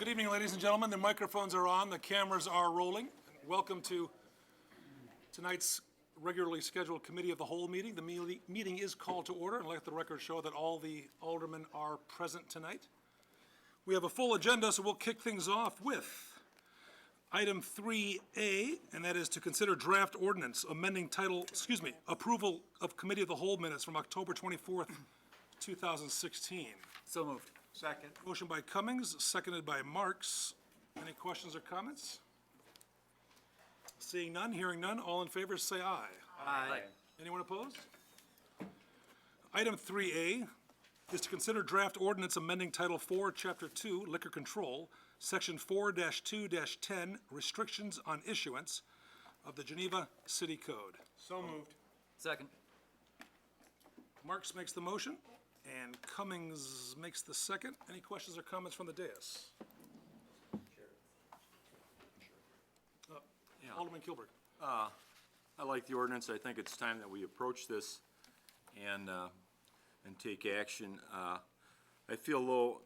Good evening, ladies and gentlemen. The microphones are on, the cameras are rolling. Welcome to tonight's regularly scheduled Committee of the Whole meeting. The meeting is called to order, and let the record show that all the aldermen are present tonight. We have a full agenda, so we'll kick things off with item 3A, and that is to consider draft ordinance amending approval of Committee of the Whole minutes from October 24th, 2016. So moved. Second. Motion by Cummings, seconded by Marks. Any questions or comments? Seeing none, hearing none, all in favor say aye. Aye. Anyone opposed? Item 3A is to consider draft ordinance amending Title 4, Chapter 2, Liquor Control, Section 4-2-10, Restrictions on Issuance of the Geneva City Code. So moved. Second. Marks makes the motion, and Cummings makes the second. Any questions or comments from the dais? Alderman Kilberg. I like the ordinance. I think it's time that we approach this and take action. I feel, though,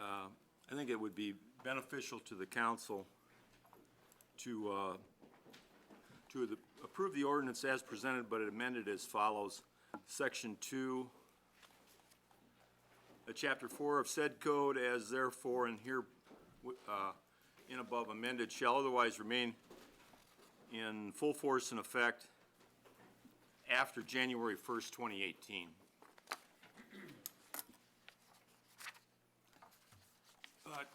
I think it would be beneficial to the council to approve the ordinance as presented, but amended as follows. Section 2, Chapter 4 of said code, as therefore and here in above amended, shall otherwise remain in full force and effect after January 1st, 2018.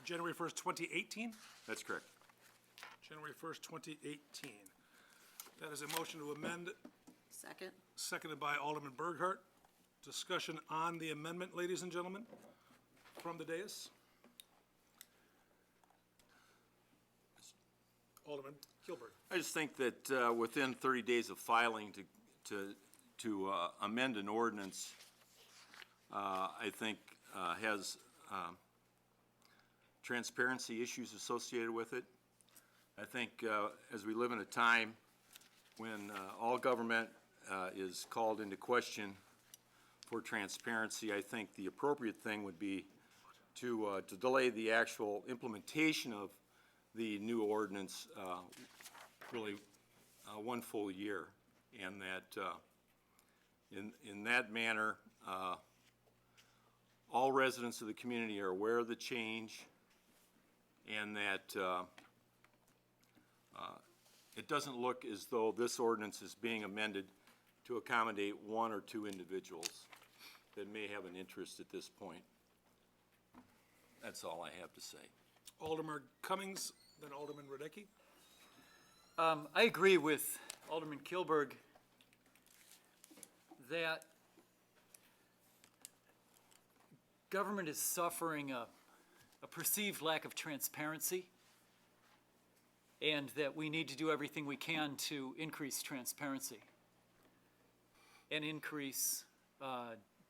January 1st, 2018? That's correct. January 1st, 2018. That is a motion to amend, Second. seconded by Alderman Berghardt. Discussion on the amendment, ladies and gentlemen, from the dais. Alderman Kilberg. I just think that within 30 days of filing to amend an ordinance, I think has transparency issues associated with it. I think as we live in a time when all government is called into question for transparency, I think the appropriate thing would be to delay the actual implementation of the new ordinance really one full year, and that in that manner all residents of the community are aware of the change, and that it doesn't look as though this ordinance is being amended to accommodate one or two individuals that may have an interest at this point. That's all I have to say. Alderman Cummings, then Alderman Radecki. I agree with Alderman Kilberg that government is suffering a perceived lack of transparency, and that we need to do everything we can to increase transparency and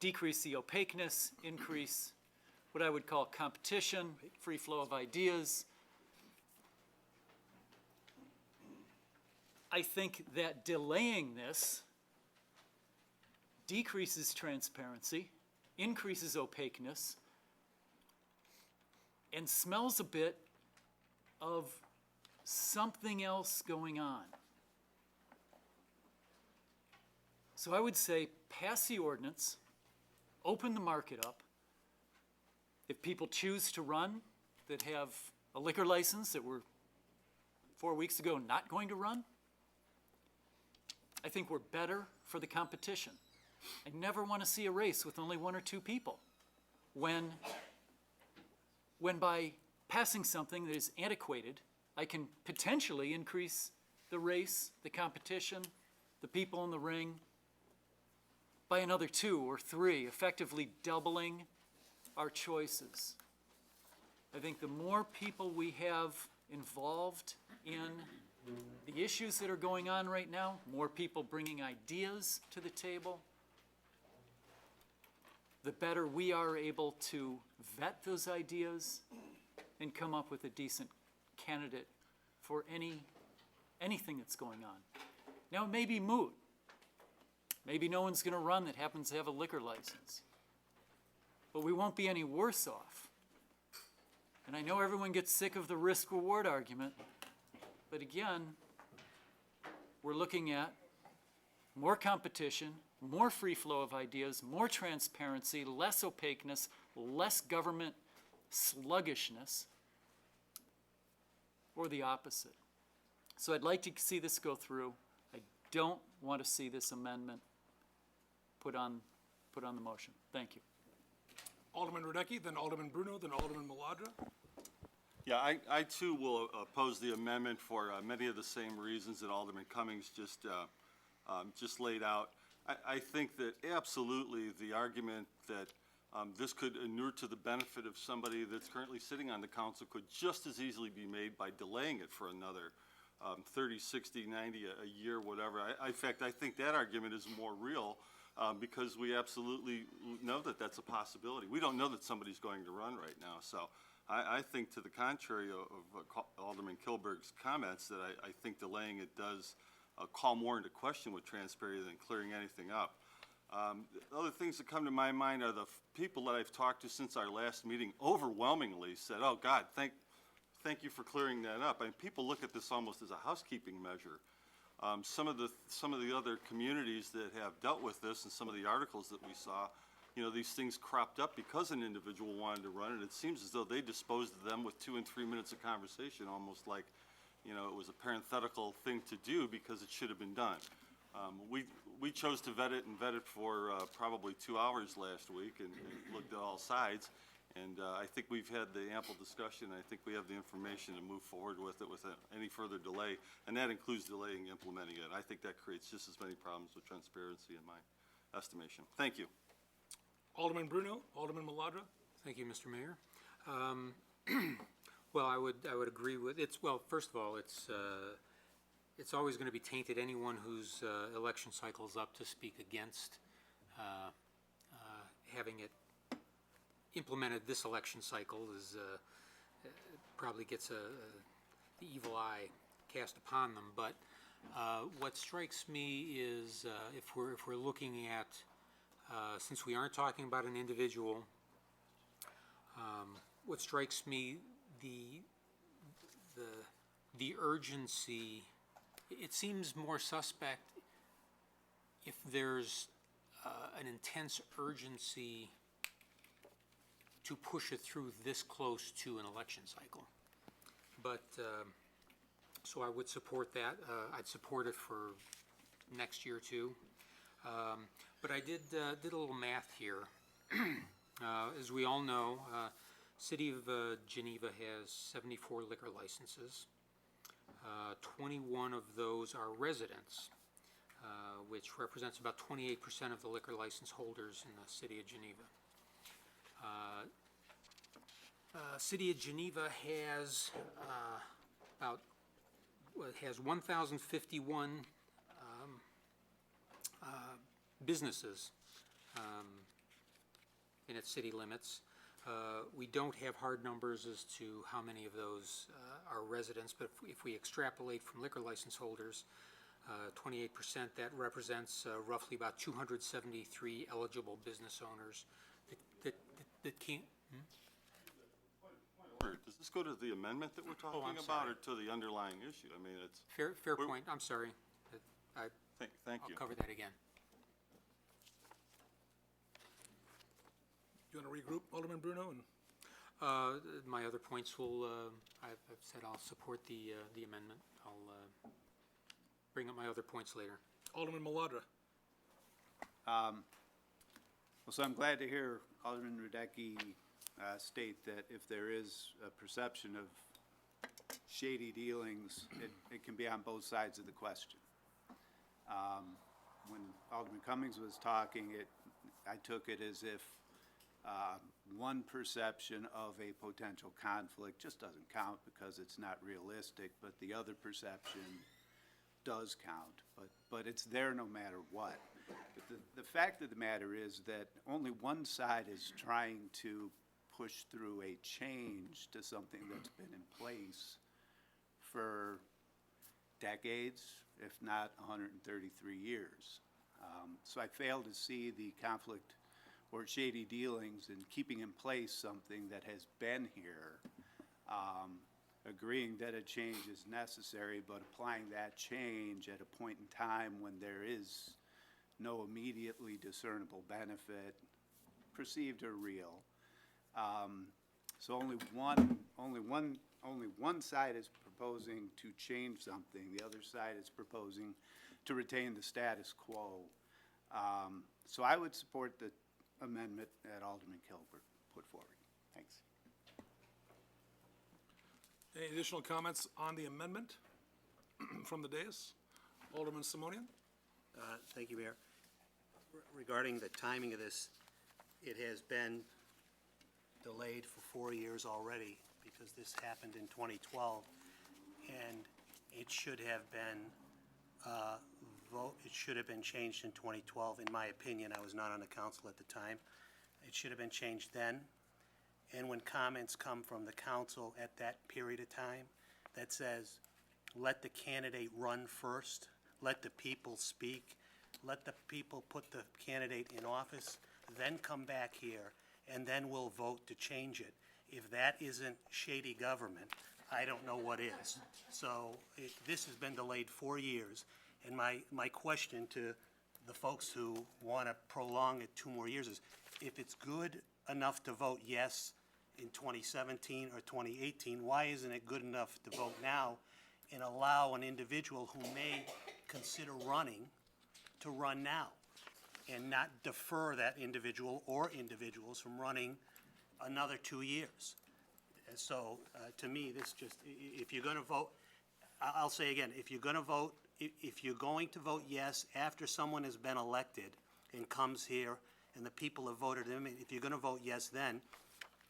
decrease the opaqueness, increase what I would call competition, free flow of ideas. I think that delaying this decreases transparency, increases opaqueness, and smells a bit of something else going on. So I would say pass the ordinance, open the market up. If people choose to run that have a liquor license that were 4 weeks ago not going to run, I think we're better for the competition. I never want to see a race with only one or two people when by passing something that is antiquated, I can potentially increase the race, the competition, the people in the ring by another 2 or 3, effectively doubling our choices. I think the more people we have involved in the issues that are going on right now, more people bringing ideas to the table, the better we are able to vet those ideas and come up with a decent candidate for anything that's going on. Now, it may be moot. Maybe no one's going to run that happens to have a liquor license. But we won't be any worse off And I know everyone gets sick of the risk-reward argument, but again, we're looking at more competition, more free flow of ideas, more transparency, less opaqueness, less government sluggishness, or the opposite. So I'd like to see this go through. I don't want to see this amendment put on the motion. Thank you. Alderman Radecki, then Alderman Bruno, then Alderman Maladra. Yeah, I too will oppose the amendment for many of the same reasons that Alderman Cummings just laid out. I think that absolutely the argument that this could inure to the benefit of somebody that's currently sitting on the council could just as easily be made by delaying it for another 30, 60, 90, a year, whatever. In fact, I think that argument is more real because we absolutely know that that's a possibility. We don't know that somebody's going to run right now. So I think to the contrary of Alderman Kilberg's comments, that I think delaying it does call more into question with transparency than clearing anything up. Other things that come to my mind are the people that I've talked to since our last meeting overwhelmingly said, oh God, thank you for clearing that up. I mean, people look at this almost as a housekeeping measure. Some of the other communities that have dealt with this and some of the articles that we saw, you know, these things cropped up because an individual wanted to run it. It seems as though they disposed of them with 2 and 3 minutes of conversation, almost like, you know, it was a parenthetical thing to do because it should have been done. We chose to vet it and vet it for probably 2 hours last week and looked at all sides. And I think we've had the ample discussion. I think we have the information to move forward with it without any further delay, and that includes delaying implementing it. I think that creates just as many problems with transparency in my estimation. Thank you. Alderman Bruno, Alderman Maladra. Thank you, Mr. Mayor. Well, I would agree with, well, first of all, it's always going to be tainted. Anyone whose election cycle's up to speak against having it implemented this election cycle is probably gets the evil eye cast upon them. But what strikes me is if we're looking at since we aren't talking about an individual, what strikes me the urgency. It seems more suspect if there's an intense urgency to push it through this close to an election cycle. But, so I would support that. I'd support it for next year too. But I did a little math here. As we all know, City of Geneva has 74 liquor licenses. 21 of those are residents, which represents about 28% of the liquor license holders in the City of Geneva. City of Geneva has has 1,051 businesses in its city limits. We don't have hard numbers as to how many of those are residents, but if we extrapolate from liquor license holders, 28%, that represents roughly about 273 eligible business owners that can't. Does this go to the amendment that we're talking I'm about, sorry. or to the underlying issue? I mean, it's. Fair point, I'm sorry. Thank I'll you. cover that again. Do you want to regroup, Alderman Bruno? And My other points will, I've said I'll support the amendment. I'll bring up my other points later. Alderman Maladra. Well, so I'm glad to hear Alderman Radecki state that if there is a perception of shady dealings, it can be on both sides of the question. When Alderman Cummings was talking, I took it as if one perception of a potential conflict just doesn't count because it's not realistic, but the other perception does count. But it's there no matter what. But the fact of the matter is that only one side is trying to push through a change to something that's been in place for decades, if not 133 years. So I fail to see the conflict or shady dealings in keeping in place something that has been here agreeing that a change is necessary, but applying that change at a point in time when there is no immediately discernible benefit, perceived or real. So only one side is proposing to change something. The other side is proposing to retain the status quo. So I would support the amendment that Alderman Kilbert put forward. Thanks. Any additional comments on the amendment from the dais? Alderman Simonian? Thank you, Mayor. Regarding the timing of this, it has been delayed for 4 years already because this happened in 2012, and it should have been it should have been changed in 2012, in my opinion. I was not on the council at the time. It should have been changed then. And when comments come from the council at that period of time that says, let the candidate run first, let the people speak, let the people put the candidate in office, then come back here, and then we'll vote to change it. If that isn't shady government, I don't know what is. So this has been delayed 4 years, and my question to the folks who want to prolong it 2 more years is, if it's good enough to vote yes in 2017 or 2018, why isn't it good enough to vote now and allow an individual who may consider running to run now and not defer that individual or individuals from running another 2 years? And so, to me, this just, if you're going to vote, I'll say again, if you're going to vote, if you're going to vote yes after someone has been elected and comes here and the people have voted him, if you're going to vote yes then,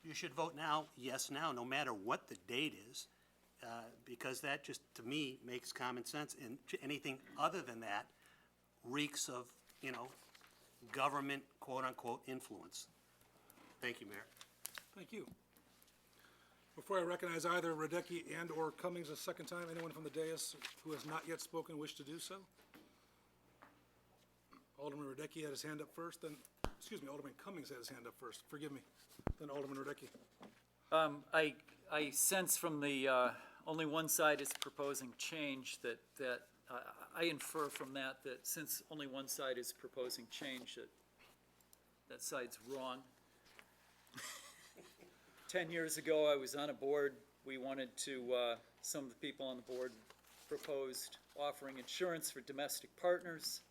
you should vote now, yes now, no matter what the date is, because that just, to me, makes common sense. And anything other than that reeks of, government, quote-unquote, influence. Thank you, Mayor. Thank you. Before I recognize either Radecki and/or Cummings a second time, anyone from the dais who has not yet spoken wish to do so? Alderman Radecki had his hand up first, then, Alderman Cummings had his hand up first. Forgive me. Then Alderman Radecki. I sense from the, only one side is proposing change that I infer from that since only one side is proposing change, that side's wrong. 10 years ago, I was on a board. We wanted to, some of the people on the board proposed offering insurance for domestic partners.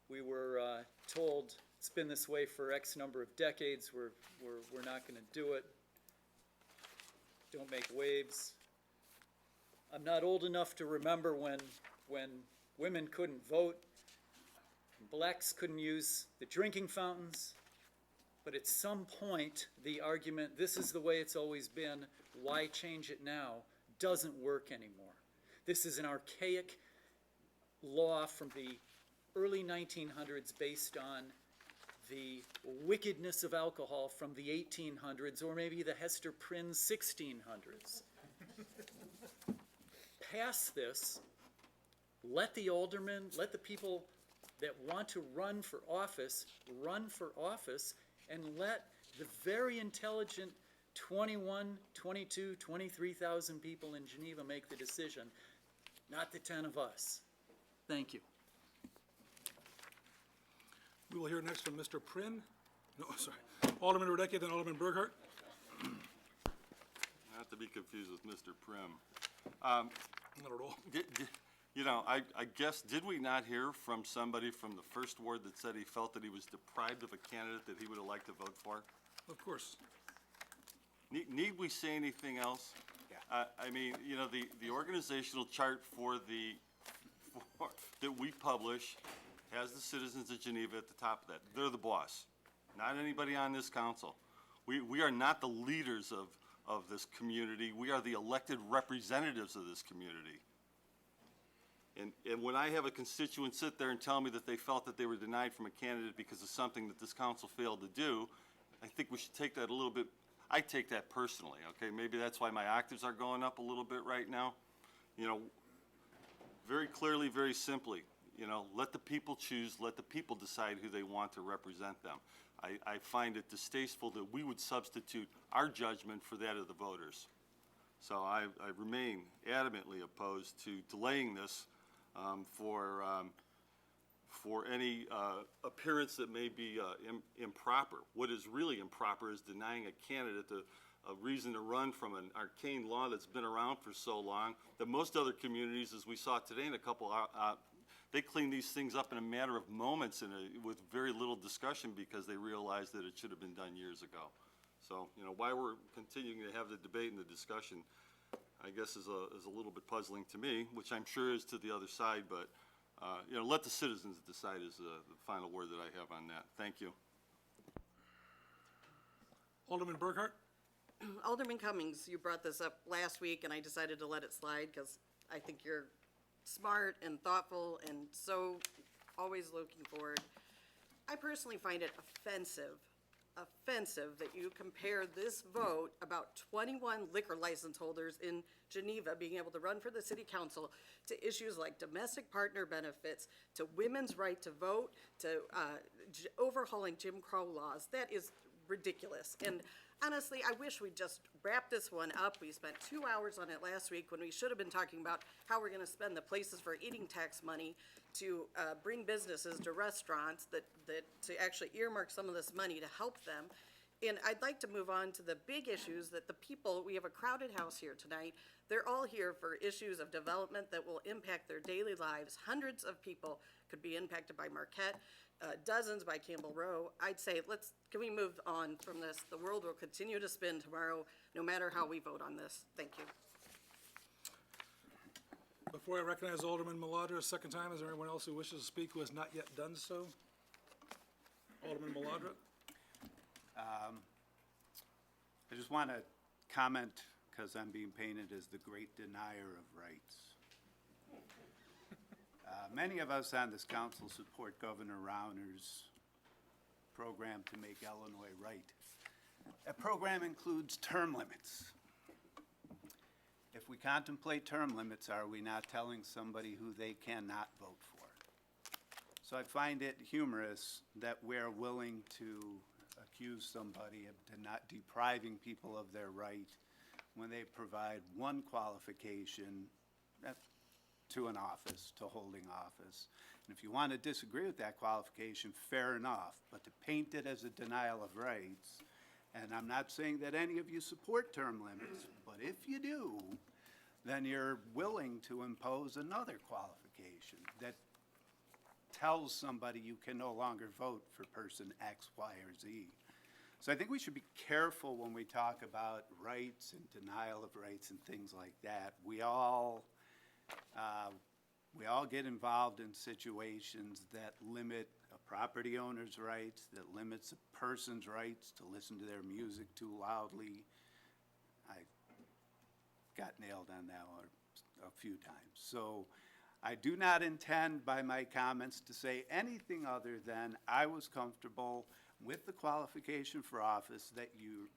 We were told it's been this way for X number of decades. We're not going to do it. Don't make waves. I'm not old enough to remember when women couldn't vote, blacks couldn't use the drinking fountains, but at some point, the argument, this is the way it's always been, why change it now, doesn't work anymore. This is an archaic law from the early 1900s based on the wickedness of alcohol from the 1800s, or maybe the Hester Prynne's 1600s. Pass this, let the aldermen, let the people that want to run for office, and let the very intelligent 21, 22, 23,000 people in Geneva make the decision, not the 10 of us. Thank you. We will hear next from Mr. Prynne. No, sorry. Alderman Radecki, then Alderman Burghardt. Not to be confused with Mr. Prim. Not at all. I guess, did we not hear from somebody from the first ward that said he felt that he was deprived of a candidate that he would have liked to vote for? Of course. Need we say anything else? Yeah. The organizational chart that we publish has the citizens of Geneva at the top of that. They're the boss, not anybody on this council. We are not the leaders of this community. We are the elected representatives of this community. And when I have a constituent sit there and tell me that they felt that they were denied from a candidate because of something that this council failed to do, I think we should take that a little bit, I take that personally, okay? Maybe that's why my octaves are going up a little bit right now. Very clearly, very simply, let the people choose, let the people decide who they want to represent them. I find it distasteful that we would substitute our judgment for that of the voters. So I remain adamantly opposed to delaying this for any appearance that may be improper. What is really improper is denying a candidate a reason to run from an arcane law that's been around for so long, that most other communities, as we saw today in a couple, they clean these things up in a matter of moments and with very little discussion because they realize that it should have been done years ago. So, you know, why we're continuing to have the debate and the discussion, I guess is a little bit puzzling to me, which I'm sure is to the other side, but, you know, let the citizens decide is the final word that I have on that. Thank you. Alderman Burkhart? Alderman Cummings, you brought this up last week, and I decided to let it slide because I think you're smart and thoughtful and so always looking forward. I personally find it offensive that you compare this vote about 21 liquor license holders in Geneva being able to run for the city council to issues like domestic partner benefits, to women's right to vote, to overhauling Jim Crow laws. That is ridiculous. And honestly, I wish we'd just wrap this one up. We spent 2 hours on it last week when we should have been talking about how we're gonna spend the places for eating tax money to bring businesses to restaurants, that to actually earmark some of this money to help them. And I'd like to move on to the big issues that the people, we have a crowded house here tonight. They're all here for issues of development that will impact their daily lives. Hundreds of people could be impacted by Marquette, dozens by Campbell Row. I'd say can we move on from this? The world will continue to spin tomorrow, no matter how we vote on this. Thank you. Before I recognize Alderman Maladra a second time, is there anyone else who wishes to speak who has not yet done so? Alderman Maladra? I just want to comment, because I'm being painted as the great denier of rights. Many of us on this council support Governor Rauner's program to make Illinois right. That program includes term limits. If we contemplate term limits, are we not telling somebody who they cannot vote for? So I find it humorous that we're willing to accuse somebody of not depriving people of their right when they provide one qualification to an office, to holding office. And if you want to disagree with that qualification, fair enough, but to paint it as a denial of rights, and I'm not saying that any of you support term limits, but if you do, then you're willing to impose another qualification that tells somebody you can no longer vote for person X, Y, or Z. So I think we should be careful when we talk about rights and denial of rights and things like that. We all get involved in situations that limit a property owner's rights, that limits a person's rights to listen to their music too loudly. I got nailed on that one a few times. So I do not intend by my comments to say anything other than I was comfortable with the qualification for office that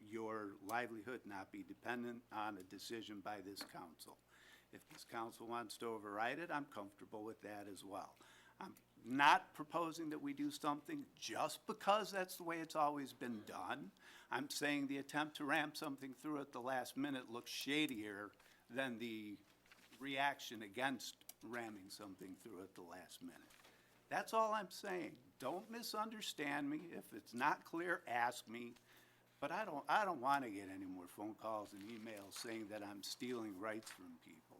your livelihood not be dependent on a decision by this council. If this council wants to override it, I'm comfortable with that as well. I'm not proposing that we do something just because that's the way it's always been done. I'm saying the attempt to ram something through at the last minute looks shadier than the reaction against ramming something through at the last minute. That's all I'm saying. Don't misunderstand me. If it's not clear, ask me. But I don't want to get any more phone calls and emails saying that I'm stealing rights from people.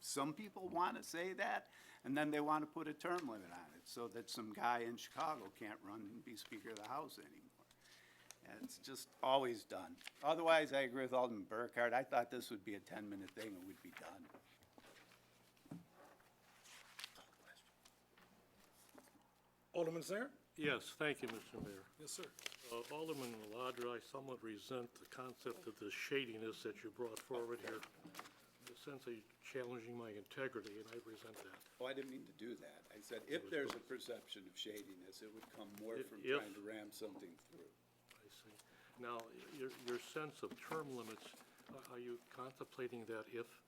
Some people want to say that, and then they want to put a term limit on it so that some guy in Chicago can't run and be Speaker of the House anymore. And it's just always done. Otherwise, I agree with Alderman Burkhart. I thought this would be a 10-minute thing and we'd be done. Alderman Singer? Yes, thank you, Mr. Mayor. Yes, sir. Alderman Maladra, I somewhat resent the concept of this shadiness that you brought forward here. In a sense of challenging my integrity, and I resent that. Oh, I didn't mean to do that. I said if there's a perception of shadiness, it would come more from If- trying to ram something through. I see. Now, your sense of term limits, are you contemplating that if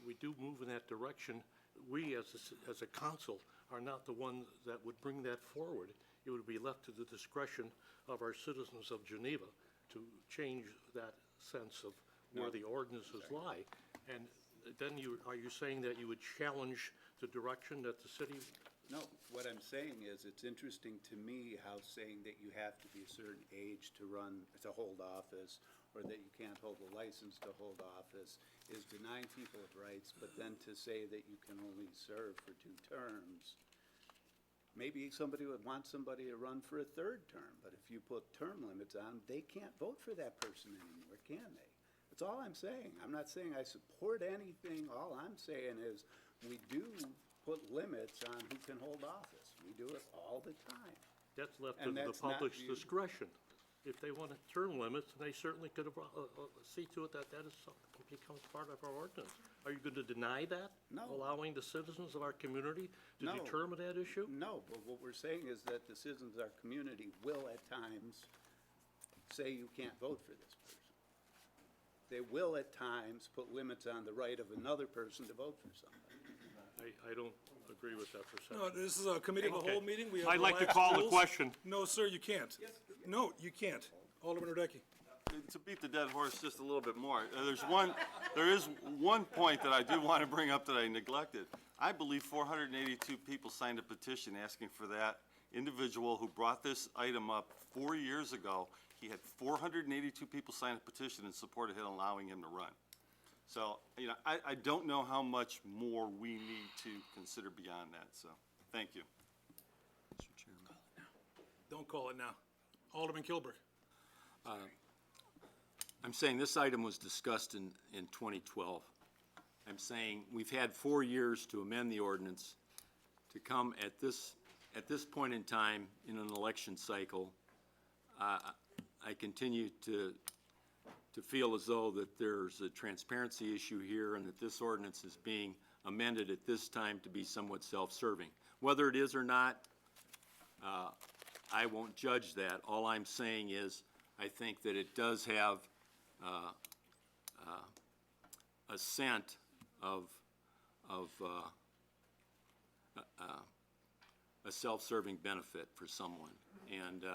we do move in that direction, we as a council are not the ones that would bring that forward? It would be left to the discretion of our citizens of Geneva to change that sense of where the ordinances lie. And then are you saying that you would challenge the direction that the city? No, what I'm saying is, it's interesting to me how saying that you have to be a certain age to hold office, or that you can't hold a license to hold office, is denying people of rights, but then to say that you can only serve for 2 terms, maybe somebody would want somebody to run for a 3rd term, but if you put term limits on them, they can't vote for that person anymore, can they? That's all I'm saying. I'm not saying I support anything. All I'm saying is, we do put limits on who can hold office. We do it all the time. That's left to And the that's not public's you. discretion. If they want term limits, they certainly could see to it that becomes part of our ordinance. Are you going to deny that? No. Allowing the citizens of our community to No. determine that issue? No, but what we're saying is that the citizens of our community will at times say you can't vote for this person. They will at times put limits on the right of another person to vote for somebody. I don't agree with that No, perception. this is a committee of the whole Okay. meeting. We have I'd like to relaxed call the rules. question. No, sir, you can't. No, you can't. Alderman Radecki. To beat the dead horse just a little bit more, there is one point that I do want to bring up that I neglected. I believe 482 people signed a petition asking for that individual who brought this item up 4 years ago. He had 482 people sign a petition in support of him allowing him to run. So, I don't know how much more we need to consider beyond that, so, thank you. Mr. Chairman. Don't call it now. Alderman Kilburg. I'm saying this item was discussed in 2012. I'm saying we've had 4 years to amend the ordinance to come at this point in time in an election cycle. I continue to feel as though that there's a transparency issue here and that this ordinance is being amended at this time to be somewhat self-serving. Whether it is or not, I won't judge that. All I'm saying is I think that it does have a scent of a self-serving benefit for someone. And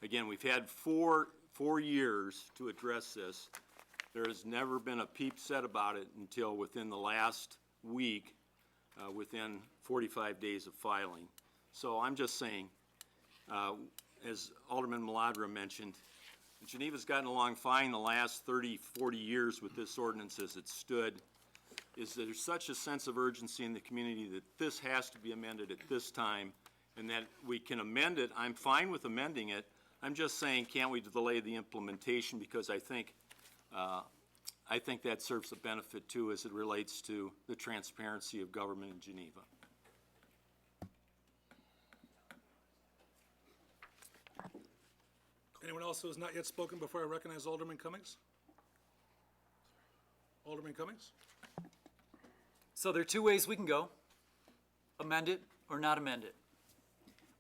again, we've had four years to address this. There has never been a peep said about it until within the last week, within 45 days of filing. So I'm just saying, as Alderman Maladra mentioned, Geneva's gotten along fine the last 30, 40 years with this ordinance as it stood. Is there's such a sense of urgency in the community that this has to be amended at this time, and that we can amend it. I'm fine with amending it. I'm just saying, can't we delay the implementation, because I think that serves a benefit too as it relates to the transparency of government in Geneva. Anyone else who has not yet spoken before I recognize Alderman Cummings? Alderman Cummings? So there are 2 ways we can go: amend it or not amend it.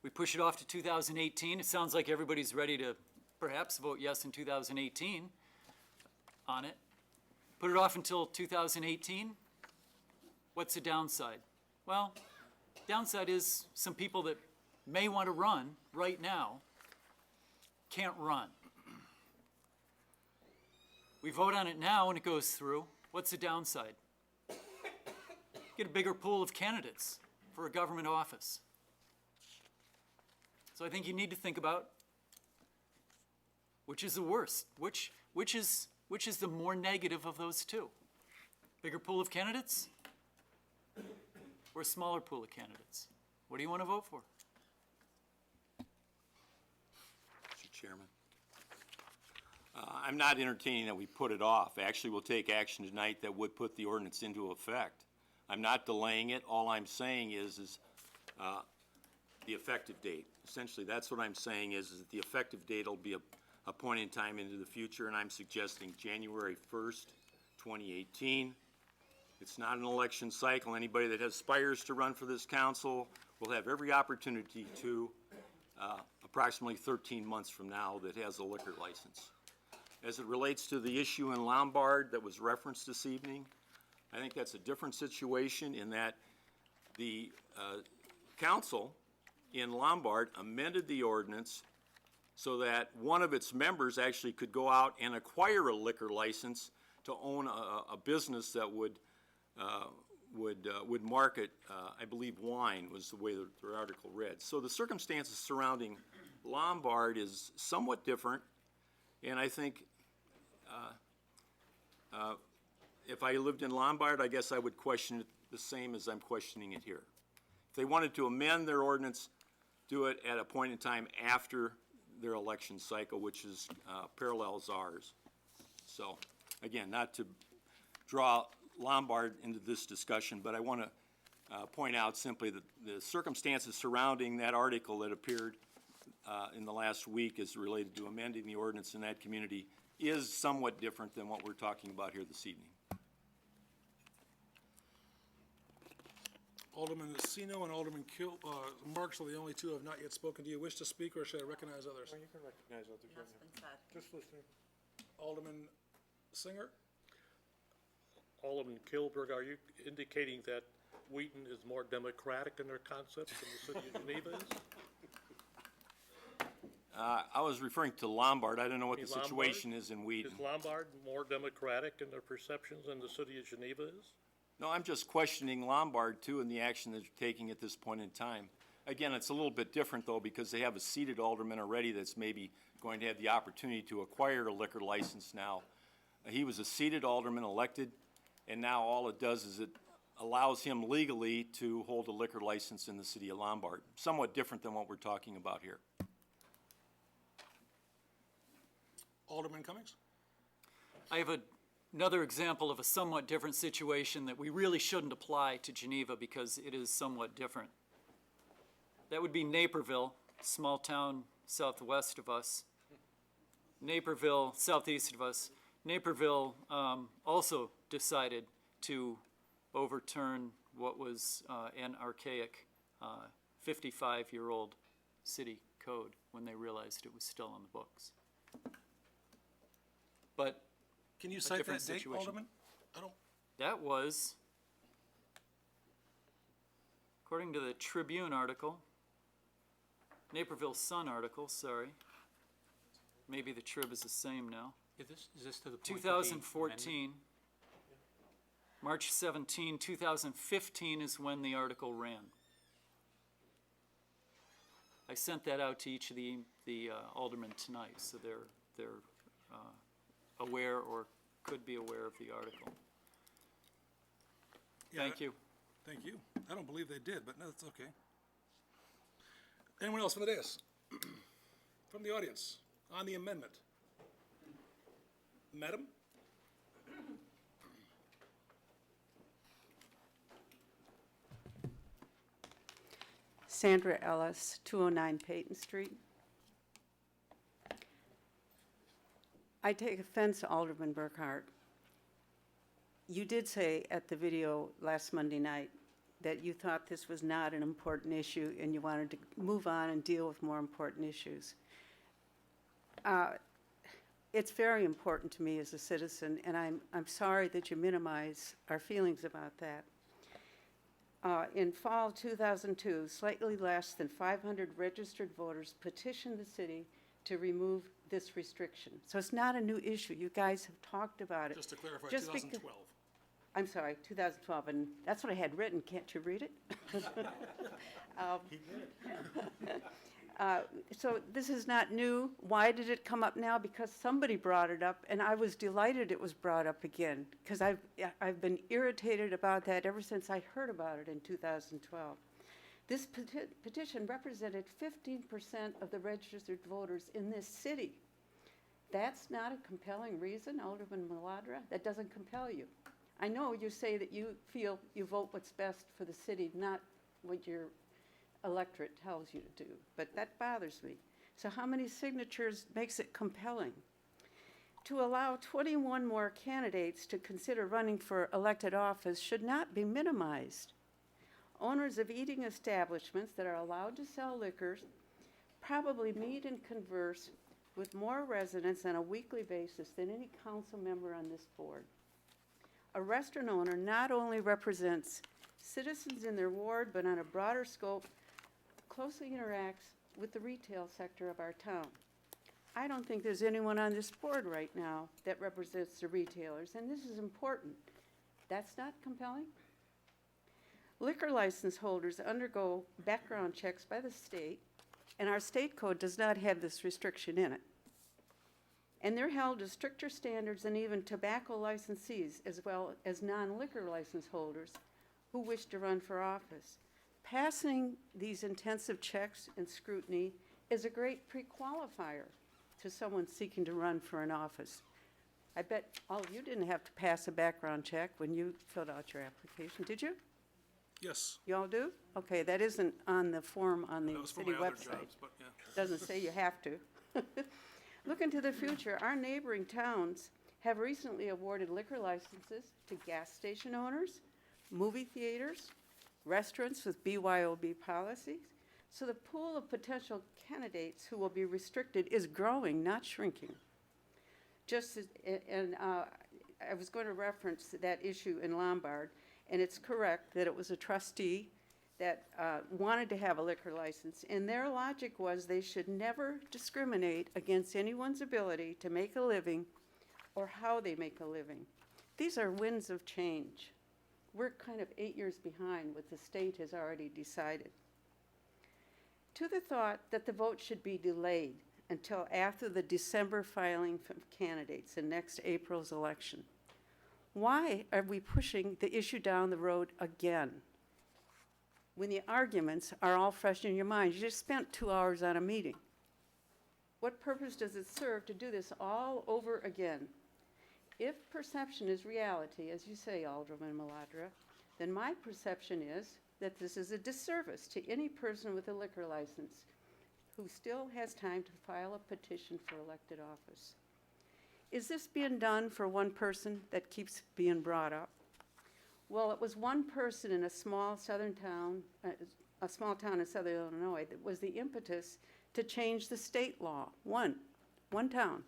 We push it off to 2018. It sounds like everybody's ready to perhaps vote yes in 2018 on it. Put it off until 2018. What's the downside? Well, downside is some people that may want to run right now can't run. We vote on it now and it goes through. What's the downside? Get a bigger pool of candidates for a government office. So I think you need to think about which is the worst, which is the more negative of those two? Bigger pool of candidates or a smaller pool of candidates? What do you want to vote for? Mr. Chairman. I'm not entertaining that we put it off. Actually, we'll take action tonight that would put the ordinance into effect. I'm not delaying it. All I'm saying is the effective date. Essentially, that's what I'm saying is that the effective date will be a point in time into the future, and I'm suggesting January 1st, 2018. It's not an election cycle. Anybody that aspires to run for this council will have every opportunity to approximately 13 months from now that has a liquor license. As it relates to the issue in Lombard that was referenced this evening, I think that's a different situation in that the council in Lombard amended the ordinance so that one of its members actually could go out and acquire a liquor license to own a business that would market, I believe wine was the way their article read. So the circumstances surrounding Lombard is somewhat different, and I think if I lived in Lombard, I guess I would question it the same as I'm questioning it here. If they wanted to amend their ordinance, do it at a point in time after their election cycle, which is parallels ours. So, again, not to draw Lombard into this discussion, but I want to point out simply that the circumstances surrounding that article that appeared in the last week as related to amending the ordinance in that community is somewhat different than what we're talking about here this evening. Alderman Sino and Alderman Marks are the only two who have not yet spoken. Do you wish to speak, or should I recognize others? You can recognize others. Has been said. Just listening. Alderman Singer? Alderman Kilberg, are you indicating that Wheaton is more democratic in their concepts than the city of Geneva is? I was referring to Lombard. I don't know what the Is Lombard- situation is in Wheaton. Is Lombard more democratic in their perceptions than the city of Geneva is? No, I'm just questioning Lombard, too, and the action that they're taking at this point in time. Again, it's a little bit different, though, because they have a seated alderman already that's maybe going to have the opportunity to acquire a liquor license now. He was a seated alderman elected, and now all it does is it allows him legally to hold a liquor license in the city of Lombard. Somewhat different than what we're talking about here. Alderman Cummings? I have another example of a somewhat different situation that we really shouldn't apply to Geneva because it is somewhat different. That would be Naperville, small town southwest of us. Naperville, southeast of us. Naperville also decided to overturn what was an archaic 55-year-old city code when they realized it was still on the books. But Can you cite different that date, situation. Alderman? I don't, that was, according to the Tribune article, Naperville Sun article, sorry. Maybe the Trib is the same now. Is this to the point of the amendment? 2014, March 17, 2015 is when the article ran. I sent that out to each of the aldermen tonight, so they're aware or could be aware of the article. yeah, Thank you. Thank you. I don't believe they did, but no, that's okay. Anyone else from the dais? From the audience, on the amendment? Madam? Sandra Ellis, 209 Peyton Street. I take offense, Alderman Burkhart. You did say at the video last Monday night that you thought this was not an important issue and you wanted to move on and deal with more important issues. It's very important to me as a citizen, and I'm sorry that you minimize our feelings about that. In fall 2002, slightly less than 500 registered voters petitioned the city to remove this restriction. So it's not a new issue. You guys have talked about it. Just to clarify, Just becau- 2012. I'm sorry, 2012, and that's what I had written. Can't you read it? So this is not new. Why did it come up now? Because somebody brought it up, and I was delighted it was brought up again, because I've been irritated about that ever since I heard about it in 2012. This petition represented 15% of the registered voters in this city. That's not a compelling reason, Alderman Maladra? That doesn't compel you. I know you say that you feel you vote what's best for the city, not what your electorate tells you to do, but that bothers me. So how many signatures makes it compelling? To allow 21 more candidates to consider running for elected office should not be minimized. Owners of eating establishments that are allowed to sell liquors probably meet and converse with more residents on a weekly basis than any council member on this board. A restaurant owner not only represents citizens in their ward, but on a broader scope, closely interacts with the retail sector of our town. I don't think there's anyone on this board right now that represents the retailers, and this is important. That's not compelling? Liquor license holders undergo background checks by the state, and our state code does not have this restriction in it. And they're held to stricter standards than even tobacco licensees, as well as non-liquor license holders who wish to run for office. Passing these intensive checks and scrutiny is a great pre-qualifier to someone seeking to run for an office. I bet all of you didn't have to pass a background check when you filled out your application, did you? Yes, You all do? Okay, that isn't on the form on that the was for city my other website. jobs, but yeah. Doesn't say you have to. Look into the future. Our neighboring towns have recently awarded liquor licenses to gas station owners, movie theaters, restaurants with BYOB policies. So the pool of potential candidates who will be restricted is growing, not shrinking. Just as, and I was going to reference that issue in Lombard, and it's correct that it was a trustee that wanted to have a liquor license, and their logic was they should never discriminate against anyone's ability to make a living or how they make a living. These are winds of change. We're kind of 8 years behind what the state has already decided. To the thought that the vote should be delayed until after the December filing of candidates in next April's election. Why are we pushing the issue down the road again? When the arguments are all fresh in your mind, you just spent 2 hours on a meeting. What purpose does it serve to do this all over again? If perception is reality, as you say, Alderman Maladra, then my perception is that this is a disservice to any person with a liquor license who still has time to file a petition for elected office. Is this being done for one person that keeps being brought up? Well, it was one person in a small southern town, a small town in southern Illinois, that was the impetus to change the state law. One town.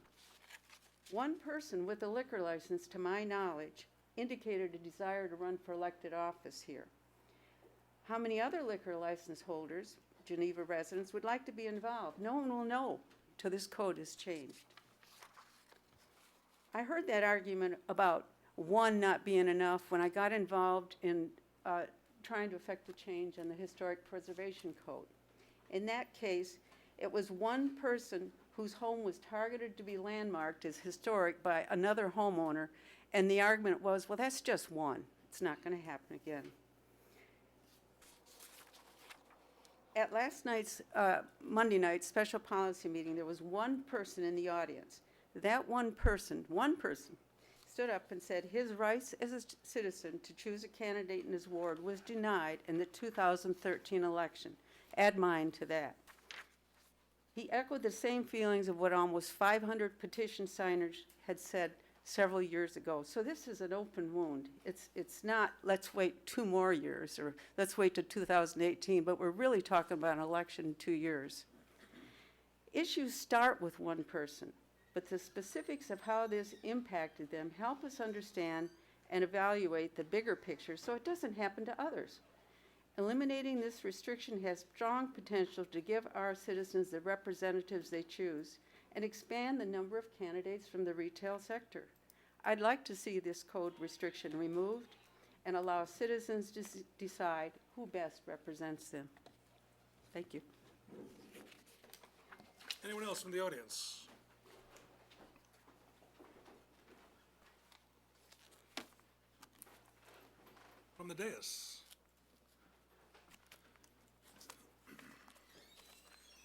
One person with a liquor license, to my knowledge, indicated a desire to run for elected office here. How many other liquor license holders, Geneva residents, would like to be involved? No one will know till this code is changed. I heard that argument about one not being enough when I got involved in trying to effect a change in the Historic Preservation Code. In that case, it was one person whose home was targeted to be landmarked as historic by another homeowner, and the argument was, well, that's just one. It's not going to happen again. At last night's, Monday night's special policy meeting, there was one person in the audience. That one person, stood up and said his rights as a citizen to choose a candidate in his ward was denied in the 2013 election. Add mine to that. He echoed the same feelings of what almost 500 petition signers had said several years ago. So this is an open wound. It's not, let's wait 2 more years, or let's wait to 2018, but we're really talking about an election in 2 years. Issues start with one person, but the specifics of how this impacted them help us understand and evaluate the bigger picture so it doesn't happen to others. Eliminating this restriction has strong potential to give our citizens the representatives they choose and expand the number of candidates from the retail sector. I'd like to see this code restriction removed and allow citizens to decide who best represents them. Thank you. Anyone else from the audience? From the dais?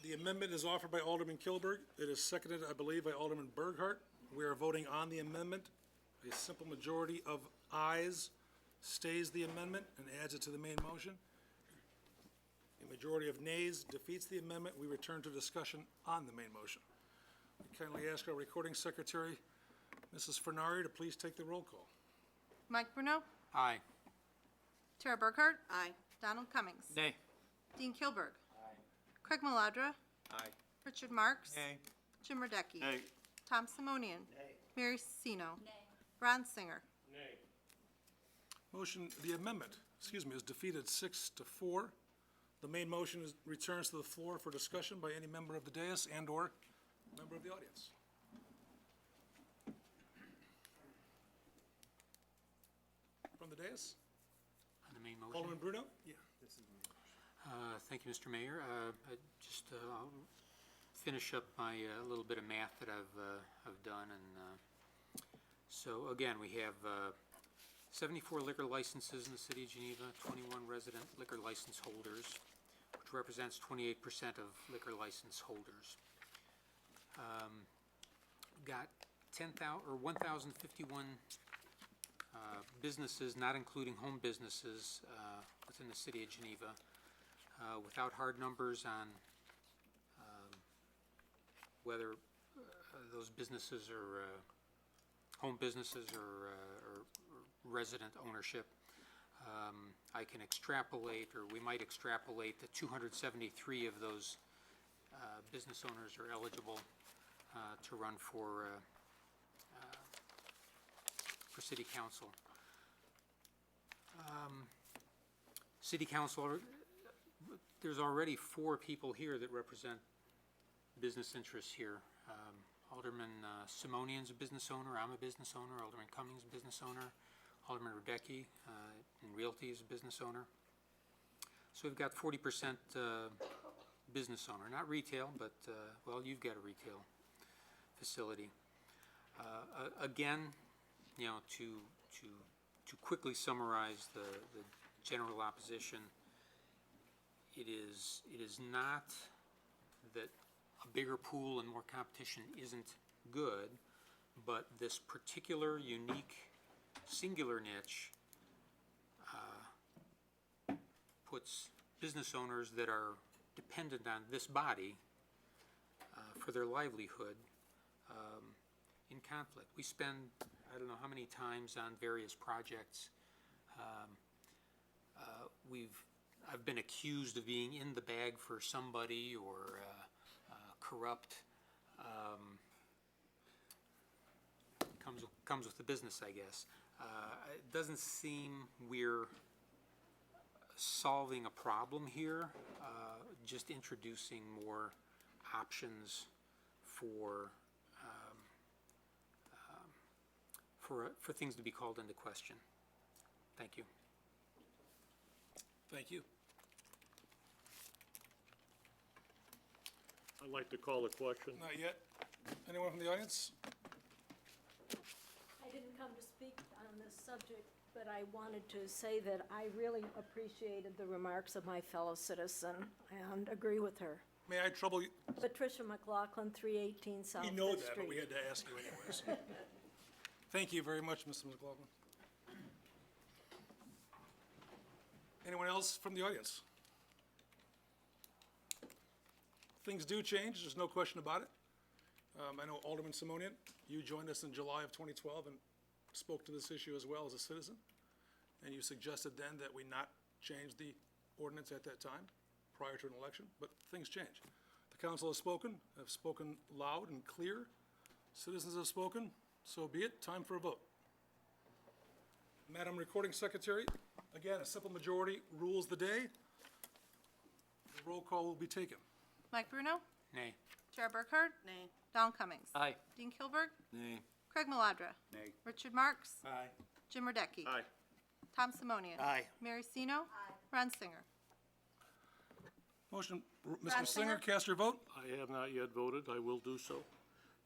The amendment is offered by Alderman Kilberg. It is seconded, I believe, by Alderman Berghardt. We are voting on the amendment. A simple majority of ayes stays the amendment and adds it to the main motion. A majority of nays defeats the amendment. We return to discussion on the main motion. We kindly ask our recording secretary, Mrs. Fernari, to please take the roll call. Mike Bruno, Aye. Tara Burkhart, Aye. Donald Cummings, Nay. Dean Kilburg, Craig Maladra, Aye. Richard Marks, Nay. Jim Radecki, Nay. Tom Simonian, Mary Sino, Ron Singer. Motion, the amendment, is defeated 6-4. The main motion returns to the floor for discussion by any member of the dais and/or Member of the audience. From the dais, On the main motion. Alderman Bruno? Thank you, Mr. Mayor. I'll finish up my little bit of math that I've done, and so again, we have 74 liquor licenses in the city of Geneva, 21 resident liquor license holders, which represents 28% of liquor license holders. Got 1,051 businesses, not including home businesses, within the city of Geneva. Without hard numbers on whether those businesses are home businesses or resident ownership, I can extrapolate, or we might extrapolate, that 273 of those business owners are eligible to run for city council. City council, there's already 4 people here that represent business interests here. Alderman Simonian's a business owner, I'm a business owner, Alderman Cummings a business owner, Alderman Radecki in Realty is a business owner. So we've got 40% business owner, not retail, but, well, you've got a retail facility. Again, you know, to quickly summarize the general opposition, it is not that a bigger pool and more competition isn't good, but this particular unique singular niche puts business owners that are dependent on this body for their livelihood in conflict. We spend, I don't know how many times on various projects. I've been accused of being in the bag for somebody or corrupt. Comes with the business, I guess. It doesn't seem we're solving a problem here, just introducing more options for things to be called into question. Thank you. Thank you. I'd like to call a question. Not yet. Anyone from the audience? I didn't come to speak on this subject, but I wanted to say that I really appreciated the remarks of my fellow citizen and agree with her. May I trouble you? Patricia McLaughlin, 318 South We Fifth know Street. that, but we had to ask you anyways. Thank you very much, Mr. McLaughlin. Anyone else from the audience? Things do change, there's no question about it. I know Alderman Simonian, you joined us in July of 2012 and spoke to this issue as well as a citizen. And you suggested then that we not change the ordinance at that time, prior to an election, but things change. The council has spoken loud and clear. Citizens have spoken, so be it. Time for a vote. Madam Recording Secretary, again, a simple majority rules the day. The roll call will be taken. Mike Bruno? Nay. Chair Burkhardt? Nay. Don Cummings? Aye. Dean Kilburg? Nay. Craig Maladra? Nay. Richard Marks? Aye. Jim Radecki? Aye. Tom Simonian? Aye. Mary Sino? Ron Singer? Motion, Mr. Brad Singer, Singer? cast your vote. I have not yet voted. I will do so.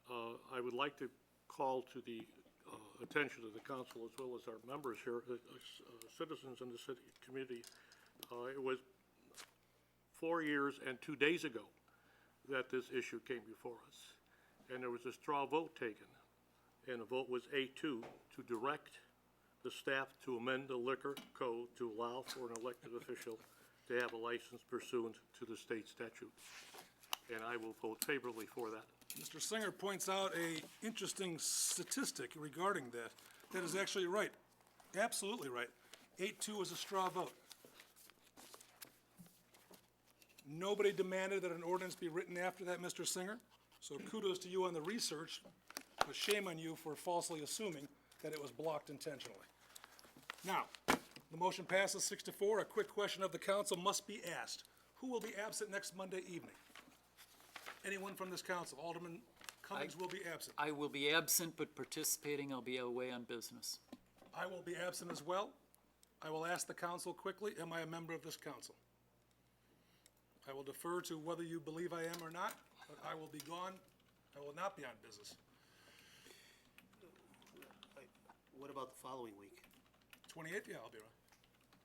I would like to call to the attention of the council as well as our members here, citizens in the city community. It was 4 years and 2 days ago that this issue came before us. And there was a straw vote taken. And the vote was 8-2 to direct the staff to amend the liquor code to allow for an elected official to have a license pursuant to the state statute. And I will vote favorably for that. Mr. Singer points out a interesting statistic regarding that. That is actually right, absolutely right. 8-2 is a straw vote. Nobody demanded that an ordinance be written after that, Mr. Singer. So kudos to you on the research, but shame on you for falsely assuming that it was blocked intentionally. Now, the motion passes 6-4. A quick question of the council must be asked. Who will be absent next Monday evening? Anyone from this council? Alderman Cummings will be absent. I will be absent but participating. I'll be away on business. I will be absent as well. I will ask the council quickly, am I a member of this council? I will defer to whether you believe I am or not, but I will be gone. I will not be on business. What about the following week? 28th, yeah, I'll be around.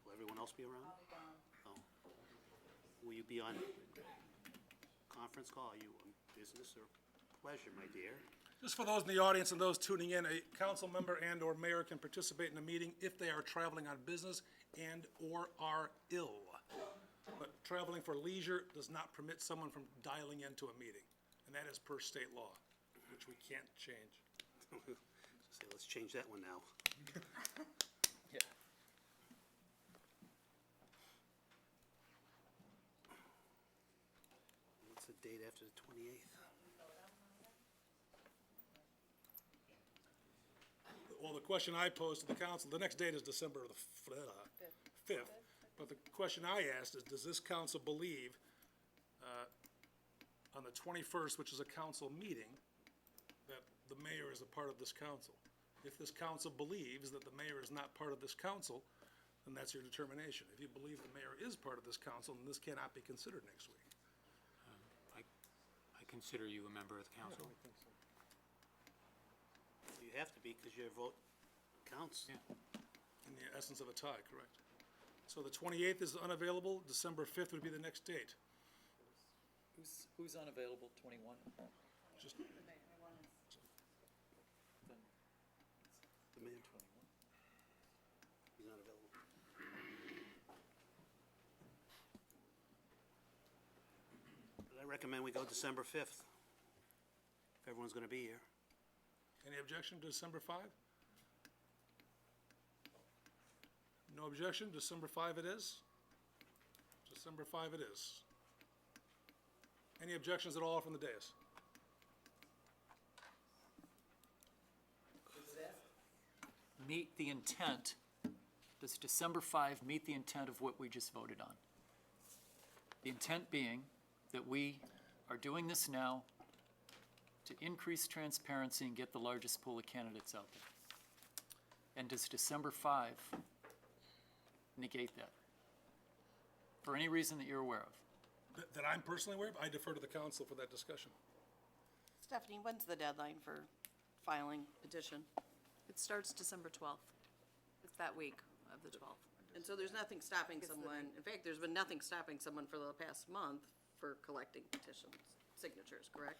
Will everyone else be around? Oh. Will you be on conference call? Are you on business or pleasure, my dear? Just for those in the audience and those tuning in, a council member and/or mayor can participate in a meeting if they are traveling on business and/or are ill. But traveling for leisure does not permit someone from dialing into a meeting, and that is per state law, which we can't change. So let's change that one now. Yeah. What's the date after the 28th? Well, the question I posed to the council, the next date is December the 5th. But the question I asked is, does this council believe on the 21st, which is a council meeting, that the mayor is a part of this council? If this council believes that the mayor is not part of this council, then that's your determination. If you believe the mayor is part of this council, then this cannot be considered next week. I consider you a member of the council. You have to be because your vote counts. Yeah. In the essence of a tie, correct. So the 28th is unavailable, December 5th would be the next date. Who's unavailable, 21? Just, The mayor. He's not available. But I recommend we go December 5th, if everyone's going to be here. any objection to December 5? No objection, December 5 it is. December 5 it is. Any objections at all from the dais? Meet the intent, does December 5 meet the intent of what we just voted on? The intent being that we are doing this now to increase transparency and get the largest pool of candidates out there. And does December 5 negate that? For any reason that you're aware of? That I'm personally aware of, I defer to the council for that discussion. Stephanie, when's the deadline for filing petition? It starts December 12th. It's that week of the 12th. And so there's nothing stopping someone, in fact, there's been nothing stopping someone for the past month for collecting petitions, signatures, correct?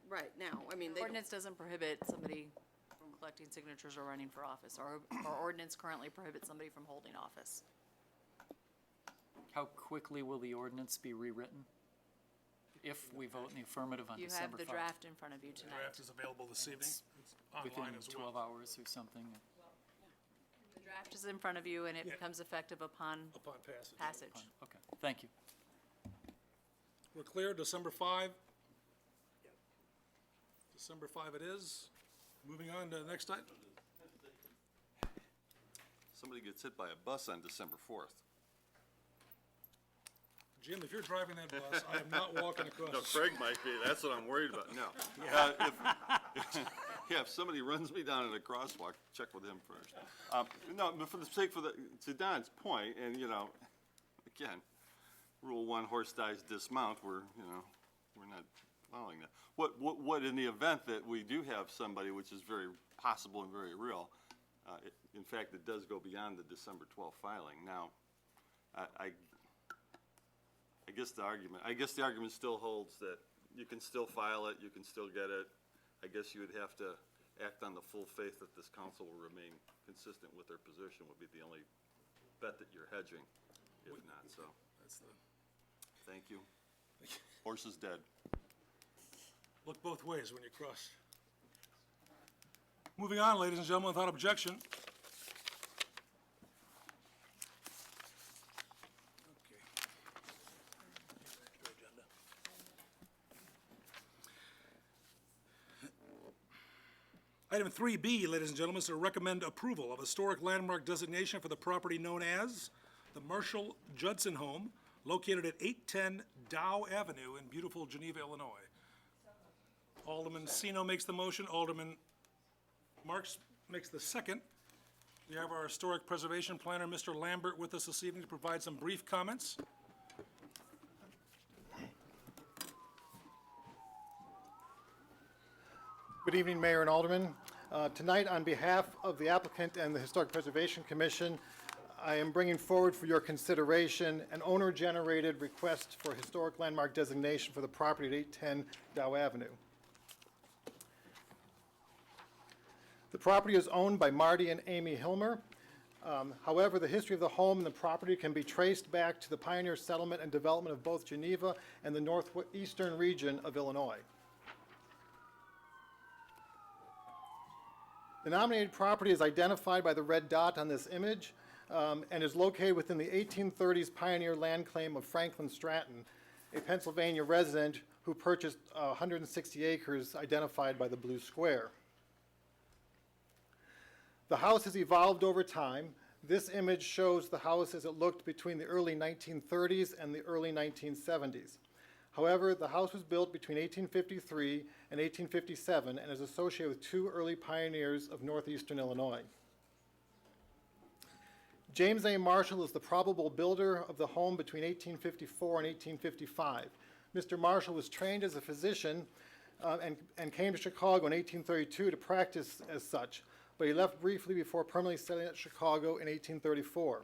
Right, now, I mean, they don't, Ordinance doesn't prohibit somebody from collecting signatures or running for office. Our ordinance currently prohibits somebody from holding office. How quickly will the ordinance be rewritten? If we vote in the affirmative on You December 5? have the draft in front of you The tonight. draft is available this evening, it's Within online as 12 well, hours or something? The draft is in front of you, and it Yeah. becomes effective upon upon passage. passage. Okay, thank you. We're clear, December 5? December 5 it is. Moving on to the next item. Somebody gets hit by a bus on December 4th. Jim, if you're driving that bus, I am not walking across. No, the street. Craig might be, that's what I'm worried about, no. If somebody runs me down in a crosswalk, check with him first. No, but for the sake, to Don's point, and, you know, again, Rule 1, horse dies, dismount, we're not following that. What in the event that we do have somebody, which is very possible and very real, in fact, it does go beyond the December 12th filing. Now, I guess the argument still holds that you can still file it, you can still get it. I guess you would have to act on the full faith that this council will remain consistent with their position, would be the only bet that you're hedging, if not, so, That's the, thank you. Horse is dead. look both ways when you cross. Moving on, ladies and gentlemen, without objection. Okay. Extra agenda. Item 3B, ladies and gentlemen, is to recommend approval of historic landmark designation for the property known as the Marshall Judson Home, located at 810 Dow Avenue in beautiful Geneva, Illinois. Alderman Sino makes the motion. Alderman Marks makes the second. We have our historic preservation planner, Mr. Lambert, with us this evening to provide some brief comments. Good evening, Mayor and Aldermen. Tonight, on behalf of the applicant and the Historic Preservation Commission, I am bringing forward for your consideration an owner-generated request for historic landmark designation for the property at 810 Dow Avenue. The property is owned by Marty and Amy Hilmer. However, the history of the home and the property can be traced back to the pioneer settlement and development of both Geneva and the northeastern region of Illinois. The nominated property is identified by the red dot on this image and is located within the 1830s pioneer land claim of Franklin Stratton, a Pennsylvania resident who purchased 160 acres identified by the blue square. The house has evolved over time. This image shows the house as it looked between the early 1930s and the early 1970s. However, the house was built between 1853 and 1857 and is associated with two early pioneers of northeastern Illinois. James A. Marshall is the probable builder of the home between 1854 and 1855. Mr. Marshall was trained as a physician and came to Chicago in 1832 to practice as such, but he left briefly before permanently settling at Chicago in 1834.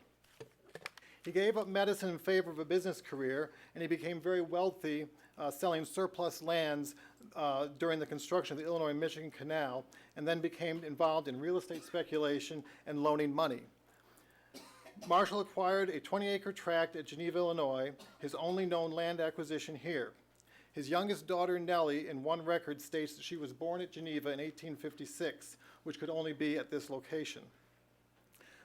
He gave up medicine in favor of a business career, and he became very wealthy selling surplus lands during the construction of the Illinois-Michigan Canal, and then became involved in real estate speculation and loaning money. Marshall acquired a 20-acre tract at Geneva, Illinois, his only known land acquisition here. His youngest daughter, Nellie, in one record states that she was born at Geneva in 1856, which could only be at this location.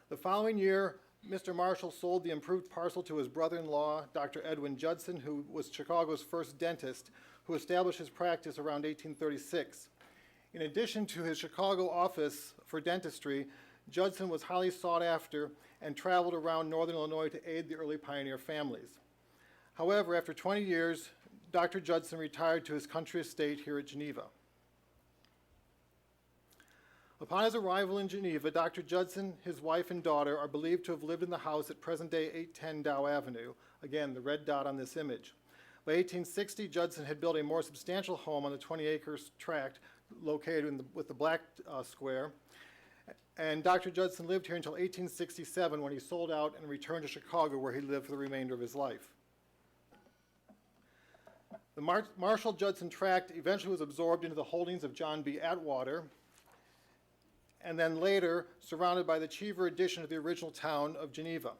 The following year, Mr. Marshall sold the improved parcel to his brother-in-law, Dr. Edwin Judson, who was Chicago's first dentist, who established his practice around 1836. In addition to his Chicago office for dentistry, Judson was highly sought after and traveled around northern Illinois to aid the early pioneer families. However, after 20 years, Dr. Judson retired to his country estate here at Geneva. Upon his arrival in Geneva, Dr. Judson, his wife, and daughter are believed to have lived in the house at present-day 810 Dow Avenue, again, the red dot on this image. By 1860, Judson had built a more substantial home on the 20-acre tract located with the black square, and Dr. Judson lived here until 1867 when he sold out and returned to Chicago, where he lived for the remainder of his life. The Marshall-Judson tract eventually was absorbed into the holdings of John B. Atwater, and then later surrounded by the Cheever addition to the original town of Geneva.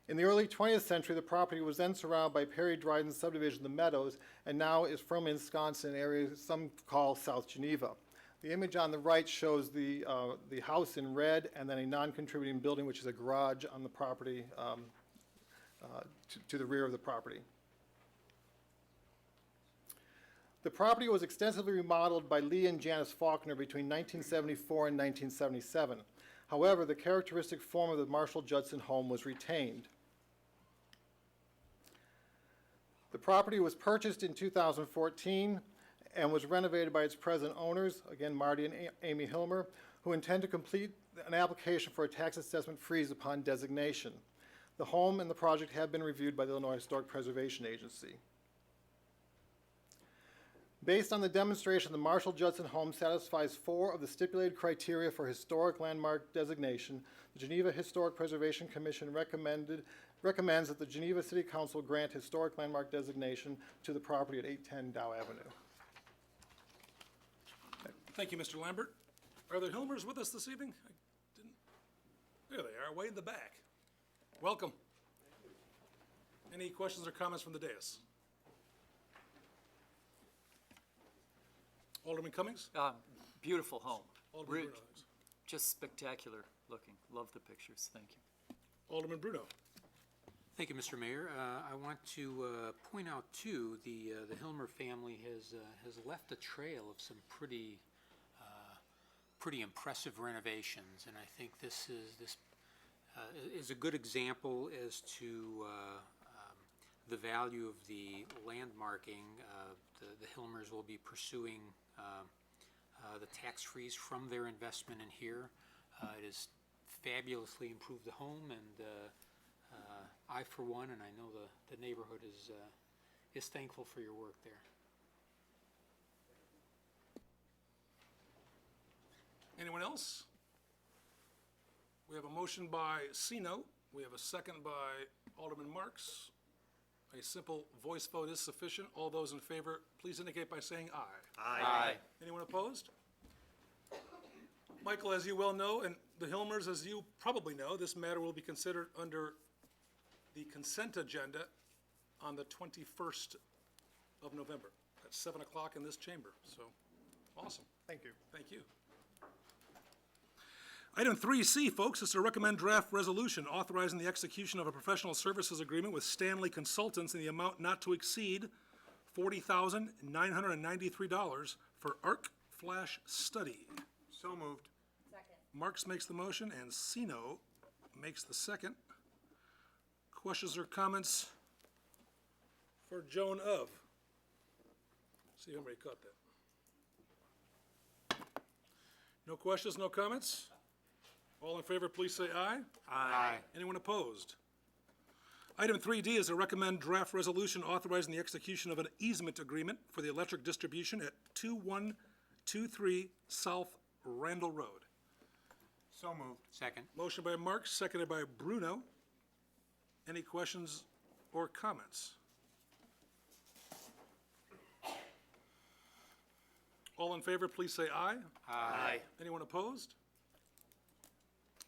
In the early 20th century, the property was then surrounded by Perry Dryden's subdivision, the Meadows, and now is firmly ensconced in an area some call South Geneva. The image on the right shows the house in red and then a non-contributing building, which is a garage on the property to the rear of the property. The property was extensively remodeled by Lee and Janice Faulkner between 1974 and 1977. However, the characteristic form of the Marshall-Judson home was retained. The property was purchased in 2014 and was renovated by its present owners, again Marty and Amy Hilmer, who intend to complete an application for a tax assessment freeze upon designation. The home and the project have been reviewed by the Illinois Historic Preservation Agency. Based on the demonstration, the Marshall-Judson home satisfies 4 of the stipulated criteria for historic landmark designation. The Geneva Historic Preservation Commission recommends that the Geneva City Council grant historic landmark designation to the property at 810 Dow Avenue. Thank you, Mr. Lambert. Are the Hilmers with us this evening? There they are, way in the back. Welcome. Any questions or comments from the dais? Alderman Cummings? Beautiful home. Alderman Bruno. Just spectacular looking. Love the pictures. Thank you. Alderman Bruno. Thank you, Mr. Mayor. I want to point out, too, the Hilmer family has left a trail of some pretty impressive renovations, and I think this is a good example as to the value of the landmarking, the Hilmers will be pursuing the tax freeze from their investment in here. It has fabulously improved the home, and I, for one, and I know the neighborhood is thankful for your work there. Anyone else? We have a motion by Sino. We have a second by Alderman Marks. A simple voice vote is sufficient. All those in favor, please indicate by saying aye. Aye. Anyone opposed? Michael, as you well know, and the Hilmers, as you probably know, this matter will be considered under the consent agenda on the 21st of November at 7 o'clock in this chamber. So, awesome. Thank you. Thank you. Item 3C, folks, is to recommend draft resolution authorizing the execution of a professional services agreement with Stanley Consultants in the amount not to exceed $40,993 for arc flash study. So moved. Marks makes the motion and Sino makes the second. Questions or comments for Joan of? See if anybody caught that. No questions, no comments? All in favor, please say aye. Aye. Anyone opposed? Item 3D is to recommend draft resolution authorizing the execution of an easement agreement for the electric distribution at 2123 South Randall Road. So moved. Second. Motion by Marks, seconded by Bruno. Any questions or comments? All in favor, please say aye. Aye. Anyone opposed?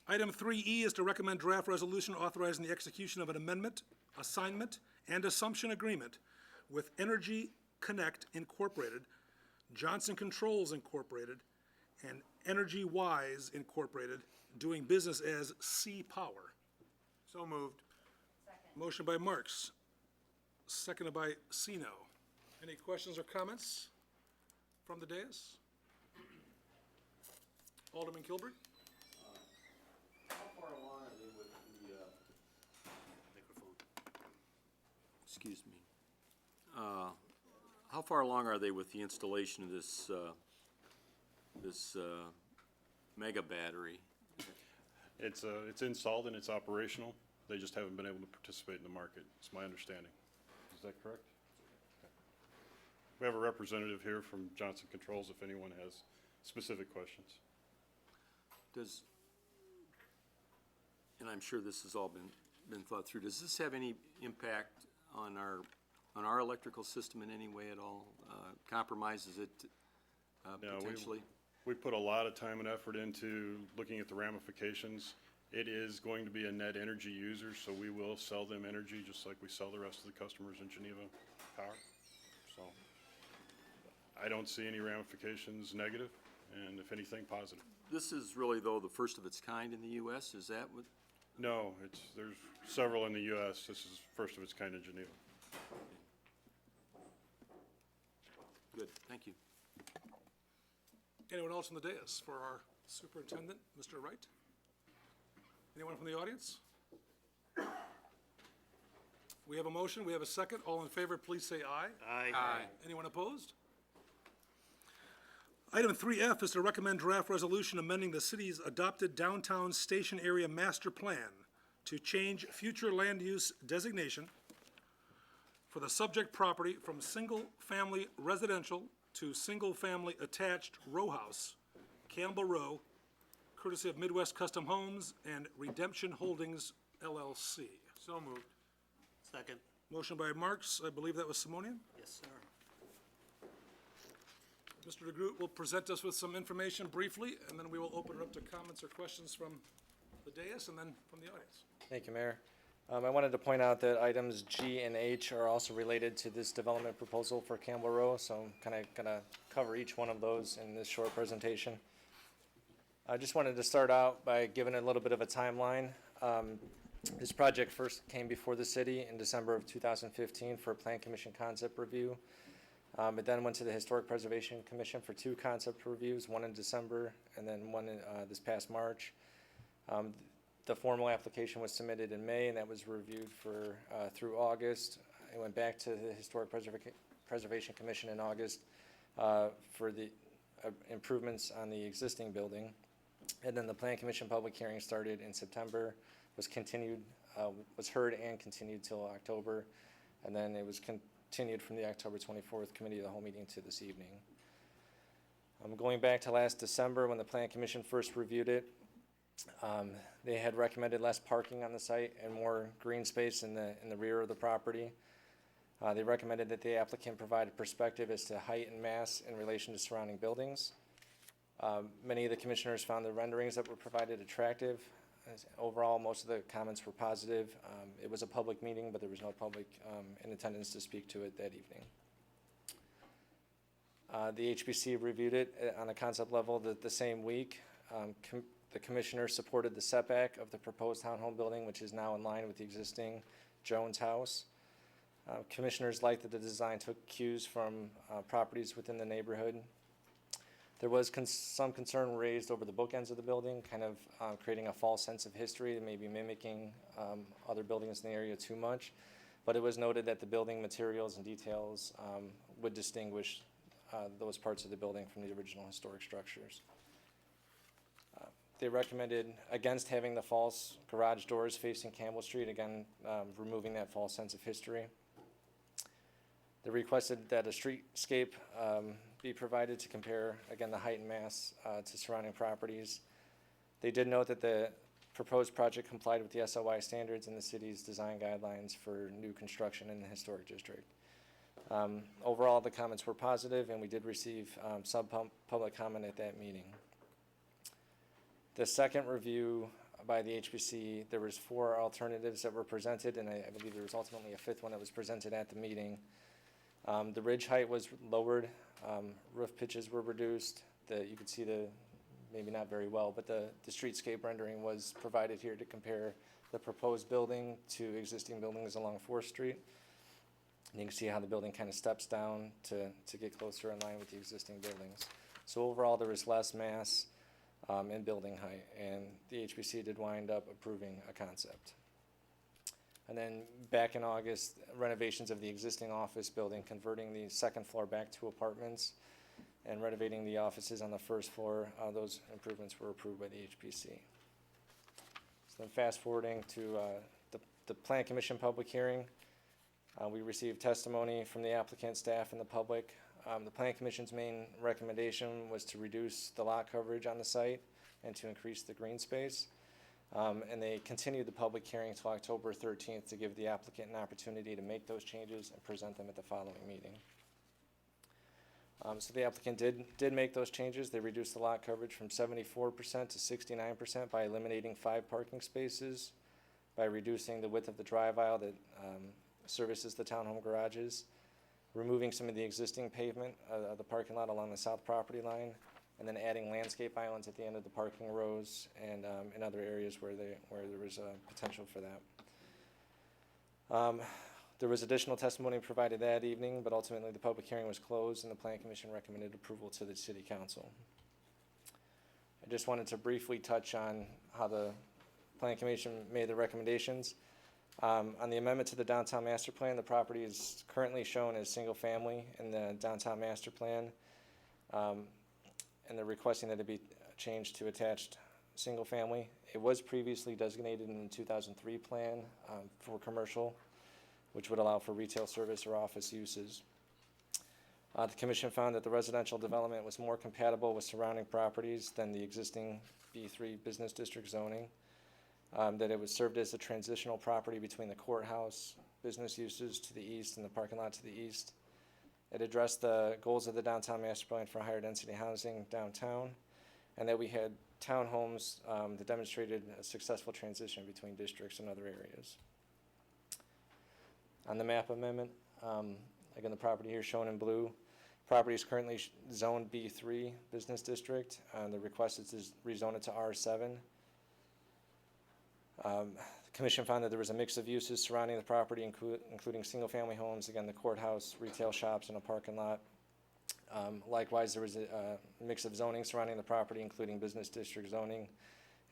Item 3E is to recommend draft resolution authorizing the execution of an amendment, assignment, and assumption agreement with Energy Connect Incorporated, Johnson Controls Incorporated, and Energy Wise Incorporated, doing business as C Power. So moved. Motion by Marks, seconded by Sino. Any questions or comments from the dais? Alderman Kilburg? How far along are they with the, Microphone. excuse me, how far along are they with the installation of this, mega battery? It's installed and it's operational. They just haven't been able to participate in the market, it's my understanding. Is that correct? Okay. We have a representative here from Johnson Controls if anyone has specific questions. Does, and I'm sure this has all been thought through, does this have any impact on our electrical system in any way at all? Compromises it No, potentially? We put a lot of time and effort into looking at the ramifications. It is going to be a net energy user, so we will sell them energy just like we sell the rest of the customers in Geneva power. So I don't see any ramifications negative, and if anything, positive. This is really, though, the first of its kind in the U.S., is that what? No, there's several in the U.S. This is first of its kind in Geneva. Good, thank you. Anyone else on the dais for our superintendent, Mr. Wright? Anyone from the audience? We have a motion, we have a second. All in favor, please say aye. Aye. Anyone opposed? Item 3F is to recommend draft resolution amending the city's adopted downtown station area master plan to change future land use designation for the subject property from single-family residential to single-family attached row house, Campbell Row, courtesy of Midwest Custom Homes and Redemption Holdings LLC. So moved. Second. Motion by Marks, I believe that was Simonian. Yes, sir. Mr. DeGroot will present us with some information briefly, and then we will open it up to comments or questions from the dais and then from the audience. Thank you, Mayor. I wanted to point out that items G and H are also related to this development proposal for Campbell Row, so I'm kind of gonna cover each one of those in this short presentation. I just wanted to start out by giving a little bit of a timeline. This project first came before the city in December of 2015 for a Plan Commission concept review. It then went to the Historic Preservation Commission for 2 concept reviews, one in December and then one in this past March. The formal application was submitted in May, and that was reviewed for through August. it went back to the Historic Preservation Commission in August for the improvements on the existing building. And then the Plan Commission public hearing started in September, was heard and continued till October, and then it was continued from the October 24th Committee of the Whole meeting to this evening. Going back to last December when the Plan Commission first reviewed it, they had recommended less parking on the site and more green space in the rear of the property. They recommended that the applicant provide a perspective as to height and mass in relation to surrounding buildings. Many of the commissioners found the renderings that were provided attractive. Overall, most of the comments were positive. It was a public meeting, but there was no public in attendance to speak to it that evening. The HPC reviewed it on a concept level the same week. The commissioner supported the setback of the proposed townhome building, which is now in line with the existing Jones house. Commissioners liked that the design took cues from properties within the neighborhood. There was some concern raised over the bookends of the building, kind of creating a false sense of history, maybe mimicking other buildings in the area too much. But it was noted that the building materials and details would distinguish those parts of the building from the original historic structures. They recommended against having the false garage doors facing Campbell Street, again, removing that false sense of history. They requested that a streetscape be provided to compare, again, the height and mass to surrounding properties. They did note that the proposed project complied with the SOI standards and the city's design guidelines for new construction in the historic district. Overall, the comments were positive, and we did receive some public comment at that meeting. The second review by the HPC, there was 4 alternatives that were presented, and I believe there was ultimately a 5th one that was presented at the meeting. The ridge height was lowered, roof pitches were reduced. You could see maybe not very well, but the streetscape rendering was provided here to compare the proposed building to existing buildings along 4th Street. And you can see how the building kind of steps down to get closer in line with the existing buildings. So overall, there was less mass in building height, and the HPC did wind up approving a concept. And then back in August, renovations of the existing office building, converting the 2nd floor back to apartments and renovating the offices on the 1st floor, those improvements were approved by the HPC. So then fast forwarding to the Plan Commission public hearing, we received testimony from the applicant, staff, and the public. The Plan Commission's main recommendation was to reduce the lot coverage on the site and to increase the green space. And they continued the public hearing until October 13th to give the applicant an opportunity to make those changes and present them at the following meeting. So the applicant did make those changes. They reduced the lot coverage from 74% to 69% by eliminating 5 parking spaces, by reducing the width of the drive aisle that services the townhome garages, removing some of the existing pavement of the parking lot along the south property line, and then adding landscape islands at the end of the parking rows and in other areas where there was potential for that. There was additional testimony provided that evening, but ultimately the public hearing was closed and the Plan Commission recommended approval to the City Council. I just wanted to briefly touch on how the Plan Commission made the recommendations. On the amendment to the downtown master plan, the property is currently shown as single family in the downtown master plan. And they're requesting that it be changed to attached single family. It was previously designated in the 2003 plan for commercial, which would allow for retail service or office uses. The commission found that the residential development was more compatible with surrounding properties than the existing B3 business district zoning. That it was served as a transitional property between the courthouse, business uses to the east, and the parking lot to the east. It addressed the goals of the downtown master plan for higher density housing downtown, and that we had townhomes that demonstrated a successful transition between districts and other areas. On the map amendment, again, the property here shown in blue, property is currently zoned B3 business district. The request is to rezone it to R7. The Commission found that there was a mix of uses surrounding the property, including single-family homes, again, the courthouse, retail shops, and a parking lot. Likewise, there was a mix of zoning surrounding the property, including business district zoning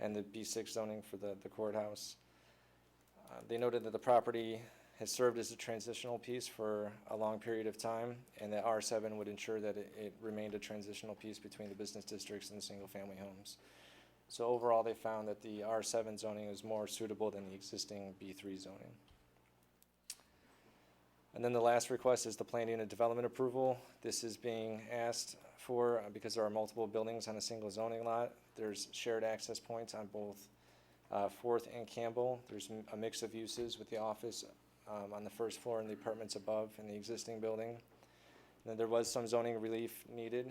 and the B6 zoning for the courthouse. They noted that the property has served as a transitional piece for a long period of time, and that R7 would ensure that it remained a transitional piece between the business districts and the single-family homes. So overall, they found that the R7 zoning is more suitable than the existing B3 zoning. And then the last request is the planning and development approval. This is being asked for because there are multiple buildings on a single zoning lot. There's shared access points on both 4th and Campbell. There's a mix of uses with the office on the first floor and the apartments above in the existing building. And then there was some zoning relief needed.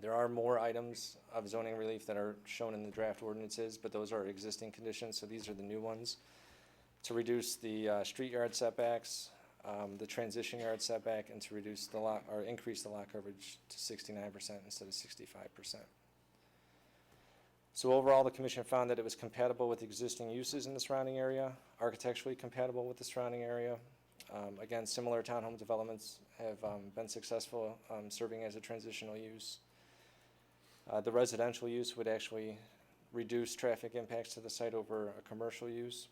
There are more items of zoning relief that are shown in the draft ordinances, but those are existing conditions, so these are the new ones. To reduce the street yard setbacks, the transition yard setback, and to reduce the lot, or increase the lot coverage to 69% instead of 65%. So overall, the commission found that it was compatible with existing uses in the surrounding area, architecturally compatible with the surrounding area. Again, similar townhome developments have been successful serving as a transitional use. The residential use would actually reduce traffic impacts to the site over a commercial use.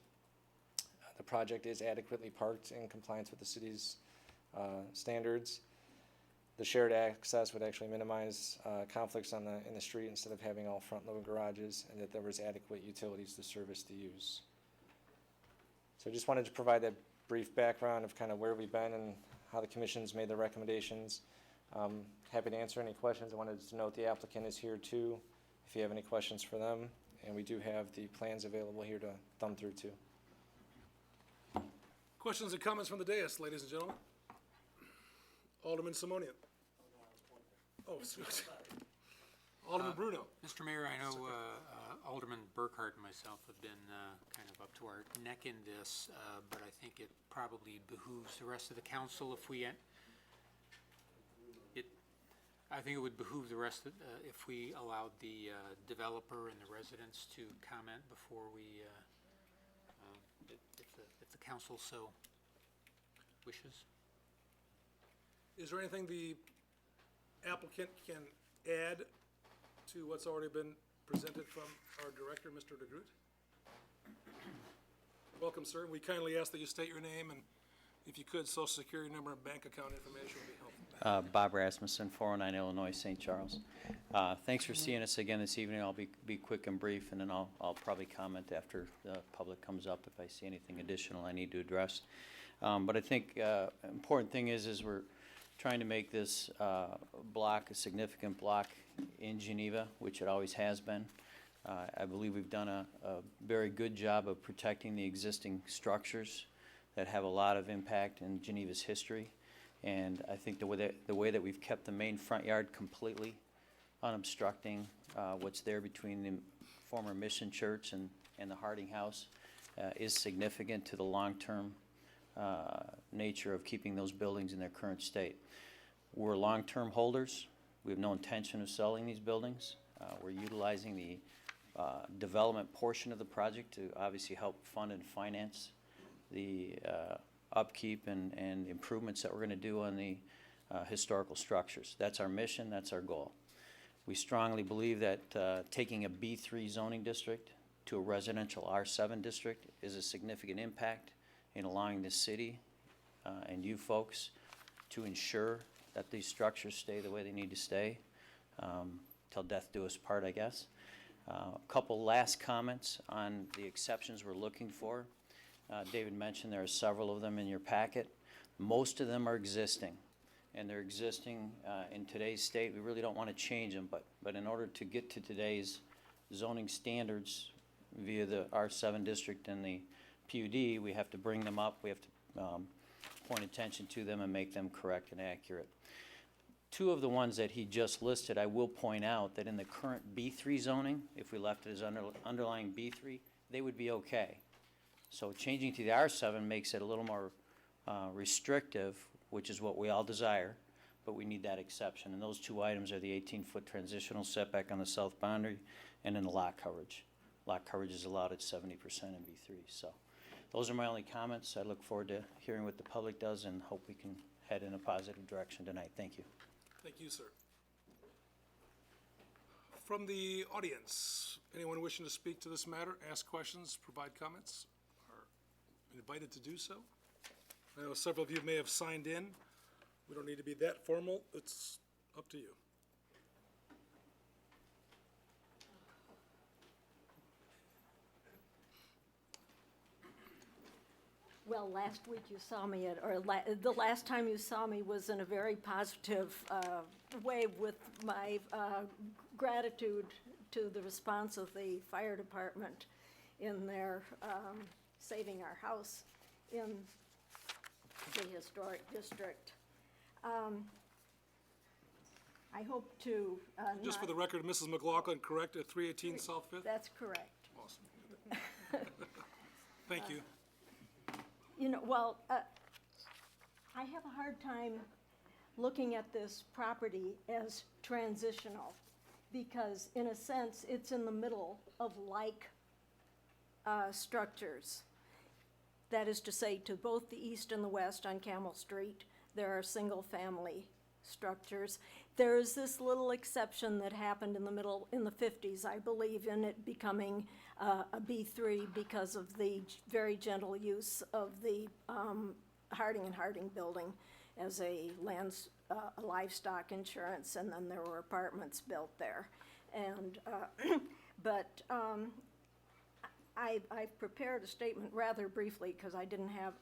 The project is adequately parked in compliance with the city's standards. The shared access would actually minimize conflicts in the street instead of having all front-load garages, and that there was adequate utilities to service the use. So I just wanted to provide that brief background of kind of where we've been and how the commission's made the recommendations. Happy to answer any questions. I wanted to note the applicant is here too, if you have any questions for them. And we do have the plans available here to thumb through too. Questions and comments from the dais, ladies and gentlemen? Alderman Simonian. Oh, excuse me. Alderman Bruno. Mr. Mayor, I know Alderman Burkhart and myself have been kind of up to our neck in this, but I think it probably behooves the rest of the council if we, I think it would behoove the rest of, if we allowed the developer and the residents to comment before we, if the council so wishes. Is there anything the applicant can add to what's already been presented from our director, Mr. DeGroot? Welcome, sir. We kindly ask that you state your name and, if you could, social security number and bank account information would be helpful. Bob Rasmussen, 409 Illinois, St. Charles. Thanks for seeing us again this evening. I'll be quick and brief, and then I'll probably comment after the public comes up if I see anything additional I need to address. But I think important thing is we're trying to make this block a significant block in Geneva, which it always has been. I believe we've done a very good job of protecting the existing structures that have a lot of impact in Geneva's history. And I think the way that we've kept the main front yard completely unobstructing what's there between the former Mission Church and the Harding House is significant to the long-term nature of keeping those buildings in their current state. We're long-term holders. We have no intention of selling these buildings. We're utilizing the development portion of the project to obviously help fund and finance the upkeep and improvements that we're going to do on the historical structures. That's our mission, that's our goal. We strongly believe that taking a B3 zoning district to a residential R7 district is a significant impact in allowing the city and you folks to ensure that these structures stay the way they need to stay, till death do us part, I guess. A couple last comments on the exceptions we're looking for. David mentioned there are several of them in your packet. Most of them are existing, and they're existing in today's state. We really don't want to change them, but in order to get to today's zoning standards via the R7 district and the PUD, we have to bring them up. We have to point attention to them and make them correct and accurate. Two of the ones that he just listed, I will point out that in the current B3 zoning, if we left it as underlying B3, they would be okay. So changing to the R7 makes it a little more restrictive, which is what we all desire, but we need that exception. And those two items are the 18-foot transitional setback on the south boundary and then the lot coverage. Lot coverage is allowed at 70% in B3. So those are my only comments. I look forward to hearing what the public does and hope we can head in a positive direction tonight. Thank you. Thank you, sir. From the audience, anyone wishing to speak to this matter, ask questions, provide comments? invited to do so. I know several of you may have signed in. We don't need to be that formal. It's up to you. Well, last week you saw me the last time you saw me was in a very positive way with my gratitude to the response of the fire department in their saving our house in the historic district. I hope to Just for the record, Mrs. McLaughlin, correct, at 318 South Fifth? That's correct. Awesome. Thank you. You know, well, I have a hard time looking at this property as transitional because, in a sense, it's in the middle of like structures. That is to say, to both the east and the west on Camel Street, there are single-family structures. There is this little exception that happened in the middle, in the 50s, I believe, in it becoming a B3 because of the very gentle use of the Harding and Harding building as a livestock insurance, and then there were apartments built there. And, I've prepared a statement rather briefly because I didn't have,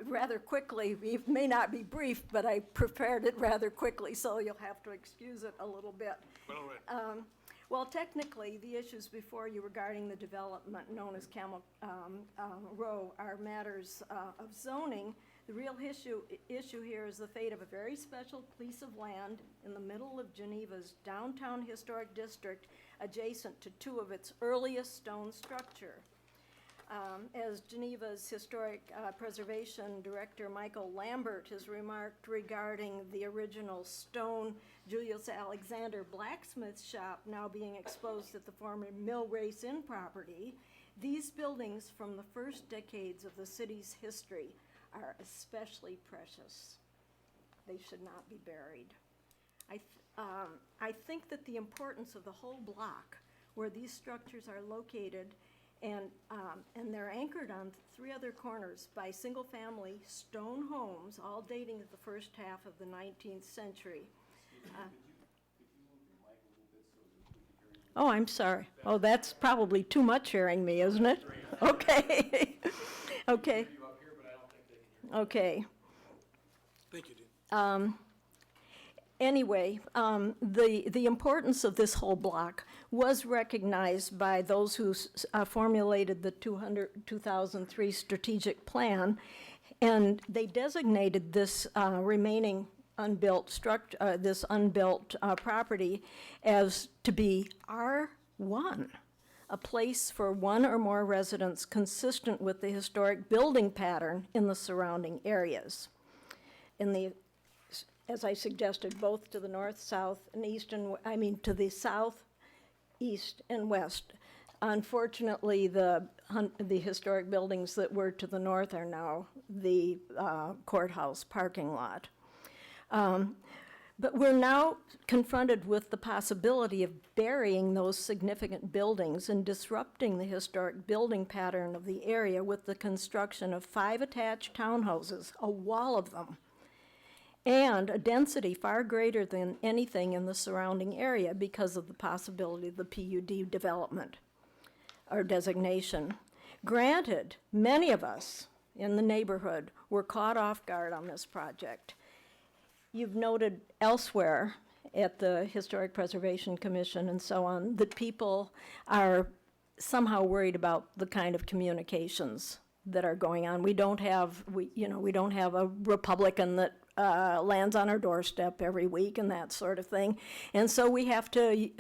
rather quickly, it may not be brief, but I prepared it rather quickly, so you'll have to excuse it a little bit. All right. Well, technically, the issues before you regarding the development known as Camel Row are matters of zoning. The real issue here is the fate of a very special piece of land in the middle of Geneva's downtown historic district, adjacent to two of its earliest stone structure. As Geneva's Historic Preservation Director Michael Lambert has remarked regarding the original stone Julius Alexander blacksmith shop now being exposed at the former Mill Race Inn property, these buildings from the first decades of the city's history are especially precious. They should not be buried. I think that the importance of the whole block where these structures are located and they're anchored on three other corners by single-family stone homes, all dating to the first half of the 19th century. Oh, I'm sorry. Oh, that's probably too much hearing me, isn't it? Okay. Okay. Okay. Thank you, Dean. Anyway, the importance of this whole block was recognized by those who formulated the 2003 strategic plan, and they designated this remaining unbuilt property as to be R1, a place for one or more residents consistent with the historic building pattern in the surrounding areas. As I suggested, both to the north, south, and east, to the south, east, and west. Unfortunately, the historic buildings that were to the north are now the courthouse parking lot. But we're now confronted with the possibility of burying those significant buildings and disrupting the historic building pattern of the area with the construction of 5 attached townhouses, a wall of them, and a density far greater than anything in the surrounding area because of the possibility of the PUD development or designation. Granted, many of us in the neighborhood were caught off guard on this project. You've noted elsewhere at the Historic Preservation Commission and so on that people are somehow worried about the kind of communications that are going on. We don't have a Republican that lands on our doorstep every week and that sort of thing. And so we have to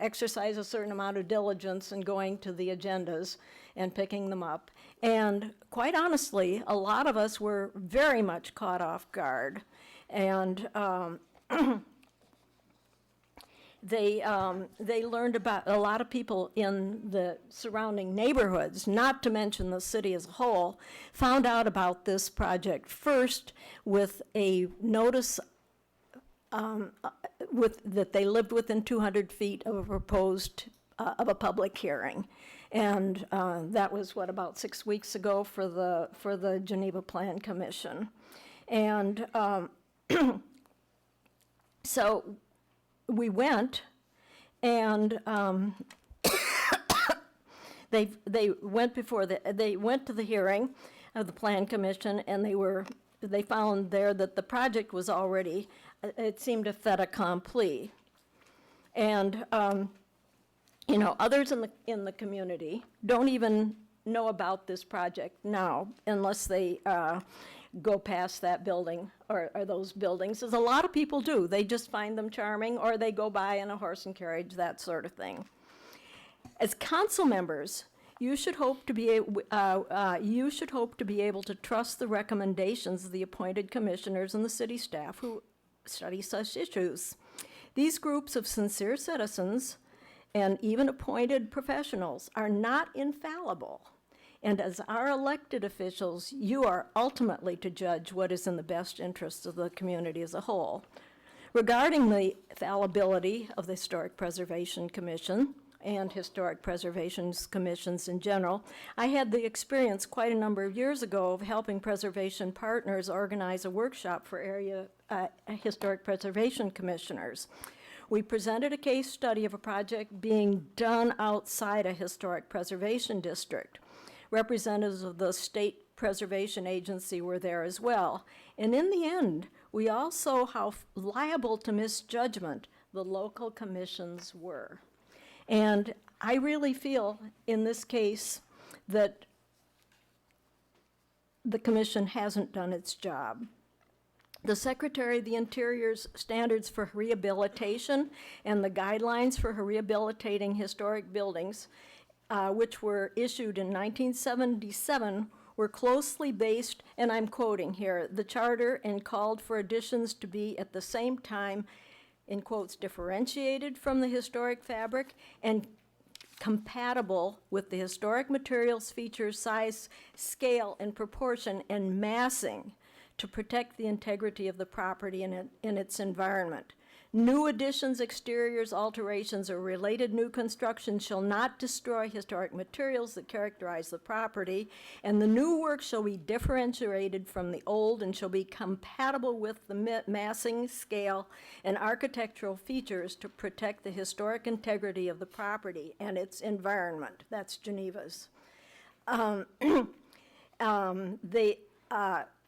exercise a certain amount of diligence in going to the agendas and picking them up. And quite honestly, a lot of us were very much caught off guard. And they learned about, a lot of people in the surrounding neighborhoods, not to mention the city as a whole, found out about this project first with a notice that they lived within 200 feet of a proposed, of a public hearing. And that was, what, about 6 weeks ago for the Geneva Plan Commission. And so we went, and they went to the hearing of the Plan Commission, and they found there that the project was already, it seemed a fait accompli. And others in the community don't even know about this project now unless they go past that building or those buildings, as a lot of people do. They just find them charming, or they go by in a horse and carriage, that sort of thing. As council members, you should hope to be able to trust the recommendations of the appointed commissioners and the city staff who study such issues. These groups of sincere citizens and even appointed professionals are not infallible. And as our elected officials, you are ultimately to judge what is in the best interests of the community as a whole. Regarding the fallibility of the Historic Preservation Commission and Historic Preservation Commissions in general, I had the experience quite a number of years ago of helping preservation partners organize a workshop for area historic preservation commissioners. We presented a case study of a project being done outside a historic preservation district. Representatives of the State Preservation Agency were there as well. And in the end, we all saw how liable to misjudgment the local commissions were. And I really feel in this case that the commission hasn't done its job. The Secretary of the Interior's standards for rehabilitation and the guidelines for rehabilitating historic buildings, which were issued in 1977, were closely based, and I'm quoting here, the charter, and called for additions to be at the same time, in quotes, differentiated from the historic fabric and compatible with the historic materials, features, size, scale, and proportion, and massing to protect the integrity of the property and its environment. New additions, exteriors, alterations, or related new construction shall not destroy historic materials that characterize the property, and the new work shall be differentiated from the old and shall be compatible with the massing, scale, and architectural features to protect the historic integrity of the property and its environment. That's Geneva's.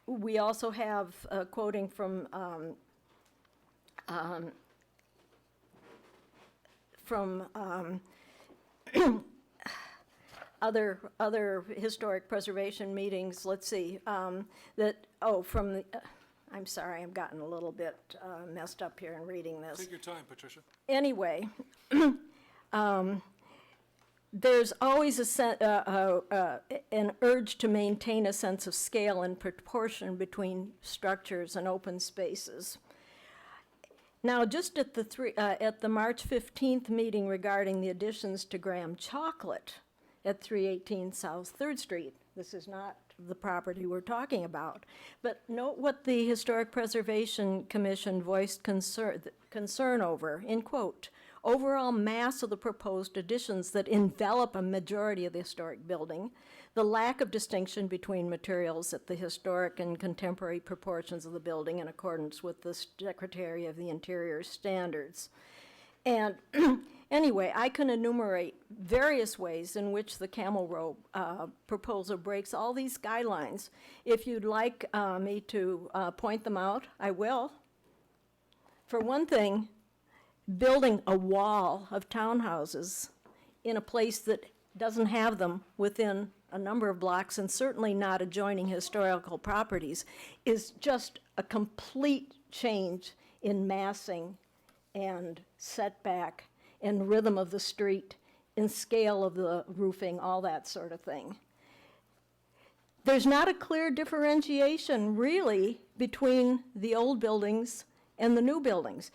We also have quoting from other historic preservation meetings. Let's see, I'm sorry, I've gotten a little bit messed up here in reading this. Take your time, Patricia. Anyway, there's always an urge to maintain a sense of scale and proportion between structures and open spaces. Now, just at the March 15th meeting regarding the additions to Graham Chocolate at 318 South 3rd Street, this is not the property we're talking about, but note what the Historic Preservation Commission voiced concern over, in quote, overall mass of the proposed additions that envelop a majority of the historic building, the lack of distinction between materials at the historic and contemporary proportions of the building in accordance with the Secretary of the Interior standards. And anyway, I can enumerate various ways in which the Camel Row proposal breaks all these guidelines. If you'd like me to point them out, I will. For one thing, building a wall of townhouses in a place that doesn't have them within a number of blocks, and certainly not adjoining historical properties, is just a complete change in massing and setback and rhythm of the street and scale of the roofing, all that sort of thing. There's not a clear differentiation, really, between the old buildings and the new buildings.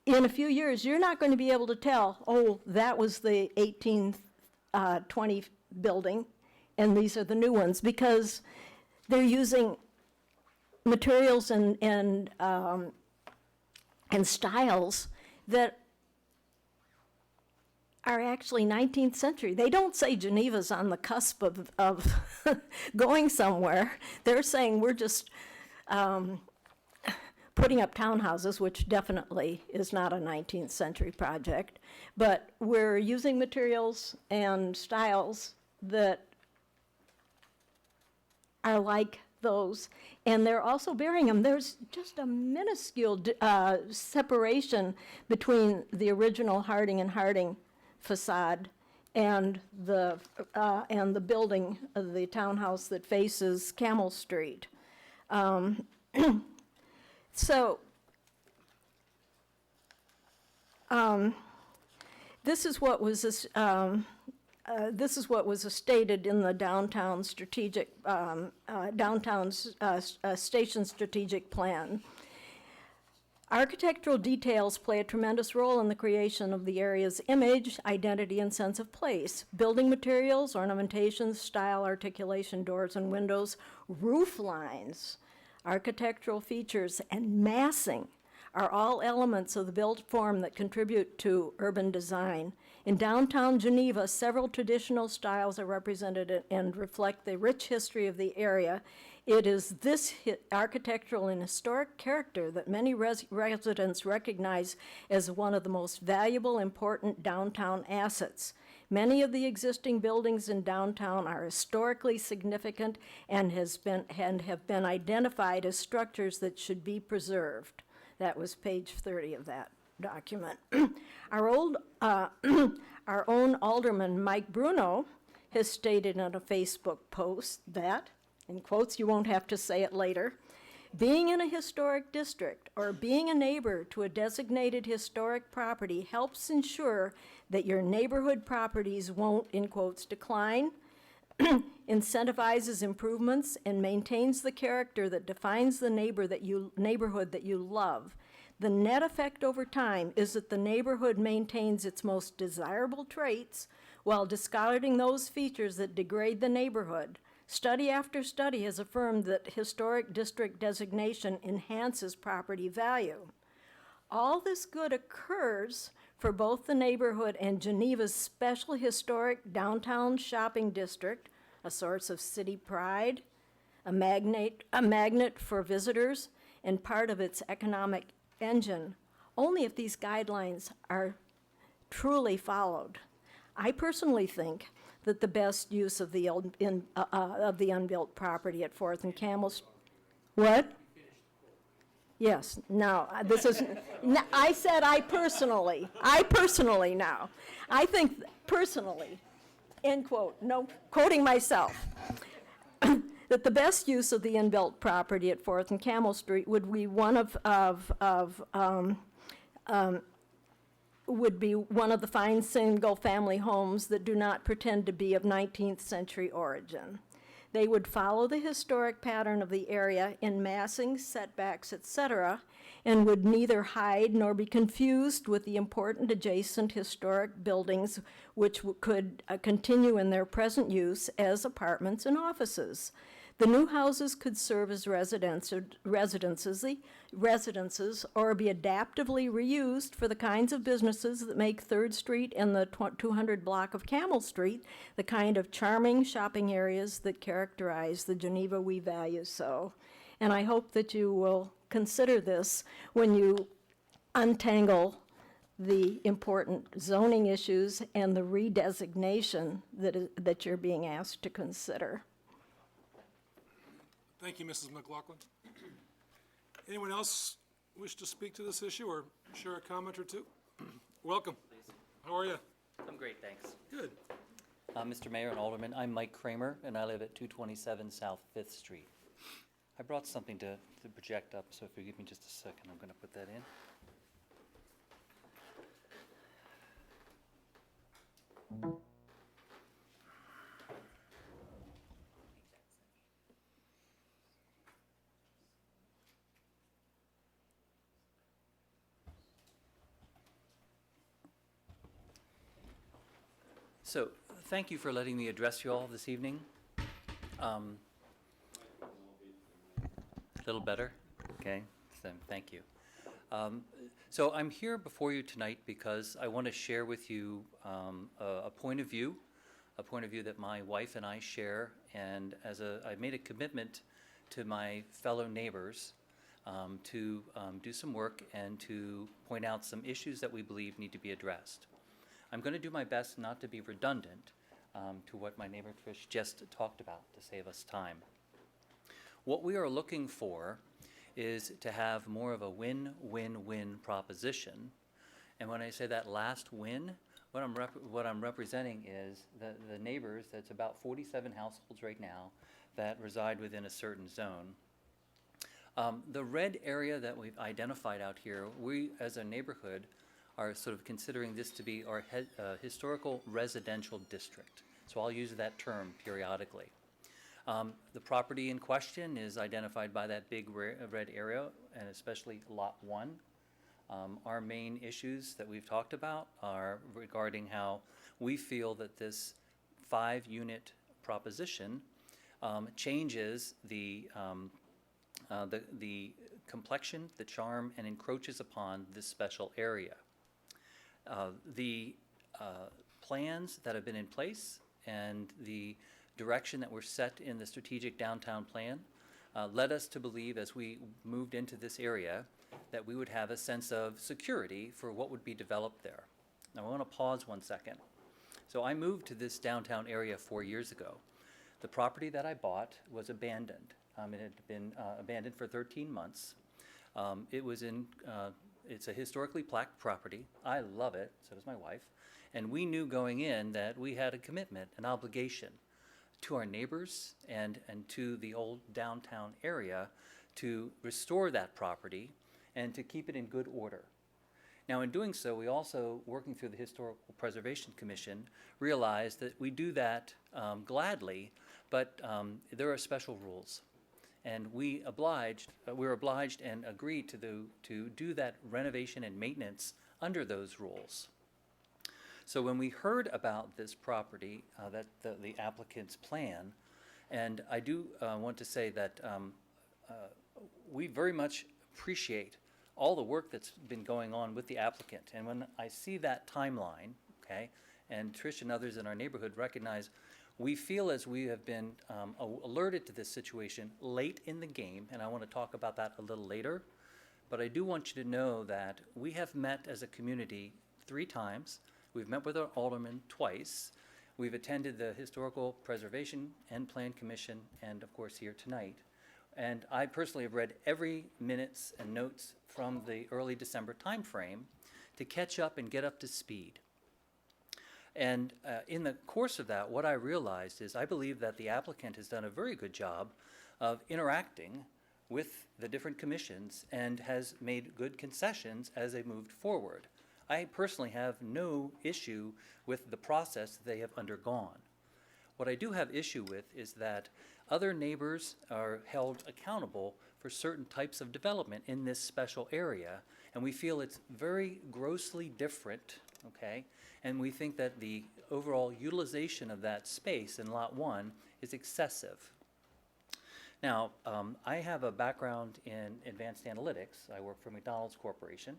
In a few years, you're not going to be able to tell, oh, that was the 1820 building, and these are the new ones, because they're using materials and styles that are actually 19th century. They don't say Geneva's on the cusp of going somewhere. They're saying we're just putting up townhouses, which definitely is not a 19th century project, but we're using materials and styles that are like those, and they're also burying them. There's just a minuscule separation between the original Harding and Harding facade and the building of the townhouse that faces Camel Street. So this is what was stated in the downtown strategic station strategic plan. Architectural details play a tremendous role in the creation of the area's image, identity, and sense of place. Building materials, ornamentations, style, articulation, doors and windows, roof lines, architectural features, and massing are all elements of the built form that contribute to urban design. In downtown Geneva, several traditional styles are represented and reflect the rich history of the area. It is this architectural and historic character that many residents recognize as one of the most valuable, important downtown assets. Many of the existing buildings in downtown are historically significant and have been identified as structures that should be preserved. That was page 30 of that document. Our own Alderman Mike Bruno has stated on a Facebook post that, in quotes, you won't have to say it later, being in a historic district or being a neighbor to a designated historic property helps ensure that your neighborhood properties won't, in quotes, decline, incentivizes improvements, and maintains the character that defines the neighborhood that you love. The net effect over time is that the neighborhood maintains its most desirable traits while discarding those features that degrade the neighborhood. Study after study has affirmed that historic district designation enhances property value. All this good occurs for both the neighborhood and Geneva's special historic downtown shopping district, a source of city pride, a magnet for visitors, and part of its economic engine, only if these guidelines are truly followed. I personally think that the best use of the unbuilt property at 4th and Camel Street. What? Yes, no, this is, I said I personally now. I think personally, end quote, no, quoting myself, that the best use of the inbuilt property at 4th and Camel Street would be one of the fine single-family homes that do not pretend to be of 19th century origin. They would follow the historic pattern of the area in massing, setbacks, etc., and would neither hide nor be confused with the important adjacent historic buildings which could continue in their present use as apartments and offices. The new houses could serve as residences or be adaptively reused for the kinds of businesses that make 3rd Street and the 200 block of Camel Street the kind of charming shopping areas that characterize the Geneva we value so. And I hope that you will consider this when you untangle the important zoning issues and the redesignation that you're being asked to consider. Thank you, Mrs. McLaughlin. Anyone else wish to speak to this issue or share a comment or two? Welcome. How are you? I'm great, thanks. Good. Mr. Mayor and Alderman, I'm Mike Kramer, and I live at 227 South 5th Street. I brought something to project up, so if you give me just a second, I'm going to put that in. So, thank you for letting me address you all this evening. A little better? Okay, so thank you. So I'm here before you tonight because I want to share with you a point of view, that my wife and I share, and I made a commitment to my fellow neighbors to do some work and to point out some issues that we believe need to be addressed. I'm going to do my best not to be redundant to what my neighbor Trish just talked about to save us time. What we are looking for is to have more of a win-win-win proposition. And when I say that last win, what I'm representing is the neighbors, that's about 47 households right now that reside within a certain zone. The red area that we've identified out here, we as a neighborhood are sort of considering this to be our historical residential district. So I'll use that term periodically. The property in question is identified by that big red area, and especially Lot 1. Our main issues that we've talked about are regarding how we feel that this 5-unit proposition changes the complexion, the charm, and encroaches upon this special area. The plans that have been in place and the direction that were set in the strategic downtown plan led us to believe, as we moved into this area, that we would have a sense of security for what would be developed there. Now I want to pause 1 second. So I moved to this downtown area 4 years ago. The property that I bought was abandoned. It had been abandoned for 13 months. It's a historically plaqued property. I love it, so does my wife. And we knew going in that we had a commitment, an obligation to our neighbors and to the old downtown area to restore that property and to keep it in good order. Now, in doing so, we also, working through the Historical Preservation Commission, realized that we do that gladly, but there are special rules. And we're obliged and agreed to do that renovation and maintenance under those rules. So when we heard about this property, that the applicant's plan, and I do want to say that we very much appreciate all the work that's been going on with the applicant. And when I see that timeline, okay, and Trish and others in our neighborhood recognize, we feel as we have been alerted to this situation late in the game, and I want to talk about that a little later, but I do want you to know that we have met as a community 3 times. We've met with our alderman twice. We've attended the Historical Preservation and Plan Commission, and of course here tonight. And I personally have read every minutes and notes from the early December timeframe to catch up and get up to speed. And in the course of that, what I realized is I believe that the applicant has done a very good job of interacting with the different commissions and has made good concessions as they moved forward. I personally have no issue with the process they have undergone. What I do have issue with is that other neighbors are held accountable for certain types of development in this special area, and we feel it's very grossly different, okay? And we think that the overall utilization of that space in Lot 1 is excessive. Now, I have a background in advanced analytics. I work for McDonald's Corporation.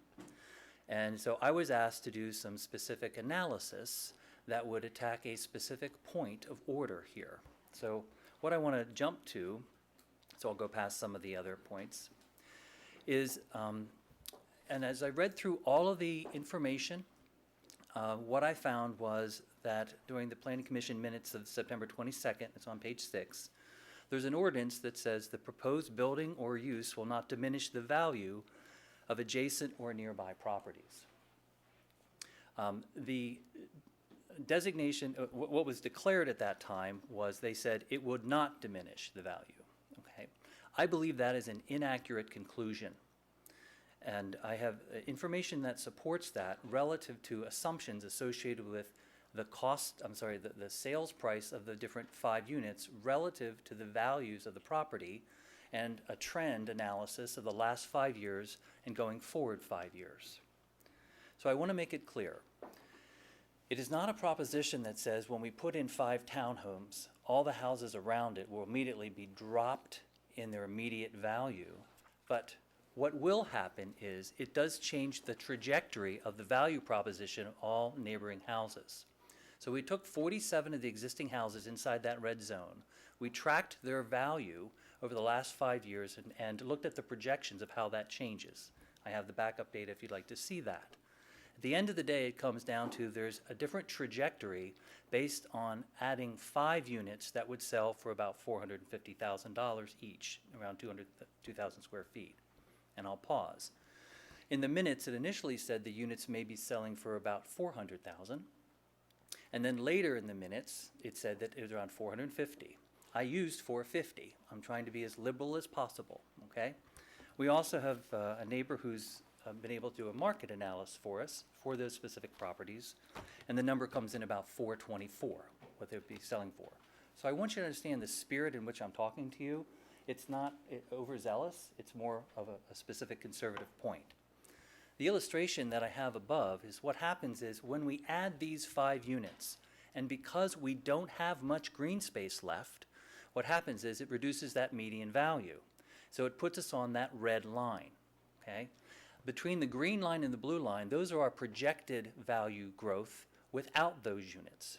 And so I was asked to do some specific analysis that would attack a specific point of order here. So what I want to jump to, so I'll go past some of the other points, is, and as I read through all of the information, what I found was that during the Planning Commission minutes of September 22nd, it's on page 6, there's an ordinance that says the proposed building or use will not diminish the value of adjacent or nearby properties. The designation, what was declared at that time was they said it would not diminish the value, okay? I believe that is an inaccurate conclusion. And I have information that supports that relative to assumptions associated with the cost, the sales price of the different 5 units relative to the values of the property, and a trend analysis of the last 5 years and going forward 5 years. So I want to make it clear. It is not a proposition that says when we put in 5 townhomes, all the houses around it will immediately be dropped in their immediate value, but what will happen is it does change the trajectory of the value proposition of all neighboring houses. So we took 47 of the existing houses inside that red zone. We tracked their value over the last 5 years and looked at the projections of how that changes. I have the backup data if you'd like to see that. At the end of the day, it comes down to there's a different trajectory based on adding 5 units that would sell for about $450,000 each, around 2,000 square feet. And I'll pause. In the minutes, it initially said the units may be selling for about 400,000. And then later in the minutes, it said that it was around 450. I used 450. I'm trying to be as liberal as possible, okay? We also have a neighbor who's been able to do a market analysis for us for those specific properties, and the number comes in about 424, what they'd be selling for. So I want you to understand the spirit in which I'm talking to you. It's not overzealous, it's more of a specific conservative point. The illustration that I have above is what happens is when we add these 5 units, and because we don't have much green space left, what happens is it reduces that median value. So it puts us on that red line, okay? Between the green line and the blue line, those are our projected value growth without those units,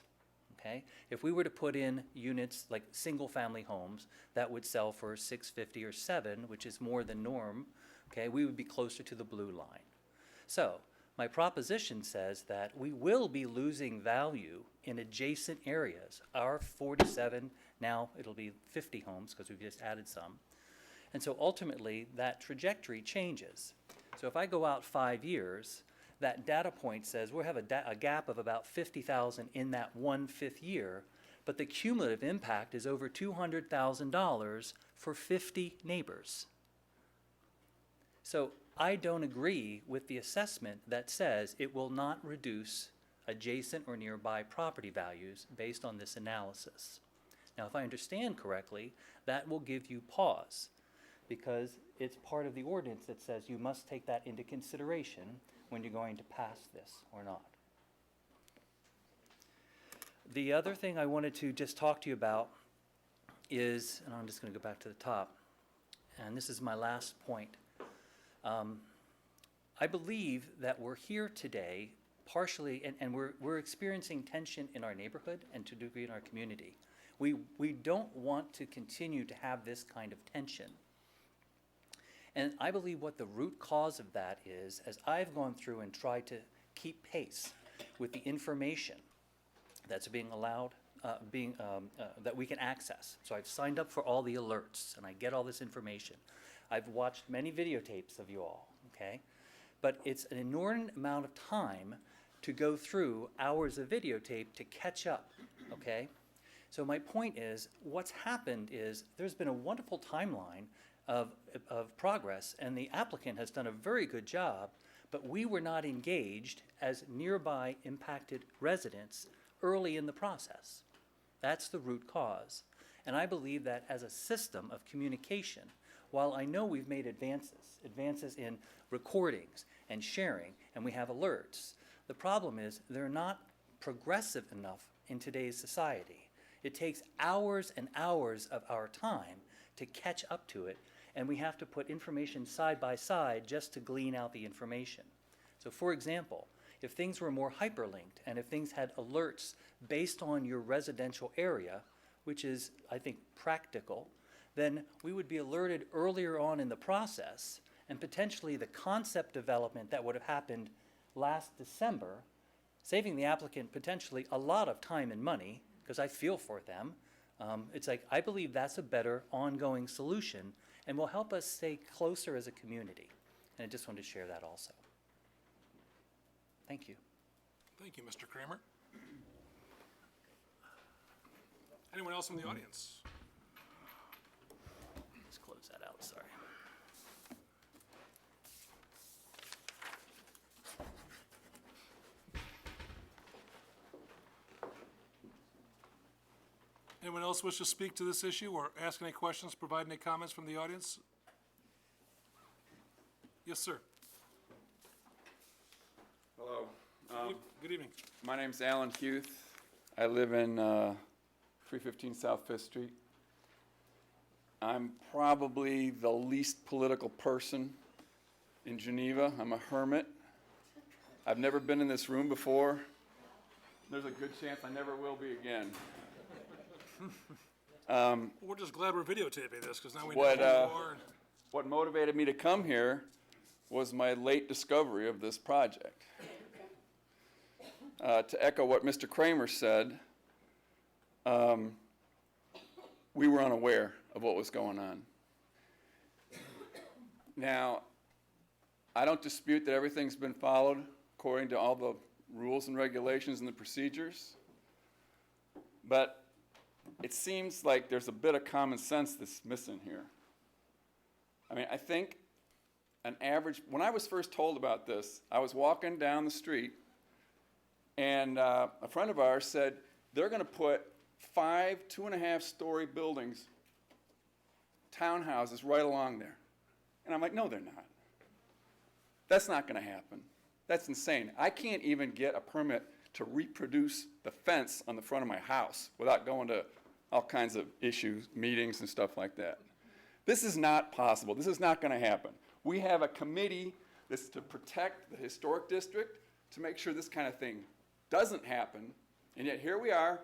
okay? If we were to put in units like single-family homes that would sell for 650 or 7, which is more than norm, okay, we would be closer to the blue line. So my proposition says that we will be losing value in adjacent areas. Our 47, now it'll be 50 homes because we've just added some. And so ultimately that trajectory changes. So if I go out 5 years, that data point says we'll have a gap of about 50,000 in that 1/5 year, but the cumulative impact is over $200,000 for 50 neighbors. So I don't agree with the assessment that says it will not reduce adjacent or nearby property values based on this analysis. Now, if I understand correctly, that will give you pause because it's part of the ordinance that says you must take that into consideration when you're going to pass this or not. The other thing I wanted to just talk to you about is, and I'm just going to go back to the top, and this is my last point. I believe that we're here today partially, and we're experiencing tension in our neighborhood and to a degree in our community. We don't want to continue to have this kind of tension. And I believe what the root cause of that is, as I've gone through and tried to keep pace with the information that's being allowed, that we can access. So I've signed up for all the alerts, and I get all this information. I've watched many videotapes of you all, okay? But it's an inordinate amount of time to go through hours of videotape to catch up, okay? So my point is, what's happened is there's been a wonderful timeline of progress, and the applicant has done a very good job, but we were not engaged as nearby impacted residents early in the process. That's the root cause. And I believe that as a system of communication, while I know we've made advances in recordings and sharing, and we have alerts, the problem is they're not progressive enough in today's society. It takes hours and hours of our time to catch up to it, and we have to put information side by side just to glean out the information. So for example, if things were more hyperlinked and if things had alerts based on your residential area, which is, I think, practical, then we would be alerted earlier on in the process, and potentially the concept development that would have happened last December, saving the applicant potentially a lot of time and money, because I feel for them. It's like, I believe that's a better ongoing solution and will help us stay closer as a community. And I just wanted to share that also. Thank you. Thank you, Mr. Kramer. Anyone else from the audience? Let's close that out, sorry. Anyone else wish to speak to this issue or ask any questions, provide any comments from the audience? Yes, sir. Hello. Good evening. My name's Alan Huth. I live in 315 South Fifth Street. I'm probably the least political person in Geneva. I'm a hermit. I've never been in this room before. There's a good chance I never will be again. We're just glad we're videotaping this, because now we know who you are. What motivated me to come here was my late discovery of this project. To echo what Mr. Kramer said, we were unaware of what was going on. Now, I don't dispute that everything's been followed according to all the rules and regulations and the procedures, but it seems like there's a bit of common sense that's missing here. I mean, I think an average, when I was first told about this, I was walking down the street and a friend of ours said, they're going to put 5 2.5-story buildings, townhouses right along there. And I'm like, no, they're not. That's not going to happen. That's insane. I can't even get a permit to reproduce the fence on the front of my house without going to all kinds of issues, meetings and stuff like that. This is not possible. This is not going to happen. We have a committee that's to protect the historic district, to make sure this kind of thing doesn't happen, and yet here we are.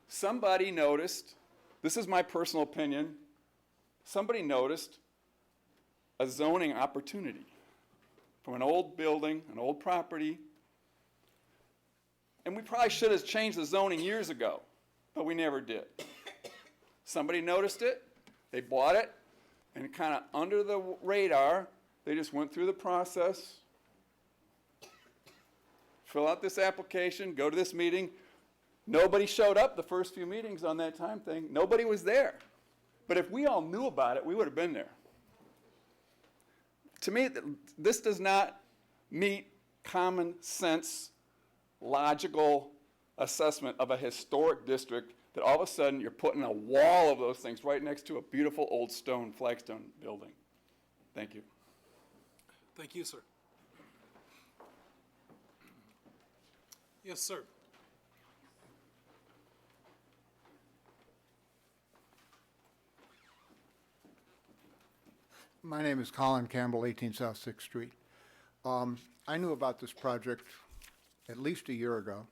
Somebody noticed, this is my personal opinion, somebody noticed a zoning opportunity from an old building, an old property, and we probably should have changed the zoning years ago, but we never did. Somebody noticed it, they bought it, and kind of under the radar, they just went through the process, fill out this application, go to this meeting. Nobody showed up the first few meetings on that time thing. Nobody was there. But if we all knew about it, we would have been there. To me, this does not meet common sense, logical assessment of a historic district that all of a sudden you're putting a wall of those things right next to a beautiful old stone, flagstone building. Thank you. Thank you, sir. Yes, sir. My name is Colin Campbell, 18 South 6th Street. I knew about this project at least a year ago,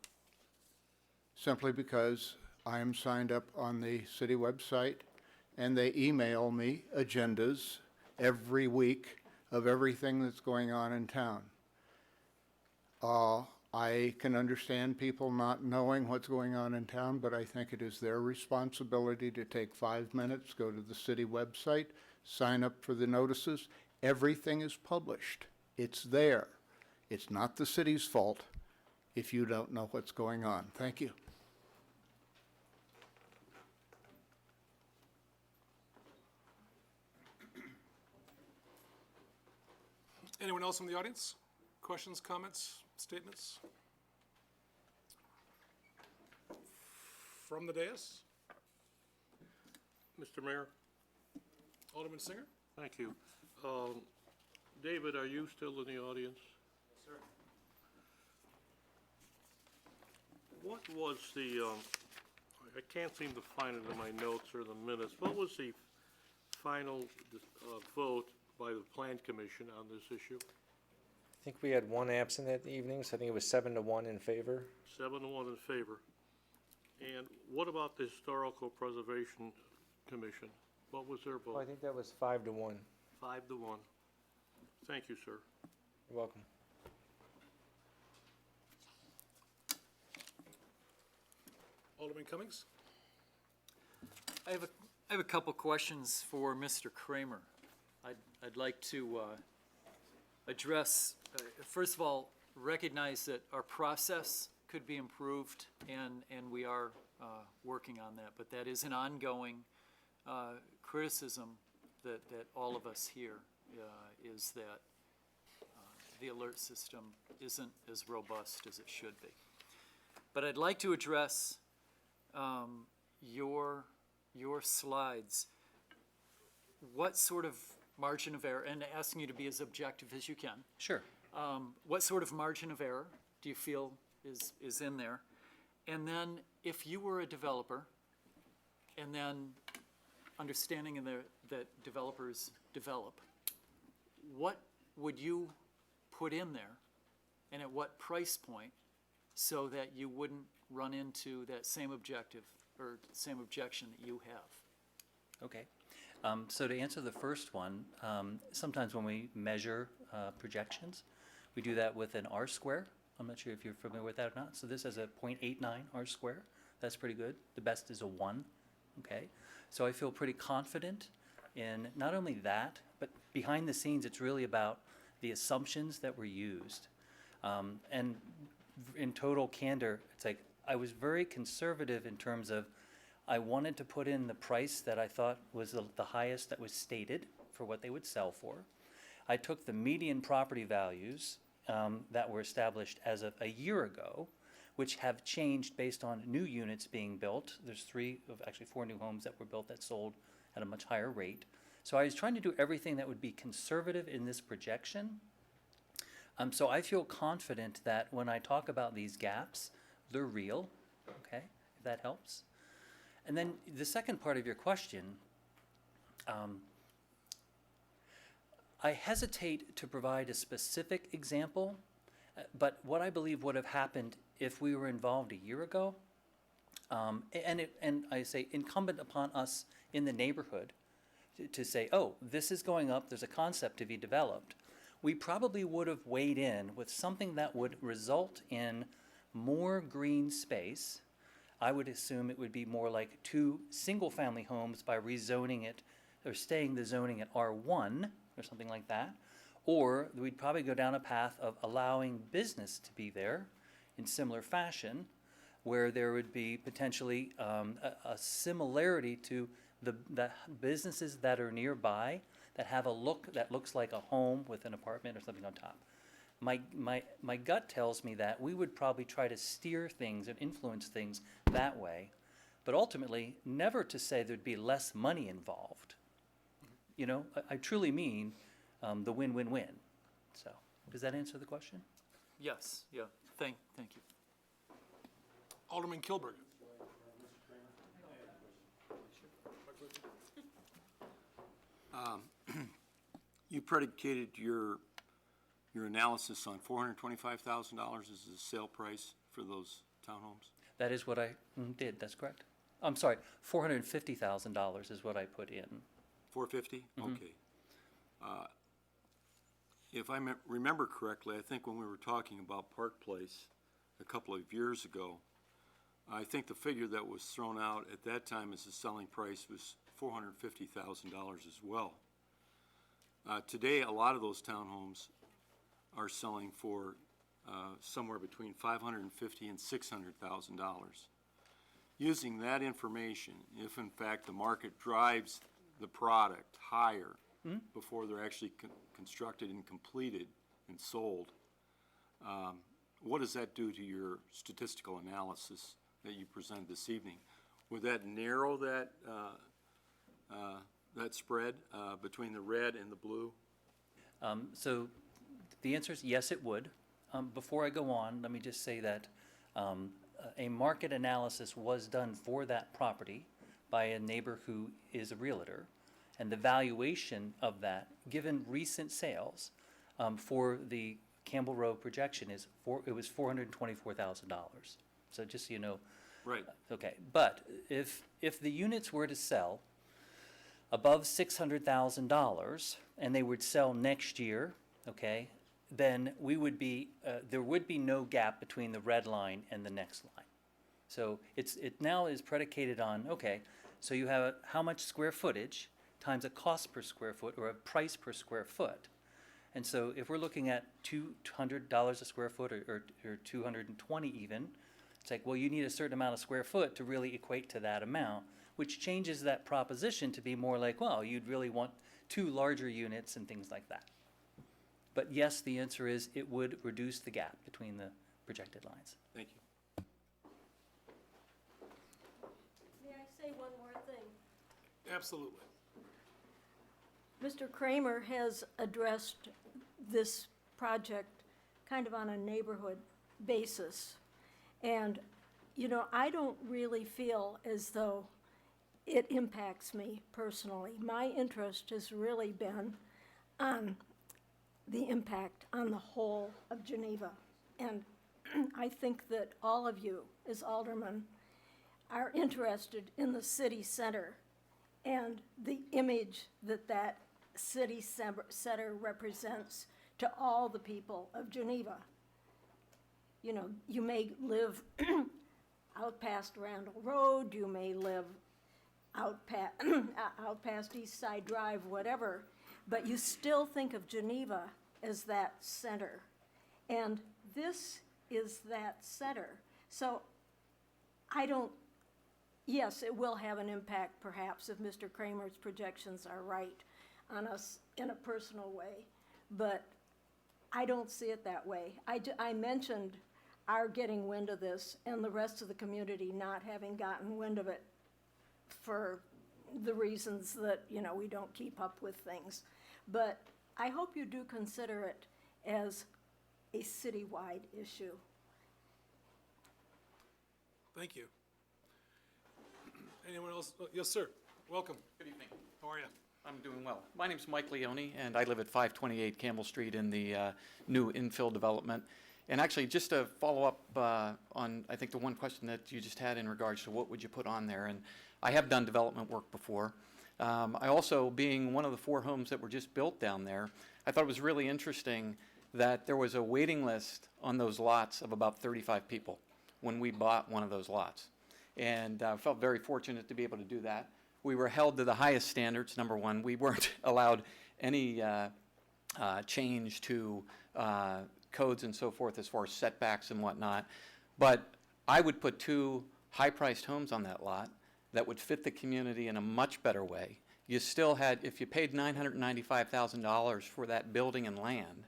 simply because I am signed up on the city website, and they email me agendas every week of everything that's going on in town. I can understand people not knowing what's going on in town, but I think it is their responsibility to take 5 minutes, go to the city website, sign up for the notices. Everything is published. It's there. It's not the city's fault if you don't know what's going on. Thank you. Anyone else from the audience? Questions, comments, statements? From the dais? Mr. Mayor? Alderman Singer? Thank you. David, are you still in the audience? Yes, sir. What was the, I can't seem to find it in my notes or the minutes, what was the final vote by the Plan Commission on this issue? I think we had one absent that evening, so I think it was 7-1 in favor. 7-1 in favor. And what about the Historical Preservation Commission? What was their vote? Oh, I think that was 5-1. 5-1. Thank you, sir. You're welcome. Alderman Cummings? I have a couple questions for Mr. Kramer. I'd like to address, first of all, recognize that our process could be improved, and we are working on that, but that is an ongoing criticism that all of us hear, is that the alert system isn't as robust as it should be. But I'd like to address your slides. What sort of margin of error, and asking you to be as objective as you can. Sure. What sort of margin of error do you feel is in there? And then if you were a developer, and then understanding that developers develop, what would you put in there, and at what price point, so that you wouldn't run into that same objective or same objection that you have? Okay. So to answer the first one, sometimes when we measure projections, we do that with an R-square. I'm not sure if you're familiar with that or not. So this is a 0.89 R-square. That's pretty good. The best is a 1. Okay. So I feel pretty confident in not only that, but behind the scenes, it's really about the assumptions that were used. And in total candor, it's like I was very conservative in terms of I wanted to put in the price that I thought was the highest that was stated for what they would sell for. I took the median property values that were established as of a year ago, which have changed based on new units being built. There's actually four new homes that were built that sold at a much higher rate. So I was trying to do everything that would be conservative in this projection. So I feel confident that when I talk about these gaps, they're real, okay, if that helps. And then the second part of your question, I hesitate to provide a specific example, but what I believe would have happened if we were involved a year ago, and I say incumbent upon us in the neighborhood to say, oh, this is going up, there's a concept to be developed, we probably would have weighed in with something that would result in more green space. I would assume it would be more like 2 single-family homes by rezoning it or staying the zoning at R1 or something like that. Or we'd probably go down a path of allowing business to be there in similar fashion, where there would be potentially a similarity to the businesses that are nearby that have a look that looks like a home with an apartment or something on top. My gut tells me that we would probably try to steer things and influence things that way, but ultimately never to say there'd be less money involved. You know, I truly mean the win-win-win. So, does that answer the question? Yes, yeah, thank you. Alderman Kilberg. You predicated your analysis on $425,000 as the sale price for those townhomes? That is what I did, that's correct. I'm sorry, $450,000 is what I put in. 450? Okay. If I remember correctly, I think when we were talking about Park Place a couple of years ago, I think the figure that was thrown out at that time as the selling price was $450,000 as well. Today, a lot of those townhomes are selling for somewhere between $550,000 and $600,000. Using that information, if in fact the market drives the product higher before they're actually constructed and completed and sold, what does that do to your statistical analysis that you presented this evening? Would that narrow that that spread between the red and the blue? So the answer is yes, it would. Before I go on, let me just say that a market analysis was done for that property by a neighbor who is a realtor, and the valuation of that, given recent sales, for the Campbell Row projection it was $424,000. So just so you know. Right. Okay, but if the units were to sell above $600,000 and they would sell next year, okay, then we would be there would be no gap between the red line and the next line. So it now is predicated on, okay, so you have how much square footage times a cost per square foot or a price per square foot. And so if we're looking at $200 a square foot or 220 even, it's like, well, you need a certain amount of square foot to really equate to that amount, which changes that proposition to be more like, well, you'd really want 2 larger units and things like that. But yes, the answer is it would reduce the gap between the projected lines. Thank you. May I say one more thing? Absolutely. Mr. Kramer has addressed this project kind of on a neighborhood basis. And, you know, I don't really feel as though it impacts me personally. My interest has really been on the impact on the whole of Geneva. And I think that all of you, as aldermen, are interested in the city center and the image that that city center represents to all the people of Geneva. You know, you may live out past Randall Road, you may live out past East Side Drive, whatever, but you still think of Geneva as that center. And this is that center. So yes, it will have an impact perhaps if Mr. Kramer's projections are right on us in a personal way, but I don't see it that way. I mentioned our getting wind of this and the rest of the community not having gotten wind of it for the reasons that, you know, we don't keep up with things. But I hope you do consider it as a citywide issue. Thank you. Anyone else? Yes, sir. Welcome. Good evening. How are you? I'm doing well. My name's Mike Leone, and I live at 528 Campbell Street in the new infill development. And actually, just to follow up on, I think, the one question that you just had in regards to what would you put on there, and I have done development work before. I also, being one of the 4 homes that were just built down there, I thought it was really interesting that there was a waiting list on those lots of about 35 people when we bought one of those lots. And I felt very fortunate to be able to do that. We were held to the highest standards, number one. We weren't allowed any change to codes and so forth as far as setbacks and whatnot. But I would put 2 high-priced homes on that lot that would fit the community in a much better way. You still had, if you paid $995,000 for that building and land,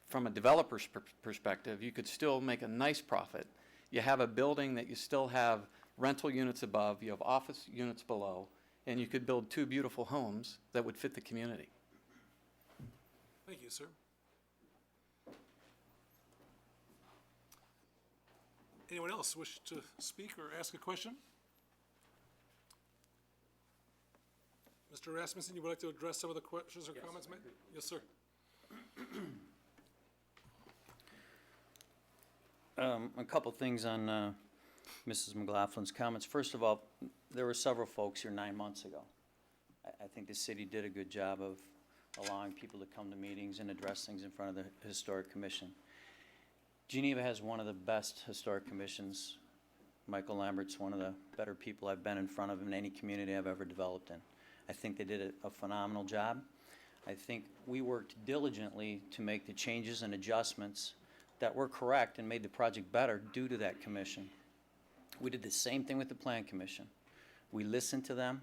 from a developer's perspective, you could still make a nice profit. You have a building that you still have rental units above, you have office units below, and you could build 2 beautiful homes that would fit the community. Thank you, sir. Anyone else wish to speak or ask a question? Mr. Rasmussen, you would like to address some of the questions or comments made? Yes, sir. A couple things on Mrs. McLaughlin's comments. First of all, there were several folks here 9 months ago. I think the city did a good job of allowing people to come to meetings and address things in front of the Historic Commission. Geneva has one of the best historic commissions. Michael Lambert's one of the better people I've been in front of in any community I've ever developed in. I think they did a phenomenal job. I think we worked diligently to make the changes and adjustments that were correct and made the project better due to that commission. We did the same thing with the Plan Commission. We listened to them,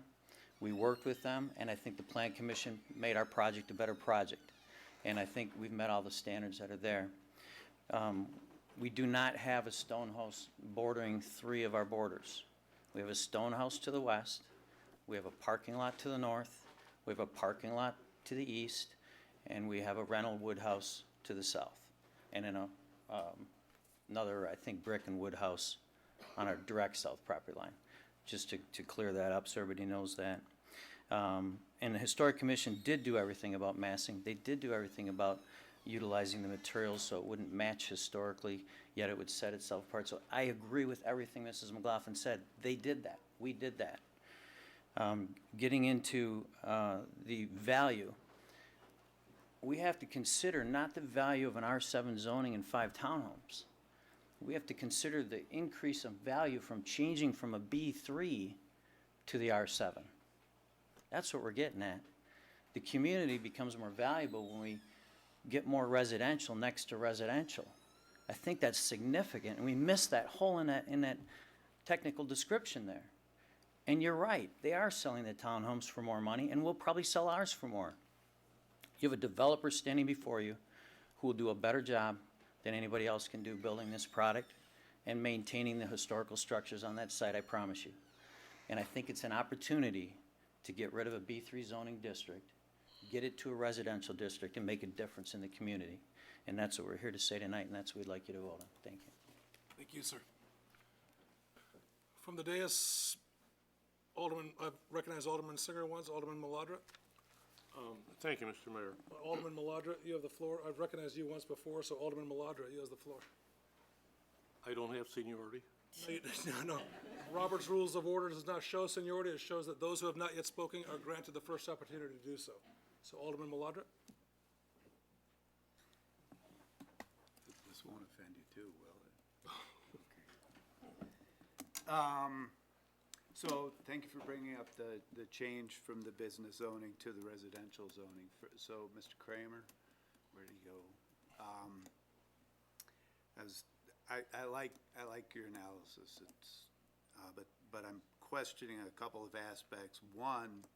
we worked with them, and I think the Plan Commission made our project a better project. And I think we've met all the standards that are there. We do not have a stone house bordering 3 of our borders. We have a stone house to the west, we have a parking lot to the north, we have a parking lot to the east, and we have a rental wood house to the south. And then another, I think, brick and wood house on our direct south property line, just to clear that up so everybody knows that. And the Historic Commission did do everything about massing. They did do everything about utilizing the materials so it wouldn't match historically, yet it would set itself apart. So I agree with everything Mrs. McLaughlin said. They did that. We did that. Getting into the value, we have to consider not the value of an R7 zoning and 5 townhomes. We have to consider the increase of value from changing from a B3 to the R7. That's what we're getting at. The community becomes more valuable when we get more residential next to residential. I think that's significant, and we missed that hole in that technical description there. And you're right, they are selling the townhomes for more money, and we'll probably sell ours for more. You have a developer standing before you who will do a better job than anybody else can do building this product and maintaining the historical structures on that site, I promise you. And I think it's an opportunity to get rid of a B3 zoning district, get it to a residential district, and make a difference in the community. And that's what we're here to say tonight, and that's what we'd like you to vote on. Thank you. Thank you, sir. From the dais, I recognize Alderman Singer once, Alderman Maladra. Thank you, Mr. Mayor. Alderman Maladra, you have the floor. I've recognized you once before, so Alderman Maladra, you have the floor. I don't have seniority. No. Robert's Rules of Order does not show seniority. It shows that those who have not yet spoken are granted the first opportunity to do so. So Alderman Maladra? This won't offend you too, will it? So thank you for bringing up the change from the business zoning to the residential zoning. So, Mr. Kramer, where did he go? I like your analysis. It's, but I'm questioning a couple of aspects. One,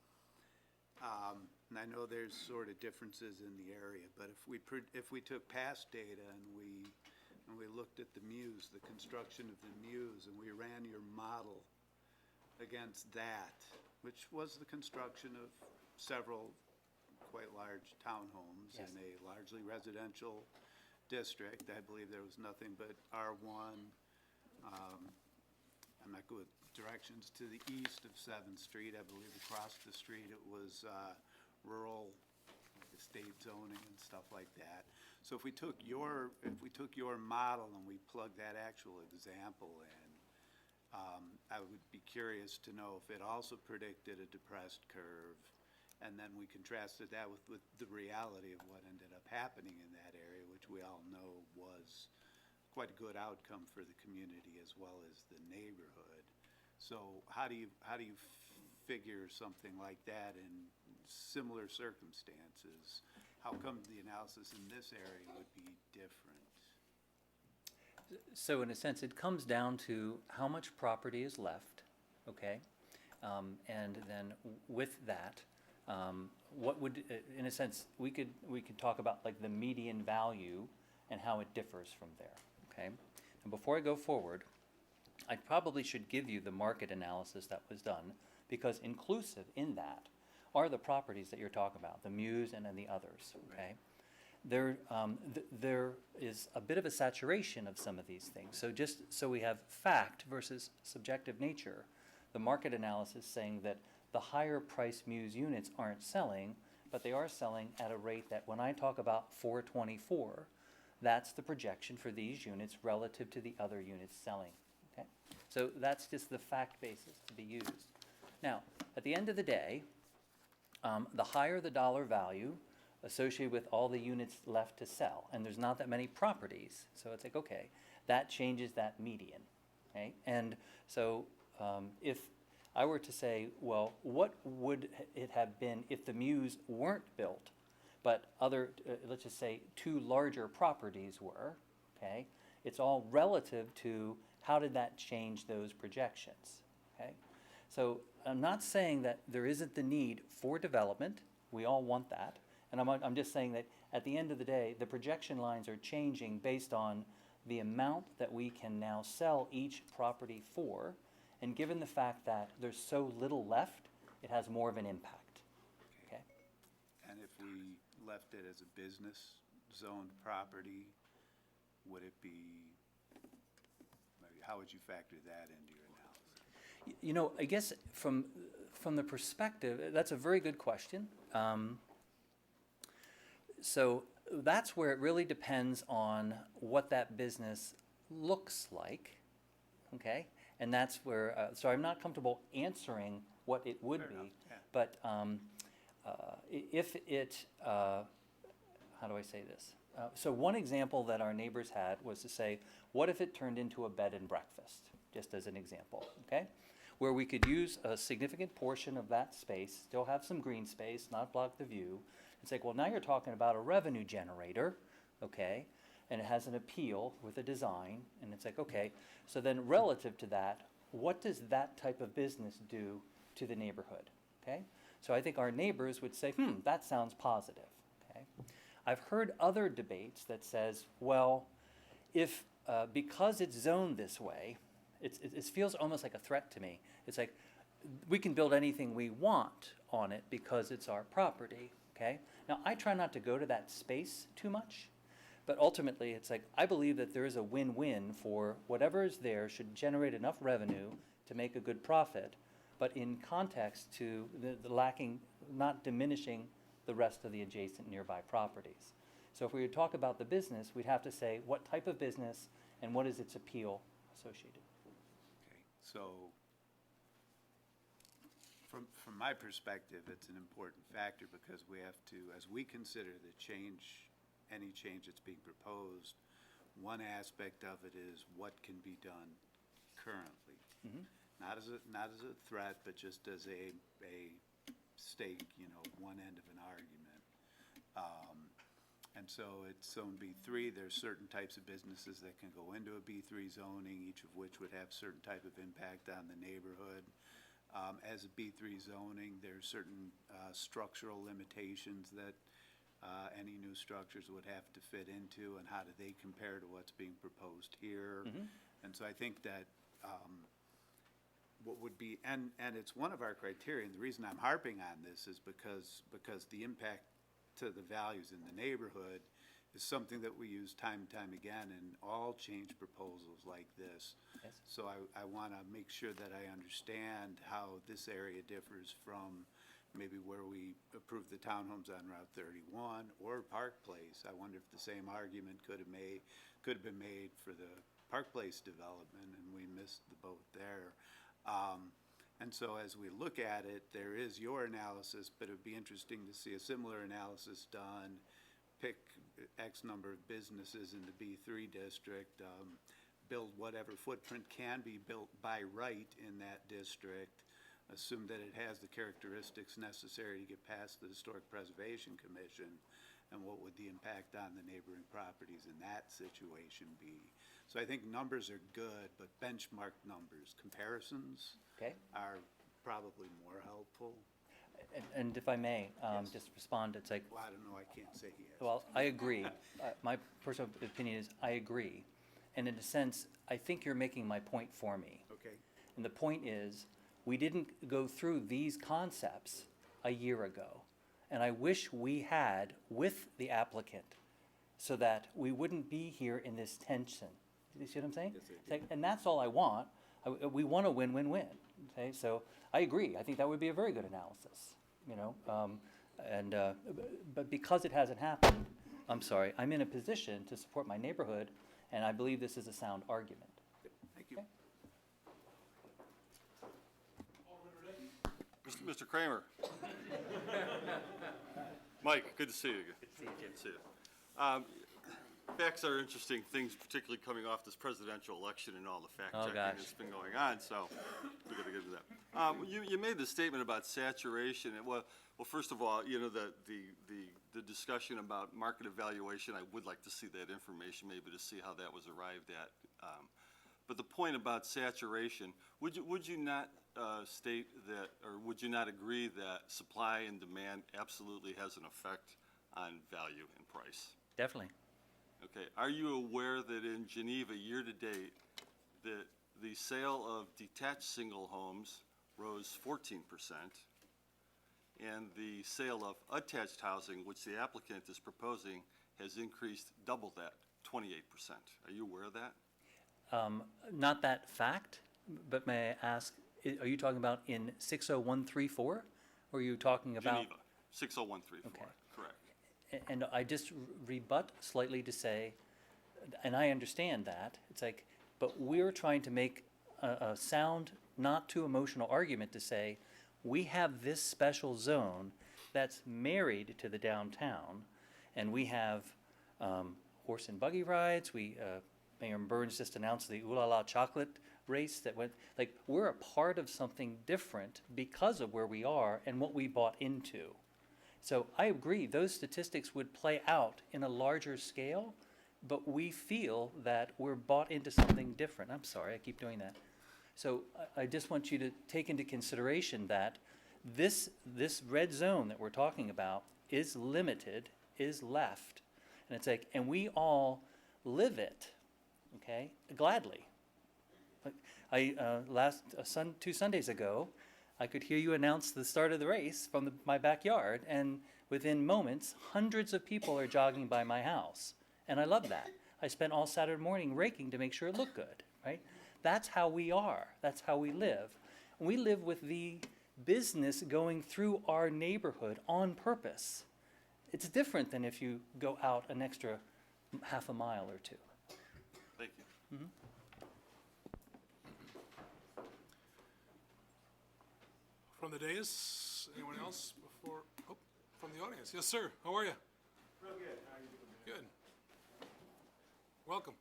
and I know there's sort of differences in the area, but if we took past data and we looked at the Muse, the construction of the Muse, and we ran your model against that, which was the construction of several quite large townhomes in a largely residential district. I believe there was nothing but R1. I'm not good with directions to the east of 7th Street. I believe across the street it was rural estate zoning and stuff like that. So if we took your model and we plugged that actual example in, I would be curious to know if it also predicted a depressed curve, and then we contrasted that with the reality of what ended up happening in that area, which we all know was quite a good outcome for the community as well as the neighborhood. So how do you figure something like that in similar circumstances? How come the analysis in this area would be different? So in a sense, it comes down to how much property is left, okay? And then with that, what would, in a sense, we could talk about like the median value and how it differs from there, okay? And before I go forward, I probably should give you the market analysis that was done, because inclusive in that are the properties that you're talking about, the Muse and then the others, okay? There is a bit of a saturation of some of these things. So just so we have fact versus subjective nature, the market analysis saying that the higher price Muse units aren't selling, but they are selling at a rate that when I talk about 424, that's the projection for these units relative to the other units selling, okay? So that's just the fact basis to be used. Now, at the end of the day, the higher the dollar value associated with all the units left to sell, and there's not that many properties, so it's like, okay, that changes that median, okay? And so if I were to say, well, what would it have been if the Muse weren't built, but other, let's just say 2 larger properties were, okay? It's all relative to how did that change those projections, okay? So I'm not saying that there isn't the need for development. We all want that. And I'm just saying that at the end of the day, the projection lines are changing based on the amount that we can now sell each property for. And given the fact that there's so little left, it has more of an impact, okay? And if we left it as a business zoned property, would it be, how would you factor that into your analysis? You know, I guess from the perspective, that's a very good question. So that's where it really depends on what that business looks like, okay? And that's where, so I'm not comfortable answering what it would be, but if it, how do I say this? So one example that our neighbors had was to say, what if it turned into a bed and breakfast, just as an example, okay? Where we could use a significant portion of that space, still have some green space, not block the view. It's like, well, now you're talking about a revenue generator, okay? And it has an appeal with a design, and it's like, okay, so then relative to that, what does that type of business do to the neighborhood, okay? So I think our neighbors would say, that sounds positive, okay? I've heard other debates that says, well, if, because it's zoned this way, it feels almost like a threat to me. It's like, we can build anything we want on it because it's our property, okay? Now, I try not to go to that space too much, but ultimately, it's like, I believe that there is a win-win for whatever is there should generate enough revenue to make a good profit, but in context to the lacking, not diminishing the rest of the adjacent nearby properties. So if we were to talk about the business, we'd have to say what type of business and what is its appeal associated. Okay, so from my perspective, it's an important factor because we have to, as we consider the change, any change that's being proposed, one aspect of it is what can be done currently. Not as a threat, but just as a stake, you know, one end of an argument. And so it's zone B3, there's certain types of businesses that can go into a B3 zoning, each of which would have certain type of impact on the neighborhood. As a B3 zoning, there's certain structural limitations that any new structures would have to fit into, and how do they compare to what's being proposed here? And so I think that what would be, and it's one of our criteria, and the reason I'm harping on this is because the impact to the values in the neighborhood is something that we use time and time again in all change proposals like this. Yes. So I want to make sure that I understand how this area differs from maybe where we approved the townhomes on Route 31 or Park Place. I wonder if the same argument could have been made for the Park Place development, and we missed the boat there. And so as we look at it, there is your analysis, but it would be interesting to see a similar analysis done. Pick X number of businesses in the B3 district, build whatever footprint can be built by right in that district, assume that it has the characteristics necessary to get past the Historic Preservation Commission, and what would the impact on the neighboring properties in that situation be? So I think numbers are good, but benchmark numbers, comparisons are probably more helpful. And if I may, just respond, it's like, Well, I don't know, I can't say he has. well, I agree. My personal opinion is I agree. And in a sense, I think you're making my point for me. Okay. And the point is, we didn't go through these concepts a year ago. And I wish we had with the applicant so that we wouldn't be here in this tension. Do you see what I'm saying? Yes, I do. It's like, and that's all I want. We want a win-win-win. Okay, so I agree. I think that would be a very good analysis, you know. But because it hasn't happened, I'm sorry, I'm in a position to support my neighborhood, and I believe this is a sound argument. Thank you. Okay. Mr. Kramer. Mike, good to see you again. Good to see you. Facts are interesting things, particularly coming off this presidential election and all the fact-checking that's been going on, so we got to get to that. You made the statement about saturation. Well, first of all, you know, the discussion about market evaluation, I would like to see that information, maybe to see how that was arrived at. But the point about saturation, would you not state that, or would you not agree that supply and demand absolutely has an effect on value and price? Definitely. Okay, are you aware that in Geneva, year-to-date, that the sale of detached single homes rose 14%, and the sale of attached housing, which the applicant is proposing, has increased double that, 28%. Are you aware of that? Not that fact, but may I ask, are you talking about in 60134? Or are you talking about? Geneva, 60134, Okay. correct. And I just rebut slightly to say, and I understand that, it's like, but we're trying to make a sound, not too emotional argument to say, we have this special zone that's married to the downtown, and we have horse and buggy rides, Mayor Burns just announced the Ooh La La chocolate race that went, like, we're a part of something different because of where we are and what we bought into. So I agree, those statistics would play out in a larger scale, but we feel that we're bought into something different. I'm sorry, I keep doing that. So I just want you to take into consideration that this red zone that we're talking about is limited, is left, and it's like, and we all live it, okay, gladly. Two Sundays ago, I could hear you announce the start of the race from my backyard, and within moments, hundreds of people are jogging by my house. And I love that. I spent all Saturday morning raking to make sure it looked good, right? That's how we are. That's how we live. We live with the business going through our neighborhood on purpose. it's different than if you go out an extra half a mile or two. Thank you. From the dais, anyone else before, oh, from the audience? Yes, sir. How are you? Real good. How are you doing? Good. Welcome.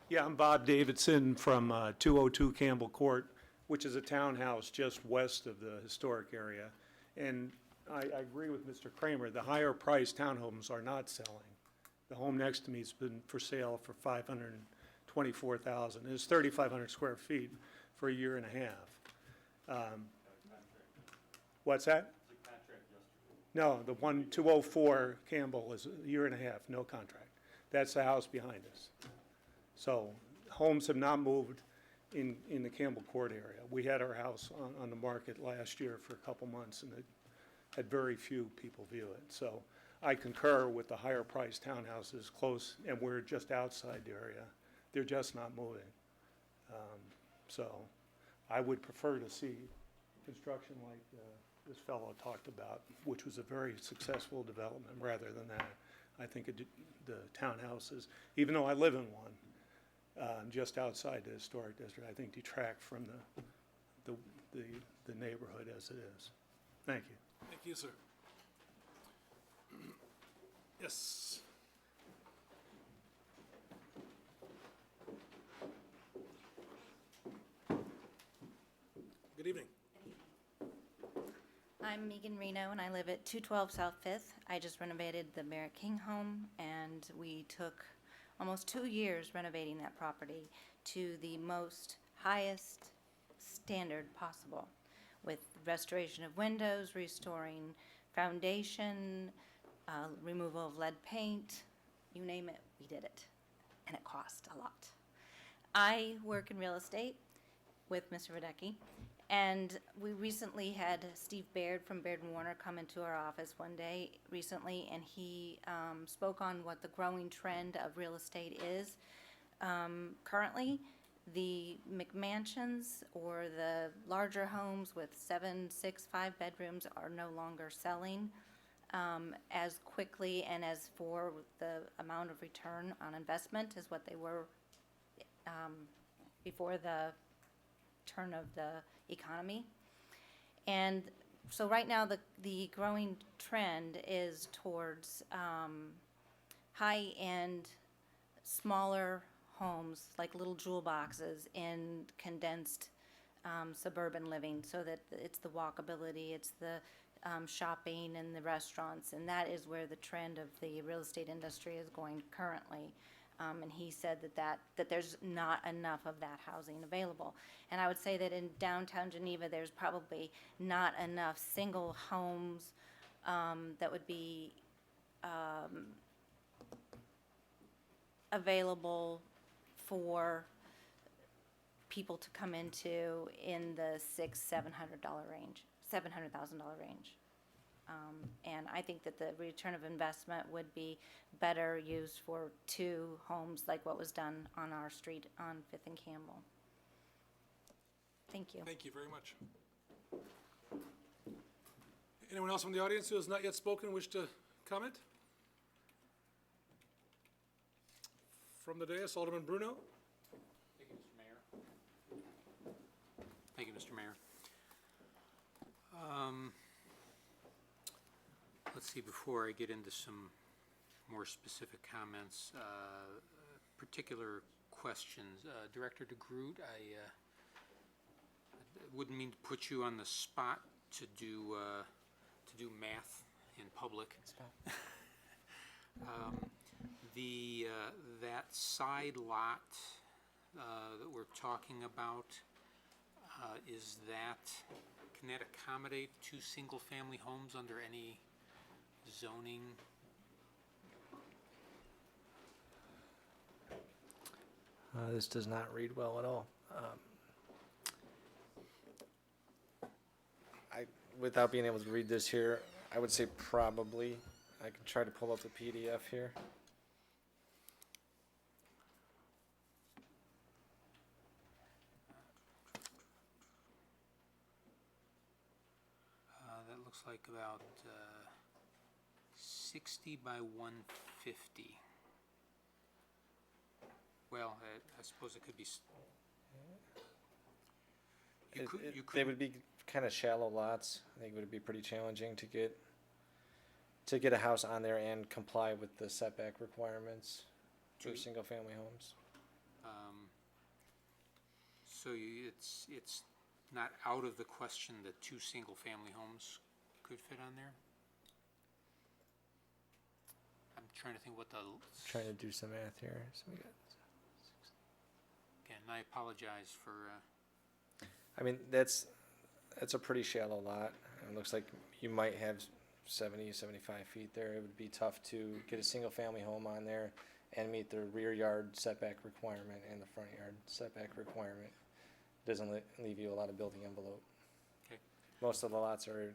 Yeah, I'm Bob Davidson from 202 Campbell Court, which is a townhouse just west of the historic area. And I agree with Mr. Kramer, the higher priced townhomes are not selling. The home next to me has been for sale for $524,000. It's 3,500 square feet for a year and a half. What's that? No, the 204 Campbell is a year and a half, no contract. That's the house behind us. So homes have not moved in the Campbell Court area. We had our house on the market last year for a couple months, and it had very few people view it. So I concur with the higher priced townhouses close, and we're just outside the area. They're just not moving. So I would prefer to see construction like this fellow talked about, which was a very successful development, rather than that. I think the townhouses, even though I live in one, just outside the historic district, I think detract from the neighborhood as it is. Thank you. Thank you, sir. Yes. Good evening. I'm Megan Reno, and I live at 212 South Fifth. I just renovated the Merritt King home, and we took almost 2 years renovating that property to the highest standard possible, with restoration of windows, restoring foundation, removal of lead paint, you name it, we did it, and it cost a lot. I work in real estate with Mr. Radecki, and we recently had Steve Baird from Baird & Warner come into our office one day recently, and he spoke on what the growing trend of real estate is. Currently, the McMansions or the larger homes with 7, 6, 5 bedrooms are no longer selling as quickly and as for the amount of return on investment as what they were before the turn of the economy. And so right now the growing trend is towards high-end, smaller homes, like little jewel boxes in condensed suburban living, so that it's the walkability, it's the shopping and the restaurants, and that is where the trend of the real estate industry is going currently. And he said that there's not enough of that housing available. And I would say that in downtown Geneva, there's probably not enough single homes that would be available for people to come into in the $600,000-$700,000 range, $700,000 range. And I think that the return of investment would be better used for 2 homes like what was done on our street on 5th and Campbell. Thank you. Thank you very much. Anyone else from the audience who has not yet spoken wish to comment? From the dais, Alderman Bruno. Thank you, Mr. Mayor. Thank you, Mr. Mayor. Let's see, before I get into some more specific comments, particular questions. Director DeGroot, I wouldn't mean to put you on the spot to do math in public. That side lot that we're talking about, can that accommodate 2 single-family homes under any zoning? This does not read well at all. Without being able to read this here, I would say probably. I can try to pull up the PDF here. That looks like about 60 by 150. Well, I suppose it could be, you They could, would be kind of shallow lots. I think it would be pretty challenging to get a house on there and comply with the setback requirements for single-family homes. so it's not out of the question that 2 single-family homes could fit on there? I'm trying to think what the, Trying to do some math here. So we got, again, I apologize for, I mean, that's a pretty shallow lot. It looks like you might have 70, 75 feet there. It would be tough to get a single-family home on there and meet the rear yard setback requirement and the front yard setback requirement. Doesn't leave you a lot of building envelope. okay. Most of the lots are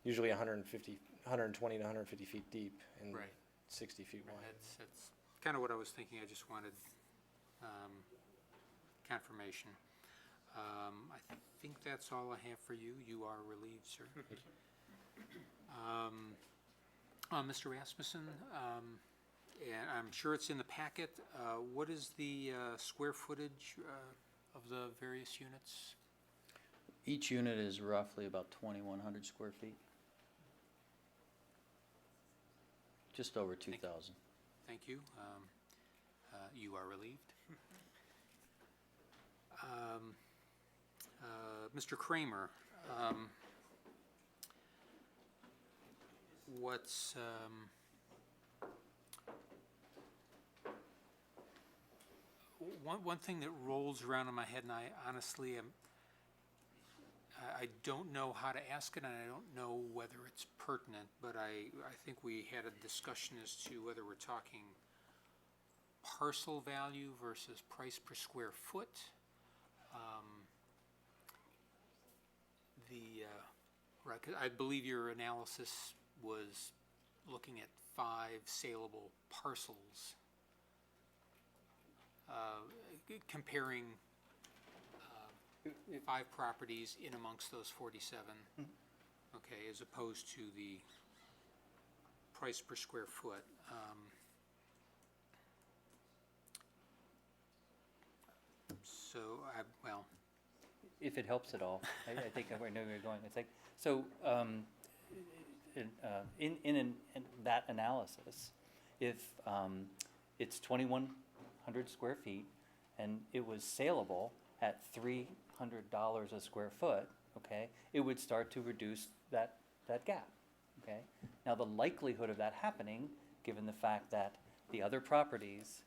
usually 120 to 150 feet deep and Right. 60 feet wide. That's kind of what I was thinking. I just wanted confirmation. I think that's all I have for you. You are relieved, sir. Mr. Rasmussen, and I'm sure it's in the packet, what is the square footage of the various units? Each unit is roughly about 2,100 square feet. Just over 2,000. Thank you. You are relieved. Mr. Kramer, what's, one thing that rolls around in my head, and I honestly I don't know how to ask it, and I don't know whether it's pertinent, but I think we had a discussion as to whether we're talking parcel value versus price per square foot. Right, 'cause I believe your analysis was looking at 5 saleable parcels, comparing 5 properties in amongst those 47, okay, as opposed to the price per square foot. So, well, If it helps at all, I think I know where you're going. It's like, so, in that analysis, if it's 2,100 square feet and it was saleable at $300 a square foot, okay, it would start to reduce that gap, okay? Now, the likelihood of that happening, given the fact that the other properties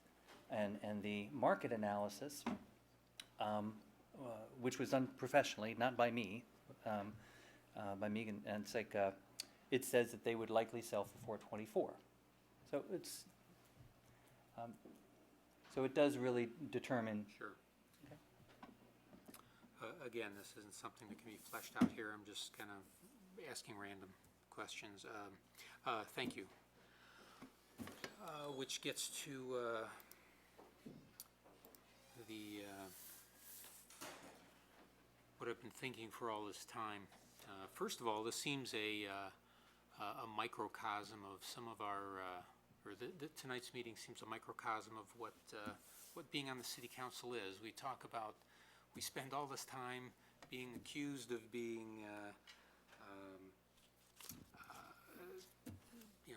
and the market analysis, which was done professionally, not by me, by Megan, and it's like, it says that they would likely sell for 424. So it's, so it does really determine. sure. Again, this isn't something that can be fleshed out here. I'm just kind of asking random questions. Thank you. Which gets to what I've been thinking for all this time. First of all, this seems a microcosm of some of our, tonight's meeting seems a microcosm of what being on the city council is. We talk about, we spend all this time being accused of being,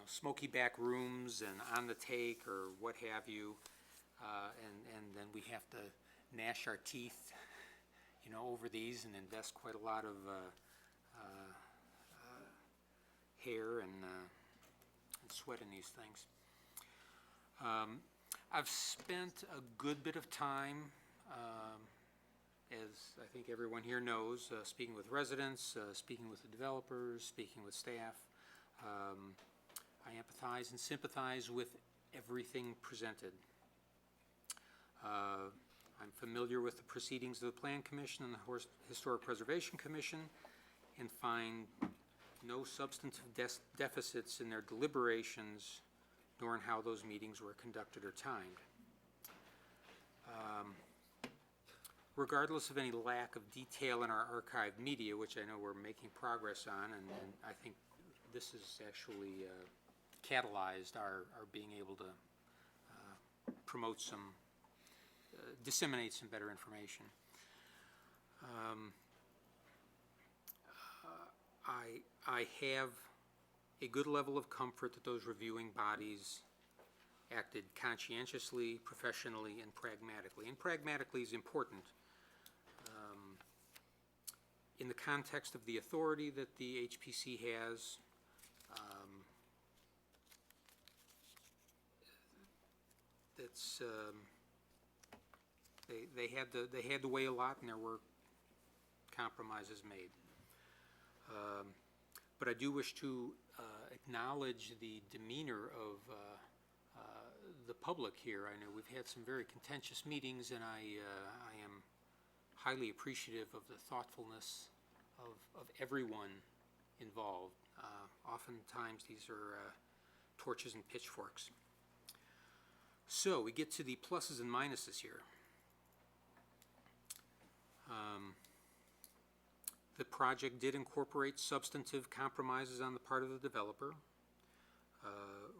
smoky back rooms and on the take or what have you, and then we have to gnash our teeth, over these and invest quite a lot of hair and sweat in these things. I've spent a good bit of time, as I think everyone here knows, speaking with residents, speaking with the developers, speaking with staff. I empathize and sympathize with everything presented. I'm familiar with the proceedings of the Plan Commission and the Historic Preservation Commission and find no substantive deficits in their deliberations, nor in how those meetings were conducted or timed. Regardless of any lack of detail in our archived media, which I know we're making progress on, and I think this is actually catalyzed our being able to promote some, disseminate some better information. I have a good level of comfort that those reviewing bodies acted conscientiously, professionally, and pragmatically. And pragmatically is important in the context of the authority that the HPC has. That's they had to weigh a lot, and there were compromises made. But I do wish to acknowledge the demeanor of the public here. I know we've had some very contentious meetings, and I am highly appreciative of the thoughtfulness of everyone involved. Oftentimes these are torches and pitchforks. So we get to the pluses and minuses here. The project did incorporate substantive compromises on the part of the developer.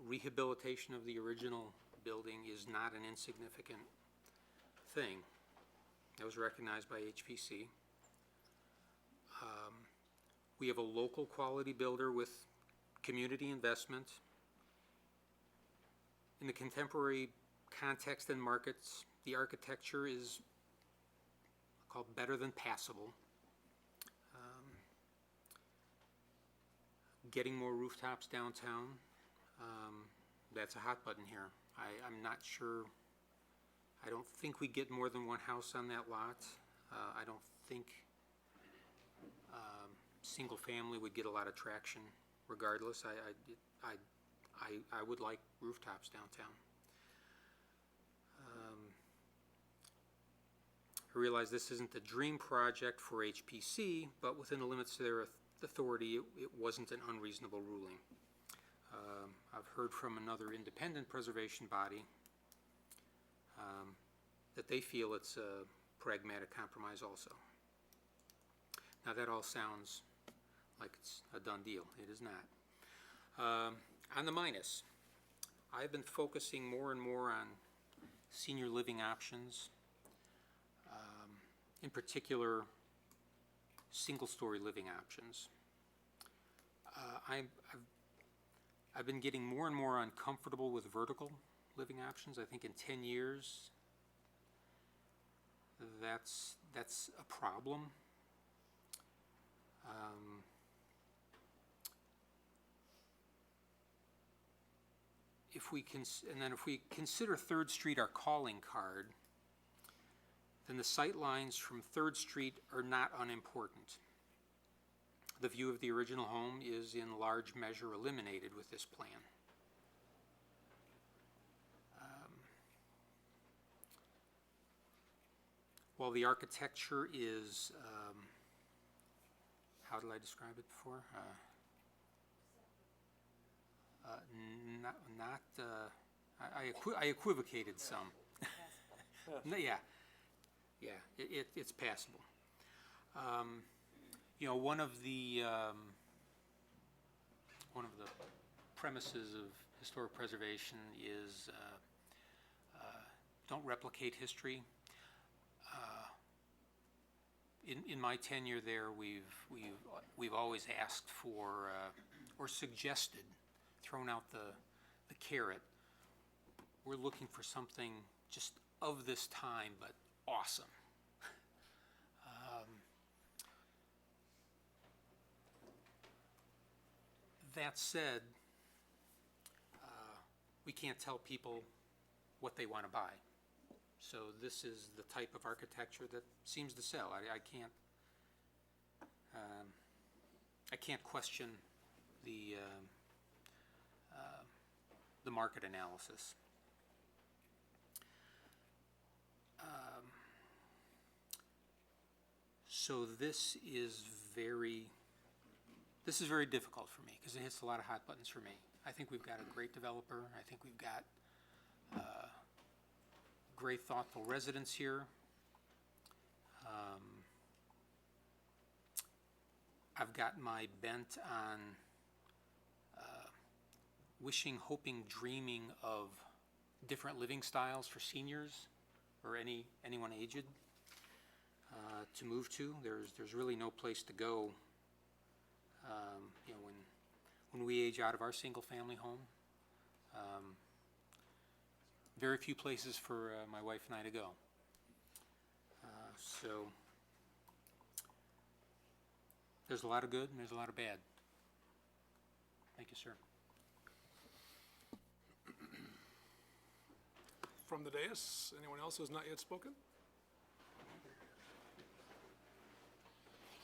Rehabilitation of the original building is not an insignificant thing. That was recognized by HPC. We have a local quality builder with community investment. In the contemporary context and markets, the architecture is called better than passable. Getting more rooftops downtown, that's a hot button here. I'm not sure, I don't think we get more than one house on that lot. I don't think single family would get a lot of traction regardless. I would like rooftops downtown. I realize this isn't the dream project for HPC, but within the limits of their authority, it wasn't an unreasonable ruling. I've heard from another independent preservation body that they feel it's a pragmatic compromise also. Now that all sounds like it's a done deal. It is not. On the minus, I've been focusing more and more on senior living options, in particular single-story living options. I've been getting more and more uncomfortable with vertical living options. I think in 10 years, that's a problem. If we consider 3rd Street our calling card, then the sight lines from 3rd Street are not unimportant. The view of the original home is in large measure eliminated with this plan. While the architecture is, how did I describe it before? I equivocated some. Yeah, it's passable. You know, one of the premises of historic preservation is don't replicate history. In my tenure there, we've always asked for or suggested, thrown out the carrot. We're looking for something just of this time, but awesome. That said, we can't tell people what they want to buy. So this is the type of architecture that seems to sell. I can't question the market analysis. So this is very difficult for me because it hits a lot of hot buttons for me. I think we've got a great developer. I think we've got great, thoughtful residents here. I've got my bent on wishing, hoping, dreaming of different living styles for seniors or anyone aged to move to. There's really no place to go, you know, when we age out of our single-family home. Very few places for my wife and I to go. So there's a lot of good and there's a lot of bad. Thank you, sir. From the dais, anyone else who has not yet spoken?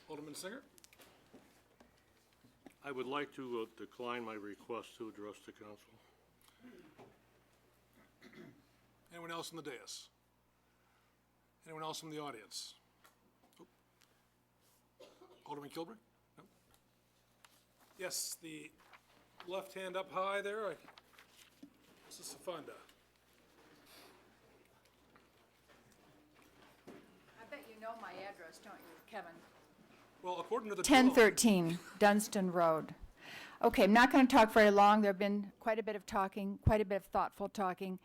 Alderman Singer? I would like to decline my request to address the council. Anyone else from the dais? Anyone else from the audience? Oh. Alderman Kilburn? No? Yes, the left hand up high there. Mrs. Safanda. I bet you know my address, don't you, Kevin? Well, according to the 1013 Dunstan Road. Okay, I'm not going to talk very long. There have been quite a bit of talking, quite a bit of thoughtful talking.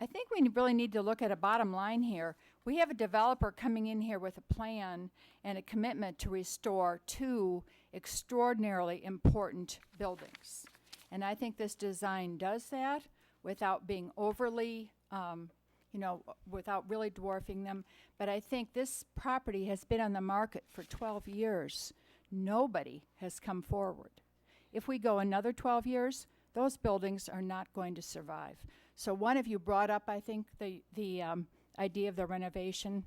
I think we really need to look at a bottom line here. We have a developer coming in here with a plan and a commitment to restore 2 extraordinarily important buildings. And I think this design does that without being overly, you know, without really dwarfing them. But I think this property has been on the market for 12 years. Nobody has come forward. If we go another 12 years, those buildings are not going to survive. So one of you brought up, I think, the idea of the renovation.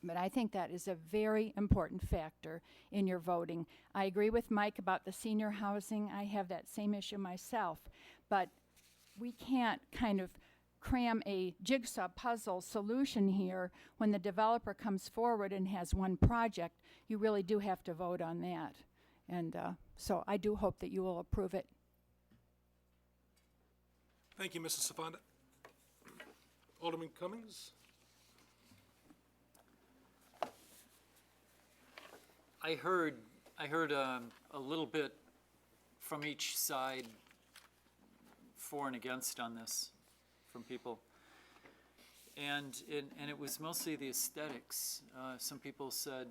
But I think that is a very important factor in your voting. I agree with Mike about the senior housing. I have that same issue myself. But we can't kind of cram a jigsaw puzzle solution here when the developer comes forward and has one project. You really do have to vote on that. And so I do hope that you will approve it. Thank you, Mrs. Safanda. Alderman Cummings? I heard a little bit from each side, for and against on this, from people, and it was mostly the aesthetics. Some people said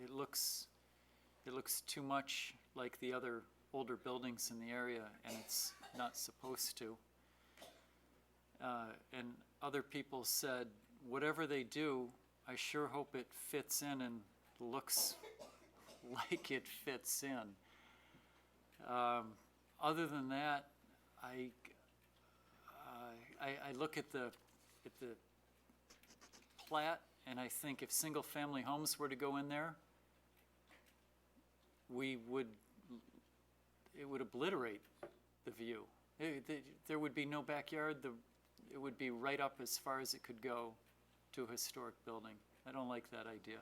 it looks too much like the other older buildings in the area, and it's not supposed to. And other people said, whatever they do, I sure hope it fits in and looks like it fits in. Other than that, I look at the plat, and I think if single-family homes were to go in there, it would obliterate the view. There would be no backyard. It would be right up as far as it could go to a historic building. I don't like that idea.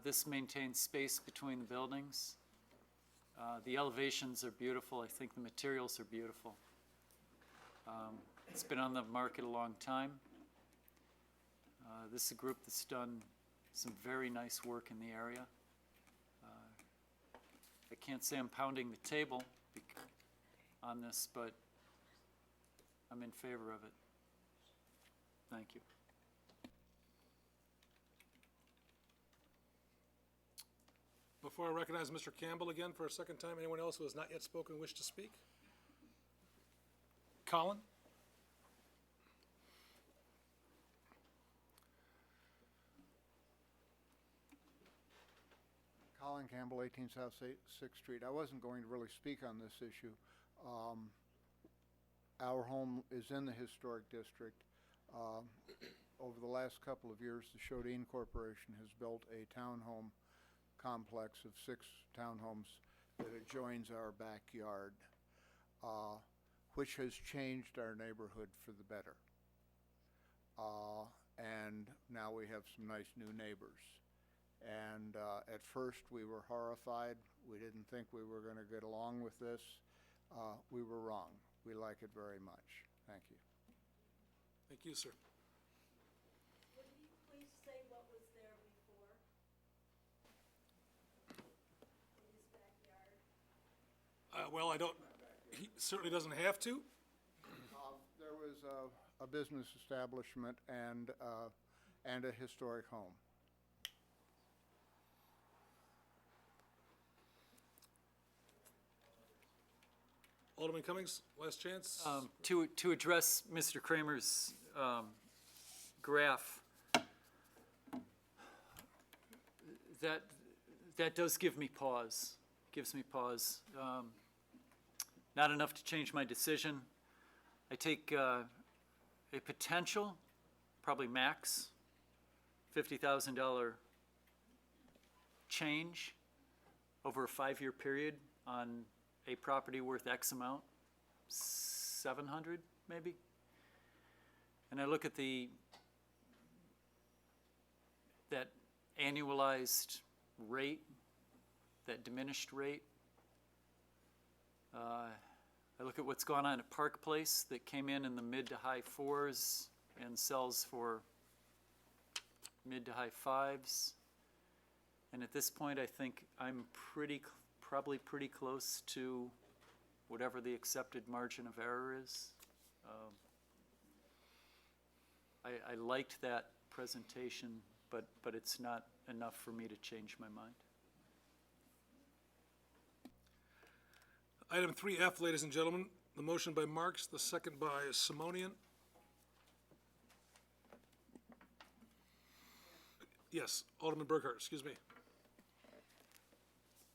This maintains space between the buildings. The elevations are beautiful. I think the materials are beautiful. It's been on the market a long time. This is a group that's done some very nice work in the area. I can't say I'm pounding the table on this, but I'm in favor of it. Thank you. Before I recognize Mr. Campbell again for a second time, anyone else who has not yet spoken wish to speak? Colin? Colin Campbell, 18 South 6th Street. I wasn't going to really speak on this issue. Our home is in the historic district. Over the last couple of years, the Shodine Corporation has built a townhome complex of 6 townhomes that adjoins our backyard, which has changed our neighborhood for the better. And now we have some nice new neighbors. And at first we were horrified. We didn't think we were going to get along with this. We were wrong. We like it very much. Thank you. Thank you, sir. Would you please say what was there before? In his backyard? Well, I don't, he certainly doesn't have to. There was a business establishment and a historic home. Alderman Cummings, last chance. To address Mr. Kramer's graph, that does give me pause, gives me pause. Not enough to change my decision. I take a potential, probably max, $50,000 change over a 5-year period on a property worth X amount, 700 maybe. And I look at that annualized rate, that diminished rate. I look at what's gone on at Park Place that came in the mid to high 4s and sells for mid to high 5s. And at this point, I think I'm probably pretty close to whatever the accepted margin of error is. I liked that presentation, but it's not enough for me to change my mind. Item 3F, ladies and gentlemen, the motion by Marks, the second by Simonian. Yes, Alderman Burkhart, excuse me.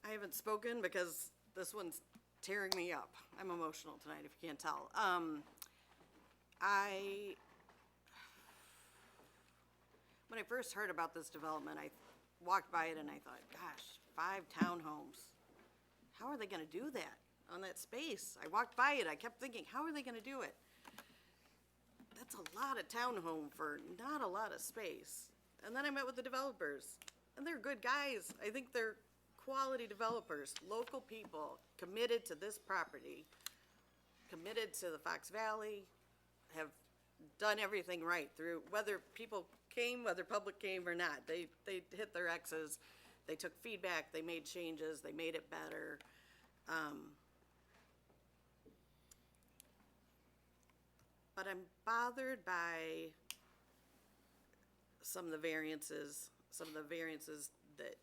I haven't spoken because this one's tearing me up. I'm emotional tonight, if you can't tell. When I first heard about this development, I walked by it and I thought, gosh, 5 townhomes. How are they gonna do that on that space? I walked by it, I kept thinking, how are they gonna do it? That's a lot of townhome for not a lot of space. And then I met with the developers, and they're good guys. I think they're quality developers, local people, committed to this property, committed to the Fox Valley, have done everything right through, whether people came, whether public came or not. They hit their X's, they took feedback, they made changes, they made it better. But I'm bothered by some of the variances that,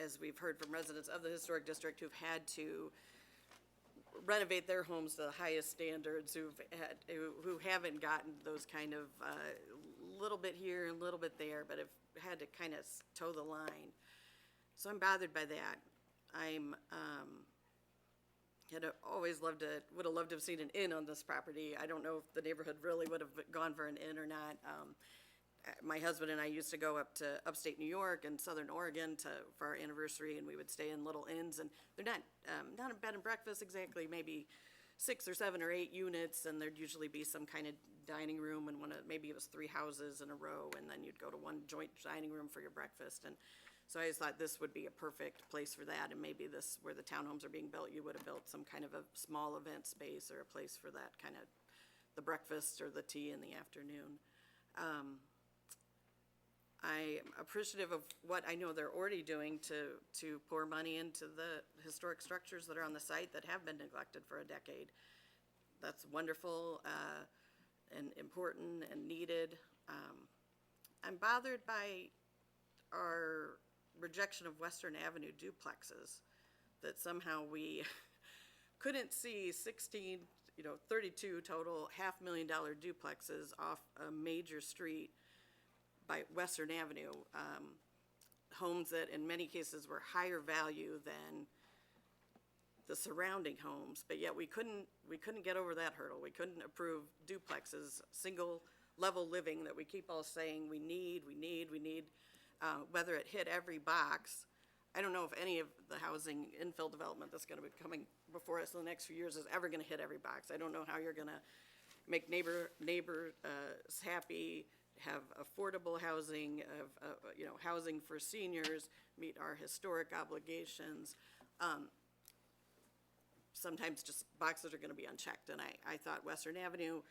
as we've heard from residents of the historic district who've had to renovate their homes to the highest standards, who haven't gotten those kind of little bit here and a little bit there, but have had to kind of toe the line. So I'm bothered by that. Would have loved to have seen an inn on this property. I don't know if the neighborhood really would have gone for an inn or not. My husband and I used to go up to upstate New York and Southern Oregon for our anniversary, and we would stay in little inns, and they're not a bed and breakfast exactly, maybe 6 or 7 or 8 units, and there'd usually be some kind of dining room, and maybe it was 3 houses in a row, and then you'd go to one joint dining room for your breakfast. And so I just thought this would be a perfect place for that, and maybe this, where the townhomes are being built, you would have built some kind of a small event space or a place for that kind of, the breakfast or the tea in the afternoon. I'm appreciative of what I know they're already doing to pour money into the historic structures that are on the site that have been neglected for a decade. That's wonderful and important and needed. I'm bothered by our rejection of Western Avenue duplexes, that somehow we couldn't see 32 total $500,000 duplexes off a major street by Western Avenue, homes that in many cases were higher value than the surrounding homes, but yet we couldn't get over that hurdle. We couldn't approve duplexes, single level living that we keep all saying we need, whether it hit every box. I don't know if any of the housing infill development that's gonna be coming before us in the next few years is ever gonna hit every box. I don't know how you're gonna make neighbors happy, have affordable housing, housing for seniors, meet our historic obligations. Sometimes just boxes are gonna be unchecked, and I thought Western Avenue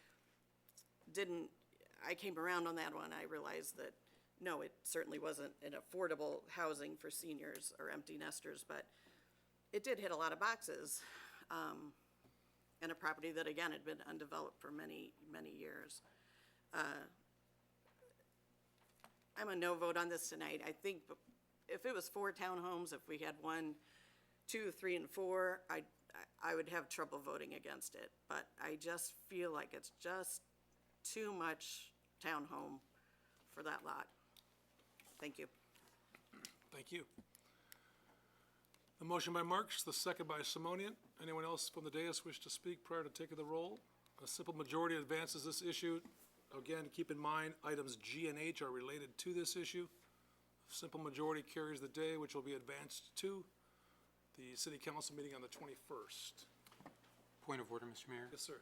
I came around on that one. I realized that, no, it certainly wasn't an affordable housing for seniors or empty nesters, but it did hit a lot of boxes. and a property that, again, had been undeveloped for many, many years. I'm a no vote on this tonight. I think if it was 4 townhomes, if we had 1, 2, 3, and 4, I would have trouble voting against it. But I just feel like it's just too much townhome for that lot. Thank you. Thank you. The motion by Marks, the second by Simonian. Anyone else from the dais wish to speak prior to taking the roll? A simple majority advances this issue. Again, keep in mind, items G and H are related to this issue. Simple majority carries the day, which will be advanced to the city council meeting on the 21st. Point of order, Mr. Mayor. Yes, sir.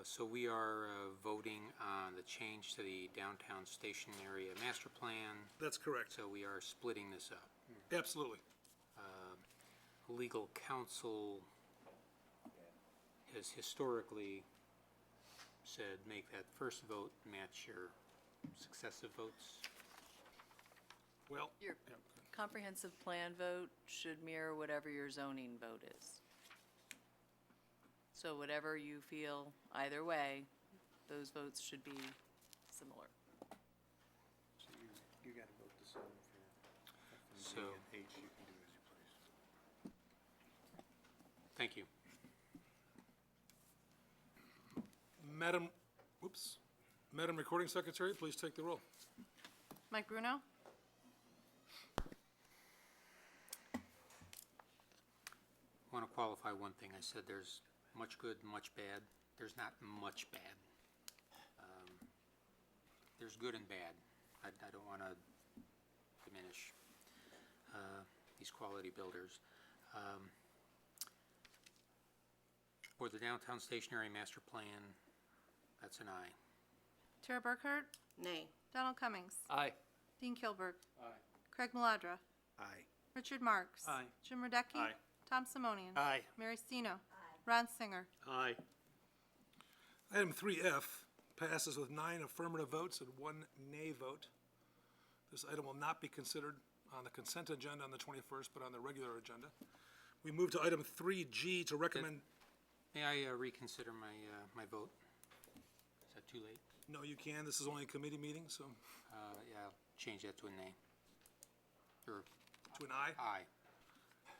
So we are voting on the change to the downtown station area master plan. That's correct. So we are splitting this up. Absolutely. Legal counsel has historically said make that first vote match your successive votes. Well, Your comprehensive plan vote should mirror whatever your zoning vote is. So whatever you feel, either way, those votes should be similar. So you gotta vote the same for So, H, you can do as you please. thank you. Madam Recording Secretary, please take the roll. Mike Bruno? I want to qualify one thing. I said there's much good and much bad. There's not much bad. There's good and bad. I don't want to diminish these quality builders. For the downtown stationary master plan, that's an aye. Tara Burkhart? Nay. Donald Cummings? Aye. Dean Kilburg? Aye. Craig Maladra? Aye. Richard Marks? Aye. Jim Radecki? Aye. Tom Simonian? Aye. Mary Stino? Ron Singer? Aye. Item 3F passes with 9 affirmative votes and 1 nay vote. This item will not be considered on the consent agenda on the 21st, but on the regular agenda. We move to item 3G to recommend. May I reconsider my vote? Is that too late? No, you can. This is only a committee meeting, so Yeah, I'll change that to a nay. Or to an aye. aye.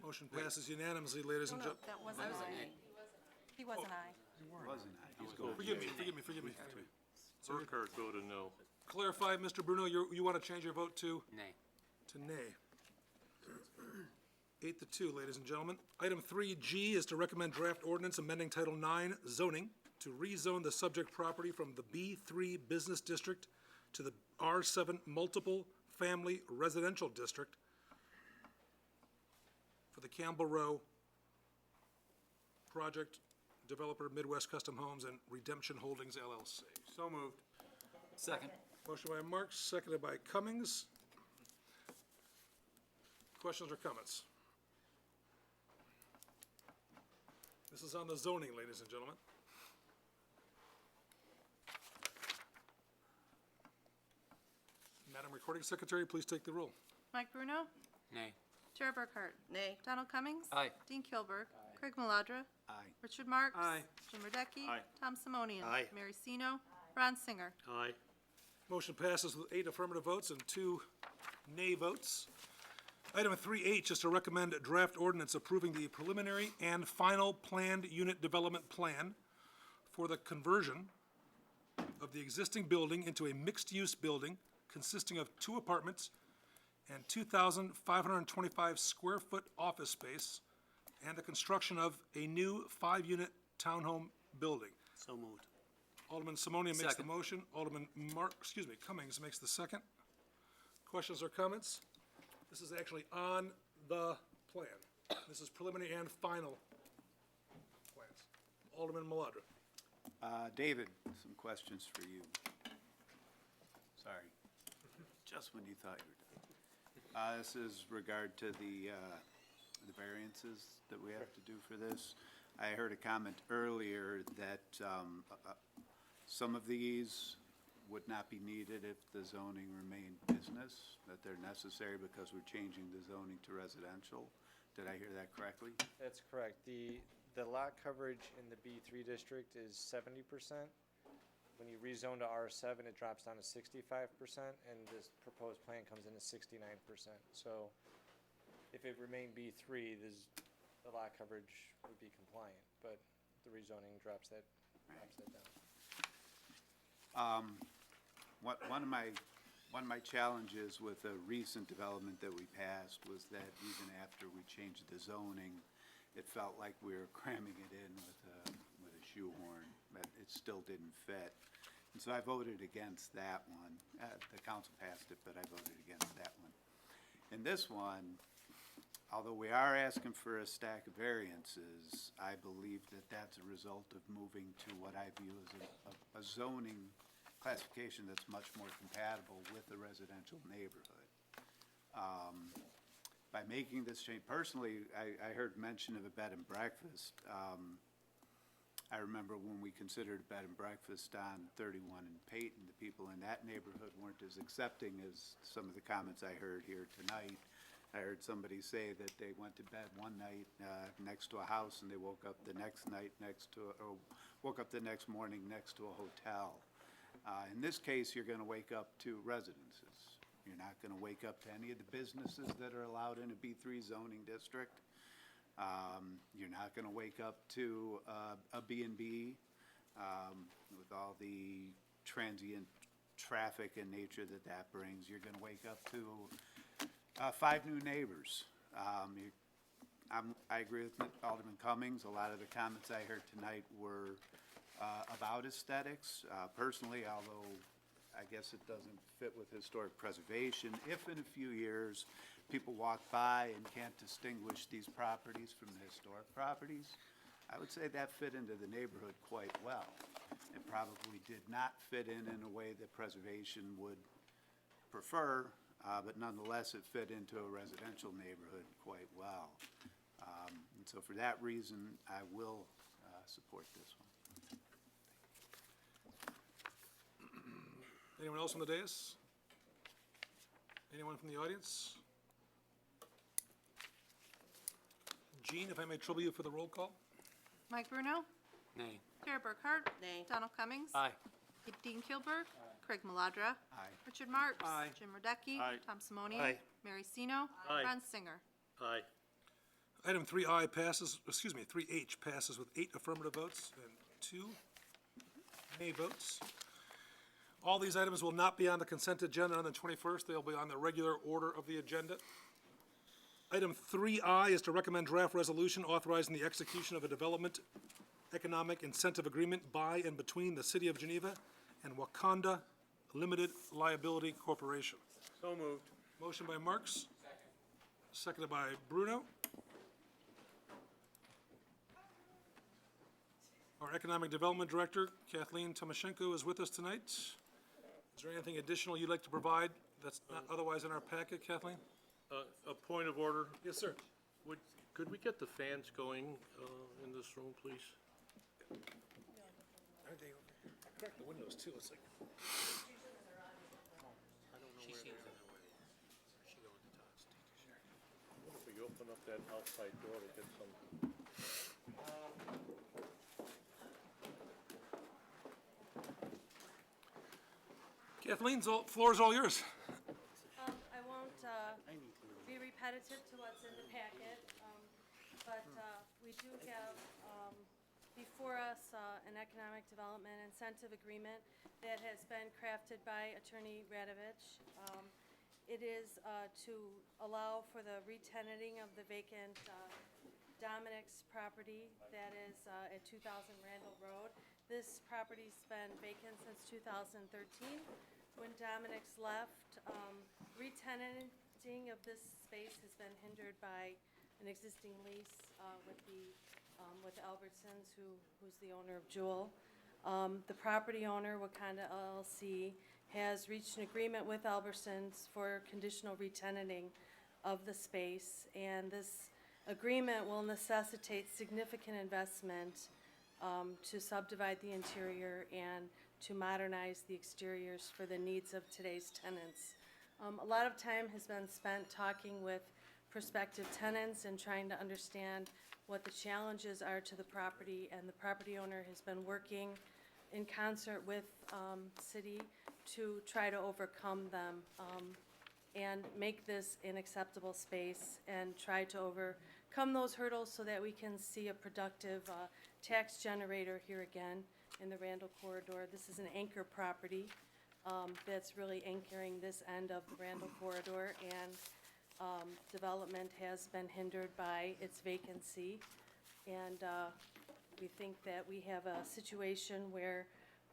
Motion passes unanimously, ladies and gentlemen. That wasn't aye. He wasn't aye. Wasn't I? He's going. Forgive me. Burkhart voted no. Clarify, Mr. Bruno, you want to change your vote to? Nay. To nay. 8-2, ladies and gentlemen. Item 3G is to recommend draft ordinance amending Title IX zoning to rezone the subject property from the B3 Business District to the R7 Multiple Family Residential District for the Campbell Row project, developer Midwest Custom Homes and Redemption Holdings LLC. So moved. Second. Motion by Marks, seconded by Cummings. Questions or comments? This is on the zoning, ladies and gentlemen. Madam Recording Secretary, please take the roll. Mike Bruno? Nay. Tara Burkhart? Nay. Donald Cummings? Aye. Dean Kilburg? Craig Maladra? Aye. Richard Marks? Aye. Jim Radecki? Aye. Tom Simonian? Aye. Mary Stino? Ron Singer? Aye. Motion passes with 8 affirmative votes and 2 nay votes. Item 3H is to recommend a draft ordinance approving the preliminary and final planned unit development plan for the conversion of the existing building into a mixed-use building consisting of 2 apartments and 2,525 square foot office space, and the construction of a new 5-unit townhome building. So moved. Alderman Simonian makes the Second. motion. Alderman Cummings makes the second. Questions or comments? This is actually on the plan. This is preliminary and final plans. Alderman Maladra. David, some questions for you. Sorry, just when you thought you were done. This is regard to the variances that we have to do for this. I heard a comment earlier that some of these would not be needed if the zoning remained business, that they're necessary because we're changing the zoning to residential. Did I hear that correctly? That's correct. the lot coverage in the B3 district is 70%. When you rezone to R7, it drops down to 65%, and this proposed plan comes in at 69%. So if it remained B3, the lot coverage would be compliant, but the rezoning drops that down. One of my challenges with a recent development that we passed was that even after we changed the zoning, it felt like we were cramming it in with a shoehorn, but it still didn't fit. And so I voted against that one. The council passed it, but I voted against that one. In this one, although we are asking for a stack of variances, I believe that that's a result of moving to what I view as a zoning classification that's much more compatible with the residential neighborhood. By making this change, personally, I heard mention of a bed and breakfast. I remember when we considered a bed and breakfast on 31 in Peyton, the people in that neighborhood weren't as accepting as some of the comments I heard here tonight. I heard somebody say that they went to bed one night next to a house, and they woke up the next night woke up the next morning next to a hotel. In this case, you're going to wake up to residences. You're not going to wake up to any of the businesses that are allowed in a B3 zoning district. You're not going to wake up to a B&B with all the transient traffic and nature that brings. You're going to wake up to 5 new neighbors. I agree with Alderman Cummings. A lot of the comments I heard tonight were about aesthetics. Personally, although I guess it doesn't fit with historic preservation, if in a few years people walk by and can't distinguish these properties from the historic properties, I would say that fit into the neighborhood quite well. It probably did not fit in a way that preservation would prefer, but nonetheless it fit into a residential neighborhood quite well. And so for that reason, I will support this one. Anyone else on the dais? Anyone from the audience? Jean, if I may trouble you for the roll call? Mike Bruno? Nay. Tara Burkhart? Nay. Donald Cummings? Aye. Dean Kilburg? Craig Maladra? Aye. Richard Marks? Aye. Jim Radecki? Aye. Tom Simonian? Aye. Mary Sino? Aye. Ron Singer? Aye. Item 3I passes, 3H passes with 8 affirmative votes and 2 nay votes. All these items will not be on the consent agenda on the 21st. They'll be on the regular order of the agenda. Item 3I is to recommend draft resolution authorizing the execution of a development economic incentive agreement by and between the City of Geneva and Wakanda Limited Liability Corporation. So moved. Motion by Marks. Seconded by Bruno. Our Economic Development Director, Kathleen Tomashenko, is with us tonight. Is there anything additional you'd like to provide that's not otherwise in our packet, Kathleen? A point of order. Yes, sir. Could we get the fans going in this room, please? Are they over here? Crack the windows too, it's like. If we open up that outside door to get some. Kathleen, floor is all yours. I won't be repetitive to what's in the packet, but we do have before us an economic development incentive agreement that has been crafted by Attorney Radovich. It is to allow for the re-tenanting of the vacant Dominic's property that is at 2000 Randall Road. This property's been vacant since 2013. When Dominic's left, re-tenanting of this space has been hindered by an existing lease with Albertsons, who's the owner of Jewel. The property owner, Wakanda LLC, has reached an agreement with Albertsons for conditional re-tenanting of the space, and this agreement will necessitate significant investment to subdivide the interior and to modernize the exteriors for the needs of today's tenants. A lot of time has been spent talking with prospective tenants and trying to understand what the challenges are to the property, and the property owner has been working in concert with city to try to overcome them and make this an acceptable space and try to overcome those hurdles so that we can see a productive tax generator here again in the Randall corridor. This is an anchor property that's really anchoring this end of the Randall corridor, and development has been hindered by its vacancy. And we think that we have a situation where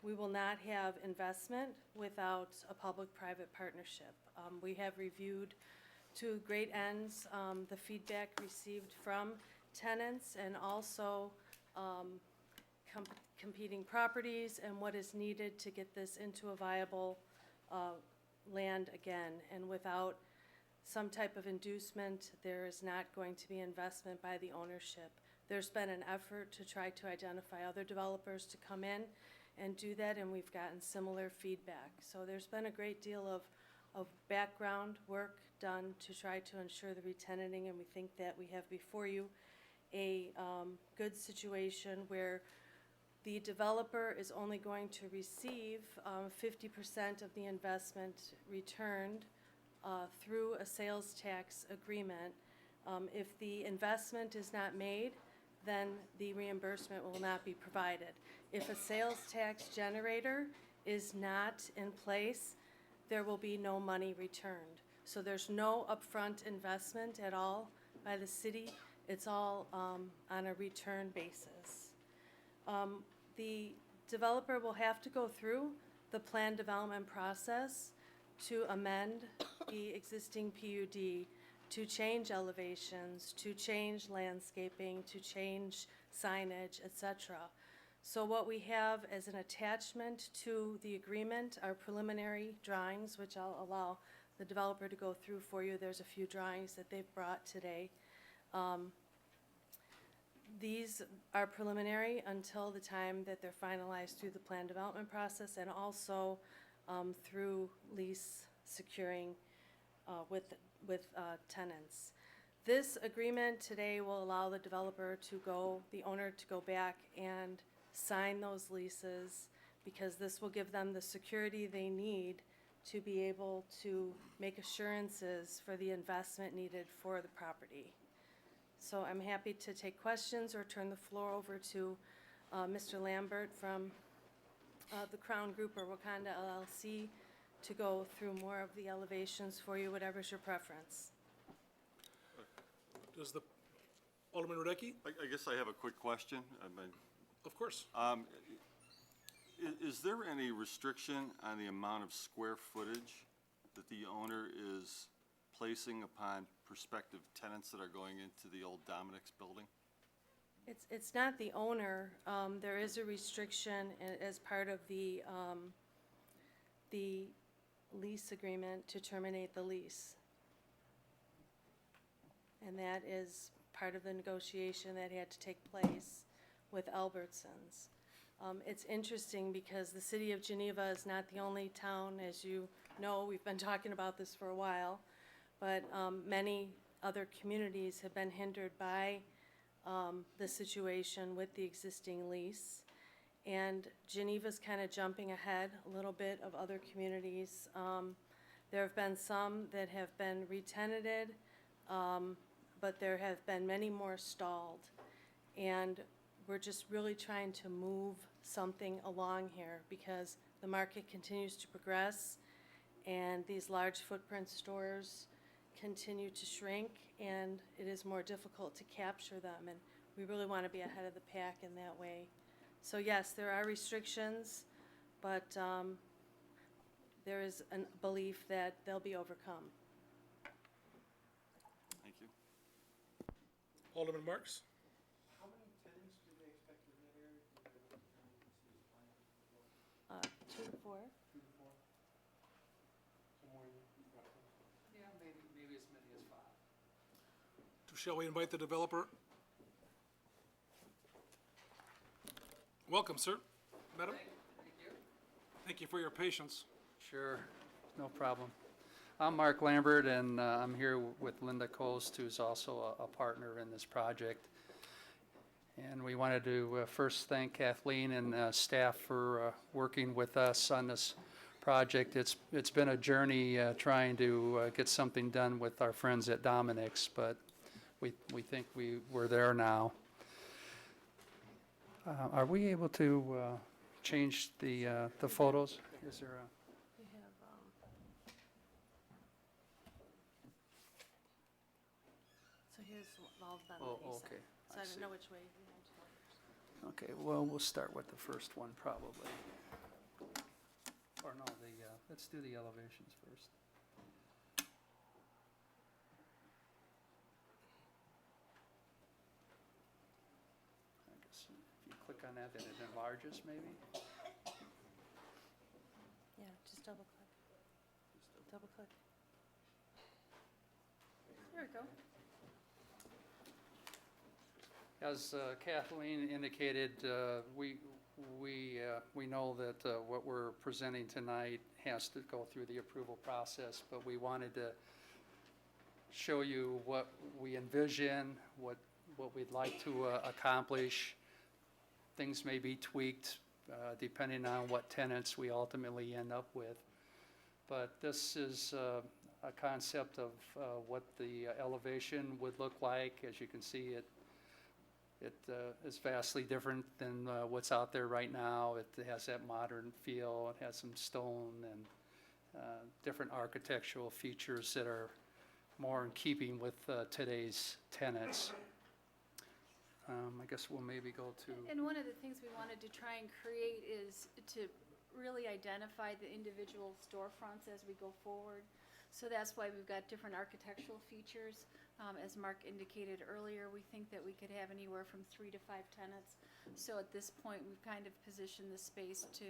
we will not have investment without a public-private partnership. We have reviewed to great ends the feedback received from tenants and also competing properties and what is needed to get this into a viable land again. And without some type of inducement, there is not going to be investment by the ownership. There's been an effort to try to identify other developers to come in and do that, and we've gotten similar feedback. So there's been a great deal of background work done to try to ensure the retenanting, and we think that we have before you a good situation where the developer is only going to receive 50% of the investment returned through a sales tax agreement. If the investment is not made, then the reimbursement will not be provided. If a sales tax generator is not in place, there will be no money returned. So there's no upfront investment at all by the city. It's all on a return basis. The developer will have to go through the plan development process to amend the existing PUD, to change elevations, to change landscaping, to change signage, etc. So what we have as an attachment to the agreement are preliminary drawings, which I'll allow the developer to go through for you. There's a few drawings that they've brought today. These are preliminary until the time that they're finalized through the plan development process and also through lease securing with tenants. This agreement today will allow the developer to go, the owner to go back and sign those leases, because this will give them the security they need to be able to make assurances for the investment needed for the property. So I'm happy to take questions or turn the floor over to Mr. Lambert from the Crown Group or Wakanda LLC to go through more of the elevations for you, whatever's your preference. Does the, Alderman Radecki? I guess I have a quick question. Of course. Is there any restriction on the amount of square footage that the owner is placing upon prospective tenants that are going into the old Dominic's building? It's not the owner. There is a restriction as part of the lease agreement to terminate the lease. And that is part of the negotiation that had to take place with Albertsons. It's interesting because the city of Geneva is not the only town, as you know, we've been talking about this for a while, but many other communities have been hindered by the situation with the existing lease. And Geneva's kind of jumping ahead a little bit of other communities. There have been some that have been re-tenanted, but there have been many more stalled. And we're just really trying to move something along here because the market continues to progress and these large footprint stores continue to shrink, and it is more difficult to capture them, and we really want to be ahead of the pack in that way. So yes, there are restrictions, but there is a belief that they'll be overcome. Thank you. Alderman Marks? How many tenants do they expect in that area? 2 to 4. 2 to 4? Somewhere in there? Yeah, maybe as many as 5. Shall we invite the developer? Welcome, sir. Madam? Thank you. Thank you for your patience. Sure, no problem. I'm Mark Lambert, and I'm here with Linda Coast, who's also a partner in this project. And we wanted to first thank Kathleen and staff for working with us on this project. It's been a journey trying to get something done with our friends at Dominic's, but we think we're there now. Are we able to change the photos? Is there a? We have, so here's all of them Oh, that he sent. okay. So I don't know which way you want to go. Okay, well, we'll start with the first one probably. Or no, let's do the elevations first. I guess if you click on that, then it enlarges maybe? Yeah, just double click. Double click. There we go. As Kathleen indicated, we know that what we're presenting tonight has to go through the approval process, but we wanted to show you what we envision, what we'd like to accomplish. Things may be tweaked depending on what tenants we ultimately end up with. But this is a concept of what the elevation would look like. As you can see, it is vastly different than what's out there right now. It has that modern feel. It has some stone and different architectural features that are more in keeping with today's tenants. I guess we'll maybe go to. And one of the things we wanted to try and create is to really identify the individual storefronts as we go forward. So that's why we've got different architectural features. As Mark indicated earlier, we think that we could have anywhere from 3 to 5 tenants. So at this point, we've kind of positioned the space to,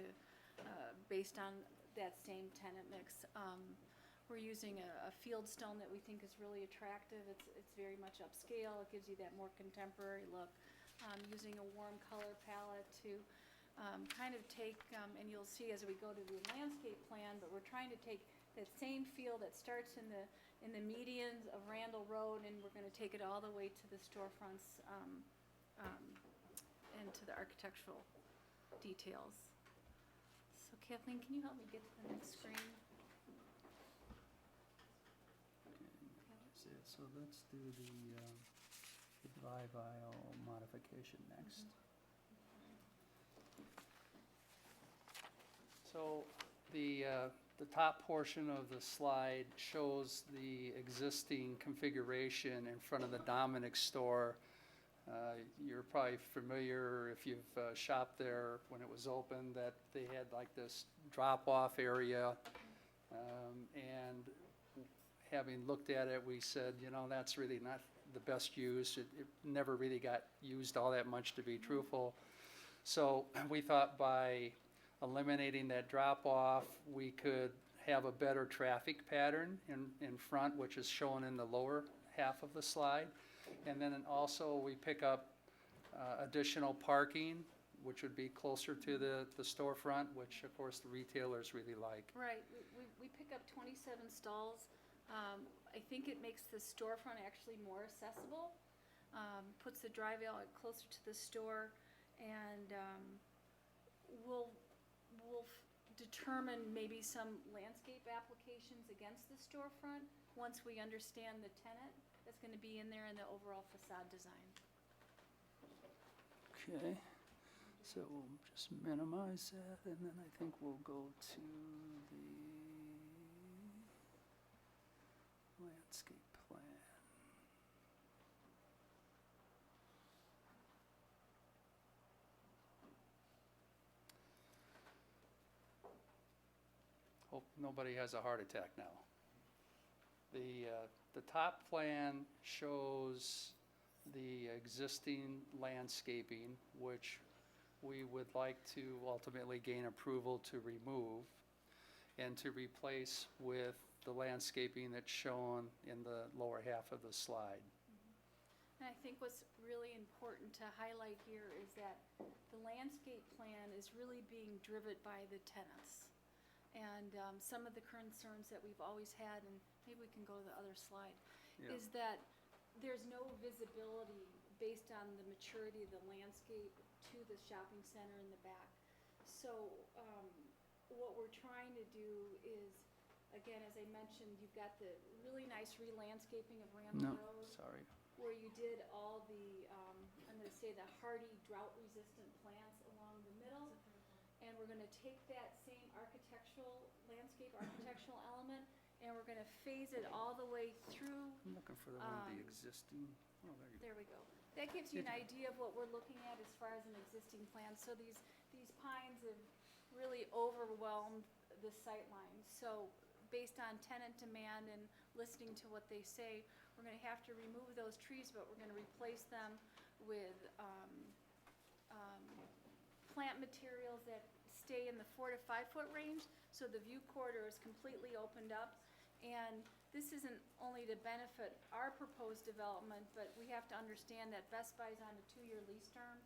based on that same tenant mix. We're using a field stone that we think is really attractive. It's very much upscale. It gives you that more contemporary look. Using a warm color palette to kind of take, and you'll see as we go to the landscape plan, but we're trying to take that same feel that starts in the medians of Randall Road, and we're going to take it all the way to the storefronts and to the architectural details. So Kathleen, can you help me get to the next screen? So let's do the drive aisle modification next. So the top portion of the slide shows the existing configuration in front of the Dominic store. You're probably familiar if you've shopped there when it was open that they had like this drop-off area, and having looked at it, we said, you know, that's really not the best use. It never really got used all that much, to be truthful. So we thought by eliminating that drop-off, we could have a better traffic pattern in front, which is shown in the lower half of the slide. And then also we pick up additional parking, which would be closer to the storefront, which of course the retailers really like. Right, we pick up 27 stalls. I think it makes the storefront actually more accessible, puts the drive aisle closer to the store, and we'll determine maybe some landscape applications against the storefront once we understand the tenant that's going to be in there and the overall facade design. Okay, so we'll just minimize that, and then I think we'll go to the landscape plan. Hope nobody has a heart attack now. The top plan shows the existing landscaping, which we would like to ultimately gain approval to remove and to replace with the landscaping that's shown in the lower half of the slide. And I think what's really important to highlight here is that the landscape plan is really being driven by the tenants. And some of the concerns that we've always had, and maybe we can go to the other slide, Yeah. is that there's no visibility based on the maturity of the landscape to the shopping center in the back. So, what we're trying to do is, again, as I mentioned, you've got the really nice re-landscaping of Randall Road. Sorry. Where you did all the, I'm gonna say the hardy drought-resistant plants along the middle. And we're gonna take that same architectural element, and we're gonna phase it all the way through. I'm looking for the one of the existing, oh, there you go. There we go. That gives you an idea of what we're looking at as far as an existing plan. So these pines have really overwhelmed the sight line. So based on tenant demand and listening to what they say, we're gonna have to remove those trees, but we're gonna replace them with plant materials that stay in the 4 to 5 foot range, so the view corridor is completely opened up. And this isn't only to benefit our proposed development, but we have to understand that Best Buy's on a 2-year lease term.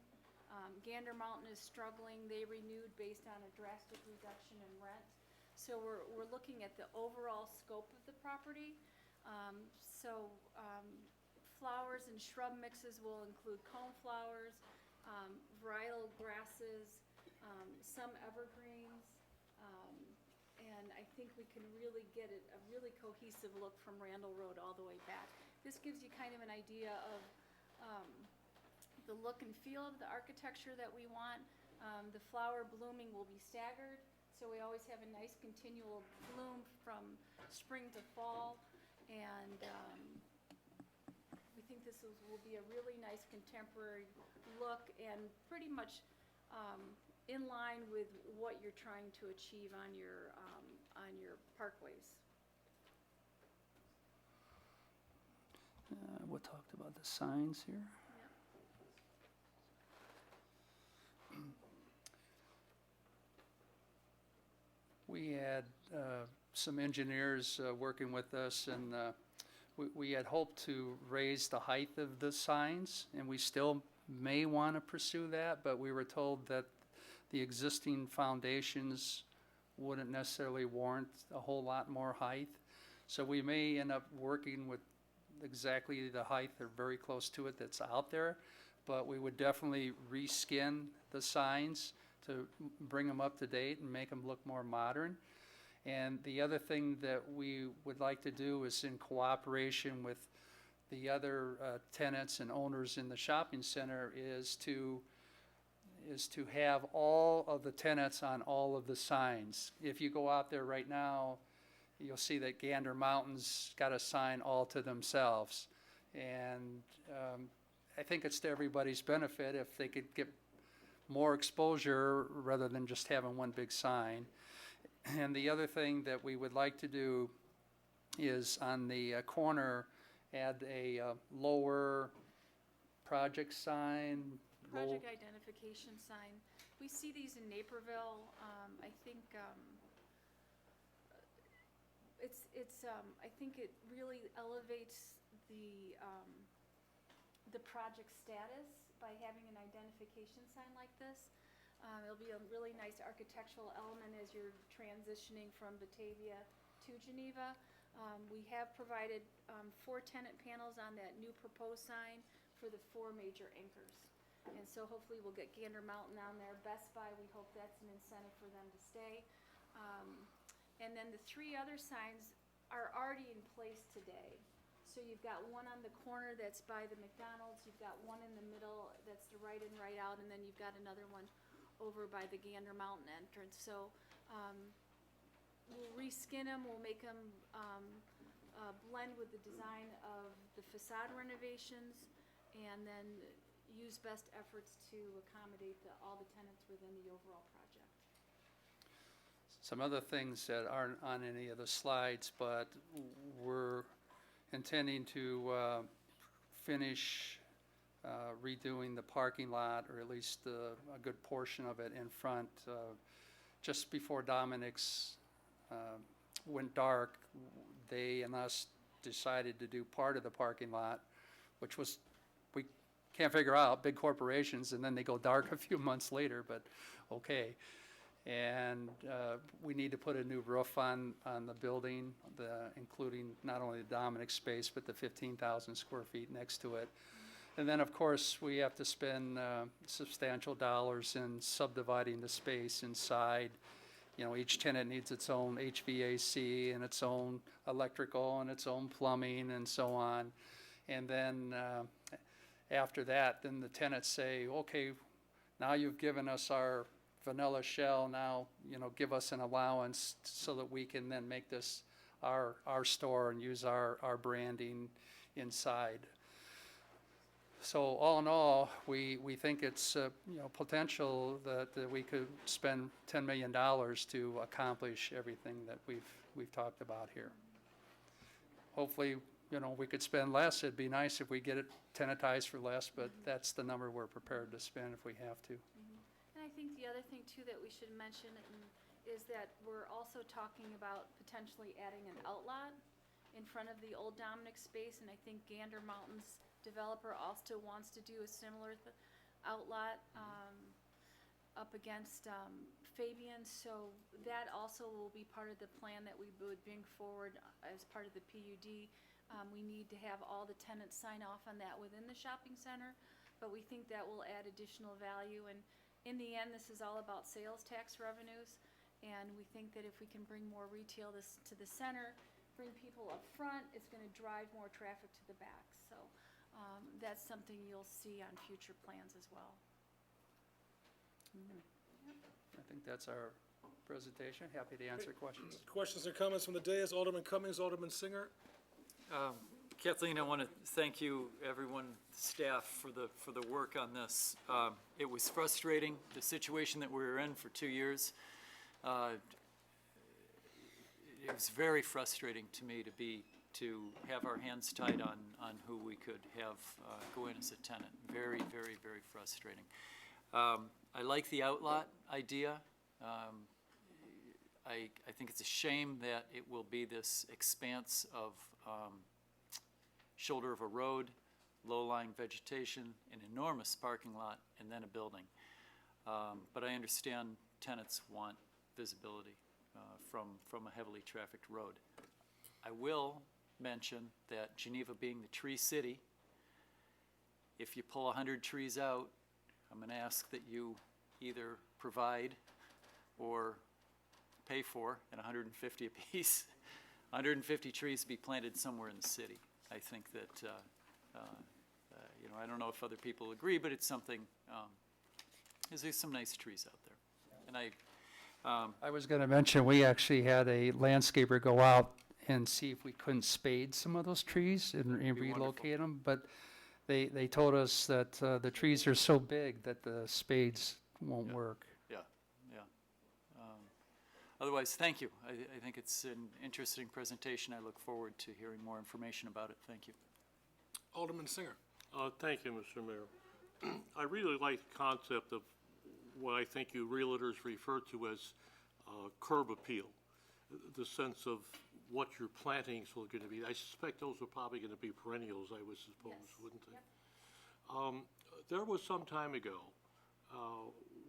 Gander Mountain is struggling. They renewed based on a drastic reduction in rent. So we're looking at the overall scope of the property. Flowers and shrub mixes will include cone flowers, varietal grasses, some evergreens, and I think we can really get a really cohesive look from Randall Road all the way back. This gives you kind of an idea of the look and feel of the architecture that we want. The flower blooming will be staggered, so we always have a nice continual bloom from spring to fall, and we think this will be a really nice contemporary look and pretty much in line with what you're trying to achieve on your parkways. We talked about the signs here. We had some engineers working with us, and we had hoped to raise the height of the signs, and we still may want to pursue that, but we were told that the existing foundations wouldn't necessarily warrant a whole lot more height. So we may end up working with exactly the height or very close to it that's out there, but we would definitely reskin the signs to bring them up to date and make them look more modern. And the other thing that we would like to do is, in cooperation with the other tenants and owners in the shopping center, is to have all of the tenants on all of the signs. If you go out there right now, you'll see that Gander Mountain's got a sign all to themselves. And I think it's to everybody's benefit if they could get more exposure rather than just having one big sign. And the other thing that we would like to do is on the corner, add a lower project sign. Project identification sign. We see these in Naperville. I think I think it really elevates the project status by having an identification sign like this. It'll be a really nice architectural element as you're transitioning from Batavia to Geneva. We have provided 4 tenant panels on that new proposed sign for the 4 major anchors. And so hopefully we'll get Gander Mountain on there. Best Buy, we hope that's an incentive for them to stay. And then the 3 other signs are already in place today. So you've got one on the corner that's by the McDonald's, you've got one in the middle that's the right in, right out, and then you've got another one over by the Gander Mountain entrance. So we'll reskin them, we'll make them blend with the design of the facade renovations, and then use best efforts to accommodate all the tenants within the overall project. Some other things that aren't on any of the slides, but we're intending to finish redoing the parking lot, or at least a good portion of it in front. Just before Dominic's went dark, they and us decided to do part of the parking lot, which was, we can't figure out, big corporations, and then they go dark a few months later, but okay. And we need to put a new roof on the building, including not only the Dominic space, but the 15,000 square feet next to it. And then, of course, we have to spend substantial dollars in subdividing the space inside. You know, each tenant needs its own HVAC and its own electrical and its own plumbing and so on. And then after that, then the tenants say, okay, now you've given us our vanilla shell, now, you know, give us an allowance so that we can then make this our store and use our branding inside. So all in all, we think it's, you know, potential that we could spend $10 million to accomplish everything that we've talked about here. Hopefully, you know, we could spend less. It'd be nice if we get it tenantized for less, but that's the number we're prepared to spend if we have to. And I think the other thing too that we should mention is that we're also talking about potentially adding an outlot in front of the old Dominic space, and I think Gander Mountain's developer also wants to do a similar outlot up against Fabian, so that also will be part of the plan that we would bring forward as part of the PUD. We need to have all the tenants sign off on that within the shopping center, but we think that will add additional value, and in the end, this is all about sales tax revenues, and we think that if we can bring more retail to the center, bring people up front, it's going to drive more traffic to the back. So that's something you'll see on future plans as well. I think that's our presentation. Happy to answer questions. Questions or comments from the dais? Alderman Cummings, Alderman Singer. Kathleen, I want to thank you, everyone, staff, for the work on this. It was frustrating, the situation that we were in for 2 years. It was very frustrating to me to have our hands tied on who we could have go in as a tenant. Very, very, very frustrating. I like the outlot idea. I think it's a shame that it will be this expanse of shoulder of a road, low-lying vegetation, an enormous parking lot, and then a building. But I understand tenants want visibility from a heavily trafficked road. I will mention that Geneva being the tree city, if you pull 100 trees out, I'm going to ask that you either provide or pay for at 150 apiece, 150 trees be planted somewhere in the city. I think that, you know, I don't know if other people agree, but it's something, there's some nice trees out there. And I was going to mention, we actually had a landscaper go out and see if we couldn't spade some of those trees and relocate them, but they told us that the trees are so big that the spades won't work. Yeah, yeah. Otherwise, thank you. I think it's an interesting presentation. I look forward to hearing more information about it. Thank you. Alderman Singer. Thank you, Mr. Mayor. I really like the concept of what I think you realtors refer to as curb appeal, the sense of what your plantings are going to be. I suspect those are probably going to be perennials, I would suppose, wouldn't they? Yep. There was some time ago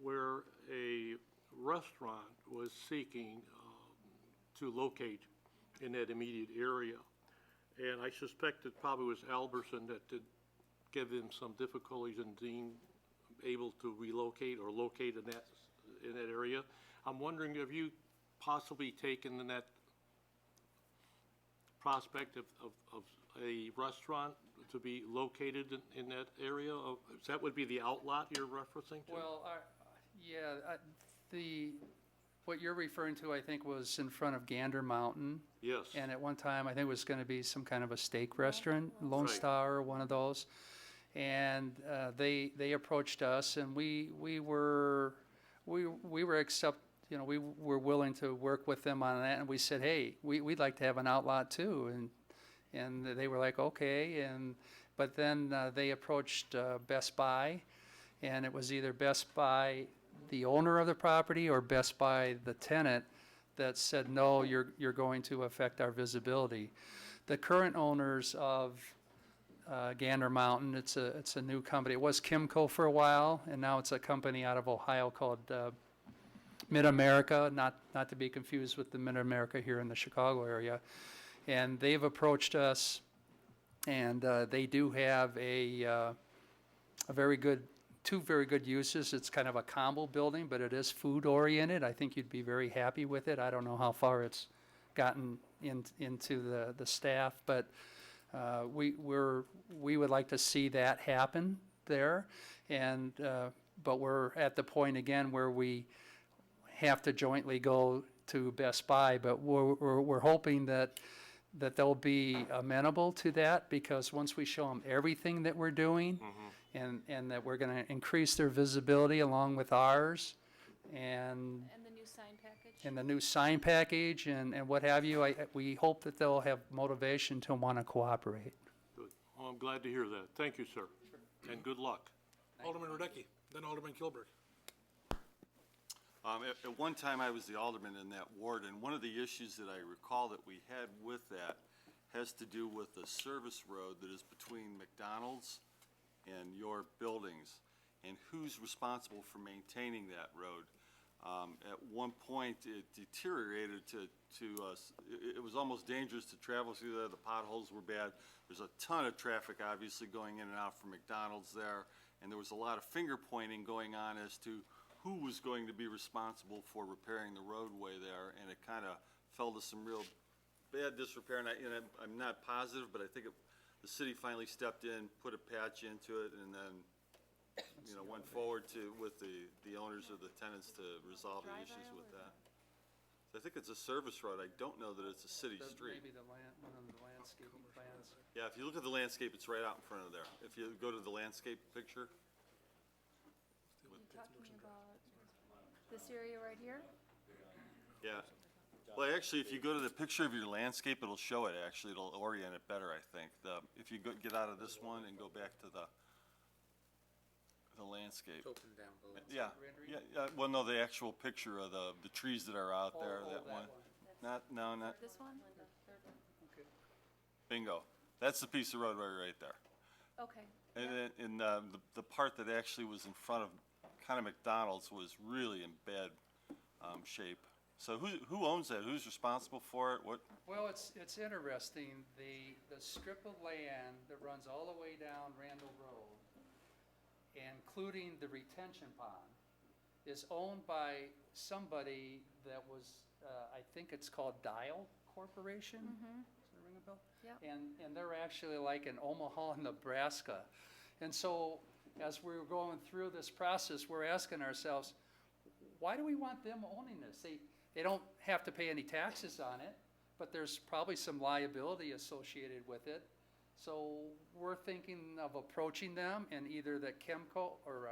where a restaurant was seeking to locate in that immediate area. And I suspect it probably was Albertson that did give them some difficulties in being able to relocate or locate in that area. I'm wondering, have you possibly taken in that prospect of a restaurant to be located in that area? That would be the outlot you're referencing to? Well, what you're referring to, I think, was in front of Gander Mountain. Yes. And at one time, I think it was going to be some kind of a steak restaurant, Lone Star, one of those. And they approached us, and we were willing to work with them on that. And we said, hey, we'd like to have an outlot too. And they were like, okay. But then they approached Best Buy, and it was either Best Buy, the owner of the property, or Best Buy, the tenant, that said, no, you're going to affect our visibility. The current owners of Gander Mountain, it's a new company. It was Kimco for a while, and now it's a company out of Ohio called Mid-America, not to be confused with the Mid-America here in the Chicago area. And they've approached us, and they do have a two very good uses. It's kind of a combo building, but it is food-oriented. I think you'd be very happy with it. I don't know how far it's gotten into the staff, but we would like to see that happen there. And, but we're at the point again where we have to jointly go to Best Buy, but we're hoping that they'll be amenable to that, because once we show them everything that we're doing, and that we're gonna increase their visibility along with ours, and And the new sign package? and the new sign package and what have you, we hope that they'll have motivation to wanna cooperate. Good. Well, I'm glad to hear that. Thank you, sir. And good luck. Alderman Radecki, then Alderman Kilburg. At one time, I was the alderman in that ward, and one of the issues that I recall that we had with that has to do with the service road that is between McDonald's and your buildings, and who's responsible for maintaining that road. At one point, it deteriorated to us. It was almost dangerous to travel through there. The potholes were bad. There's a ton of traffic, obviously, going in and out from McDonald's there, and there was a lot of finger pointing going on as to who was going to be responsible for repairing the roadway there, and it kind of fell to some real bad disrepair, and I'm not positive, but I think the city finally stepped in, put a patch into it, and then, went forward with the owners or the tenants to resolve the issues with that. So I think it's a service road. I don't know that it's a city street. Maybe one of the landscaping plans. Yeah, if you look at the landscape, it's right out in front of there. If you go to the landscape picture, Talking about this area right here? yeah. Well, actually, if you go to the picture of your landscape, it'll show it, actually. It'll orient it better, I think. If you get out of this one and go back to the landscape. Open down below. Yeah, well, no, the actual picture of the trees that are out there, that one. Not, This one? bingo. That's the piece of roadway right there. Okay. And then, the part that actually was in front of kind of McDonald's was really in bad shape. So who owns that? Who's responsible for it? What? Well, it's interesting, the strip of land that runs all the way down Randall Road, including the retention pond, is owned by somebody that was, I think it's called Dial Corporation? Does that ring a bell? Yep. And they're actually like in Omaha, Nebraska. And so, as we're going through this process, we're asking ourselves, why do we want them owning this? They don't have to pay any taxes on it, but there's probably some liability associated with it. So we're thinking of approaching them, and either the Chemco or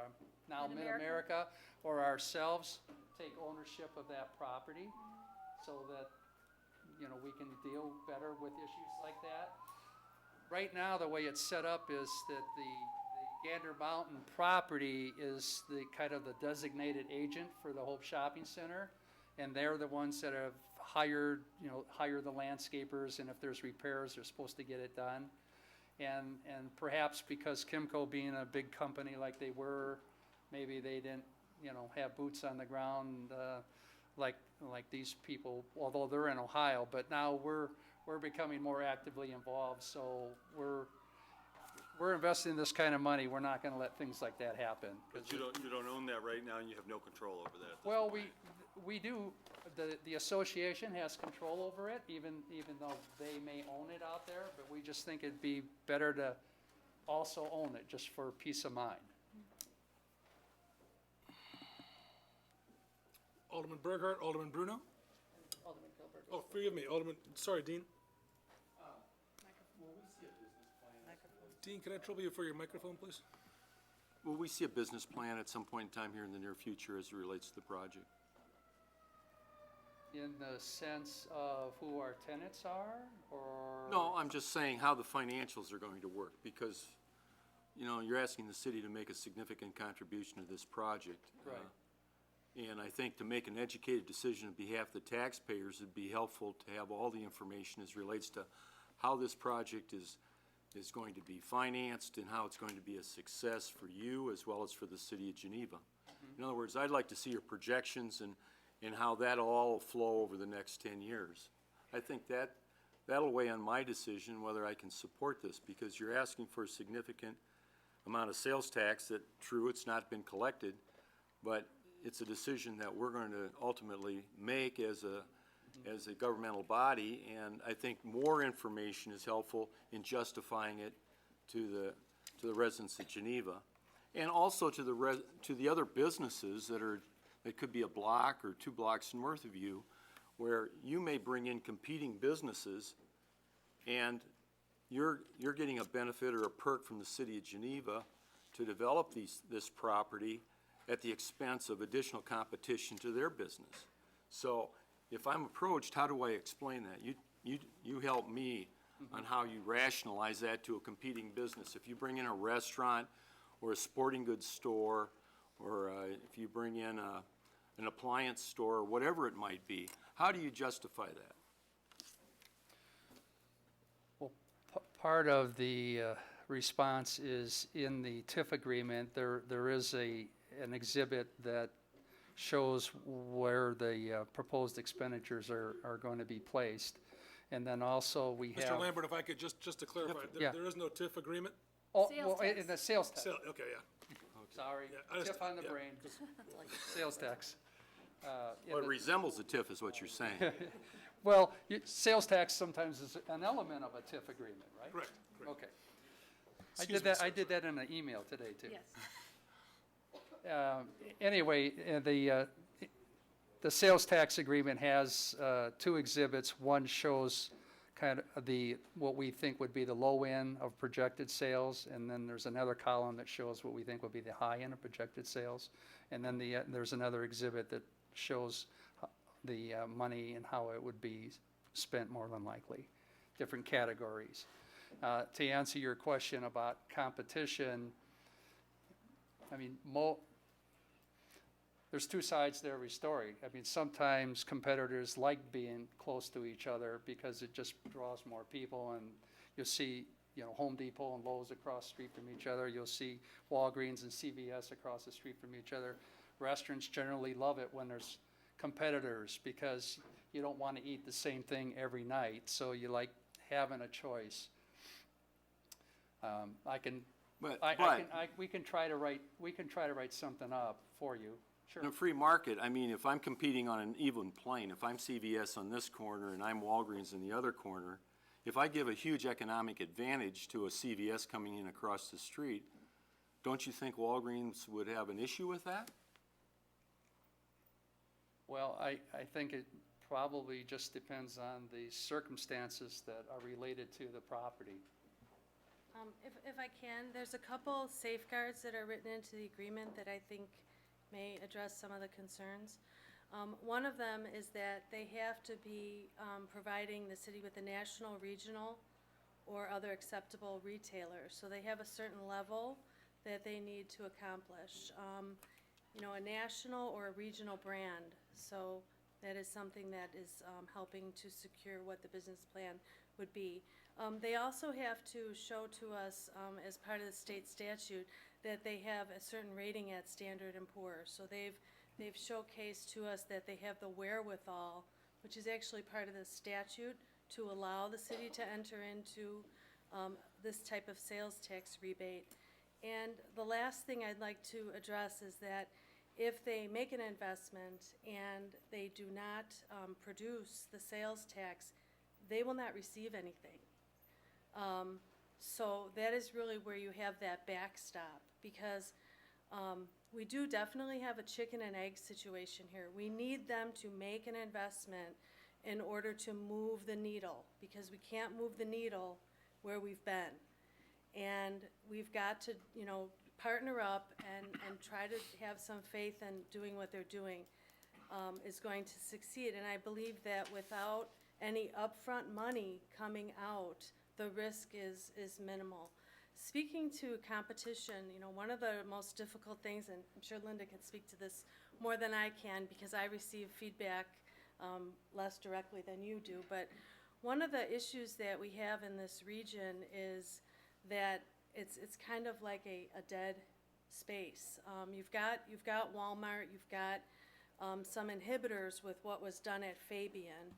now Mid-America or ourselves take ownership of that property so that, we can deal better with issues like that. Right now, the way it's set up is that the Gander Mountain property is the kind of the designated agent for the Hope Shopping Center, and they're the ones that have hire the landscapers, and if there's repairs, they're supposed to get it done. And perhaps because Kimco being a big company like they were, maybe they didn't, have boots on the ground like these people, although they're in Ohio. But now we're becoming more actively involved, so we're investing this kind of money. We're not going to let things like that happen. But you don't own that right now, and you have no control over that. Well, we do. The association has control over it, even though they may own it out there. But we just think it'd be better to also own it, just for peace of mind. Alderman Burghardt, Alderman Bruno? Alderman Gilbert. Oh, forgive me, Alderman, sorry, Dean. Dean, can I trouble you for your microphone, please? Will we see a business plan at some point in time here in the near future as it relates to the project? In the sense of who our tenants are, or? No, I'm just saying how the financials are going to work, because, you're asking the city to make a significant contribution to this project. Right. And I think to make an educated decision on behalf of the taxpayers, it'd be helpful to have all the information as relates to how this project is going to be financed and how it's going to be a success for you as well as for the city of Geneva. In other words, I'd like to see your projections and how that'll all flow over the next 10 years. I think that'll weigh on my decision whether I can support this, because you're asking for a significant amount of sales tax that, true, it's not been collected, but it's a decision that we're going to ultimately make as a governmental body, and I think more information is helpful in justifying it to the residents of Geneva, and also to the other businesses that could be a block or 2 blocks north of you, where you may bring in competing businesses, and you're getting a benefit or a perk from the city of Geneva to develop this property at the expense of additional competition to their business. So if I'm approached, how do I explain that? You help me on how you rationalize that to a competing business. If you bring in a restaurant or a sporting goods store, or if you bring in an appliance store, or whatever it might be, how do you justify that? Well, part of the response is in the TIF agreement, there is an exhibit that shows where the proposed expenditures are going to be placed. And then also we have. Mr. Lambert, if I could just to clarify, Yeah. there is no TIF agreement? Oh, Sales well, in tax. the sales tax. Okay, yeah. Sorry, I just- TIF on the yeah. brain, sales tax. In Well, it the- resembles a TIF is what you're saying. Well, sales tax sometimes is an element of a TIF agreement, right? Correct, correct. Okay. Excuse me, I sir. did that in an email today, too. Yes. Anyway, the sales tax agreement has 2 exhibits. One shows kind of what we think would be the low end of projected sales, and then there's another column that shows what we think would be the high end of projected sales. And then there's another exhibit that shows the money and how it would be spent more than likely, different categories. To answer your question about competition, I mean, there's 2 sides to every story. I mean, sometimes competitors like being close to each other because it just draws more people, and you'll see, Home Depot and Lowe's across the street from each other. You'll see Walgreens and CVS across the street from each other. Restaurants generally love it when there's competitors because you don't want to eat the same thing every night, so you like having a choice. We can try to write something up for you. Sure. In a free market, I mean, if I'm competing on an even plane, if I'm CVS on this corner and I'm Walgreens in the other corner, if I give a huge economic advantage to a CVS coming in across the street, don't you think Walgreens would have an issue with that? Well, I think it probably just depends on the circumstances that are related to the property. If I can, there's a couple safeguards that are written into the agreement that I think may address some of the concerns. One of them is that they have to be providing the city with a national, regional, or other acceptable retailer. So they have a certain level that they need to accomplish. A national or a regional brand. So that is something that is helping to secure what the business plan would be. They also have to show to us, as part of the state statute, that they have a certain rating at Standard & Poor's. So they've showcased to us that they have the wherewithal, which is actually part of the statute, to allow the city to enter into this type of sales tax rebate. And the last thing I'd like to address is that if they make an investment and they do not produce the sales tax, they will not receive anything. So that is really where you have that backstop, because we do definitely have a chicken and egg situation here. We need them to make an investment in order to move the needle, because we can't move the needle where we've been. And we've got to, partner up and try to have some faith in doing what they're doing is going to succeed. And I believe that without any upfront money coming out, the risk is minimal. Speaking to competition, one of the most difficult things, and I'm sure Linda can speak to this more than I can because I receive feedback less directly than you do, but one of the issues that we have in this region is that it's kind of like a dead space. You've got Walmart, you've got some inhibitors with what was done at Fabian.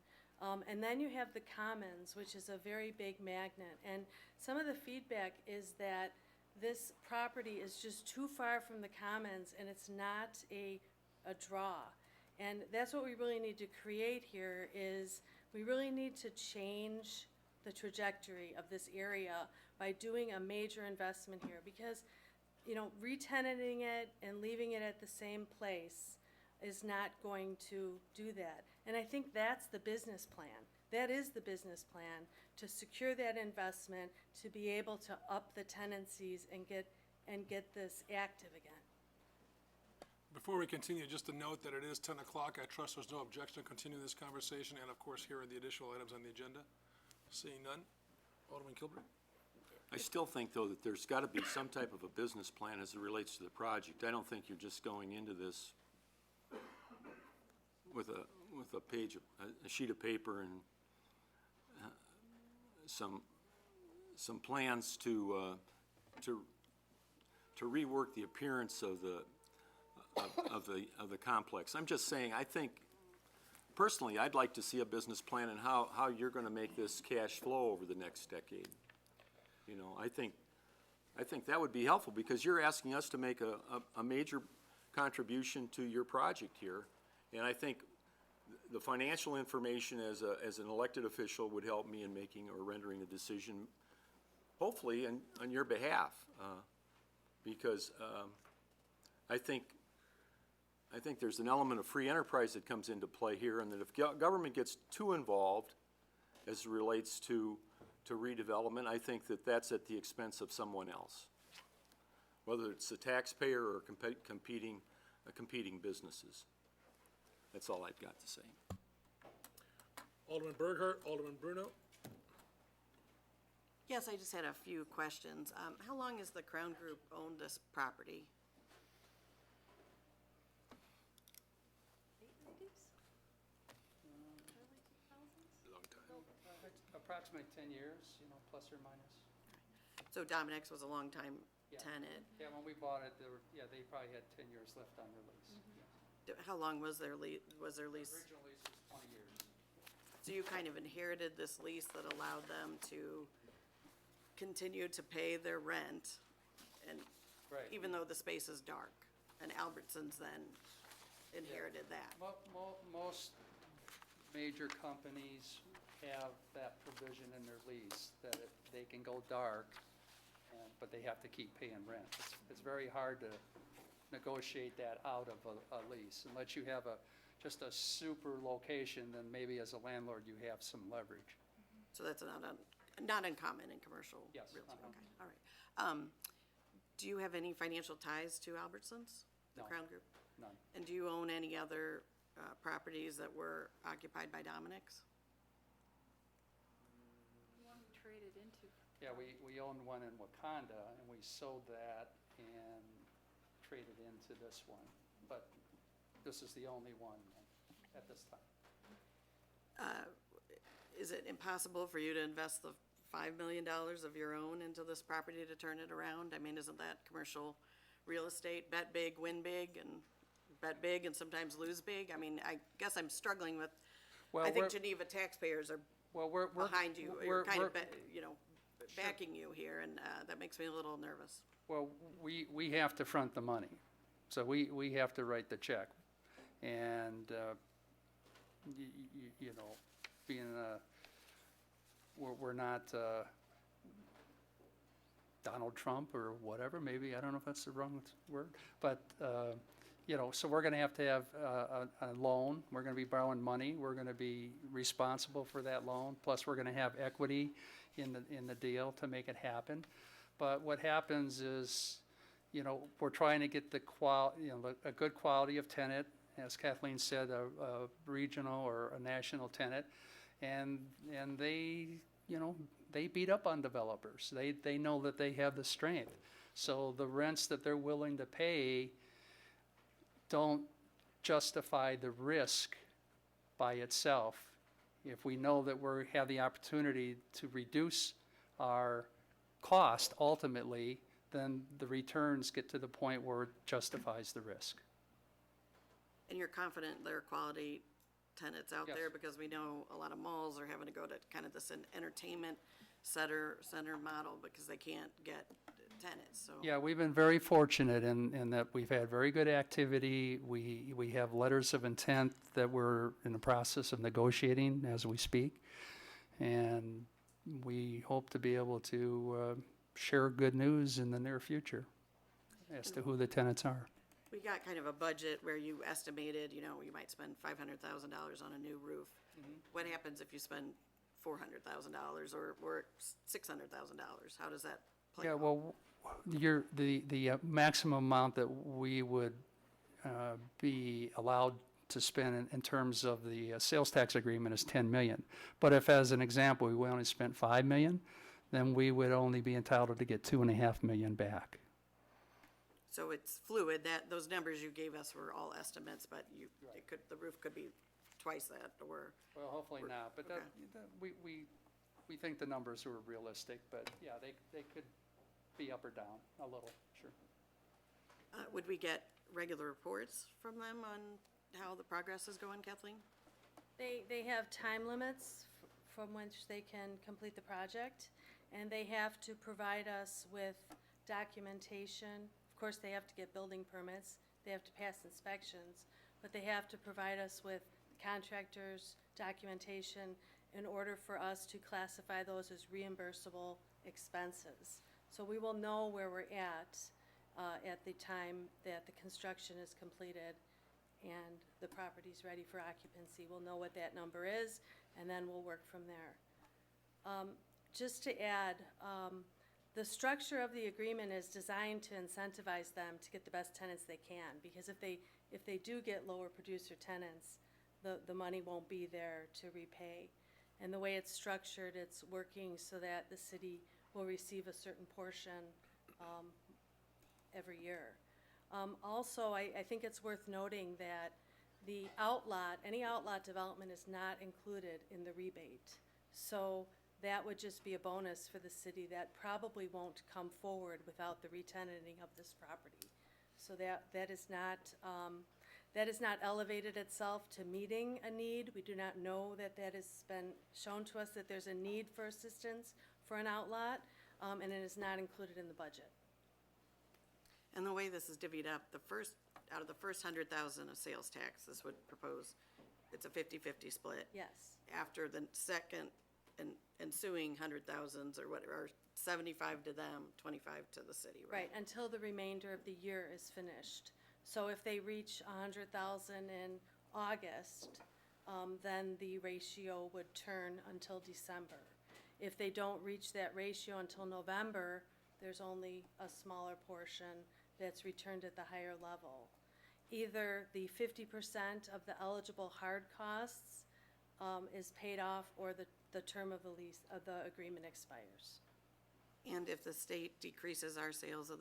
And then you have the Commons, which is a very big magnet. And some of the feedback is that this property is just too far from the commons, and it's not a draw. And that's what we really need to create here, is we really need to change the trajectory of this area by doing a major investment here, because, you know, re-tenanting it and leaving it at the same place is not going to do that. And I think that's the business plan. That is the business plan, to secure that investment, to be able to up the tenancies and get this active again. Before we continue, just to note that it is 10 o'clock. I trust there's no objection to continue this conversation, and of course, here are the additional items on the agenda. Seeing none. Alderman Kilburg? I still think, though, that there's got to be some type of a business plan as it relates to the project. I don't think you're just going into this with a page, a sheet of paper and some plans to rework the appearance of the complex. I'm just saying, I think, personally, I'd like to see a business plan and how you're going to make this cash flow over the next decade. You know, I think that would be helpful, because you're asking us to make a major contribution to your project here, and I think the financial information as an elected official would help me in making or rendering a decision, hopefully on your behalf, because I think there's an element of free enterprise that comes into play here, and that if government gets too involved as it relates to redevelopment, I think that's at the expense of someone else, whether it's the taxpayer or competing businesses. That's all I've got to say. Alderman Burghardt, Alderman Bruno? Yes, I just had a few questions. How long has the Crown Group owned this property? Long time. Approximately 10 years, you know, plus or minus. So Dominic's was a long-time tenant. Yeah, when we bought it, they probably had 10 years left on their lease. How long was their lease? The original lease was 20 years. So you kind of inherited this lease that allowed them to continue to pay their rent, and Right. even though the space is dark, and Albertsons then inherited that. Most major companies have that provision in their lease, that they can go dark, but they have to keep paying rent. It's very hard to negotiate that out of a lease, unless you have just a super location, then maybe as a landlord you have some leverage. So that's not uncommon in commercial Yes, real estate. uh-huh. Okay, all right. Do you have any financial ties to Albertsons, the No. Crown Group? None. And do you own any other properties that were occupied by Dominic's? The one we traded into. Yeah, we owned one in Wakanda, and we sold that and traded into this one, but this is the only one at this time. Is it impossible for you to invest the $5 million of your own into this property to turn it around? I mean, isn't that commercial real estate? Bet big, win big, and bet big and sometimes lose big? I mean, I guess I'm struggling with, Well, I think we're- Geneva taxpayers are We're behind you, we're- or kind of, we're- backing you here, and that makes me a little nervous. Well, we have to front the money, so we have to write the check. And, you know, being, we're not Donald Trump or whatever, maybe, I don't know if that's the wrong word, but, you know, so we're gonna have to have a loan, we're gonna be borrowing money, we're gonna be responsible for that loan, plus we're gonna have equity in the deal to make it happen. But what happens is, you know, we're trying to get a good quality of tenant, as Kathleen said, a regional or a national tenant, and they, you know, they beat up on developers. They know that they have the strength. So the rents that they're willing to pay don't justify the risk by itself. If we know that we have the opportunity to reduce our cost ultimately, then the returns get to the point where it justifies the risk. And you're confident there are quality tenants out Yes. there? Because we know a lot of malls are having to go to kind of this entertainment center model because they can't get tenants, so. Yeah, we've been very fortunate in that we've had very good activity. We have letters of intent that we're in the process of negotiating as we speak. And we hope to be able to share good news in the near future as to who the tenants are. We got kind of a budget where you estimated, you know, you might spend $500,000 on a new roof. What happens if you spend $400,000 or $600,000? How does that play Yeah, out? well, the maximum amount that we would be allowed to spend in terms of the sales tax agreement is 10 million. But if, as an example, we only spent 5 million, then we would only be entitled to get 2.5 million back. So it's fluid, that, those numbers you gave us were all estimates, but the roof could be twice that, or. Well, hopefully not, but okay. we think the numbers are realistic, but yeah, they could be up or down a little, sure. Would we get regular reports from them on how the progress is going, Kathleen? They have time limits from which they can complete the project, and they have to provide us with documentation. Of course, they have to get building permits, they have to pass inspections, but they have to provide us with contractors' documentation in order for us to classify those as reimbursable expenses. So we will know where we're at the time that the construction is completed and the property's ready for occupancy. We'll know what that number is, and then we'll work from there. Just to add, the structure of the agreement is designed to incentivize them to get the best tenants they can, because if they do get lower producer tenants, the money won't be there to repay. And the way it's structured, it's working so that the city will receive a certain portion every year. Also, I think it's worth noting that the outlot, any outlot development is not included in the rebate. So that would just be a bonus for the city that probably won't come forward without the re-tenanting of this property. So that is not elevated itself to meeting a need. We do not know that has been shown to us that there's a need for assistance for an outlot, and it is not included in the budget. And the way this is divvied up, out of the first 100,000 of sales tax, this would propose, it's a 50-50 split. Yes. After the second and ensuing 100,000s or whatever, 75 to them, 25 to the city, right? Right, until the remainder of the year is finished. So if they reach 100,000 in August, then the ratio would turn until December. If they don't reach that ratio until November, there's only a smaller portion that's returned at the higher level. Either the 50% of the eligible hard costs is paid off, or the term of the lease, of the agreement expires. And if the state decreases our sales of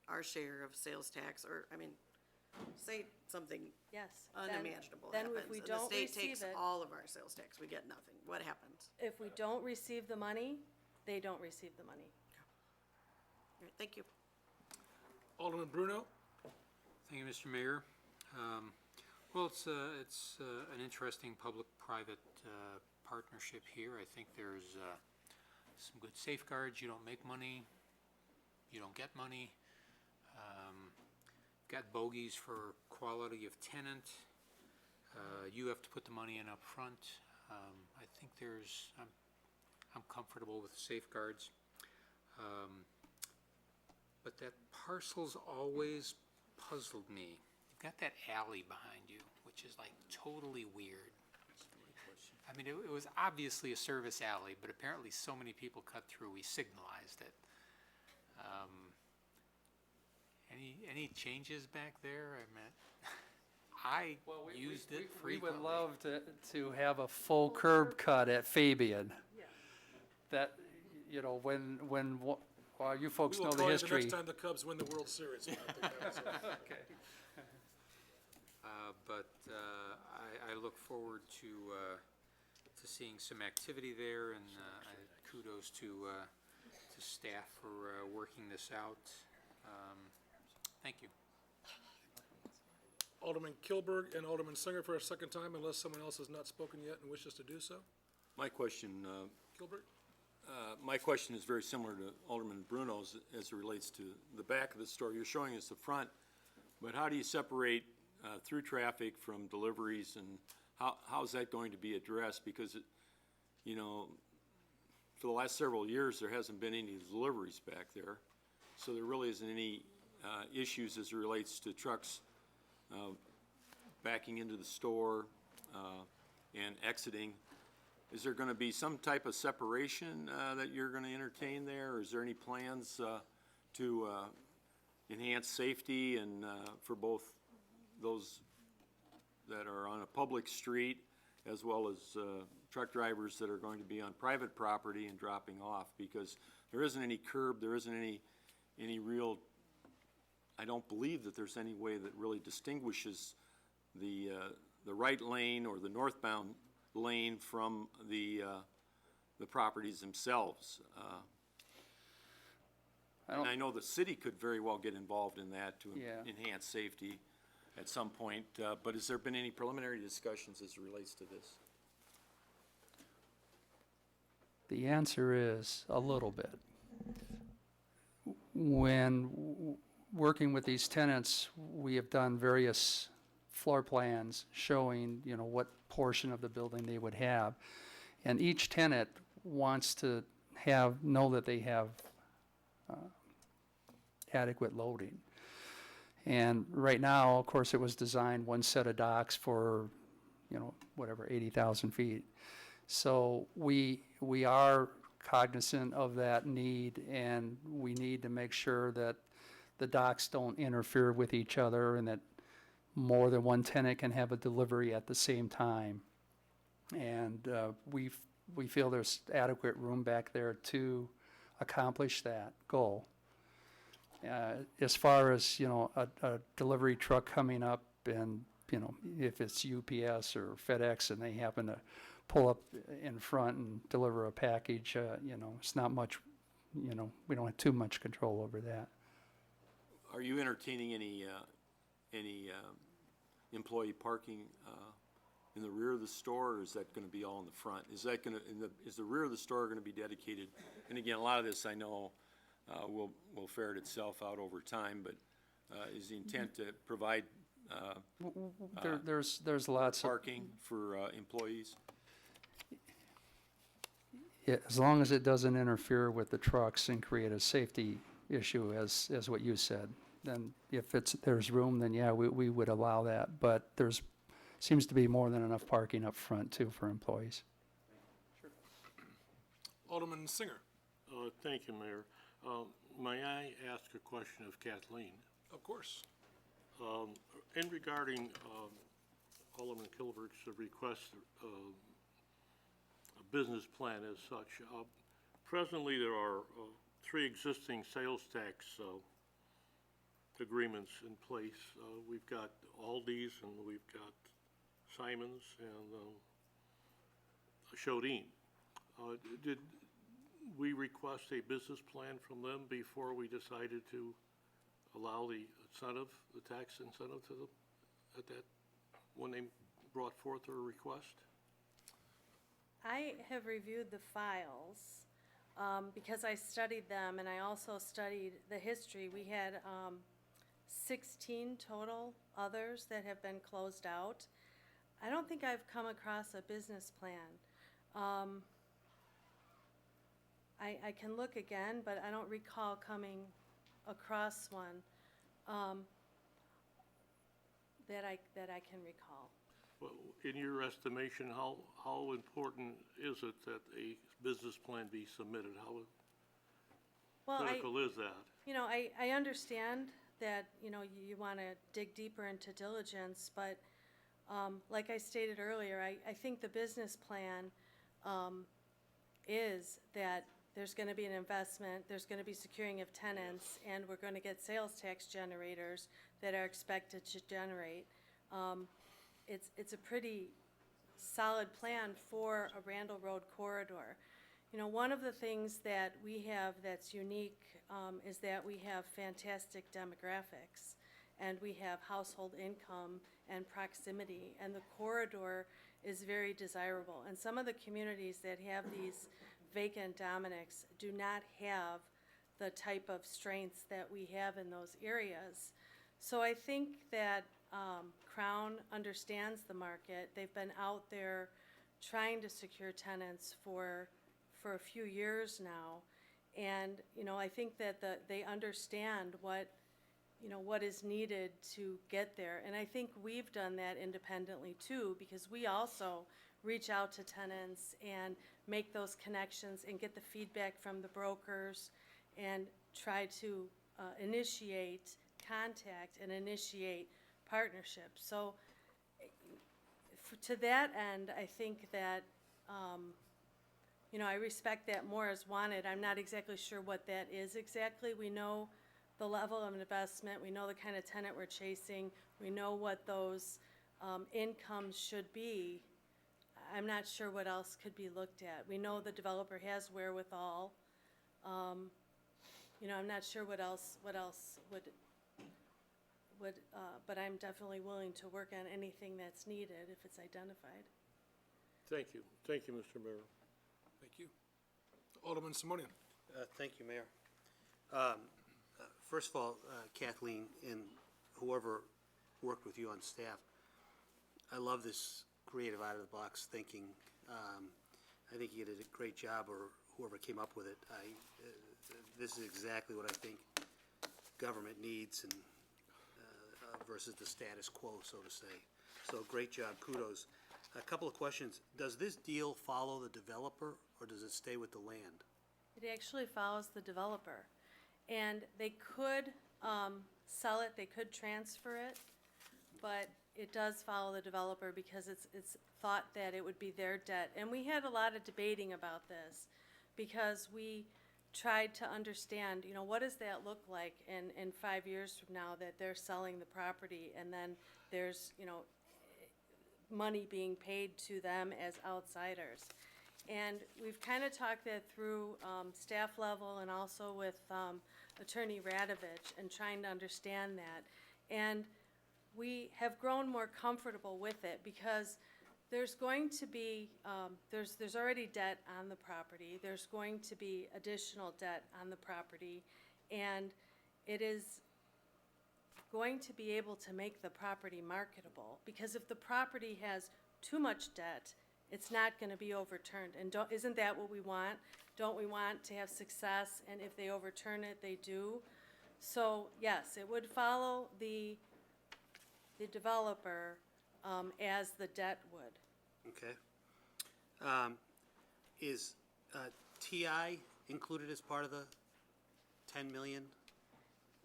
our share of sales tax, or, I mean, say something Yes. unimaginable then happens, if we and don't the state receive takes it- all of our sales tax, we get nothing. What happens? If we don't receive the money, they don't receive the money. All right, thank you. Alderman Bruno? Thank you, Mr. Mayor. Well, it's an interesting public-private partnership here. I think there's some good safeguards. You don't make money, you don't get money. Got bogeys for quality of tenant. You have to put the money in up front. I think I'm comfortable with the safeguards. But that parcel's always puzzled me. You've got that alley behind you, which is like totally weird. I mean, it was obviously a service alley, but apparently so many people cut through, we signalized it. Any changes back there? I mean, I used it frequently. We would love to have a full curb cut at Fabian. That, you know, when you folks know the history. We will call you the next time the Cubs win the World Series. Okay. But I look forward to seeing some activity there, and kudos to staff for working this out. Thank you. Alderman Kilberg and Alderman Singer for a second time, unless someone else has not spoken yet and wishes to do so. My question, Kilberg? my my question is very similar to Alderman Bruno's as it relates to the back of the store. You're showing us the front, but how do you separate through traffic from deliveries, and how is that going to be addressed? Because, you know, for the last several years, there hasn't been any deliveries back there, so there really isn't any issues as it relates to trucks backing into the store and exiting. Is there going to be some type of separation that you're going to entertain there? Or is there any plans to enhance safety and for both those that are on a public street as well as truck drivers that are going to be on private property and dropping off? Because there isn't any curb, there isn't any real, I don't believe that there's any way that really distinguishes the right lane or the northbound lane from the properties themselves. And I know the city could very well get involved in that to enhance safety at some point, but has there been any preliminary discussions as it relates to this? The answer is a little bit. When working with these tenants, we have done various floor plans showing, you know, what portion of the building they would have. And each tenant wants to know that they have adequate loading. And right now, of course, it was designed one set of docks for, you know, whatever, 80,000 feet. So we are cognizant of that need, and we need to make sure that the docks don't interfere with each other and that more than one tenant can have a delivery at the same time. And we feel there's adequate room back there to accomplish that goal. As far as, you know, a delivery truck coming up and, you know, if it's UPS or FedEx and they happen to pull up in front and deliver a package, you know, it's not much, you know, we don't have too much control over that. Are you entertaining any employee parking in the rear of the store, or is that going to be all in the front? Is that going to, is the rear of the store going to be dedicated? And again, a lot of this I know will ferret itself out over time, but is the intent to provide there's lots of parking for employees? Yeah, as long as it doesn't interfere with the trucks and create a safety issue, as what you said. Then if there's room, then yeah, we would allow that. But there's seems to be more than enough parking up front too for employees. Alderman Singer. Thank you, Mayor. May I ask a question of Kathleen? Of course. In regarding Alderman Kilberg's request a business plan as such, presently there are 3 existing sales tax agreements in place. We've got Aldi's and we've got Simon's and Chodine. Did we request a business plan from them before we decided to allow the incentive, the tax incentive to them at that, when they brought forth their request? I have reviewed the files because I studied them, and I also studied the history. We had 16 total others that have been closed out. I don't think I've come across a business plan. I can look again, but I don't recall coming across one that I can recall. Well, in your estimation, how important is it that a business plan be submitted? How critical is that? You know, I understand that, you know, you want to dig deeper into diligence, but like I stated earlier, I think the business plan is that there's going to be an investment, there's going to be securing of tenants, and we're going to get sales tax generators that are expected to generate. It's a pretty solid plan for a Randall Road corridor. You know, one of the things that we have that's unique is that we have fantastic demographics, and we have household income and proximity, and the corridor is very desirable. And some of the communities that have these vacant Dominics do not have the type of strengths that we have in those areas. So I think that Crown understands the market. They've been out there trying to secure tenants for a few years now. And, I think that they understand what is needed to get there. And I think we've done that independently too, because we also reach out to tenants and make those connections and get the feedback from the brokers and try to initiate contact and initiate partnerships. So to that end, I think that, I respect that more as wanted. I'm not exactly sure what that is exactly. We know the level of investment, we know the kind of tenant we're chasing, we know what those incomes should be. I'm not sure what else could be looked at. We know the developer has wherewithal. I'm not sure what else would, but I'm definitely willing to work on anything that's needed if it's identified. Thank you. Thank you, Mr. Mayor. Thank you. Alderman Simonian. Thank you, Mayor. First of all, Kathleen and whoever worked with you on staff, I love this creative out-of-the-box thinking. I think you did a great job, or whoever came up with it. This is exactly what I think government needs, and versus the status quo, so to say. So great job, kudos. A couple of questions. Does this deal follow the developer, or does it stay with the land? It actually follows the developer. And they could sell it, they could transfer it, but it does follow the developer because it's thought that it would be their debt. And we had a lot of debating about this because we tried to understand, what does that look like in 5 years from now that they're selling the property and then there's, money being paid to them as outsiders. And we've kind of talked that through staff level and also with Attorney Radovich and trying to understand that. And we have grown more comfortable with it because there's going to be, there's already debt on the property. There's going to be additional debt on the property. And it is going to be able to make the property marketable. Because if the property has too much debt, it's not going to be overturned. And isn't that what we want? Don't we want to have success, and if they overturn it, they do? So, yes, it would follow the developer as the debt would. Okay. Is TI included as part of the 10 million?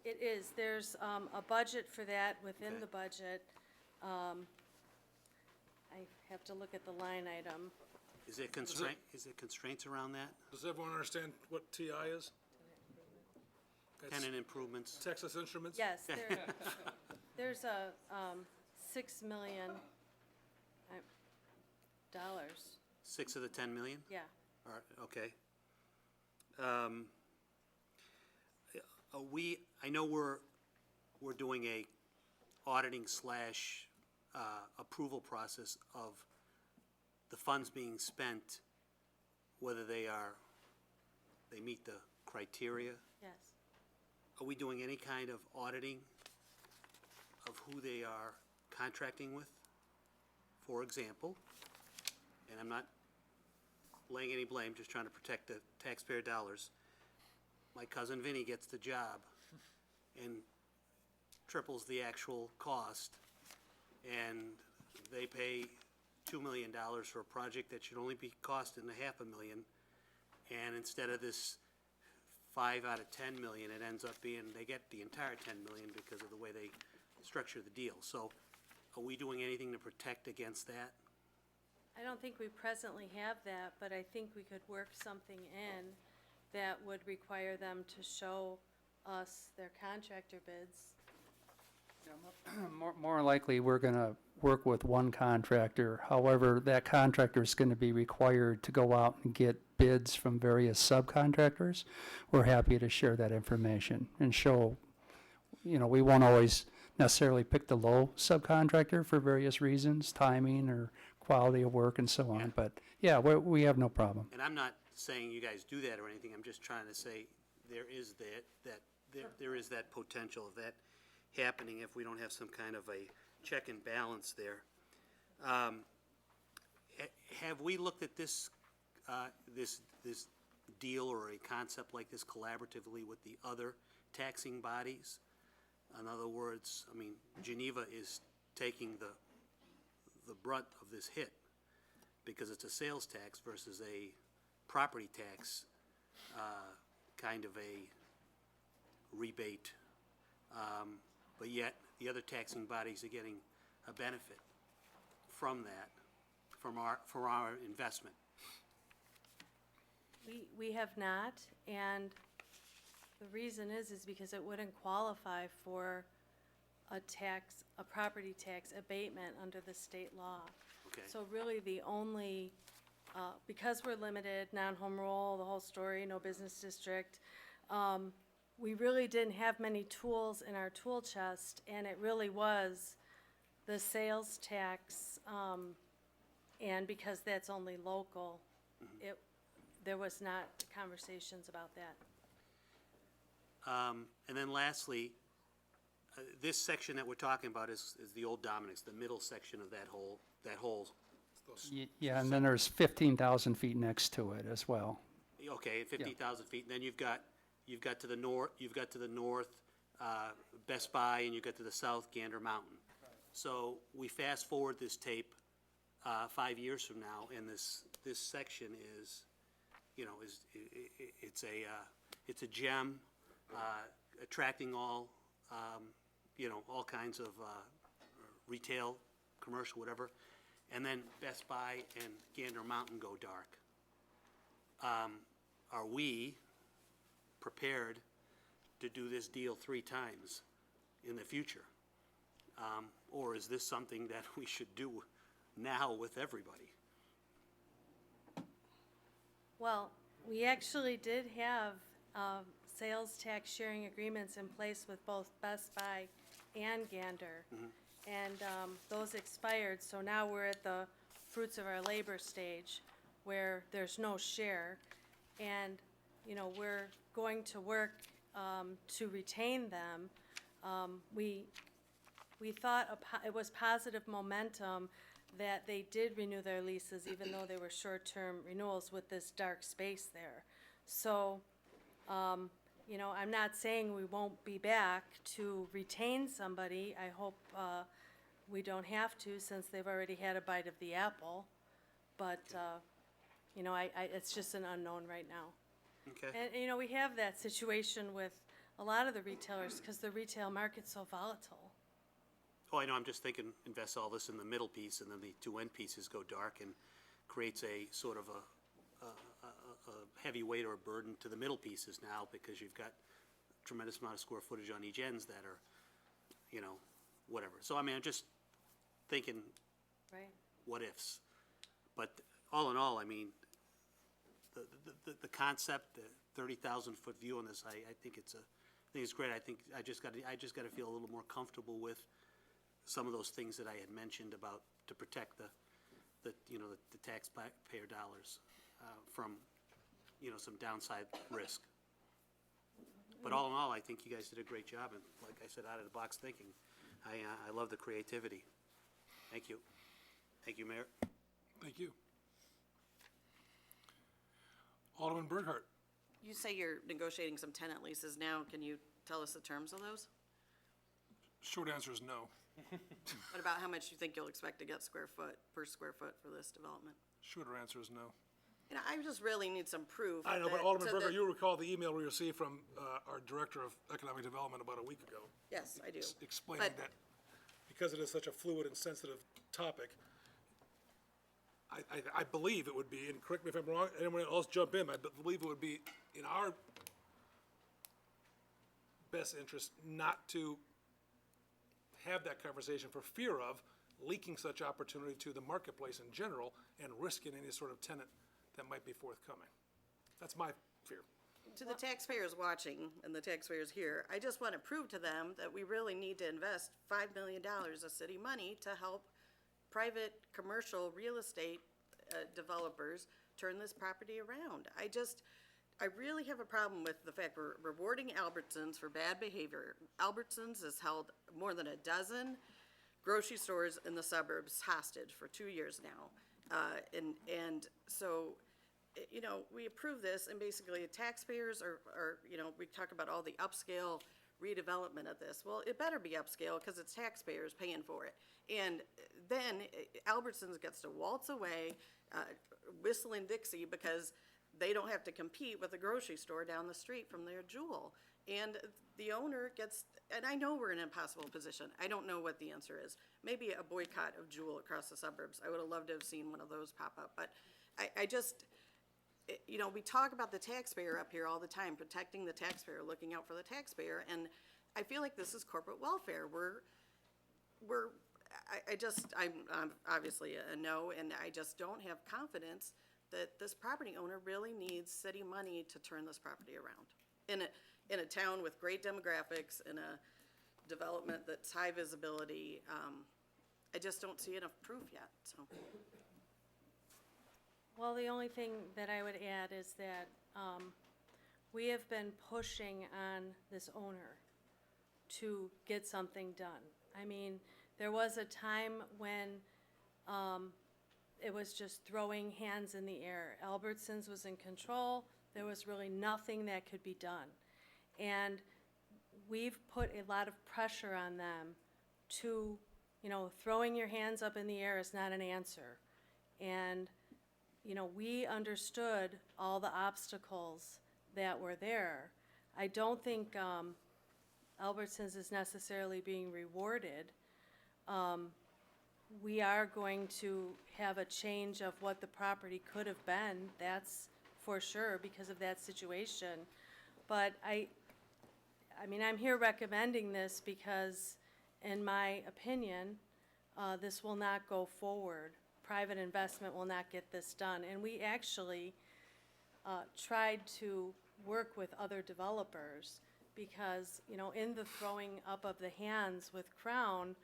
It is. There's a budget for that within Okay. the budget. I have to look at the line item. Is there constraints around that? Does everyone understand what TI is? That's Tenant improvements? Texas Instruments? Yes, there's a $6 million dollars. 6 of the 10 million? Yeah. All right, okay. I know we're doing a auditing slash approval process of the funds being spent, whether they meet the criteria. Yes. Are we doing any kind of auditing of who they are contracting with? For example, and I'm not laying any blame, just trying to protect the taxpayer dollars. My cousin Vinny gets the job and triples the actual cost, and they pay $2 million for a project that should only be costing $500,000, and instead of this 5 out of 10 million, it ends up being, they get the entire 10 million because of the way they structure the deal. So are we doing anything to protect against that? I don't think we presently have that, but I think we could work something in that would require them to show us their contractor bids. More likely, we're going to work with one contractor. However, that contractor is going to be required to go out and get bids from various subcontractors. We're happy to share that information and show, we won't always necessarily pick the low subcontractor for various reasons, timing or quality of work and so on. But yeah, we have no problem. And I'm not saying you guys do that or anything, I'm just trying to say there is there is that potential of that happening if we don't have some kind of a check and balance there. Have we looked at this, this deal or a concept like this collaboratively with the other taxing bodies? In other words, I mean, Geneva is taking the brunt of this hit because it's a sales tax versus a property tax, kind of a rebate. But yet, the other taxing bodies are getting a benefit from that, from our investment. We have not, and the reason is because it wouldn't qualify for a property tax abatement under the state law. Okay. So really the only, because we're limited, non-home rule, the whole story, no business district, we really didn't have many tools in our tool chest, and it really was the sales tax, and because that's only local, there was not conversations about that. And then lastly, this section that we're talking about is the old Dominic's, the middle section of that whole. Yeah, and then there's 15,000 feet next to it as well. Okay, 50,000 feet, and then you've got to the north, Best Buy, and you've got to the south, Gander Mountain. So we fast forward this tape, 5 years from now, and this section is, it's a gem, attracting all kinds of, retail, commercial, whatever. And then Best Buy and Gander Mountain go dark. Are we prepared to do this deal 3 times in the future? Or is this something that we should do now with everybody? Well, we actually did have sales tax sharing agreements in place with both Best Buy and Gander. And those expired, so now we're at the fruits of our labor stage where there's no share. And, we're going to work to retain them. We thought it was positive momentum that they did renew their leases, even though they were short-term renewals with this dark space there. So, I'm not saying we won't be back to retain somebody. I hope we don't have to, since they've already had a bite of the apple. But, it's just an unknown right now. Okay. And, we have that situation with a lot of the retailers, because the retail market's so volatile. Oh, I know, I'm just thinking, invest all this in the middle piece, and then the 2 end pieces go dark, and creates a sort of a heavy weight or a burden to the middle pieces now, because you've got a tremendous amount of square footage on each ends that are, whatever. So, I mean, I'm just thinking, Right. what ifs. But all in all, I mean, the concept, the 30,000-foot view on this, I think it's great. I just got to feel a little more comfortable with some of those things that I had mentioned about, to protect the taxpayer dollars from, some downside risk. But all in all, I think you guys did a great job, and like I said, out of the box thinking. I love the creativity. Thank you. Thank you, Mayor. Thank you. Alderman Burkhart. You say you're negotiating some tenant leases now. Can you tell us the terms of those? Short answer is no. What about how much you think you'll expect to get per square foot for this development? Shorter answer is no. I just really need some proof. I know, but that- Alderman so Burkhart, that- you recall the email we received from our Director of Economic Development about a week ago. Yes, I do. Explaining But- that because it is such a fluid and sensitive topic, I believe it would be, and correct me if I'm wrong, anyone else jump in, I believe it would be in our best interest not to have that conversation for fear of leaking such opportunity to the marketplace in general and risking any sort of tenant that might be forthcoming. That's my fear. To the taxpayers watching and the taxpayers here, I just want to prove to them that we really need to invest $5 million of city money to help private, commercial real estate developers turn this property around. I really have a problem with the fact we're rewarding Albertsons for bad behavior. Albertsons has held more than a dozen grocery stores in the suburbs hostage for 2 years now. And so, you know, we approve this, and basically taxpayers are, you know, we talk about all the upscale redevelopment of this. Well, it better be upscale, because it's taxpayers paying for it. And then Albertsons gets to waltz away, whistling Dixie, because they don't have to compete with a grocery store down the street from their Jewel. And the owner gets, and I know we're in an impossible position. I don't know what the answer is. Maybe a boycott of Jewel across the suburbs. I would have loved to have seen one of those pop up. But I just, you know, we talk about the taxpayer up here all the time, protecting the taxpayer, looking out for the taxpayer. And I feel like this is corporate welfare. I'm obviously a no, and I just don't have confidence that this property owner really needs city money to turn this property around. In a town with great demographics, in a development that's high visibility, I just don't see enough proof yet, so. Well, the only thing that I would add is that we have been pushing on this owner to get something done. I mean, there was a time when it was just throwing hands in the air. Albertsons was in control. There was really nothing that could be done. And we've put a lot of pressure on them to, you know, throwing your hands up in the air is not an answer. And, you know, we understood all the obstacles that were there. I don't think Albertsons is necessarily being rewarded. We are going to have a change of what the property could have been, that's for sure, because of that situation. But I mean, I'm here recommending this because, in my opinion, this will not go forward. Private investment will not get this done. And we actually tried to work with other developers because, you know, in the throwing up of the hands with Crown,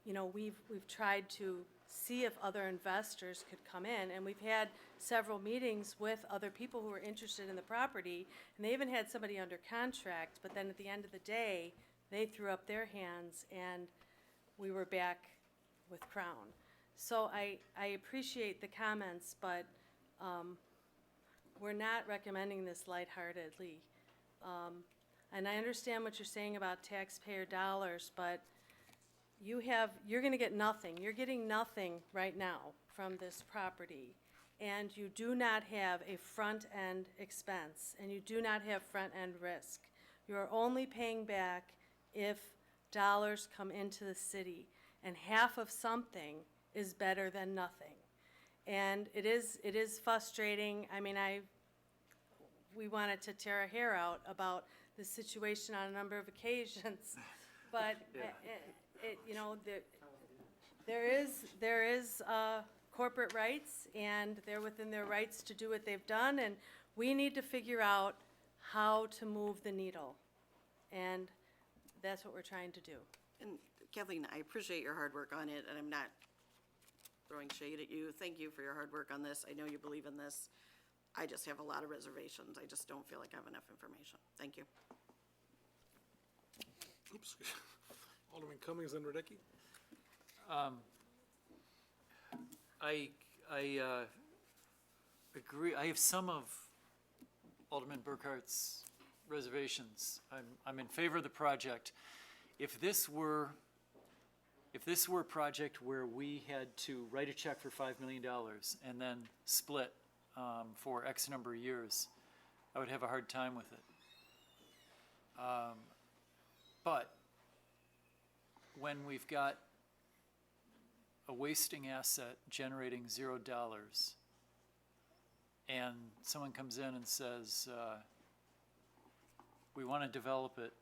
you know, we've tried to see if other investors could come in, and we've had several meetings with other people who are interested in the property, and they even had somebody under contract, but then at the end of the day, they threw up their hands, and we were back with Crown. So I appreciate the comments, but we're not recommending this lightheartedly. And I understand what you're saying about taxpayer dollars, but you're gonna get nothing. You're getting nothing right now from this property. And you do not have a front-end expense, and you do not have front-end risk. You are only paying back if dollars come into the city, and half of something is better than nothing. And it is frustrating. I mean, we wanted to tear our hair out about the situation on a number of occasions, but you know, there is corporate rights, and they're within their rights to do what they've done, and we need to figure out how to move the needle, and that's what we're trying to do. And Kathleen, I appreciate your hard work on it, and I'm not throwing shade at you. Thank you for your hard work on this. I know you believe in this. I just have a lot of reservations. I just don't feel like I have enough information. Thank you. Oops. Alderman Cummings and Radecki. I agree. I have some of Alderman Burkhart's reservations. I'm in favor of the project. If this were a project where we had to write a check for $5 million and then split for X number of years, I would have a hard time with it. But when we've got a wasting asset generating $0, and someone comes in and says, we want to develop it,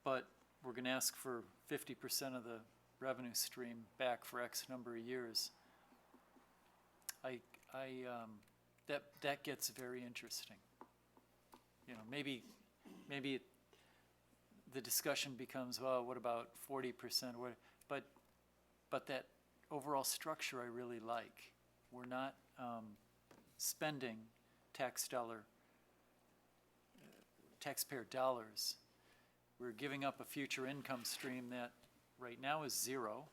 but we're going to ask for 50% of the revenue stream back for X number of years, that gets very interesting. You know, maybe the discussion becomes, well, what about 40%? But that overall structure I really like, We're not spending taxpayer dollars. We're giving up a future income stream that right now is zero.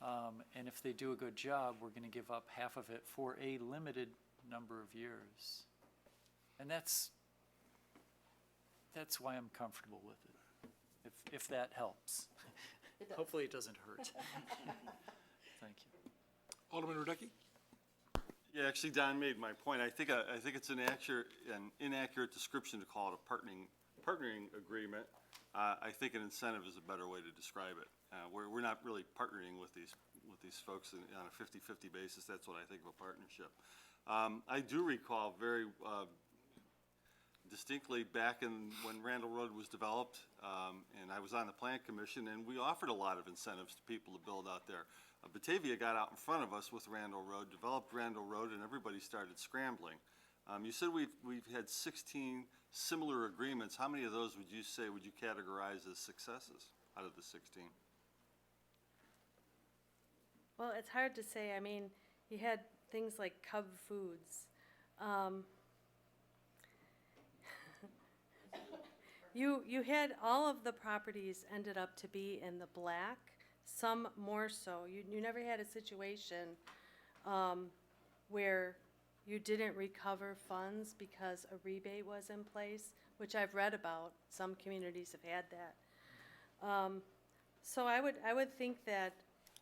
And if they do a good job, we're going to give up half of it for a limited number of years. And that's why I'm comfortable with it, if that helps. Hopefully it doesn't hurt. Thank you. Alderman Radecki? Yeah, actually, Don made my point. I think it's an inaccurate description to call it a partnering agreement. I think an incentive is a better way to describe it. We're not really partnering with these folks on a 50-50 basis. That's what I think of a partnership. I do recall very distinctly back when Randall Road was developed, and I was on the Plan Commission, and we offered a lot of incentives to people to build out there. Batavia got out in front of us with Randall Road, developed Randall Road, and everybody started scrambling. You said we've had 16 similar agreements. How many of those would you categorize as successes out of the 16? Well, it's hard to say. I mean, you had things like Cub Foods. You had all of the properties ended up to be in the black, some more so. You never had a situation where you didn't recover funds because a rebate was in place, which I've read about. Some communities have had that. So I would think that,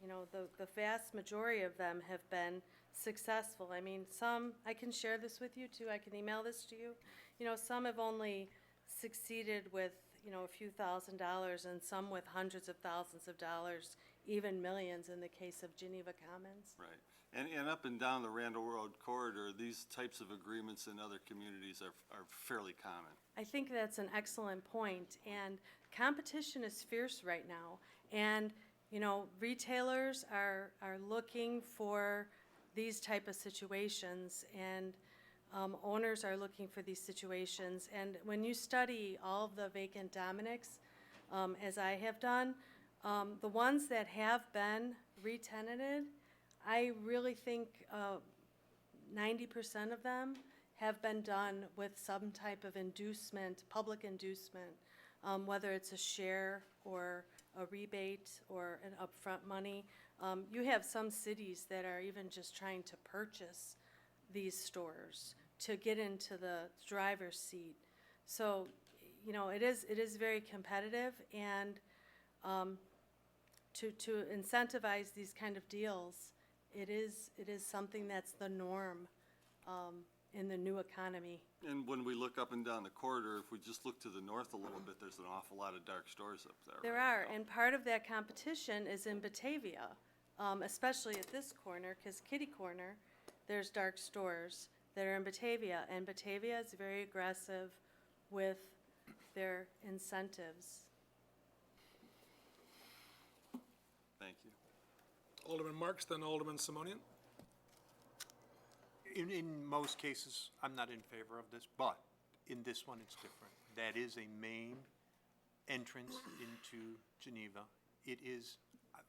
you know, the vast majority of them have been successful. I mean, some, I can share this with you too, I can email this to you. You know, some have only succeeded with, you know, a few $1,000s, and some with hundreds of thousands of dollars, even millions in the case of Geneva Commons. Right. And up and down the Randall Road corridor, these types of agreements in other communities are fairly common. I think that's an excellent point, and competition is fierce right now. And, you know, retailers are looking for these type of situations, and owners are looking for these situations. And when you study all of the vacant Dominics, as I have done, the ones that have been re-tenanted, I really think 90% of them have been done with some type of inducement, public inducement, whether it's a share or a rebate or an upfront money. You have some cities that are even just trying to purchase these stores to get into the driver's seat. So, you know, it is very competitive, and to incentivize these kind of deals, it is something that's the norm in the new economy. And when we look up and down the corridor, if we just look to the north a little bit, there's an awful lot of dark stores up there. There are, and part of that competition is in Batavia, especially at this corner, because Kitty Corner, there's dark stores that are in Batavia, and Batavia is very aggressive with their incentives. Thank you. Alderman Marks, then Alderman Simonian. In most cases, I'm not in favor of this, but in this one, it's different. That is a main entrance into Geneva. It is,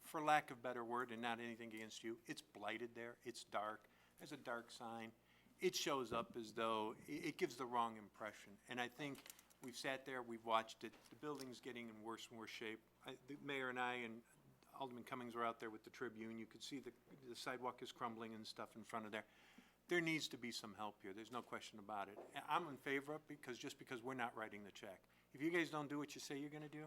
for lack of a better word, and not anything against you, it's blighted there, it's dark, there's a dark sign. It shows up as though, it gives the wrong impression. And I think we've sat there, we've watched it, the building's getting in worse and worse shape. The mayor and I and Alderman Cummings were out there with the Tribune. You could see the sidewalk is crumbling and stuff in front of there. There needs to be some help here. There's no question about it. I'm in favor of it just because we're not writing the check. If you guys don't do what you say you're going to do,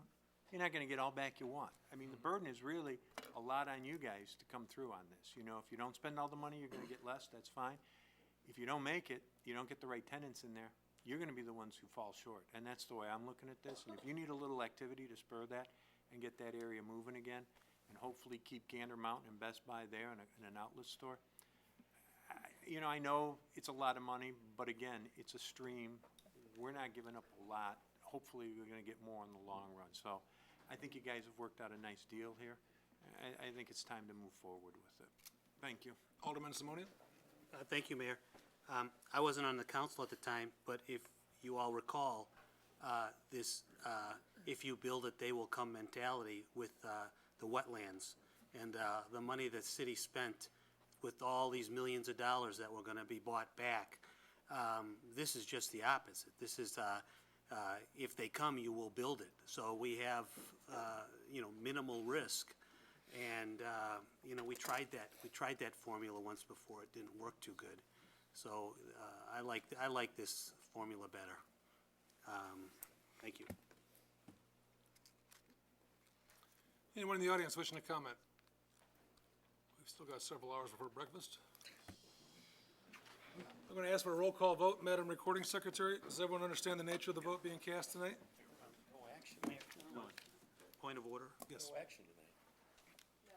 you're not going to get all back you want. I mean, the burden is really a lot on you guys to come through on this. You know, if you don't spend all the money, you're going to get less. That's fine. If you don't make it, you don't get the right tenants in there, you're going to be the ones who fall short. And that's the way I'm looking at this. And if you need a little activity to spur that and get that area moving again, and hopefully keep Gander Mountain and Best Buy there and an outlet store, you know, I know it's a lot of money, but again, it's a stream. We're not giving up a lot. Hopefully, we're going to get more in the long run. So I think you guys have worked out a nice deal here. I think it's time to move forward with it. Thank you. Alderman Simonian. Thank you, Mayor. I wasn't on the council at the time, but if you all recall, this if you build it, they will come mentality with the wetlands and the money that city spent with all these millions of dollars that were gonna be bought back. This is just the opposite. This is, if they come, you will build it. So we have, minimal risk. And, we tried that formula once before. It didn't work too good. So, I like this formula better. Thank you. Anyone in the audience wishing to comment? We've still got several hours before breakfast. I'm going to ask for a roll call vote. Madam Recording Secretary, does everyone understand the nature of the vote being cast tonight? Point of order? Yes. No action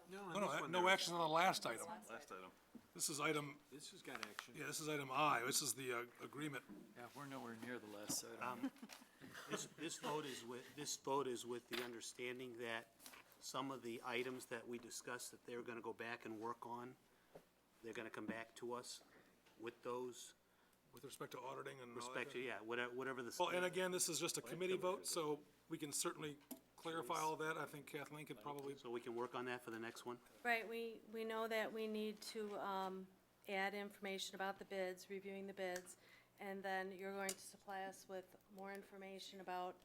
tonight. No action on the last item. Last item. This is item, This has got action. yeah, this is item I. This is the agreement. Yeah, we're nowhere near the last item. This vote is with the understanding that some of the items that we discussed that they're gonna go back and work on, they're gonna come back to us with those, With respect to auditing and all that. respect to, yeah, whatever the. Well, and again, this is just a committee vote, so we can certainly clarify all that. I think Kathleen could probably, So we can work on that for the next one? Right, we know that we need to add information about the bids, reviewing the bids, and then you're going to supply us with more information about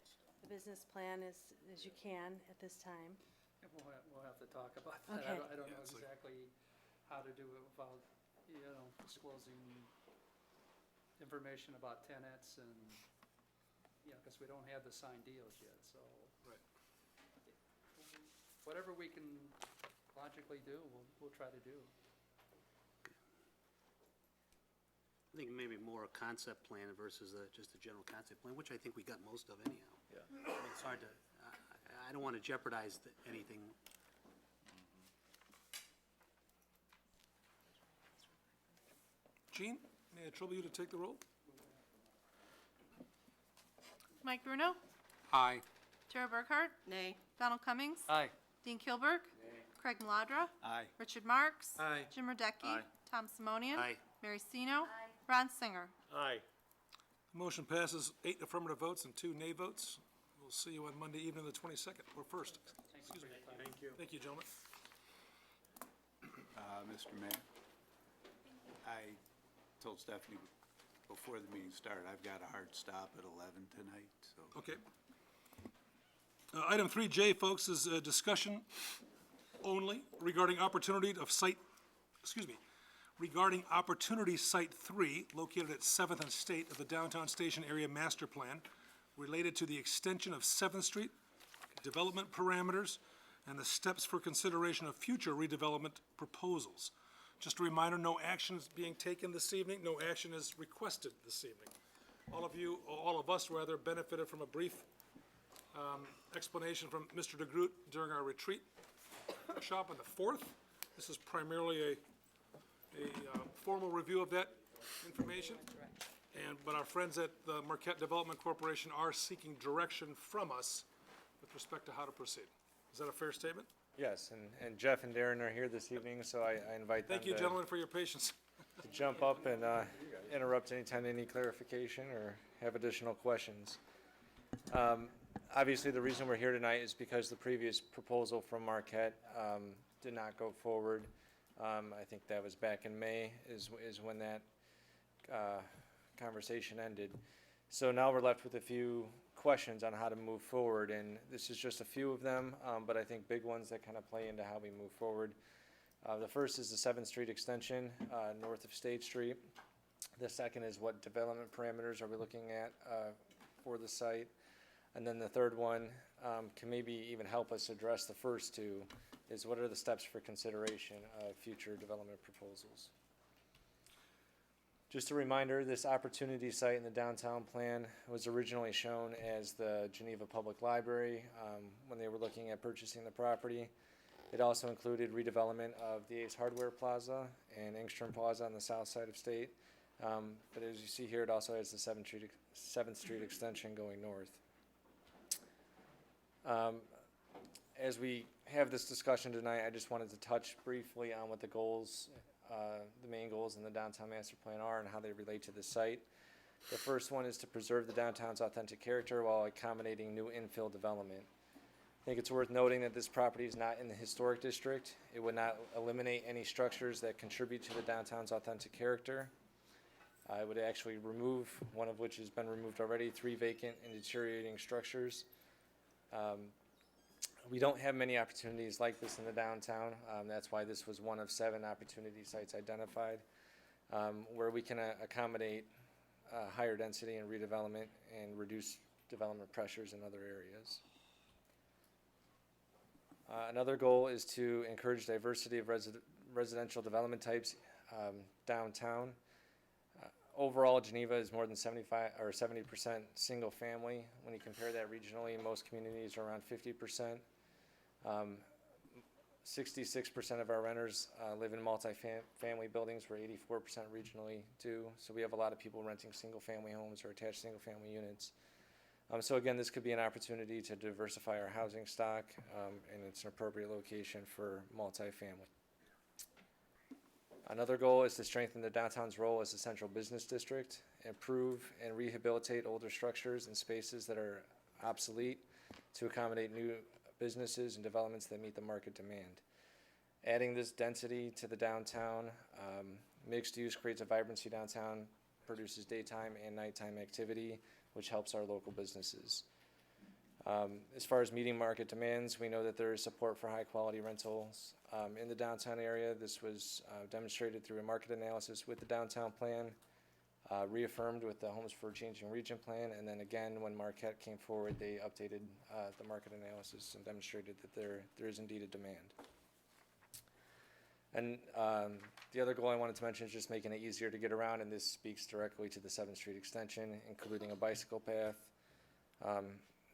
the business plan as you can at this time. And we'll have to talk about that. Okay. I don't Yeah, know it's like- exactly how to do it without, disclosing information about tenants and, because we don't have the signed deals yet, so. Right. Whatever we can logically do, we'll try to do. I think maybe more a concept plan versus just a general concept plan, which I think we got most of anyhow. Yeah. I mean, it's hard to, I don't want to jeopardize anything. Gene, may I trouble you to take the roll? Mike Bruno, Aye. Tara Burkhart, Nay. Donald Cummings, Aye. Dean Kilburg, Craig Maladra, Aye. Richard Marks, Aye. Jim Radecki, Aye. Tom Simonian, Aye. Mary Sino, Ron Singer. Aye. Motion passes 8 affirmative votes and 2 nay votes. We'll see you on Monday evening, the 22nd, or 1st. Excuse me. Thank you. Thank you, gentlemen. Mr. Mayor, I told Stephanie before the meeting started, I've got a hard stop at 11 tonight, so. Okay. Item 3J, folks, is a discussion only regarding opportunity Site 3, located at 7th and State of the Downtown Station Area Master Plan, related to the extension of 7th Street, development parameters, and the steps for consideration of future redevelopment proposals. Just a reminder, no action is being taken this evening, no action is requested this evening. All of us rather, benefited from a brief explanation from Mr. DeGroot during our retreat workshop on the 4th. This is primarily a formal review of that information. But our friends at the Marquette Development Corporation are seeking direction from us with respect to how to proceed. Is that a fair statement? Yes, and Jeff and Darren are here this evening, so I invite them Thank you, to gentlemen, for your patience. jump up and interrupt anytime they need clarification or have additional questions. Obviously, the reason we're here tonight is because the previous proposal from Marquette did not go forward. I think that was back in May is when that conversation ended. So now we're left with a few questions on how to move forward, and this is just a few of them, but I think big ones that kind of play into how we move forward. The first is the 7th Street extension north of State Street. The second is what development parameters are we looking at for the site. And then the third one can maybe even help us address the first two, is what are the steps for consideration of future development proposals. Just a reminder, this opportunity site in the downtown plan was originally shown as the Geneva Public Library when they were looking at purchasing the property. It also included redevelopment of the Ace Hardware Plaza and Engstrom Plaza on the south side of State. But as you see here, it also has the 7th Street extension going north. As we have this discussion tonight, I just wanted to touch briefly on what the goals, the main goals in the downtown master plan are and how they relate to the site. The first one is to preserve the downtown's authentic character while accommodating new infill development. think it's worth noting that this property is not in the historic district. It would not eliminate any structures that contribute to the downtown's authentic character. It would actually remove, one of which has been removed already, 3 vacant and deteriorating structures. We don't have many opportunities like this in the downtown. That's why this was one of 7 opportunity sites identified, where we can accommodate higher density and redevelopment and reduce development pressures in other areas. Another goal is to encourage diversity of residential development types downtown. Overall, Geneva is more than 75 or 70% single family. When you compare that regionally, most communities are around 50%. 66% of our renters live in multi-family buildings, where 84% regionally do. So we have a lot of people renting single-family homes or attached single-family units. So again, this could be an opportunity to diversify our housing stock, and it's an appropriate location for multifamily. Another goal is to strengthen the downtown's role as a central business district, improve and rehabilitate older structures and spaces that are obsolete to accommodate new businesses and developments that meet the market demand. Adding this density to the downtown, mixed use creates a vibrancy downtown, produces daytime and nighttime activity, which helps our local businesses. As far as meeting market demands, we know that there is support for high quality rentals in the downtown area. This was demonstrated through a market analysis with the downtown plan, reaffirmed with the Homes for Changing Region plan, and then again when Marquette came forward, they updated the market analysis and demonstrated that there is indeed a demand. And the other goal I wanted to mention is just making it easier to get around, and this speaks directly to the 7th Street extension, including a bicycle path.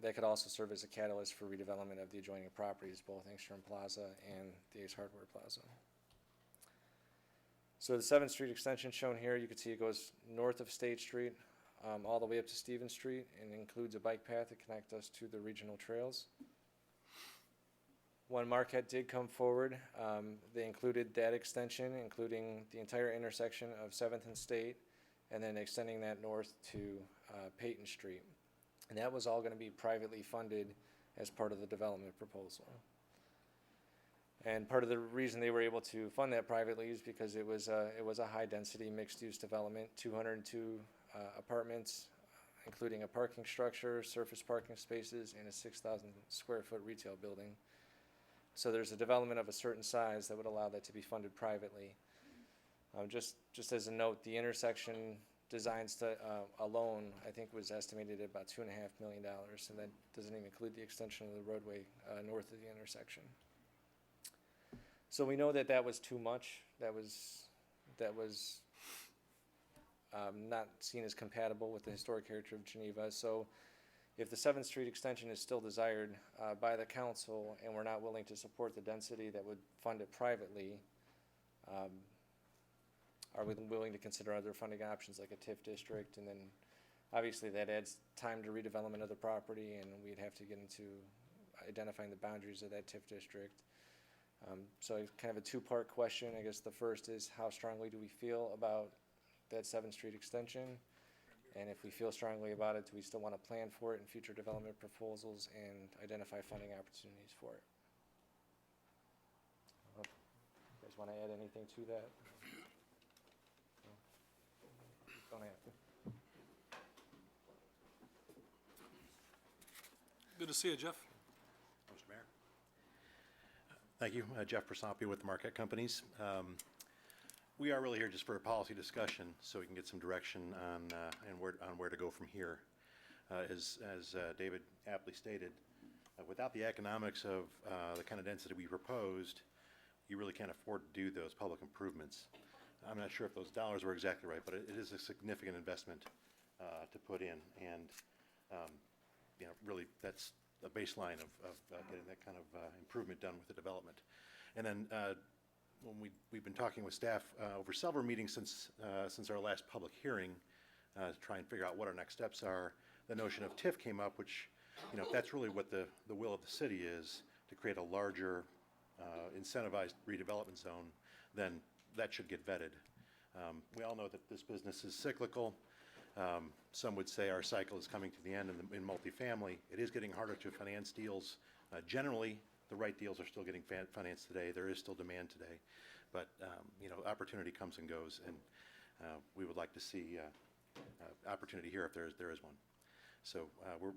That could also serve as a catalyst for redevelopment of the adjoining properties, both Engstrom Plaza and the Ace Hardware Plaza. So the 7th Street extension shown here, you can see it goes north of State Street, all the way up to Stevens Street, and includes a bike path to connect us to the regional trails. When Marquette did come forward, they included that extension, including the entire intersection of 7th and State, and then extending that north to Peyton Street. And that was all going to be privately funded as part of the development proposal. And part of the reason they were able to fund that privately is because it was a high-density mixed-use development, 202 apartments, including a parking structure, surface parking spaces, and a 6,000 square foot retail building. So there's a development of a certain size that would allow that to be funded privately. Just as a note, the intersection designs alone, I think, was estimated at about $2.5 million, and that doesn't even include the extension of the roadway north of the intersection. So we know that that was too much. That was not seen as compatible with the historic character of Geneva. So if the 7th Street extension is still desired by the council, and we're not willing to support the density that would fund it privately, are we willing to consider other funding options like a TIF district? And then obviously that adds time to redevelopment of the property, and we'd have to get into identifying the boundaries of that TIF district. So it's kind of a 2-part question. I guess the first is, how strongly do we feel about that 7th Street extension? And if we feel strongly about it, do we still want to plan for it in future development proposals and identify funding opportunities for it? You guys want to add anything to that? No? Don't have to. Good to see you, Jeff. Mr. Mayor. Thank you. Jeff Persopia with the Marquette Companies. We are really here just for a policy discussion, so we can get some direction on where to go from here. As David aptly stated, without the economics of the kind of density we proposed, you really can't afford to do those public improvements. I'm not sure if those dollars were exactly right, but it is a significant investment to put in, and really that's a baseline of getting that kind of improvement done with the development. And then when we've been talking with staff over several meetings since our last public hearing to try and figure out what our next steps are, the notion of TIF came up, which, if that's really what the will of the city is, to create a larger incentivized redevelopment zone, then that should get vetted. We all know that this business is cyclical. Some would say our cycle is coming to the end in multifamily. It is getting harder to finance deals Generally, the right deals are still getting financed today. There is still demand today. But, you know, opportunity comes and goes, and we would like to see opportunity here if there is one. So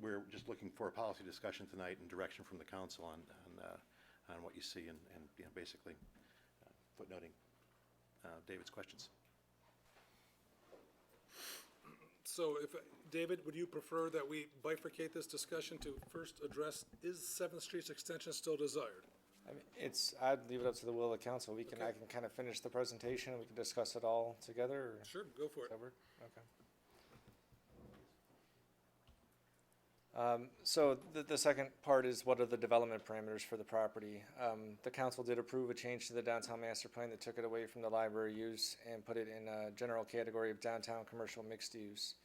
we're just looking for a policy discussion tonight and direction from the council on what you see and you know, basically footnoting David's questions. So if, David, would you prefer that we bifurcate this discussion to first address, is 7th Street's extension still desired? I mean, I'd leave it up to the will of the council. I can kind of finish the presentation and we can discuss it all together, or? Sure, go for it. Does that work? Okay. So the second part is what are the development parameters for the property? The council did approve a change to the downtown master plan that took it away from the library use and put it in a general category of downtown commercial mixed use.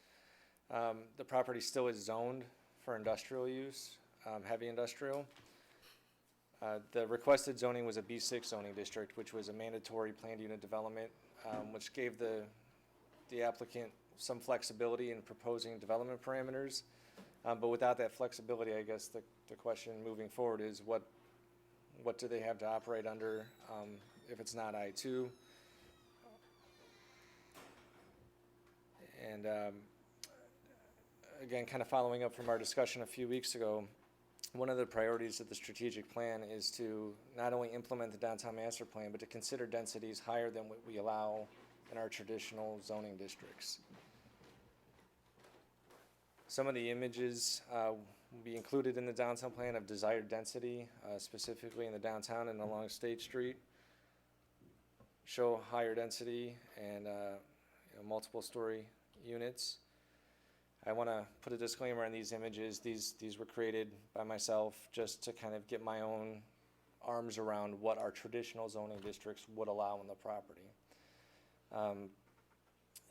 The property still is zoned for industrial use, heavy industrial. The requested zoning was a B6 zoning district, which was a mandatory planned unit development, which gave the applicant some flexibility in proposing development parameters. But without that flexibility, I guess the question moving forward is what do they have to operate under if it's not I-2? And again, kind of following up from our discussion a few weeks ago, one of the priorities of the strategic plan is to not only implement the downtown master plan, but to consider densities higher than what we allow in our traditional zoning districts. Some of the images will be included in the downtown plan of desired density, specifically in the downtown and along State Street. Show higher density and multiple story units. I want to put a disclaimer on these images. These were created by myself just to kind of get my own arms around what our traditional zoning districts would allow on the property.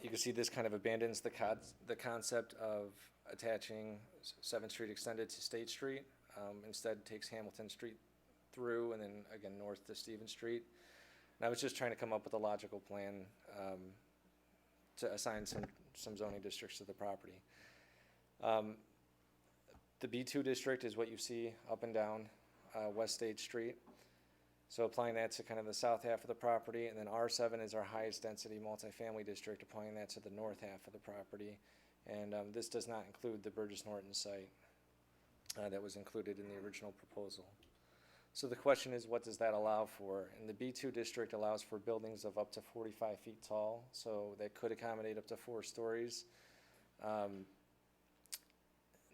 You can see this kind of abandons the concept of attaching 7th Street extended to State Street. Instead takes Hamilton Street through and then again north to Stevens Street. And I was just trying to come up with a logical plan to assign some zoning districts to the property. The B2 district is what you see up and down West State Street. So applying that to kind of the south half of the property, and then R7 is our highest density multifamily district, applying that to the north half of the property. And this does not include the Burgess Norton site that was included in the original proposal. So the question is, what does that allow for? And the B2 district allows for buildings of up to 45 feet tall, so that could accommodate up to 4 stories.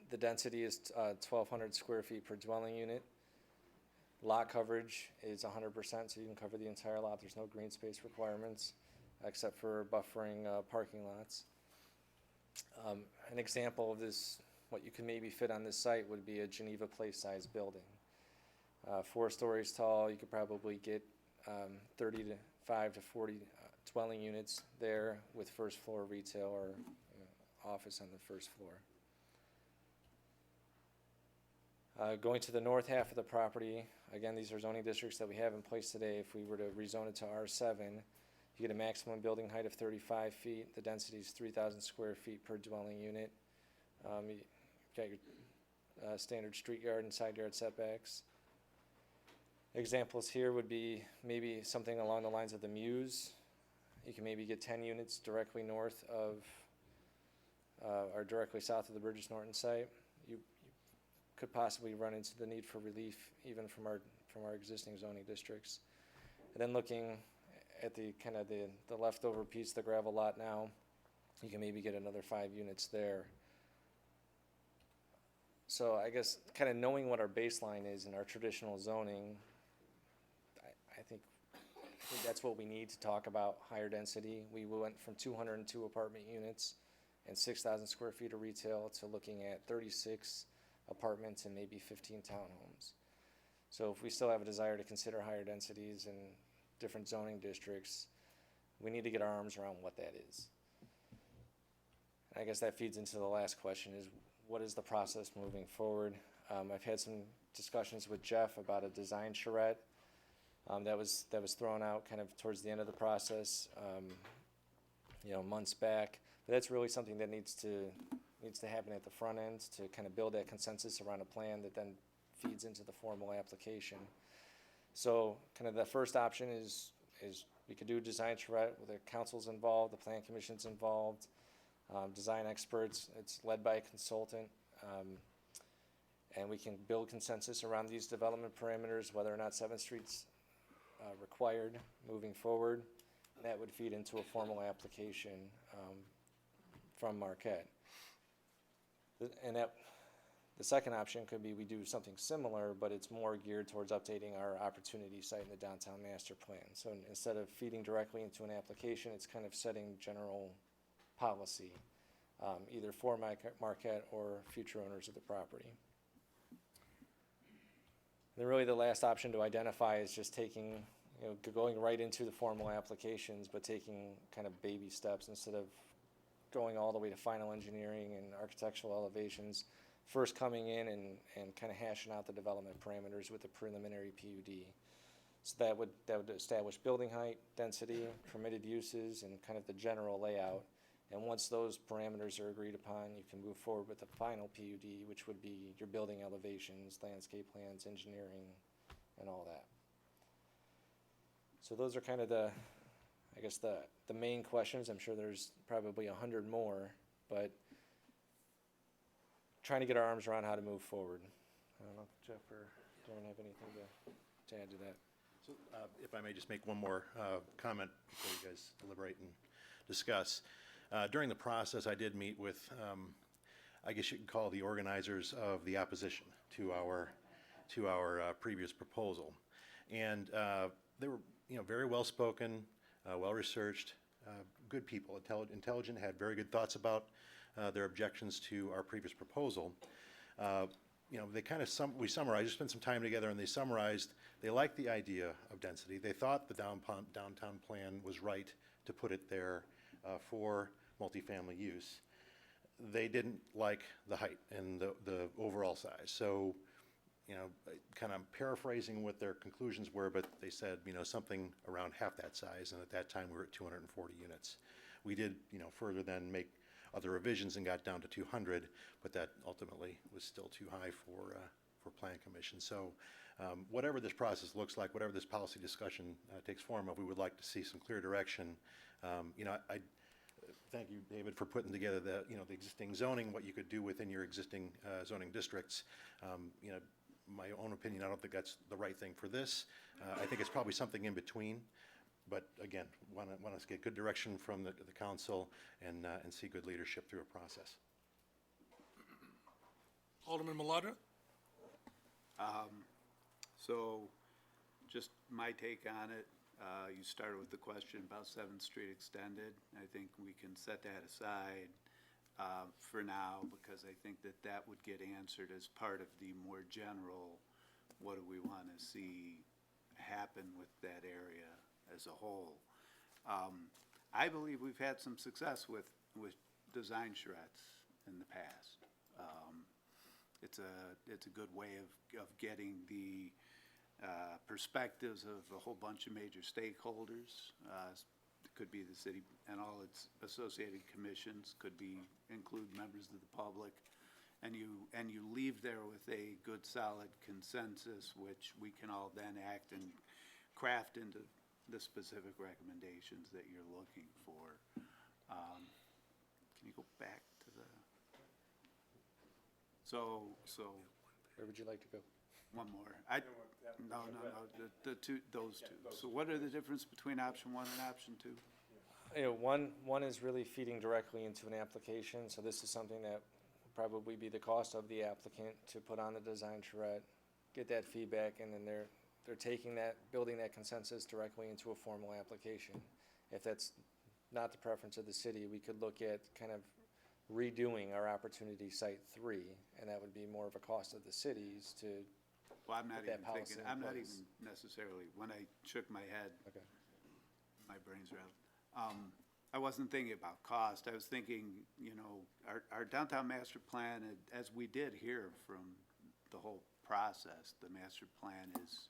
The density is 1,200 square feet per dwelling unit. Lot coverage is 100%, so you can cover the entire lot. There's no green space requirements, except for buffering parking lots. An example of this, what you can maybe fit on this site would be a Geneva place-sized building. 4 stories tall, you could probably get 35 to 40 dwelling units there with first floor retail or office on the first floor. Going to the north half of the property, again, these are zoning districts that we have in place today. If we were to rezone it to R7, you get a maximum building height of 35 feet. The density is 3,000 square feet per dwelling unit. You've got your standard street yard and side yard setbacks. Examples here would be maybe something along the lines of the Muse. You can maybe get 10 units directly north of, or directly south of the Burgess Norton site. You could possibly run into the need for relief even from our existing zoning districts. And then looking at the kind of the leftover piece, the gravel lot now, you can maybe get another 5 units there. So I guess kind of knowing what our baseline is in our traditional zoning, I think that's what we need to talk about higher density. We went from 202 apartment units and 6,000 square feet of retail to looking at 36 apartments and maybe 15 townhomes. So if we still have a desire to consider higher densities in different zoning districts, we need to get our arms around what that is. And I guess that feeds into the last question is, what is the process moving forward? I've had some discussions with Jeff about a design charrette that was thrown out kind of towards the end of the process, months back. But that's really something that needs to happen at the front end to kind of build that consensus around a plan that then feeds into the formal application. So kind of the first option is we could do a design charrette where the council's involved, the plan commission's involved, design experts, it's led by a consultant. And we can build consensus around these development parameters, whether or not 7th Street's required moving forward. That would feed into a formal application from Marquette. The second option could be we do something similar, but it's more geared towards updating our opportunity site in the downtown master plan. So instead of feeding directly into an application, it's kind of setting general policy, either for Marquette or future owners of the property. And then really the last option to identify is just taking, going right into the formal applications, but taking kind of baby steps instead of going all the way to final engineering and architectural elevations. First coming in and kind of hashing out the development parameters with the preliminary PUD. So that would establish building height, density, permitted uses, and kind of the general layout. And once those parameters are agreed upon, you can move forward with the final PUD, which would be your building elevations, landscape plans, engineering, and all that. So those are kind of the main questions. I'm sure there's probably 100 more, but trying to get our arms around how to move forward. I don't know if Jeff or Darren have anything to add to that. So if I may just make one more comment before you guys deliberate and discuss. During the process, I did meet with, I guess you could call the organizers of the opposition to our previous proposal. And they were very well-spoken, well-researched, good people, intelligent, had very good thoughts about their objections to our previous proposal. They kind of we summarized, we spent some time together, and they summarized, they liked the idea of density. They thought the downtown plan was right to put it there for multifamily use. They didn't like the height and the overall size. So, kind of paraphrasing what their conclusions were, but they said, something around half that size, and at that time we were at 240 units. We did, further then make other revisions and got down to 200, but that ultimately was still too high for Plan Commission. So whatever this process looks like, whatever this policy discussion takes form of, we would like to see some clear direction. I thank you, David, for putting together the existing zoning, what you could do within your existing zoning districts. My own opinion, I don't think that's the right thing for this. I think it's probably something in between. But again, want to get good direction from the council and see good leadership through a process. Alderman Maladra? So just my take on it, you started with the question about 7th Street Extended. I think we can set that aside for now, because I think that would get answered as part of the more general, what do we want to see happen with that area as a whole. I believe we've had some success with design charrettes in the past. It's a good way of getting the perspectives of a whole bunch of major stakeholders. It could be the city and all its associated commissions, could include members of the public, and you leave there with a good solid consensus, which we can all then act and craft into the specific recommendations that you're looking for. Can you go back to the? So. Where would you like to go? One more. No. Those two. So what are the difference between option 1 and option 2? One is really feeding directly into an application. So this is something that will probably be the cost of the applicant to put on the design charrette, get that feedback, and then they're taking that, building that consensus directly into a formal application. If that's not the preference of the city, we could look at kind of redoing our opportunity site 3, and that would be more of a cost of the cities to. Well, I'm not even necessarily, when I shook my head, okay. My brains are out. I wasn't thinking about cost. I was thinking, our downtown master plan, as we did hear from the whole process, the master plan is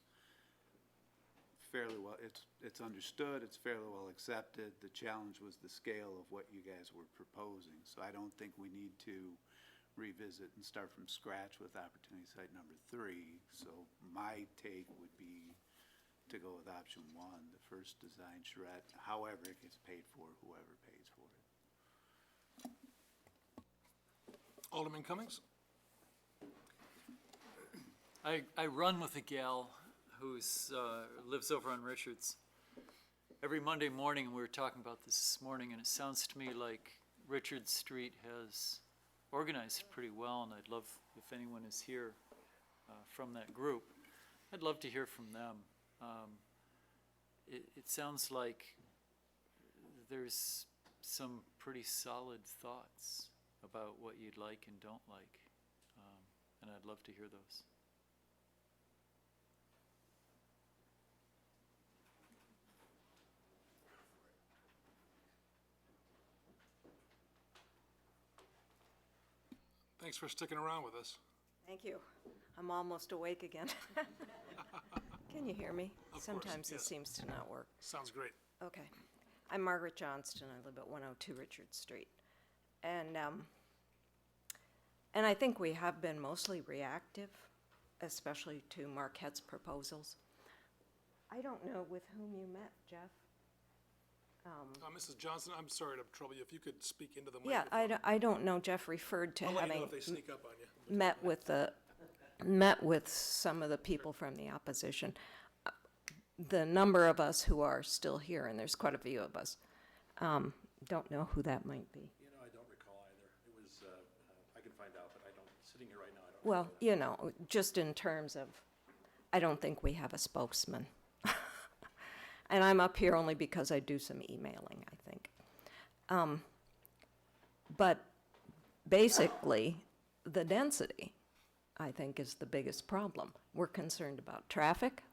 fairly well, it's understood, it's fairly well accepted. The challenge was the scale of what you guys were proposing. So I don't think we need to revisit and start from scratch with opportunity site number 3. So my take would be to go with option 1, the first design charrette. However, it gets paid for, whoever pays for it. Alderman Cummings? I run with a gal who's, lives over on Richards. Every Monday morning, we were talking about this morning, and it sounds to me like Richards Street has organized pretty well, and I'd love, if anyone is here from that group, I'd love to hear from them. It sounds like there's some pretty solid thoughts about what you'd like and don't like, and I'd love to hear those. Thanks for sticking around with us. Thank you. I'm almost awake again. Can you hear me? Of course, Sometimes yes. it seems to not work. Sounds great. Okay. I'm Margaret Johnston. I live at 102 Richard Street. And I think we have been mostly reactive, especially to Marquette's proposals. I don't know with whom you met, Jeff. Mrs. Johnson, I'm sorry to trouble you. If you could speak into the Yeah, microphone. I don't know. Jeff referred to I'll let you know having if they sneak up on you. met with some of the people from the opposition. The number of us who are still here, and there's quite a few of us, don't know who that might be. You know, I don't recall either. It was, I can find out, but I don't, sitting here right now, I don't. Well, you know, just in terms of, I don't think we have a spokesman. And I'm up here only because I do some emailing, I think. But basically, the density, I think, is the biggest problem. We're concerned about traffic.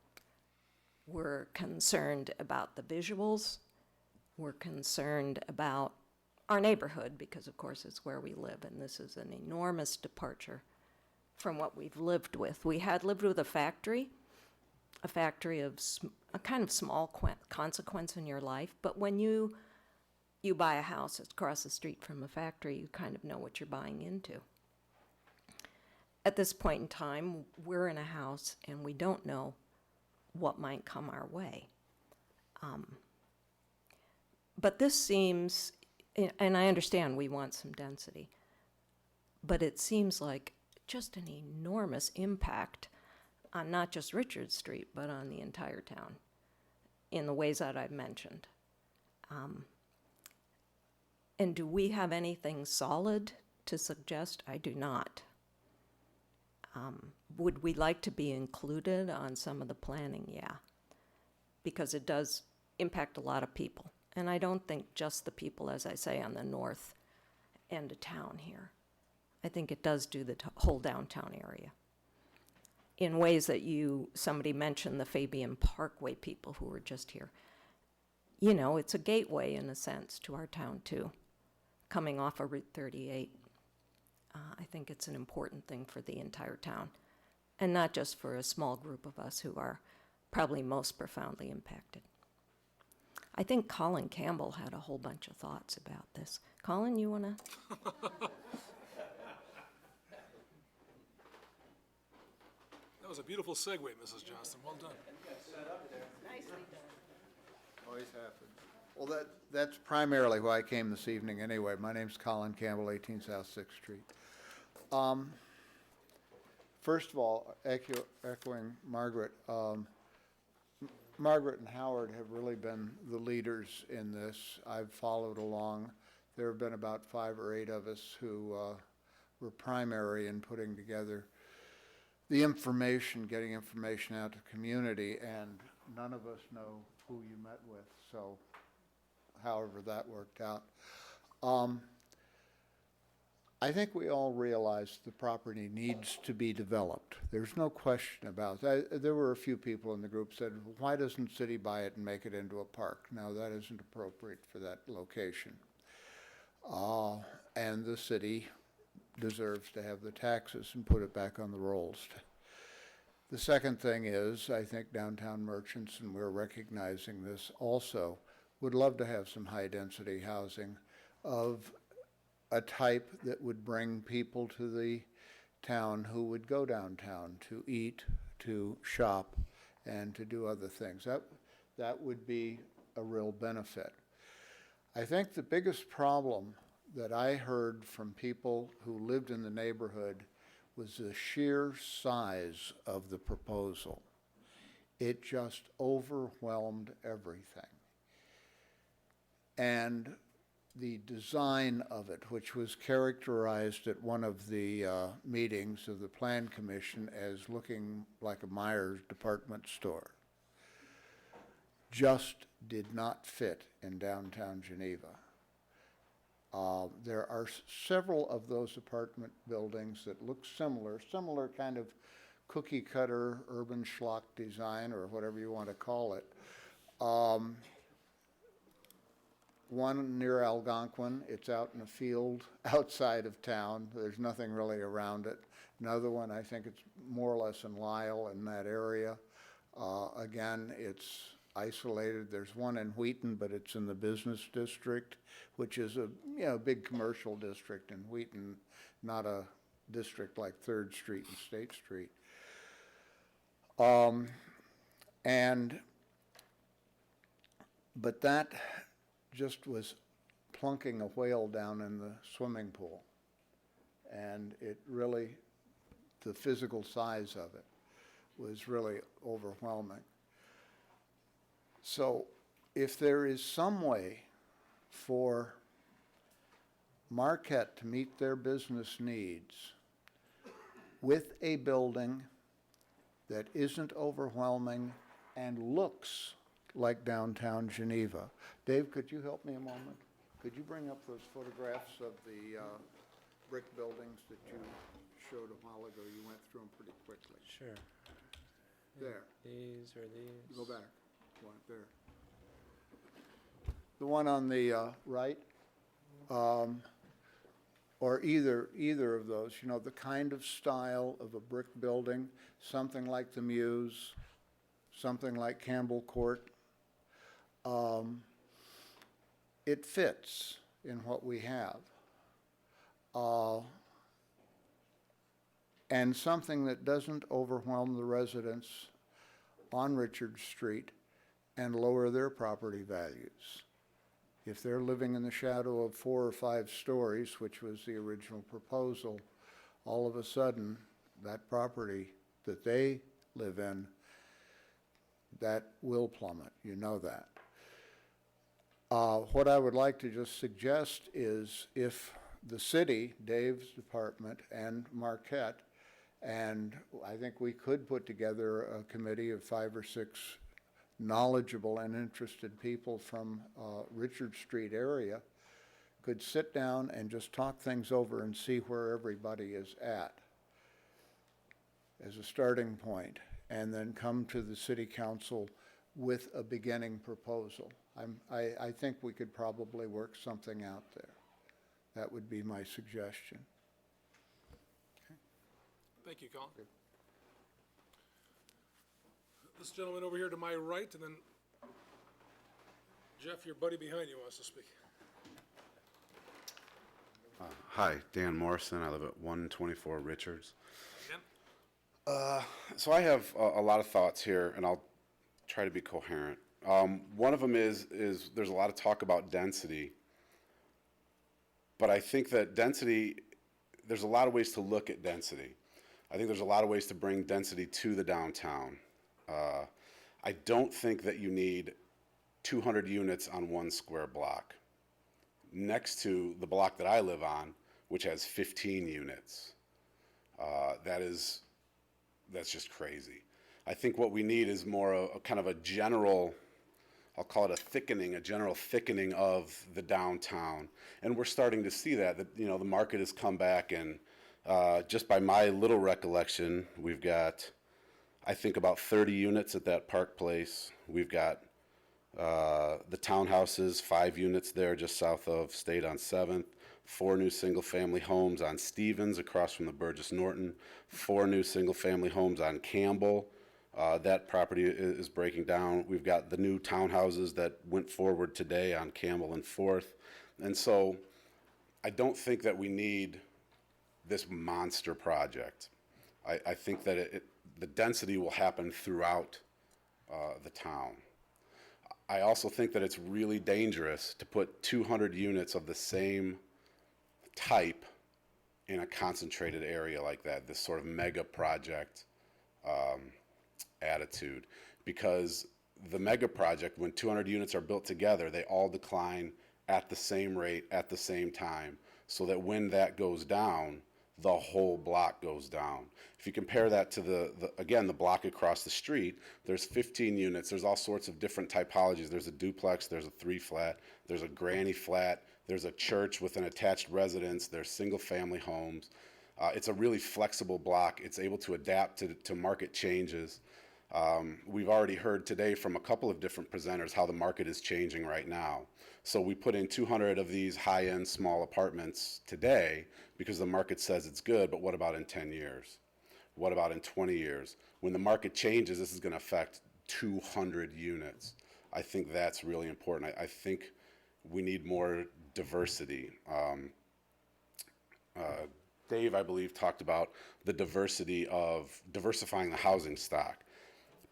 We're concerned about the visuals. We're concerned about our neighborhood because, of course, it's where we live, and this is an enormous departure from what we've lived with. We had lived with a factory of a kind of small consequence in your life, but when you buy a house that's across the street from a factory, you kind of know what you're buying into. At this point in time, we're in a house and we don't know what might come our way. But this seems, and I understand we want some density, but it seems like just an enormous impact on not just Richard Street, but on the entire town in the ways that I've mentioned. And do we have anything solid to suggest? I do not. Would we like to be included on some of the planning? Yeah, because it does impact a lot of people. And I don't think just the people, as I say, on the north end of town here. I think it does do the whole downtown area in ways that somebody mentioned the Fabian Parkway people who were just here. You know, it's a gateway in a sense to our town too, coming off of Route 38. I think it's an important thing for the entire town, and not just for a small group of us who are probably most profoundly impacted. I think Colin Campbell had a whole bunch of thoughts about this. Colin, you wanna? That was a beautiful segue, Mrs. Johnston. Well done. Nicely done. Always happens. Well, that's primarily why I came this evening anyway. My name's Colin Campbell, 18 South 6th Street. First of all, echoing Margaret, Margaret and Howard have really been the leaders in this. I've followed along. There have been about 5 or 8 of us who were primary in putting together the information, getting information out to the community, and none of us know who you met with, so however that worked out. I think we all realize the property needs to be developed. There's no question about that. There were a few people in the group said, why doesn't the city buy it and make it into a park? Now, that isn't appropriate for that location. And the city deserves to have the taxes and put it back on the rolls. The second thing is, I think downtown merchants, and we're recognizing this also, would love to have some high-density housing of a type that would bring people to the town who would go downtown to eat, to shop, and to do other things. That would be a real benefit. I think the biggest problem that I heard from people who lived in the neighborhood was the sheer size of the proposal. It just overwhelmed everything. And the design of it, which was characterized at one of the meetings of the Plan Commission as looking like a Myers department store, just did not fit in downtown Geneva. There are several of those apartment buildings that look similar kind of cookie cutter urban schlock design, or whatever you want to call it. One near Algonquin, it's out in a field outside of town. There's nothing really around it. Another one, I think it's more or less in Lyle, in that area. Again, it's isolated. There's one in Wheaton, but it's in the business district, which is a big commercial district in Wheaton, not a district like 3rd Street and State Street. But that just was plunking a whale down in the swimming pool. And it really, the physical size of it was really overwhelming. So if there is some way for Marquette to meet their business needs with a building that isn't overwhelming and looks like downtown Geneva. Dave, could you help me a moment? Could you bring up those photographs of the brick buildings that you showed a while ago? You went through them pretty quickly. Sure. There. These or these? Go back. One there. The one on the right, or either of those, the kind of style of a brick building, something like the Muse, something like Campbell Court. It fits in what we have. And something that doesn't overwhelm the residents on Richard Street and lower their property values. If they're living in the shadow of 4 or 5 stories, which was the original proposal, all of a sudden, that property that they live in, that will plummet, you know that. What I would like to just suggest is if the city, Dave's department, and Marquette, and I think we could put together a committee of 5 or 6 knowledgeable and interested people from Richard Street area, could sit down and just talk things over and see where everybody is at as a starting point, and then come to the city council with a beginning proposal. I think we could probably work something out there. That would be my suggestion. Thank you, Colin. This gentleman over here to my right, and then Jeff, your buddy behind you, wants to speak. Hi, Dan Morrison. I live at 124 Richards. Dan? So I have a lot of thoughts here, and I'll try to be coherent. One of them is there's a lot of talk about density, but I think that density, there's a lot of ways to look at density. I think there's a lot of ways to bring density to the downtown. I don't think that you need 200 units on 1 square block next to the block that I live on, which has 15 units. That's just crazy. I think what we need is more a kind of a general, I'll call it a general thickening of the downtown. And we're starting to see that the market has come back, and just by my little recollection, we've got, I think, about 30 units at that Park Place. We've got the townhouses, 5 units there just south of State on 7th, 4 new single-family homes on Stevens across from the Burgess Norton, 4 new single-family homes on Campbell. That property is breaking down. We've got the new townhouses that went forward today on Campbell and 4th. And so I don't think that we need this monster project. I think that the density will happen throughout the town. I also think that it's really dangerous to put 200 units of the same type in a concentrated area like that, this sort of mega project attitude. Because the mega project, when 200 units are built together, they all decline at the same rate at the same time, so that when that goes down, the whole block goes down. If you compare that to again, the block across the street, there's 15 units, there's all sorts of different typologies. There's a duplex, there's a 3-flat, there's a granny flat, there's a church with an attached residence, there's single-family homes. It's a really flexible block. It's able to adapt to market changes. We've already heard today from a couple of different presenters how the market is changing right now. So we put in 200 of these high-end small apartments today because the market says it's good, but what about in 10 years? What about in 20 years? When the market changes, this is going to affect 200 units. I think that's really important. I think we need more diversity. Dave, I believe, talked about the diversity of diversifying the housing stock.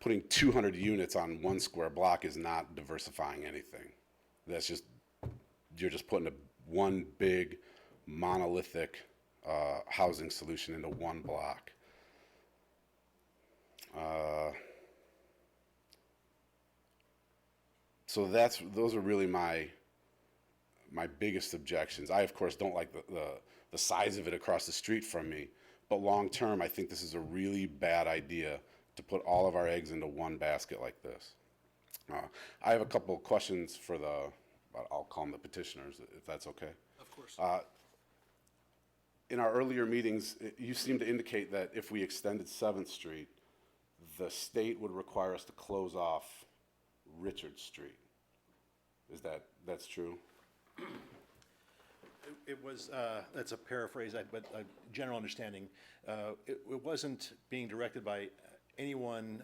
Putting 200 units on one square block is not diversifying anything. That's just, you're just putting one big monolithic housing solution into one block. So those are really my biggest objections. I, of course, don't like the size of it across the street from me, but long term, I think this is a really bad idea to put all of our eggs into one basket like this. I have a couple of questions for I'll call them the petitioners, if that's okay. Of course. In our earlier meetings, you seem to indicate that if we extended 7th Street, the state would require us to close off Richard Street. That's true? It was, that's a paraphrase, but a general understanding. It wasn't being directed by anyone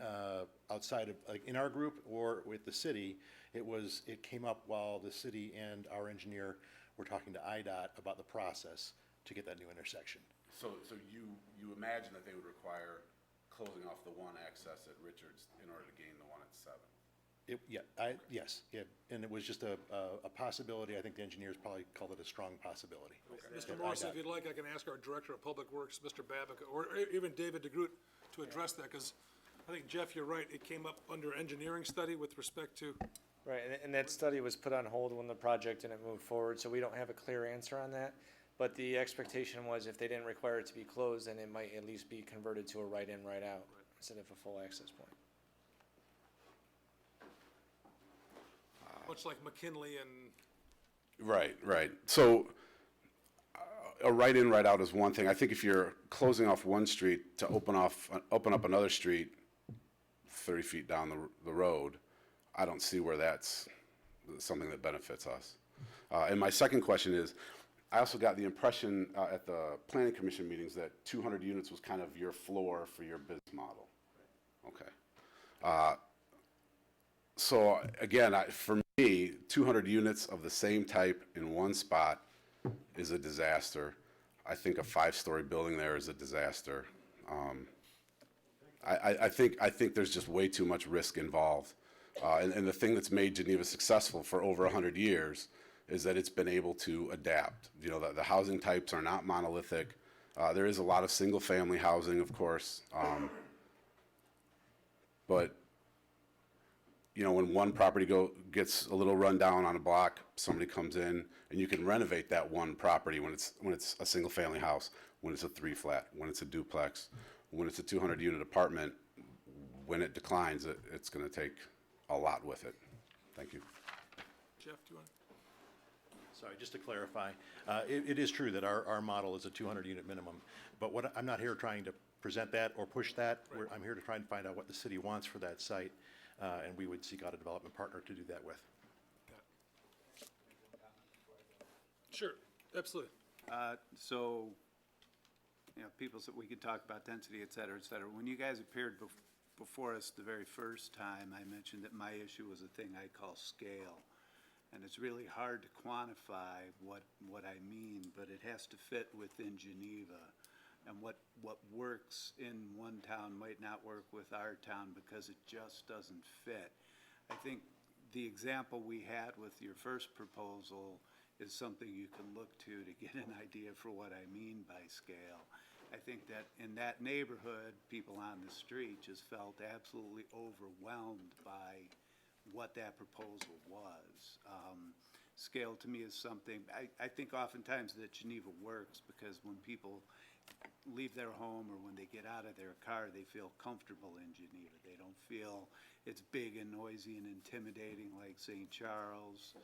outside of, like, in our group or with the city. It came up while the city and our engineer were talking to IDOT about the process to get that new intersection. So you imagine that they would require closing off the one access at Richards in order to gain the one at 7th? Yes, and it was just a possibility. I think the engineers probably called it a strong possibility. Mr. Morrison, if you'd like, I can ask our Director of Public Works, Mr. Babick, or even David DeGroot to address that, because I think, Jeff, you're right, it came up under engineering study with respect to. Right, and that study was put on hold when the project didn't move forward, so we don't have a clear answer on that. But the expectation was if they didn't require it to be closed, then it might at least be converted to a right-in, right-out instead of a full access point. Much like McKinley and. Right. So a right-in, right-out is one thing. I think if you're closing off one street to open up another street 30 feet down the road, I don't see where that's something that benefits us. And my second question is, I also got the impression at the Planning Commission meetings that 200 units was kind of your floor for your business model. Okay. So again, for me, 200 units of the same type in one spot is a disaster. I think a 5-story building there is a disaster. I think there's just way too much risk involved. And the thing that's made Geneva successful for over 100 years is that it's been able to adapt. You know, the housing types are not monolithic. There is a lot of single-family housing, of course. But you know, when one property gets a little run down on a block, somebody comes in, and you can renovate that one property when it's a single-family house, when it's a 3-flat, when it's a duplex, when it's a 200-unit apartment. When it declines, it's going to take a lot with it. Thank you. Jeff, do you want? Sorry, just to clarify, it is true that our model is a 200-unit minimum, but I'm not here trying to present that or push that. Right. I'm here to try and find out what the city wants for that site. And we would seek out a development partner to do that with. Sure, absolutely. So, you know, people said we could talk about density, et cetera, et cetera. When you guys appeared before us the very first time, I mentioned that my issue was a thing I call scale. And it's really hard to quantify what I mean, but it has to fit within Geneva. And what works in one town might not work with our town because it just doesn't fit. I think the example we had with your first proposal is something you can look to get an idea for what I mean by scale. I think that in that neighborhood, people on the street just felt absolutely overwhelmed by what that proposal was. Scale to me is something, I think oftentimes that Geneva works because when people leave their home or when they get out of their car, they feel comfortable in Geneva. They don't feel it's big and noisy and intimidating like St. Charles,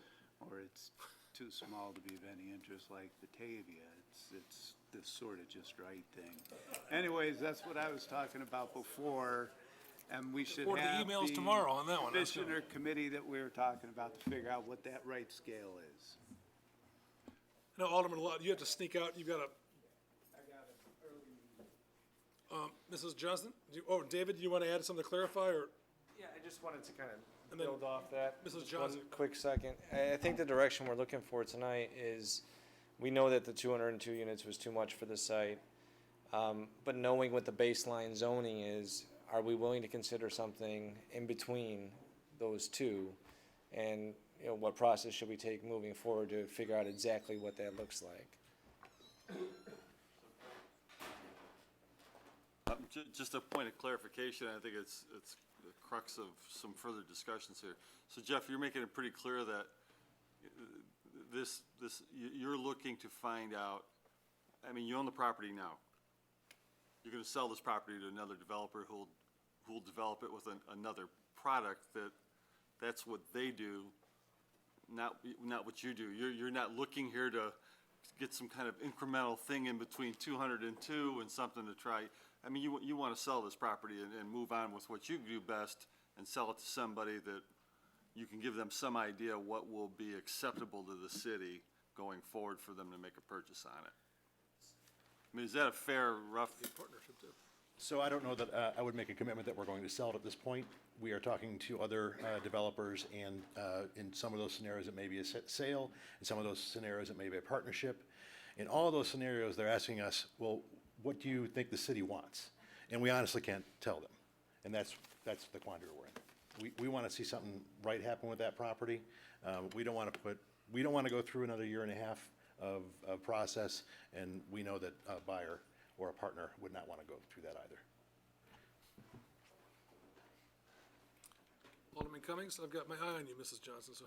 or it's too small to be of any interest like Batavia. It's this sort of just right thing. Anyways, that's what I was talking about before, and we should Forward the have emails tomorrow on that one. That's good. commissioner committee that we were talking about to figure out what that right scale is. No, Alderman Lott, you have to sneak out. You've got to. Mrs. Johnson, David, do you want to add something to clarify, or? Yeah, I just wanted to kind And of then build off that. Mrs. Just Johnson. one quick second. I think the direction we're looking for tonight is, we know that the 202 units was too much for the site, but knowing what the baseline zoning is, are we willing to consider something in between those two? And, you know, what process should we take moving forward to figure out exactly what that looks like? Just a point of clarification, I think it's the crux of some further discussions here. So Jeff, you're making it pretty clear that you're looking to find out, I mean, you own the property now. You're gonna sell this property to another developer who'll develop it with another product that's what they do, not what you do. You're not looking here to get some kind of incremental thing in between 202 and something to try. I mean, you want to sell this property and move on with what you do best and sell it to somebody that you can give them some idea what will be acceptable to the city going forward for them to make a purchase on it. I mean, is that a fair, rough? Partnership too. So I don't know that I would make a commitment that we're going to sell it at this point. We are talking to other developers, and in some of those scenarios, it may be a sale. In some of those scenarios, it may be a partnership. In all of those scenarios, they're asking us, well, what do you think the city wants? And we honestly can't tell them. And that's the quandary we're in. We want to see something right happen with that property. We don't want to go through another year and a half of process, and we know that a buyer or a partner would not want to go through that either. Alderman Cummings, I've got my eye on you, Mrs. Johnson, so.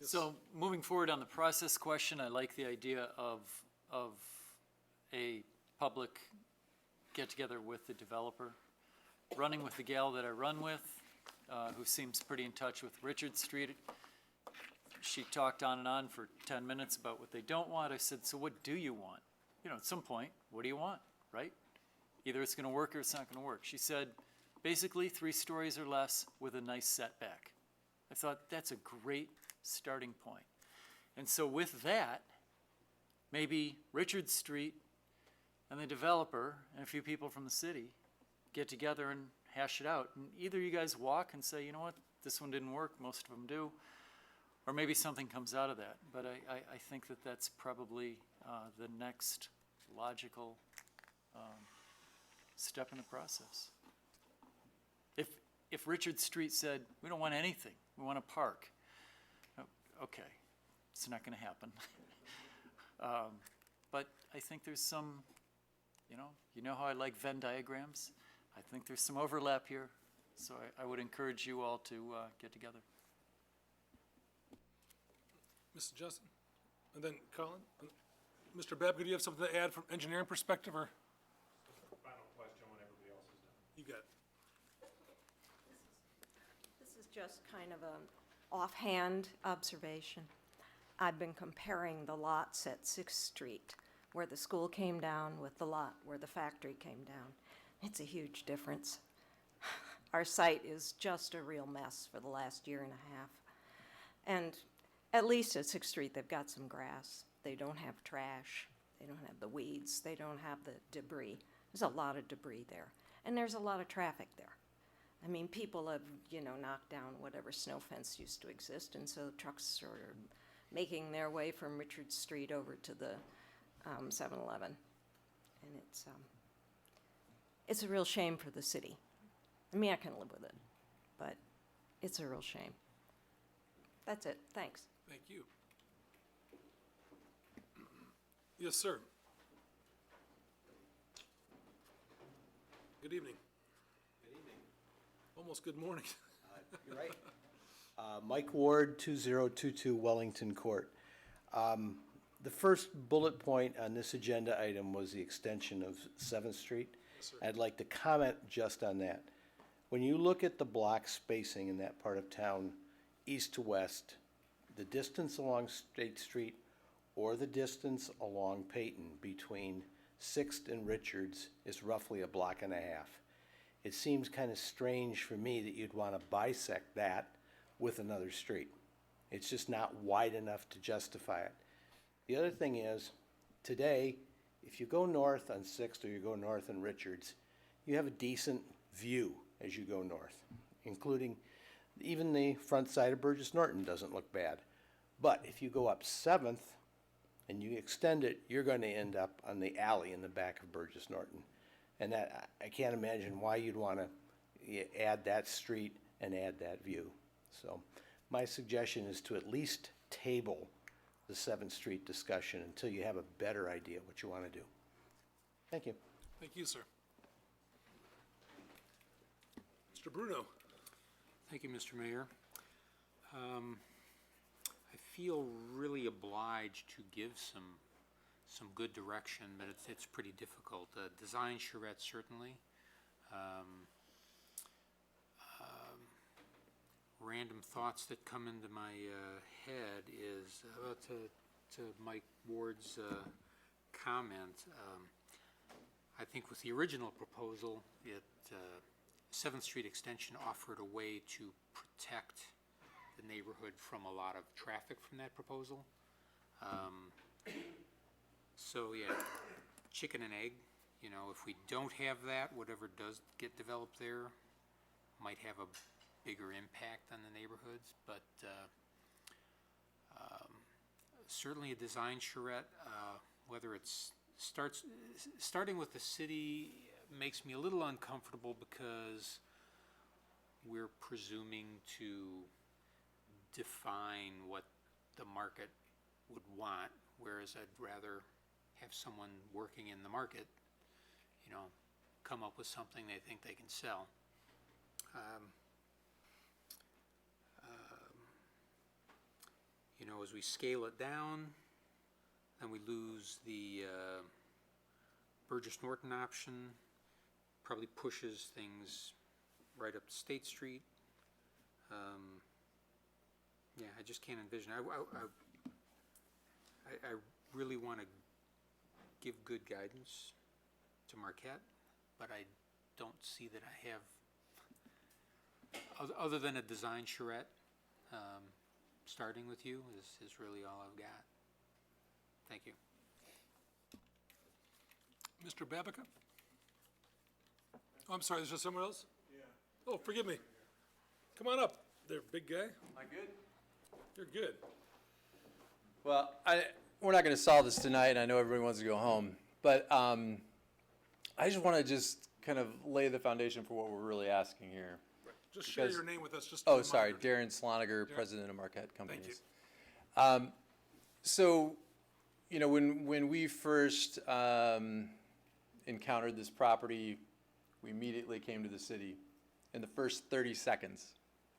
Yes. So moving forward on the process question, I like the idea of a public get-together with the developer. Running with the gal that I run with, who seems pretty in touch with Richard Street. She talked on and on for 10 minutes about what they don't want. I said, so what do you want? You know, at some point, what do you want, right? Either it's gonna work or it's not gonna work. She said, basically 3 stories or less with a nice setback. I thought that's a great starting point. And so with that, maybe Richard Street and the developer and a few people from the city get together and hash it out. And either you guys walk and say, you know what, this one didn't work, most of them do, or maybe something comes out of that. But I think that that's probably the next logical step in the process. If Richard Street said, we don't want anything, we want a park, okay, it's not gonna happen. But I think there's some, you know how I like Venn diagrams? I think there's some overlap here, so I would encourage you all to get together. Mrs. Justin, and then Colin. Mr. Babka, do you have something to add from engineering perspective, or? Final question when everybody else is done. You got it. This is just kind of an offhand observation. I've been comparing the lots at 6th Street, where the school came down, with the lot where the factory came down. It's a huge difference. Our site is just a real mess for the last year and a half. And at least at 6th Street, they've got some grass. They don't have trash. They don't have the weeds. They don't have the debris. There's a lot of debris there. And there's a lot of traffic there. I mean, people have, knocked down whatever snow fence used to exist, and so trucks are making their way from Richard Street over to the 7-Eleven. And it's a real shame for the city. I mean, I can live with it, but it's a real shame. That's it. Thanks. Thank you. Yes, sir. Good evening. Good evening. Almost good morning. You're right. Mike Ward, 2022 Wellington Court. The first bullet point on this agenda item was the extension of 7th Street. Yes, sir. I'd like to comment just on that. When you look at the block spacing in that part of town, east to west, the distance along State Street or the distance along Peyton between 6th and Richards is roughly a block and a half. It seems kind of strange for me that you'd want to bisect that with another street. It's just not wide enough to justify it. The other thing is, today, if you go north on 6th or you go north on Richards, you have a decent view as you go north, including even the front side of Burgess Norton doesn't look bad. But if you go up 7th and you extend it, you're going to end up on the alley in the back of Burgess Norton. And that, I can't imagine why you'd want to add that street and add that view. So my suggestion is to at least table the 7th Street discussion until you have a better idea what you want to do. Thank you. Thank you, sir. Mr. Bruno. Thank you, Mr. Mayor. I feel really obliged to give some good direction, but it's pretty difficult. Design charrette, certainly. Random thoughts that come into my head is to Mike Ward's comment. I think with the original proposal, 7th Street extension offered a way to protect the neighborhood from a lot of traffic from that proposal. So yeah, chicken and egg, if we don't have that, whatever does get developed there might have a bigger impact on the neighborhoods, but certainly a design charrette, whether it's starting with the city makes me a little uncomfortable because we're presuming to define what the market would want, whereas I'd rather have someone working in the market, come up with something they think they can sell. As we scale it down, then we lose the Burgess Norton option, probably pushes things right up to State Street. Yeah, I just can't envision. I really want to give good guidance to Marquette, but I don't see that I have, other than a design charrette, starting with you is really all I've got. Thank you. Mr. Babica? Oh, I'm sorry, is there someone else? Yeah. Oh, forgive me. Come on up there, big guy. Am I good? You're good. Well, we're not going to solve this tonight, and I know everybody wants to go home, but I just want to kind of lay the foundation for what we're really asking here. Right. Just share your name with us. Just oh, sorry, Darren Sloniger, president of Marquette Companies. Thank you. So, when we first encountered this property, we immediately came to the city. In the first 30 seconds,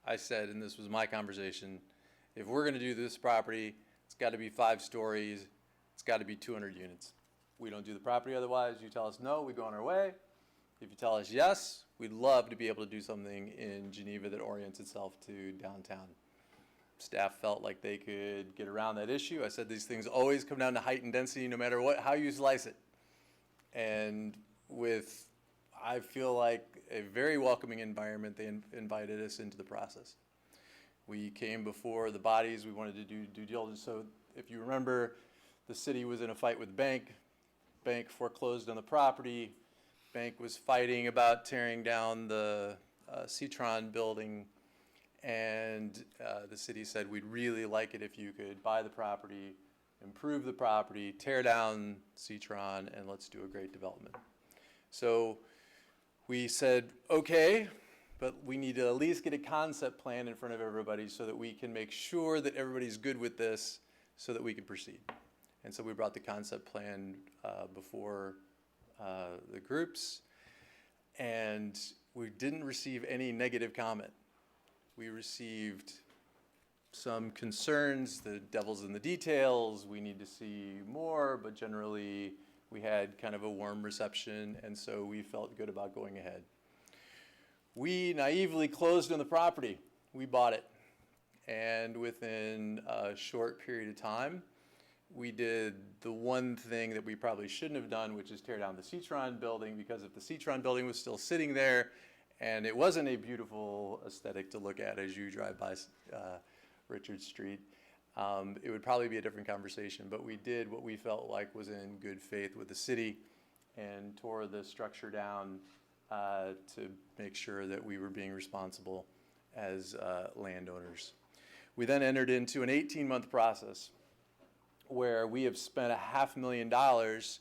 I said, and this was my conversation, if we're going to do this property, it's got to be 5 stories, it's got to be 200 units. We don't do the property otherwise. You tell us no, we go on our way. If you tell us yes, we'd love to be able to do something in Geneva that orients itself to downtown. Staff felt like they could get around that issue. I said these things always come down to height and density no matter how you slice it. And with, I feel like, a very welcoming environment, they invited us into the process. We came before the bodies. We wanted to do due diligence. So if you remember, the city was in a fight with the bank. Bank foreclosed on the property. Bank was fighting about tearing down the Citron building, and the city said, we'd really like it if you could buy the property, improve the property, tear down Citron, and let's do a great development. So we said, okay, but we need to at least get a concept plan in front of everybody so that we can make sure that everybody's good with this so that we can proceed. And so we brought the concept plan before the groups, and we didn't receive any negative comment. We received some concerns, the devil's in the details, we need to see more, but generally we had kind of a warm reception, and so we felt good about going ahead. We naively closed on the property. We bought it. And within a short period of time, we did the one thing that we probably shouldn't have done, which is tear down the Citron building, because if the Citron building was still sitting there and it wasn't a beautiful aesthetic to look at as you drive by Richard Street, it would probably be a different conversation. But we did what we felt like was in good faith with the city and tore the structure down to make sure that we were being responsible as landowners. We then entered into an 18-month process where we have spent $500,000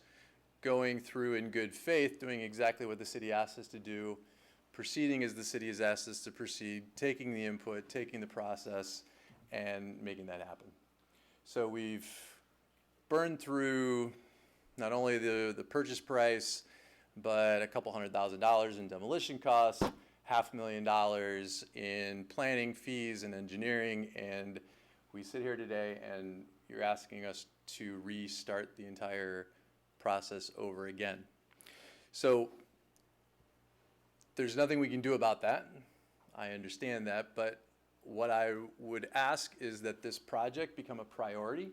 going through in good faith, doing exactly what the city asked us to do, proceeding as the city has asked us to proceed, taking the input, taking the process, and making that happen. So we've burned through not only the purchase price, but a couple $100,000 in demolition costs, $500,000 in planning fees and engineering, and we sit here today and you're asking us to restart the entire process over again. So there's nothing we can do about that. I understand that, but what I would ask is that this project become a priority,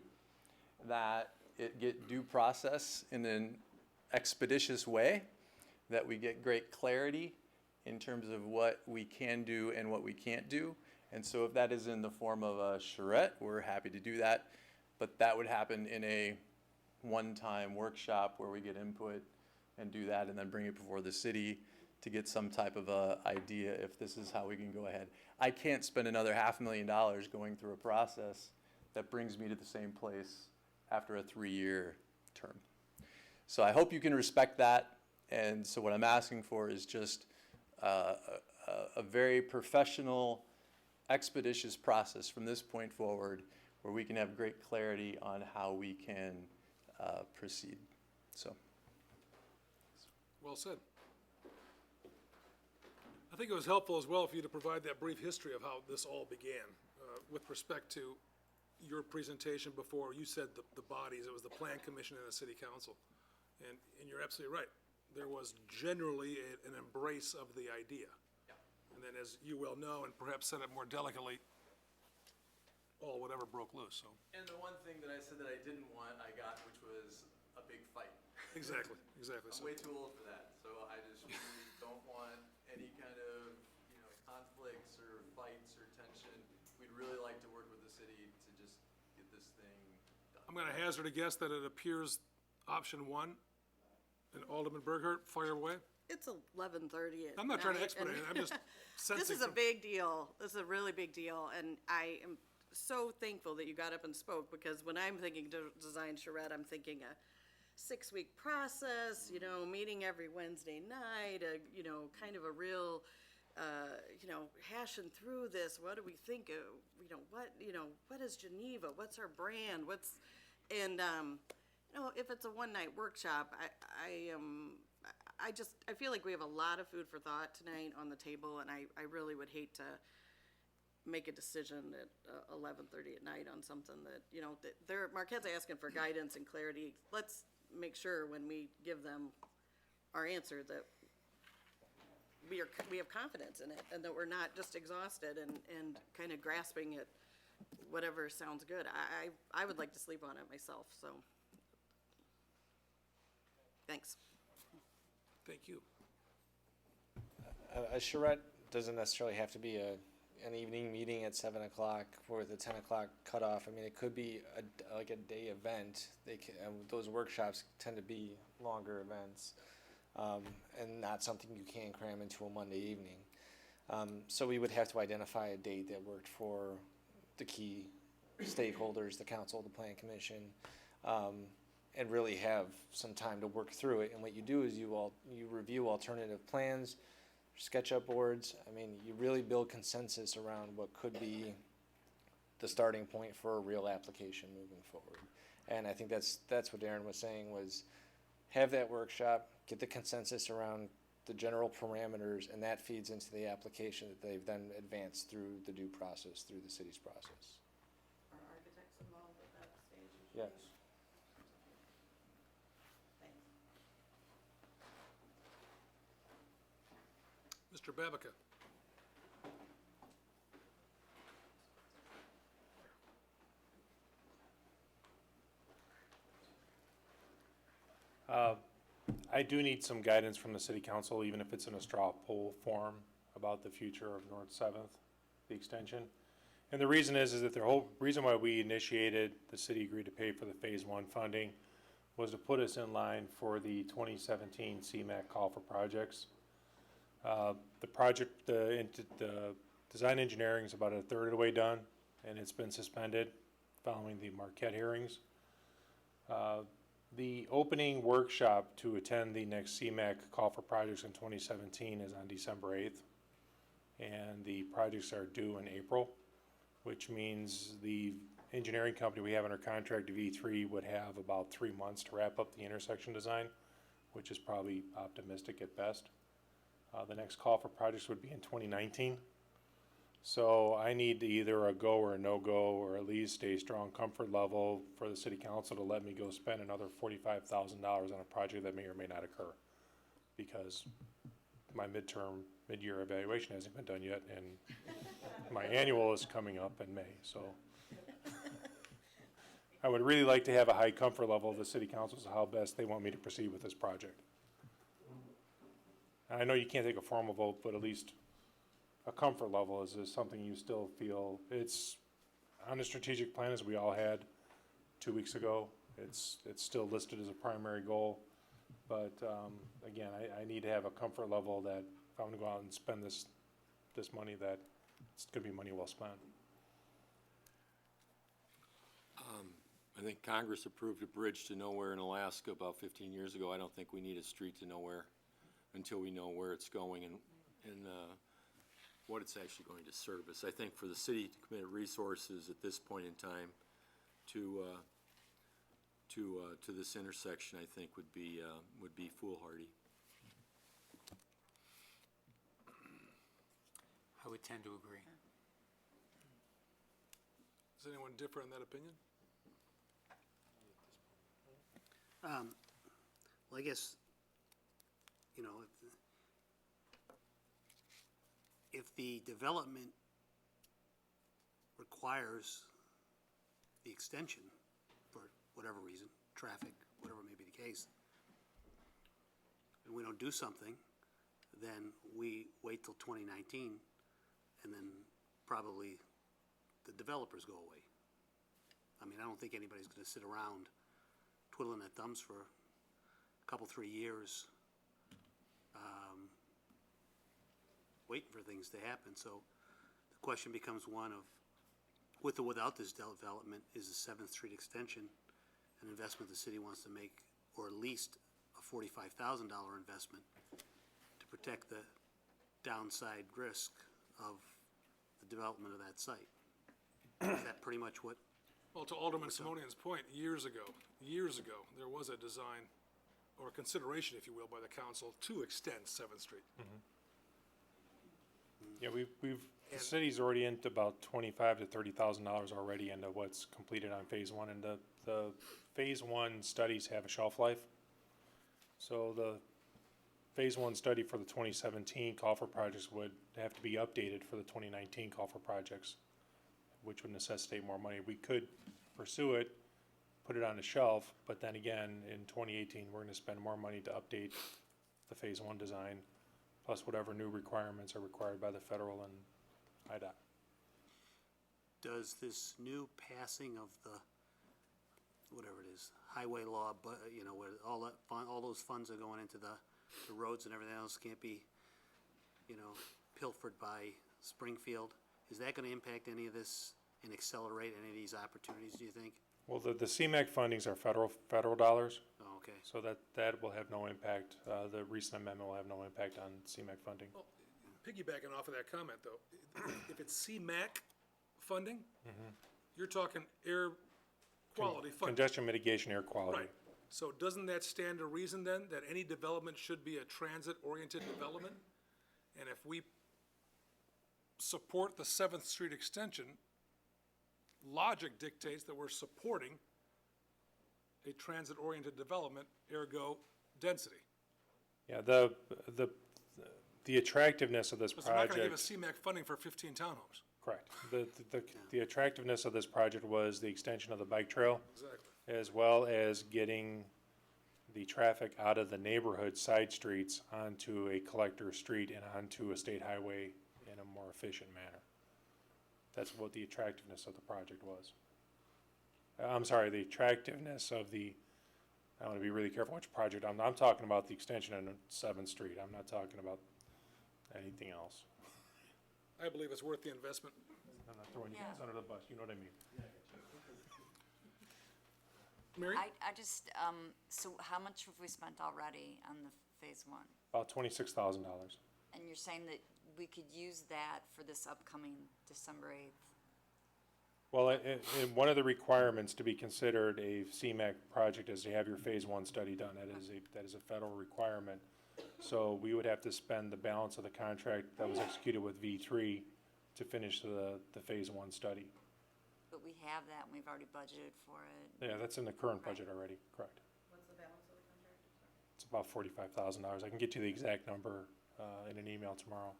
that it get due process in an expeditious way, that we get great clarity in terms of what we can do and what we can't do. And so if that is in the form of a charrette, we're happy to do that. But that would happen in a one-time workshop where we get input and do that and then bring it before the city to get some type of a idea if this is how we can go ahead. I can't spend another $500,000 going through a process that brings me to the same place after a 3-year term. So I hope you can respect that. And so what I'm asking for is just a very professional, expeditious process from this point forward where we can have great clarity on how we can proceed. So. Well said. I think it was helpful as well for you to provide that brief history of how this all began with respect to your presentation before. You said the bodies, it was the Plan Commission and the City Council. And you're absolutely right. There was generally an embrace of the idea. And then, as you well know, and perhaps said it more delicately, whatever broke loose, so. And the one thing that I said that I didn't want, I got, which was a big fight. Exactly. I'm way too old for that, so I just really don't want any kind of, conflicts or fights or tension. We'd really like to work with the city to just get this thing done. I'm gonna hazard a guess that it appears option 1, and Alderman Bergert, fire away. It's 11:30 at I'm not trying to night, expedite it, I'm just sensing. This is a big deal. This is a really big deal, and I am so thankful that you got up and spoke, because when I'm thinking design charrette, I'm thinking a 6-week process, meeting every Wednesday night, kind of a real, hashing through this. What do we think of, what is Geneva? What's our brand? If it's a one-night workshop, I feel like we have a lot of food for thought tonight on the table, and I really would hate to make a decision at 11:30 at night on something that, Marquette's asking for guidance and clarity. Let's make sure when we give them our answer that we have confidence in it, and that we're not just exhausted and kind of grasping at whatever sounds good. I would like to sleep on it myself, so. Thanks. Thank you. A charrette doesn't necessarily have to be an evening meeting at 7 o'clock with a 10 o'clock cutoff. I mean, it could be like a day event. Those workshops tend to be longer events, and not something you can cram into a Monday evening. So we would have to identify a date that worked for the key stakeholders, the council, the plan commission, and really have some time to work through it. And what you do is you review alternative plans, SketchUp boards. I mean, you really build consensus around what could be the starting point for a real application moving forward. And I think that's what Darren was saying, was have that workshop, get the consensus around the general parameters, and that feeds into the application that they've then advanced through the due process, through the city's process. Are architects involved at that stage? Yes. Mr. Babica. I do need some guidance from the city council, even if it's in a straw poll form, about the future of North 7th, the extension. And the reason is that the whole reason why we initiated, the city agreed to pay for the phase 1 funding, was to put us in line for the 2017 CMAQ call for projects. The project, the design engineering is about a third of the way done, and it's been suspended following the Marquette hearings. The opening workshop to attend the next CMAQ call for projects in 2017 is on December 8th, and the projects are due in April, which means the engineering company we have under contract, V3, would have about 3 months to wrap up the intersection design, which is probably optimistic at best. The next call for projects would be in 2019. So I need either a go or a no-go, or at least a strong comfort level for the city council to let me go spend another $45,000 on a project that may or may not occur. Because my mid-year evaluation hasn't been done yet, and my annual is coming up in May, so. I would really like to have a high comfort level of the city council as to how best they want me to proceed with this project. And I know you can't take a formal vote, but at least a comfort level. Is this something you still feel it's on the strategic plan as we all had 2 weeks ago? It's still listed as a primary goal, but again, I need to have a comfort level that if I'm gonna go out and spend this money, that it's gonna be money well spent. I think Congress approved a bridge to nowhere in Alaska about 15 years ago. I don't think we need a street to nowhere until we know where it's going and what it's actually going to service. I think for the city to commit resources at this point in time to this intersection, I think would be foolhardy. I would tend to agree. Does anyone differ in that opinion? Well, I guess, you know, if the development requires the extension for whatever reason, traffic, whatever may be the case, and we don't do something, then we wait till 2019, and then probably the developers go away. I mean, I don't think anybody's gonna sit around twiddling their thumbs for a couple, 3 years, waiting for things to happen. So the question becomes one of, with or without this development, is the 7th Street extension an investment the city wants to make, or at least a $45,000 investment to protect the downside risk of the development of that site? Is that pretty much what? Well, to Alderman Simonian's point, years ago, there was a design or consideration, if you will, by the council to extend 7th Street. Yeah, the city's already into about $25,000 to $30,000 already into what's completed on phase 1, and the phase 1 studies have a shelf life. So the phase 1 study for the 2017 call for projects would have to be updated for the 2019 call for projects, which would necessitate more money. We could pursue it, put it on the shelf, but then again, in 2018, we're gonna spend more money to update the phase 1 design, plus whatever new requirements are required by the federal and IDOT. Does this new passing of the, whatever it is, highway law, but, you know, where all those funds are going into the roads and everything else can't be, you know, pilfered by Springfield. Is that gonna impact any of this and accelerate any of these opportunities, do you think? Well, the CMAQ fundings are federal dollars, Oh, okay. so that will have no impact. The recent amendment will have no impact on CMAQ funding. Well, piggybacking off of that comment, though, if it's CMAQ funding, you're talking air quality funding. Congestion mitigation, air quality. Right. So doesn't that stand to reason then, that any development should be a transit-oriented development? And if we support the Seventh Street extension, logic dictates that we're supporting a transit-oriented development, ergo density. Yeah, the attractiveness of this Because they're not gonna give us project, CMAQ funding for 15 townhomes. correct. The attractiveness of this project was the extension of the bike trail, Exactly. as well as getting the traffic out of the neighborhood side streets onto a collector street and onto a state highway in a more efficient manner. That's what the attractiveness of the project was. I'm sorry, the attractiveness of the, I want to be really careful which project, I'm talking about the extension on 7th Street. I'm not talking about anything else. I believe it's worth the investment. I'm not throwing you guys under the bus, you know what I mean? Mary? I just, so how much have we spent already on the phase one? About $26,000. And you're saying that we could use that for this upcoming December 8th? Well, one of the requirements to be considered a CMAQ project is to have your phase one study done. That is a federal requirement. So we would have to spend the balance of the contract that was executed with V3 to finish the phase one study. But we have that and we've already budgeted for it. Yeah, that's in the current budget already, correct. What's the balance of the contract? It's about $45,000. I can get you the exact number in an email tomorrow.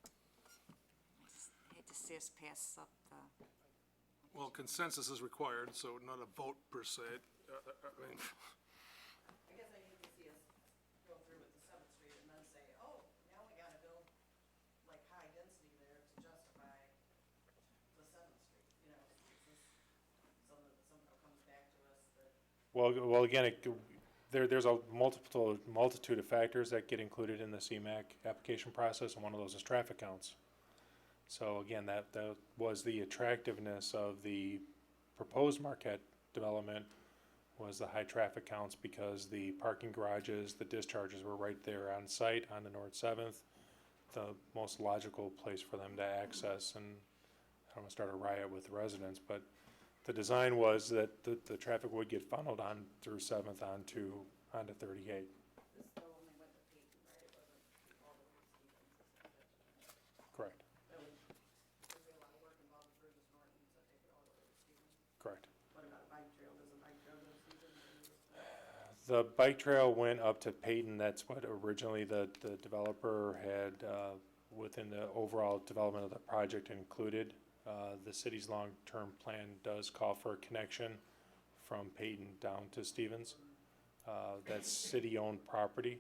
I just hate to see us pass up the. Well, consensus is required, so not a vote per se. I mean, I guess I hate to see us go through with the Seventh Street and then say, oh, now we gotta build like high density there to justify the Seventh Street, you know, somehow comes back to us that. Well, again, there's a multitude of factors that get included in the CMAQ application process, and one of those is traffic counts. So again, that was the attractiveness of the proposed Marquette development, was the high traffic counts, because the parking garages, the discharges were right there on site on the North 7th, the most logical place for them to access. And I don't want to start a riot with the residents, but the design was that the traffic would get funneled on through 7th onto 38. This still only went to Peyton, right? It wasn't all the way to Stevens. Correct. There's a lot of work involved for Burgess Norton to take it all the way to Stevens. Correct. What about a bike trail? Does a bike trail go to Stevens? The bike trail went up to Peyton. That's what originally the developer had within the overall development of the project included. The city's long-term plan does call for a connection from Peyton down to Stevens. That's city-owned property,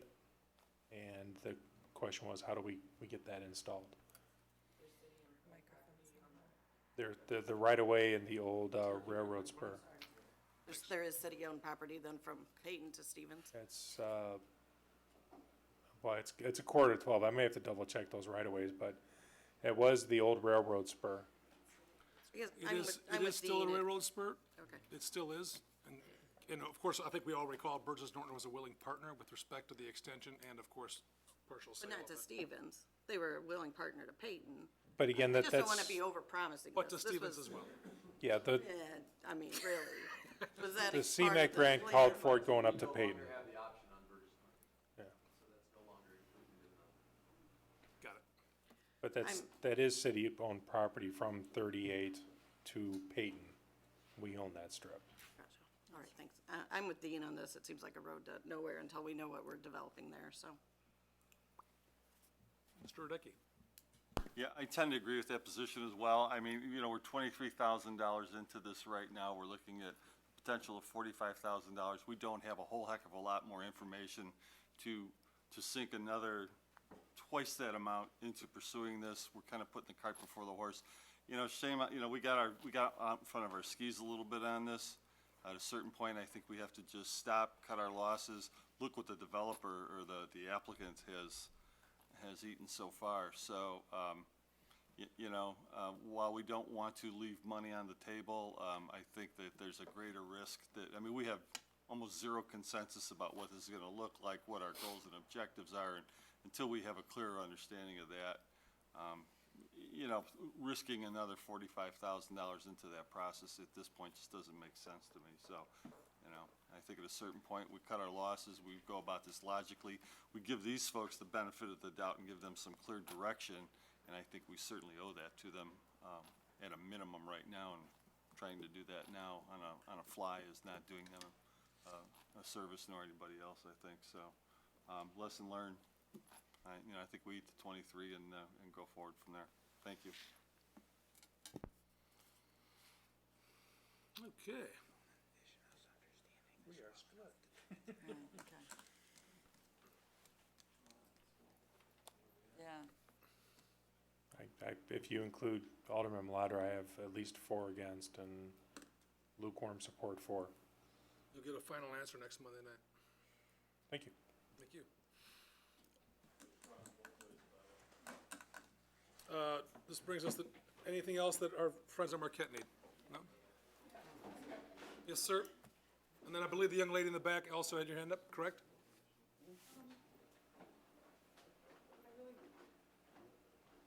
and the question was, how do we get that installed? The right-of-way in the old railroad spur. There is city-owned property then from Peyton to Stevens? It's, well, it's a quarter to 12. I may have to double-check those right-of-ways, but it was the old railroad spur. Because It is still a railroad spur. Okay. It still is. And of course, I think we all recall Burgess Norton was a willing partner with respect to the extension and, of course, partial sale. But not of to it. Stevens. They were a willing partner to Peyton. But again, I that's. just don't want to be over-promising. But to this. Stevens was- as well. Yeah, Yeah, I mean, really. Was that the a part of CMAQ the grant plan? called for it going up to Peyton. have the option on Burgess Norton. Yeah. So that's no longer included in the. Got it. But that is city-owned property from 38 to Peyton. We own that strip. Gotcha. All right, thanks. I'm with Dean on this. It seems like a road to nowhere until we know what we're developing there, so. Mr. Radecki. Yeah, I tend to agree with that position as well. I mean, you know, we're $23,000 into this right now. We're looking at potential of $45,000. We don't have a whole heck of a lot more information to sink another twice that amount into pursuing this. We're kind of putting the cart before the horse. You know, shame, you know, we got out in front of our skis a little bit on this. At a certain point, I think we have to just stop, cut our losses, look what the developer or the applicant has eaten so far. So, while we don't want to leave money on the table, I think that there's a greater risk that, I mean, we have almost zero consensus about what this is going to look like, what our goals and objectives are, and until we have a clearer understanding of that, risking another $45,000 into that process at this point just doesn't make sense to me. So, I think at a certain point, we cut our losses, we go about this logically, we give these folks the benefit of the doubt and give them some clear direction, and I think we certainly owe that to them at a minimum right now, and trying to do that now on a fly is not doing them a service nor anybody else, I think. So, lesson learned. I think we eat the 23 and go forward from there. Thank you. Okay. We are split. Okay. Yeah. If you include Alderman Maladra, I have at least 4 against and lukewarm support for. You'll get a final answer next Monday night. Thank you. Thank you. This brings us to anything else that our friends at Marquette need? No? Yes, sir? And then I believe the young lady in the back also had your hand up, correct?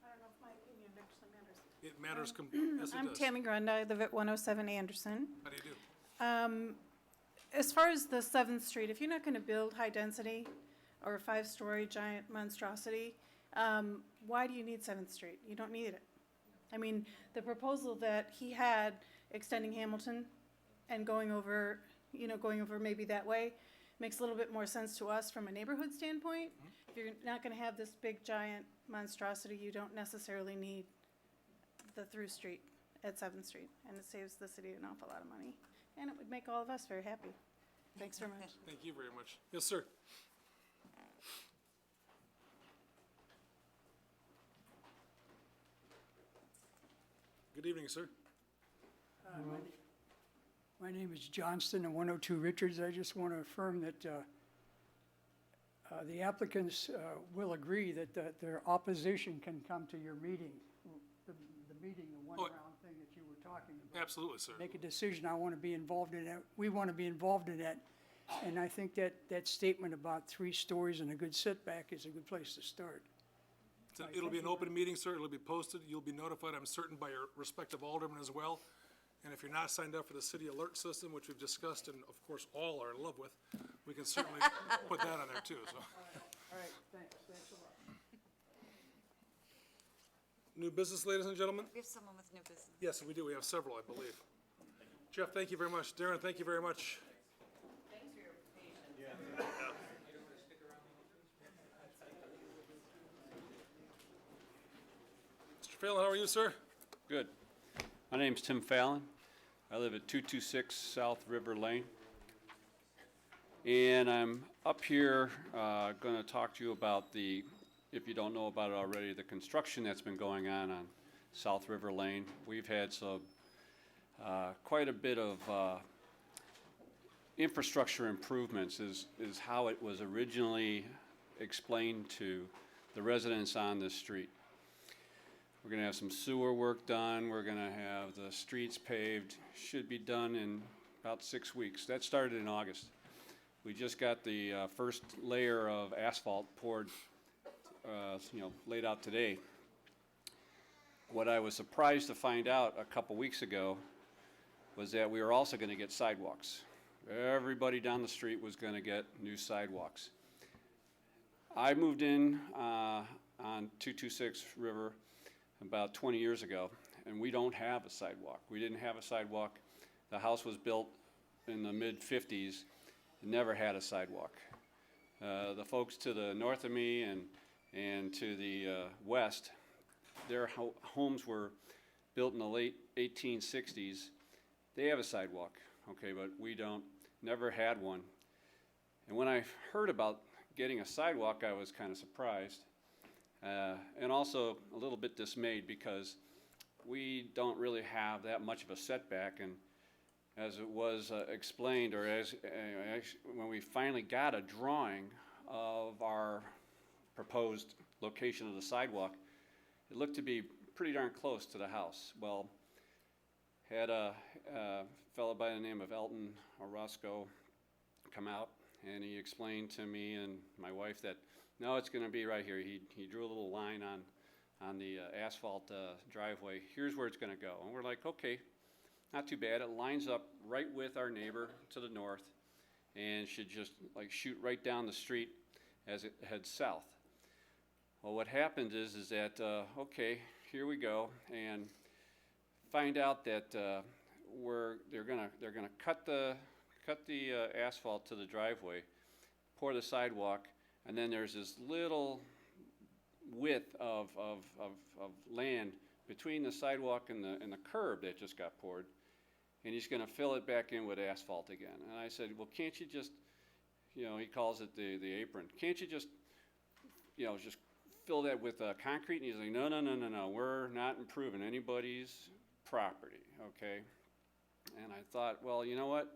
I don't know if my opinion actually matters. It matters, yes, it I'm does. Tammy Grunda, I live at 107 Anderson. How do you do? As far as the 7th Street, if you're not gonna build high density or a 5-story giant monstrosity, why do you need 7th Street? You don't need it. I mean, the proposal that he had, extending Hamilton and going over maybe that way, makes a little bit more sense to us from a neighborhood standpoint. If you're not gonna have this big giant monstrosity, you don't necessarily need the through street at 7th Street, and it saves the city an awful lot of money, and it would make all of us very happy. Thanks very much. Thank you very much. Yes, sir? Good evening, sir. My name is Johnston at 102 Richards. I just want to affirm that the applicants will agree that their opposition can come to your meeting, the meeting, the one-round thing that you were talking about. Absolutely, sir. Make a decision. I want to be involved in that. We want to be involved in that. And I think that statement about 3 stories and a good setback is a good place to start. It'll be an open meeting, sir. It'll be posted. You'll be notified, I'm certain, by your respective aldermen as well. And if you're not signed up for the city alert system, which we've discussed and of course all are in love with, we can certainly put that on there too, so. All right, thanks a lot. New business, ladies and gentlemen? We have someone with new business. Yes, we do. We have several, I believe. Jeff, thank you very much. Darren, thank you very much. Thanks for your patience. Mr. Phelan, how are you, sir? Good. My name's Tim Fallon. I live at 226 South River Lane. And I'm up here going to talk to you about the, if you don't know about it already, the construction that's been going on South River Lane. We've had some, quite a bit of infrastructure improvements is how it was originally explained to the residents on this street. We're going to have some sewer work done. We're going to have the streets paved. Should be done in about 6 weeks. That started in August. We just got the first layer of asphalt poured, laid out today. What I was surprised to find out a couple weeks ago was that we were also going to get sidewalks. Everybody down the street was going to get new sidewalks. I moved in on 226 River about 20 years ago, and we don't have a sidewalk. We didn't have a sidewalk. The house was built in the mid-50s. It never had a sidewalk. The folks to the north of me and to the west, their homes were built in the late 1860s. They have a sidewalk, okay, but we don't, never had one. And when I heard about getting a sidewalk, I was kind of surprised. And also a little bit dismayed because we don't really have that much of a setback, and as it was explained, or as when we finally got a drawing of our proposed location of the sidewalk, it looked to be pretty darn close to the house. Well, had a fellow by the name of Elton Orozco come out, and he explained to me and my wife that, no, it's gonna be right here. He drew a little line on the asphalt driveway. Here's where it's gonna go. And we're like, okay, not too bad. It lines up right with our neighbor to the north and should just like shoot right down the street as it heads south. Well, what happened is that, okay, here we go, and find out that they're gonna cut the asphalt to the driveway, pour the sidewalk, and then there's this little width of land between the sidewalk and the curb that just got poured, and he's gonna fill it back in with asphalt again. And I said, well, can't you just, he calls it the apron, can't you just, just fill that with concrete? And he's like, no, we're not improving anybody's property, okay? And I thought, well, you know what?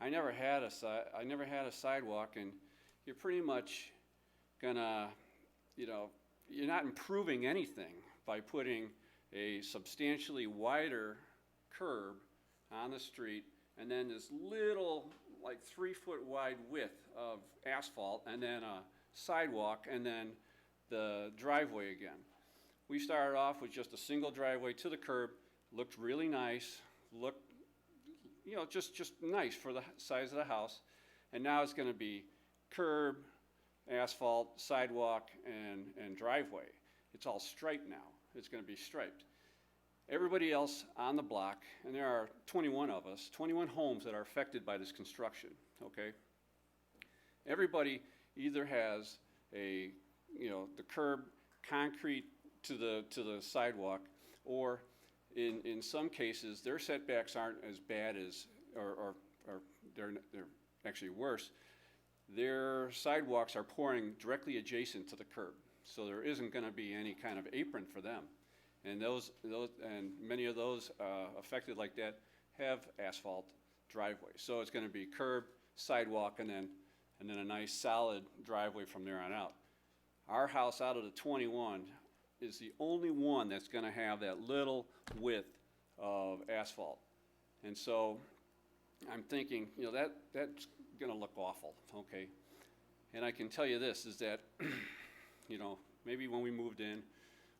I never had a sidewalk, and you're pretty much gonna, you're not improving anything by putting a substantially wider curb on the street and then this little, like 3-foot wide width of asphalt and then a sidewalk and then the driveway again. We started off with just a single driveway to the curb, looked really nice, looked, just nice for the size of the house, and now it's gonna be curb, asphalt, sidewalk, and driveway. It's all striped now. It's gonna be striped. Everybody else on the block, and there are 21 of us, 21 homes that are affected by this construction, okay? Everybody either has the curb, concrete to the sidewalk, or in some cases, their setbacks aren't as bad as, or they're actually worse. Their sidewalks are pouring directly adjacent to the curb, so there isn't gonna be any kind of apron for them. And and many of those affected like that have asphalt driveways. So it's gonna be curb, sidewalk, and then a nice solid driveway from there on out. Our house out of the 21 is the only one that's gonna have that little width of asphalt. And so I'm thinking, that's gonna look awful, okay? And I can tell you this, is that, maybe when we moved in,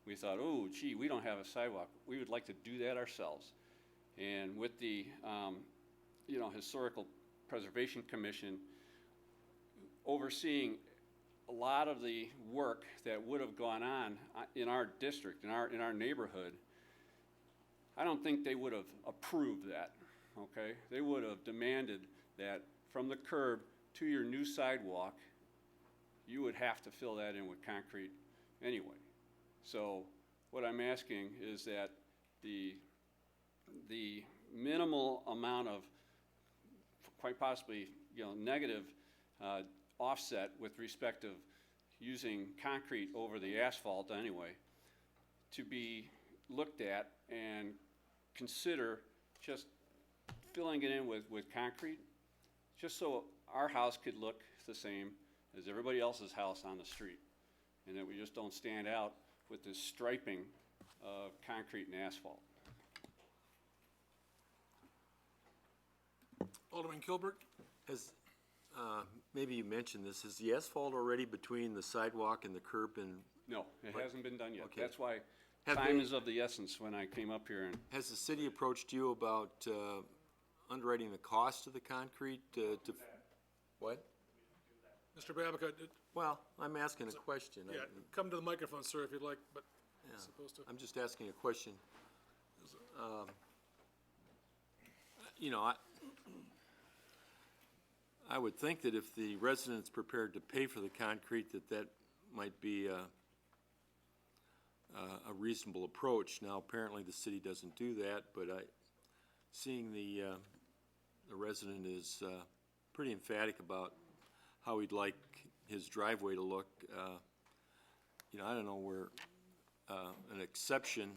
we thought, oh, gee, we don't have a sidewalk. We would like to do that ourselves. And with the, Historical Preservation Commission overseeing a lot of the work that would have gone on in our district, in our neighborhood, I don't think they would have approved that, okay? They would have demanded that from the curb to your new sidewalk, you would have to fill that in with concrete anyway. So what I'm asking is that the minimal amount of, quite possibly, negative offset with respect of using concrete over the asphalt anyway, to be looked at and consider just filling it in with concrete, just so our house could look the same as everybody else's house on the street, and that we just don't stand out with this striping of concrete and asphalt. Alderman Kilbert? Maybe you mentioned this, is the asphalt already between the sidewalk and the curb and? No, it hasn't been done yet. Okay. That's why time is of the essence when I came up here. And has the city approached you about underwriting the cost of the concrete to what? Mr. Babica, Well, I'm asking a question. yeah, come to the microphone, sir, if you'd like, but Yeah, supposed to. I'm just asking a question. I would think that if the resident's prepared to pay for the concrete, that might be a reasonable approach. Now, apparently, the city doesn't do that, but seeing the resident is pretty emphatic about how he'd like his driveway to look. I don't know where an exception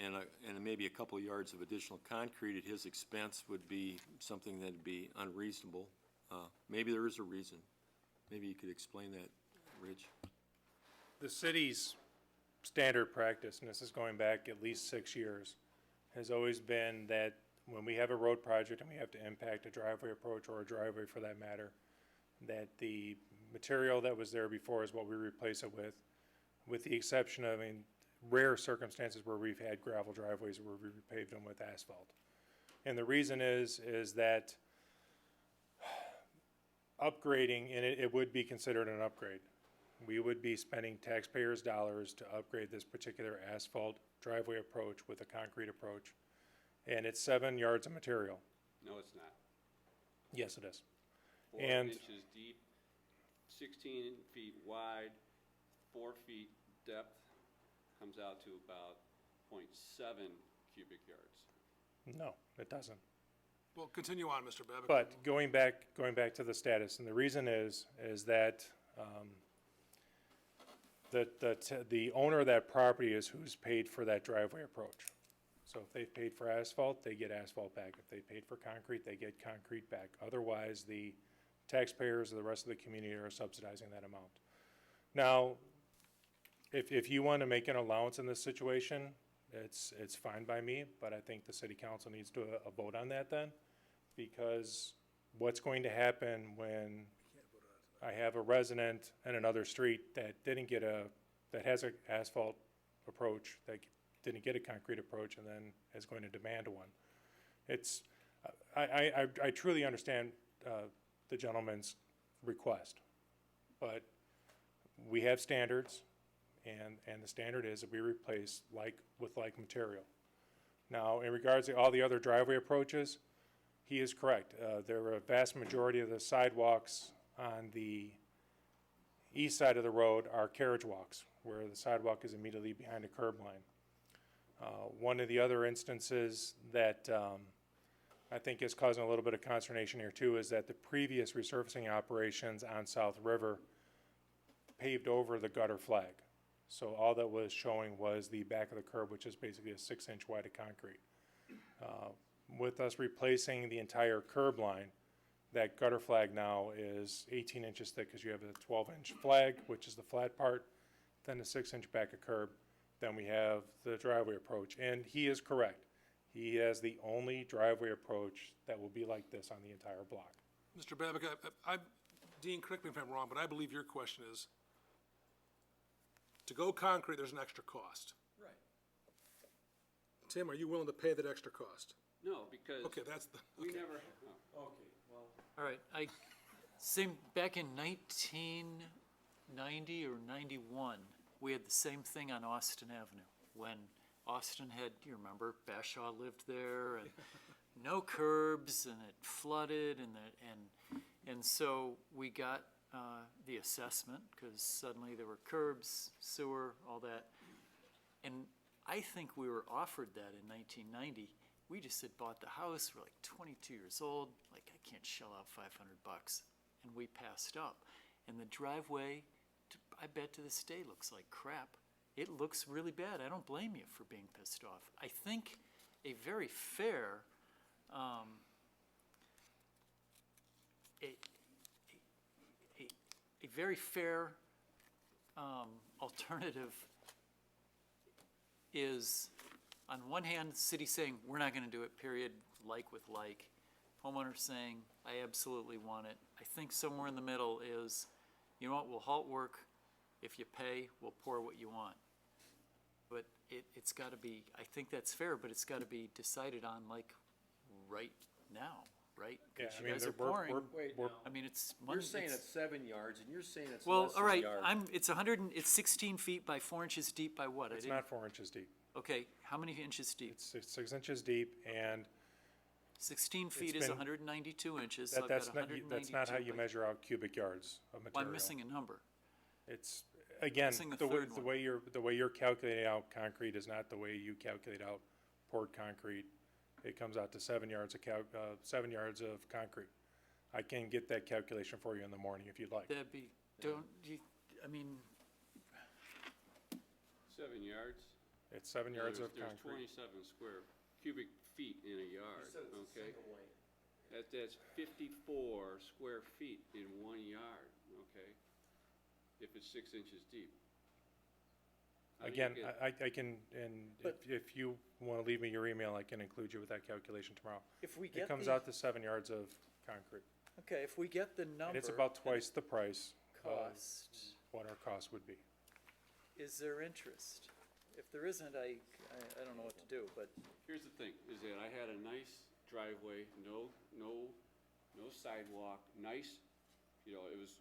and maybe a couple of yards of additional concrete at his expense would be something that'd be unreasonable. Maybe there is a reason. Maybe you could explain that Rich? The city's standard practice, and this is going back at least 6 years, has always been that when we have a road project and we have to impact a driveway approach or a driveway for that matter, that the material that was there before is what we replace it with the exception of, rare circumstances where we've had gravel driveways where we repaved them with asphalt. And the reason is that upgrading, and it would be considered an upgrade. We would be spending taxpayers' dollars to upgrade this particular asphalt driveway approach with a concrete approach. And it's 7 yards of material. No, it's not. Yes, it is. 4 And inches deep, 16 feet wide, 4 feet depth, comes out to about 0.7 cubic yards. no, it doesn't. Well, continue on, Mr. Babbitt. But going back to the status, and the reason is that the owner of that property is who's paid for that driveway approach. So if they've paid for asphalt, they get asphalt back. If they paid for concrete, they get concrete back. Otherwise, the taxpayers or the rest of the community are subsidizing that amount. Now, if you want to make an allowance in this situation, it's fine by me, but I think the city council needs to vote on that then, because what's going to happen when I have a resident in another street that that has an asphalt approach, that didn't get a concrete approach, and then is going to demand one. I truly understand the gentleman's request, but we have standards, and the standard is that we replace like with like material. Now, in regards to all the other driveway approaches, he is correct. There are a vast majority of the sidewalks on the east side of the road are carriage walks, where the sidewalk is immediately behind a curb line. One of the other instances that I think is causing a little bit of consternation here too is that the previous resurfacing operations on South River paved over the gutter flag. So all that was showing was the back of the curb, which is basically a 6-inch wide of concrete. With us replacing the entire curb line, that gutter flag now is 18 inches thick because you have a 12-inch flag, which is the flat part, then a 6-inch back of curb. Then we have the driveway approach. And he is correct. He has the only driveway approach that will be like this on the entire block. Mr. Babbitt, Dean, correct me if I'm wrong, but I believe your question is, to go concrete, there's an extra cost. Right. Tim, are you willing to pay that extra cost? No, because Okay, that's the, we okay. never, oh, okay, well. All right, back in 1990 or 91, we had the same thing on Austin Avenue. When Austin had, you remember, Bashaw lived there, and no curbs, and it flooded, and so we got the assessment, because suddenly there were curbs, sewer, all that. And I think we were offered that in 1990. We just had bought the house, we're like 22 years old, like I can't shell out $500, and we passed up. And the driveway, I bet to this day, looks like crap. It looks really bad. I don't blame you for being pissed off. I think a very fair, a very fair alternative is, on one hand, the city saying, we're not gonna do it, period, like with like. Homeowner saying, I absolutely want it. I think somewhere in the middle is, you know what, we'll halt work. If you pay, we'll pour what you want. But it's gotta be, I think that's fair, but it's gotta be decided on like right now, right? 'Cause Yeah, I you mean, guys are we're- pouring. Wait, I mean, it's. You're saying it's 7 yards, and you're saying it's Well, less all than a right, yard. it's 16 feet by 4 inches deep by what? I It's didn't- not 4 inches deep. Okay, how many inches deep? It's 6 inches deep, and 16 feet is been- 192 inches, so I've got 192. that's not how you by- measure out cubic yards of Well, material. I'm missing a number. It's, again, Missing the the third way one. the way you're calculating out concrete is not the way you calculate out poured concrete. It comes out to 7 yards of 7 yards of concrete. I can get that calculation for you in the morning if you'd like. That'd be, don't you, I mean, 7 yards? It's 7 yards of There's concrete. 27 square cubic feet in a yard, okay? That's 54 square feet in 1 yard, okay? if it's 6 inches deep? How do you Again, get- I can, and if you wanna leave me your email, I can include you with that calculation tomorrow. If we It get comes the- out to 7 yards of concrete, Okay, if we get the number. and it's about twice the price of Cost, what our cost would be. is there interest? If there isn't, I don't know what to do, but Here's the thing, is that I had a nice driveway, no sidewalk, nice, you know, it was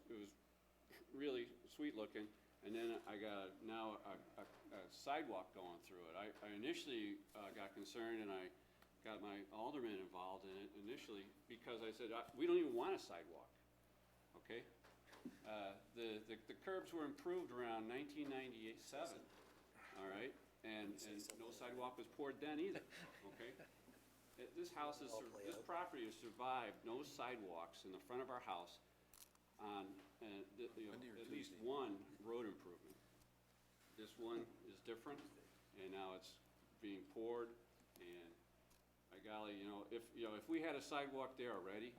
really sweet looking. And then I got now a sidewalk going through it. I initially got concerned, and I got my alderman involved in it initially because I said, we don't even want a sidewalk, okay? The curbs were improved around 1997, all right? And no sidewalk was poured then either, okay? This property has survived no sidewalks in the front of our house on, at least one road improvement. This one is different, and now it's being poured, and by golly, if we had a sidewalk there already,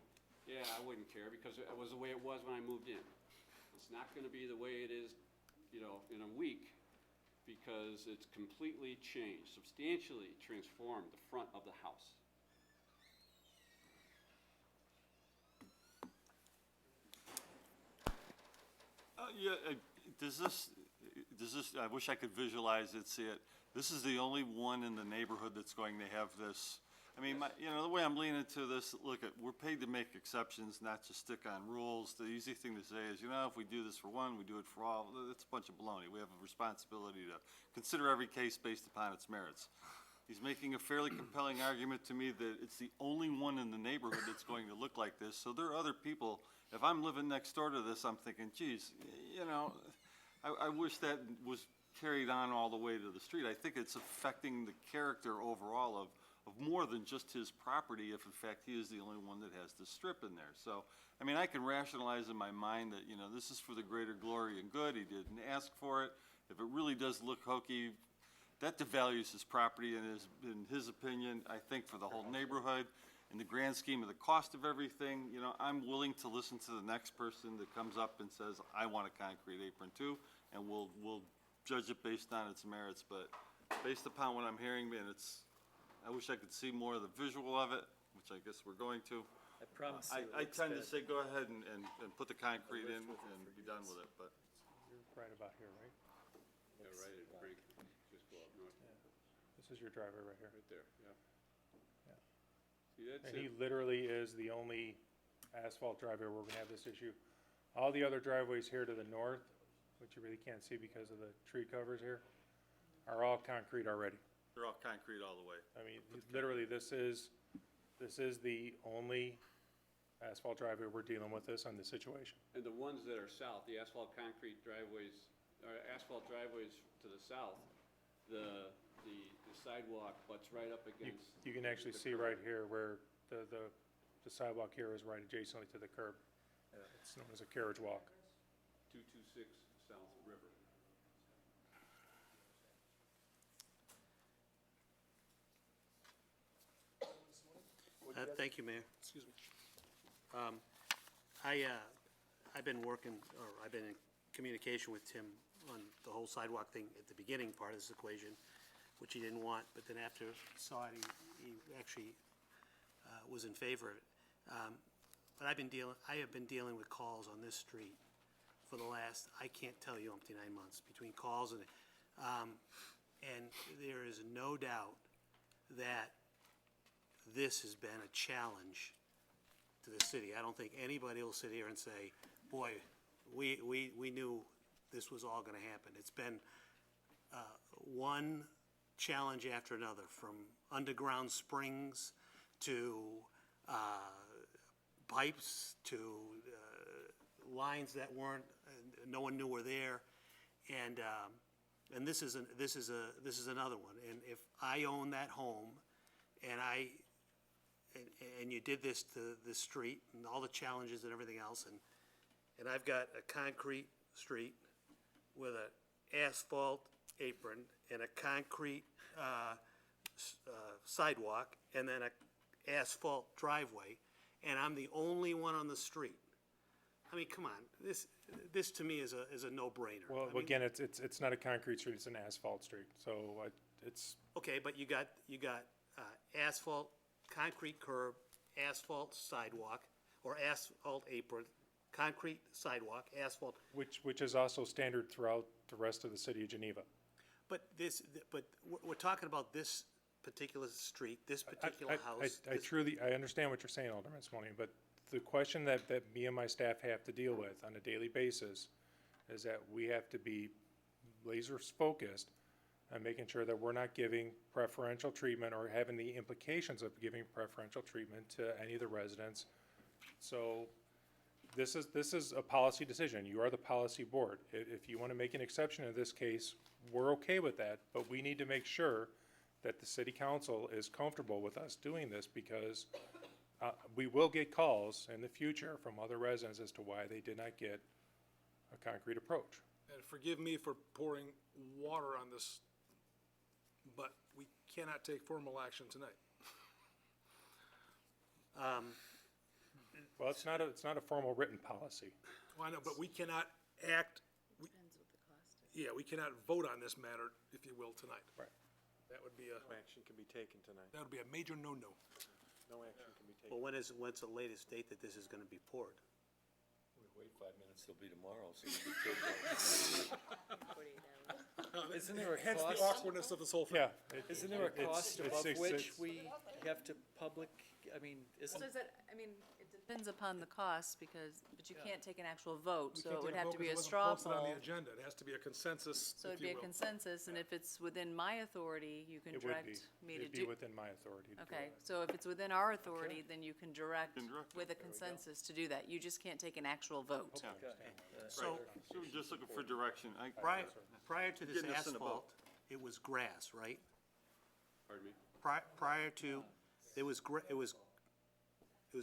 yeah, I wouldn't care, because it was the way it was when I moved in. It's not gonna be the way it is, in a week, because it's completely changed, substantially transformed the front of the house. Does this, I wish I could visualize it, see it. This is the only one in the neighborhood that's going to have this. I mean, the way I'm leaning to this, we're paid to make exceptions, not just stick on rules. The easy thing to say is, if we do this for one, we do it for all. That's a bunch of baloney. We have a responsibility to consider every case based upon its merits. He's making a fairly compelling argument to me that it's the only one in the neighborhood that's going to look like this. So there are other people. If I'm living next door to this, I'm thinking, geez, I wish that was carried on all the way to the street. I think it's affecting the character overall of more than just his property, if in fact he is the only one that has the strip in there. So, I can rationalize in my mind that, this is for the greater glory and good. He didn't ask for it. If it really does look hokey, that devalues his property, and in his opinion, I think for the whole neighborhood, in the grand scheme of the cost of everything, I'm willing to listen to the next person that comes up and says, I want a concrete apron too, and we'll judge it based on its merits. But based upon what I'm hearing, man, I wish I could see more of the visual of it, which I guess we're going to. I promise you. I tend to say, go ahead and put the concrete in and be done with it, but. You're right about here, right? Yeah, right at Brink, just go up north. This is your driveway right here. Right there, yeah. Yeah. See, that's And he it. literally is the only asphalt driveway where we're gonna have this issue. All the other driveways here to the north, which you really can't see because of the tree covers here, are all concrete already. They're all concrete all the way. I mean, literally, this is the only asphalt driveway we're dealing with this on this situation. And the ones that are south, the asphalt concrete driveways, or asphalt driveways to the south, the sidewalk butts right up against. You can actually see right here where the sidewalk here is right adjacently to the curb. It's known as a carriage walk. 226 South River. Thank you, Mayor. Excuse me. I've been working, or I've been in communication with Tim on the whole sidewalk thing at the beginning part of this equation, which he didn't want, but then after he saw it, he actually was in favor of it. But I have been dealing with calls on this street for the last, I can't tell you, umpty 9 months, between calls and there is no doubt that this has been a challenge to the city. I don't think anybody will sit here and say, boy, we knew this was all gonna happen. It's been one challenge after another, from underground springs to pipes to lines that weren't, no one knew were there. And this is another one. And if I own that home and you did this to the street and all the challenges and everything else, and I've got a concrete street with an asphalt apron and a concrete sidewalk and then a asphalt driveway, and I'm the only one on the street, I mean, come on, this to me is a no-brainer. Well, I mean, again, it's not a concrete street, it's an asphalt street, so it's, okay, but you got asphalt, concrete curb, asphalt sidewalk, or asphalt apron, concrete sidewalk, asphalt. which is also standard throughout the rest of the city of Geneva. But we're talking about this particular street, this particular house. I understand what you're saying, Alderman Simonian, but the question that me and my staff have to deal with on a daily basis is that we have to be laser focused on making sure that we're not giving preferential treatment or having the implications of giving preferential treatment to any of the residents. So this is a policy decision. You are the policy board. If you want to make an exception in this case, we're okay with that, but we need to make sure that the city council is comfortable with us doing this, because we will get calls in the future from other residents as to why they did not get a concrete approach. And forgive me for pouring water on this, but we cannot take formal action tonight. Well, it's not a formal written policy. Well, I know, but we cannot act. Yeah, we cannot vote on this matter, if you will, tonight. Right. That would be a, No action can be taken tonight. that would be a major no-no. No action can be taken. Well, when's the latest date that this is gonna be poured? Wait 5 minutes, it'll be tomorrow, so you can Isn't there a Hence the cost? awkwardness of this whole thing. Yeah. Isn't there a cost above it's- which we have to public, I mean, isn't, So is that, I mean, it depends upon the cost, but you can't take an actual vote, We so can't it take would a have vote to 'cause be it a wasn't straw posted on poll. the agenda. It has to be a consensus, So if it'd be you a will. consensus, and if it's within my authority, you can It would be. direct me to It'd be do. within my authority to do Okay, that. so if it's within our authority, then you can direct Can direct it. with a consensus to do that. You just can't take an actual vote. So, So we're just looking for direction. prior to this Getting us in a boat. asphalt, it was grass, right? Pardon me? Prior to, it was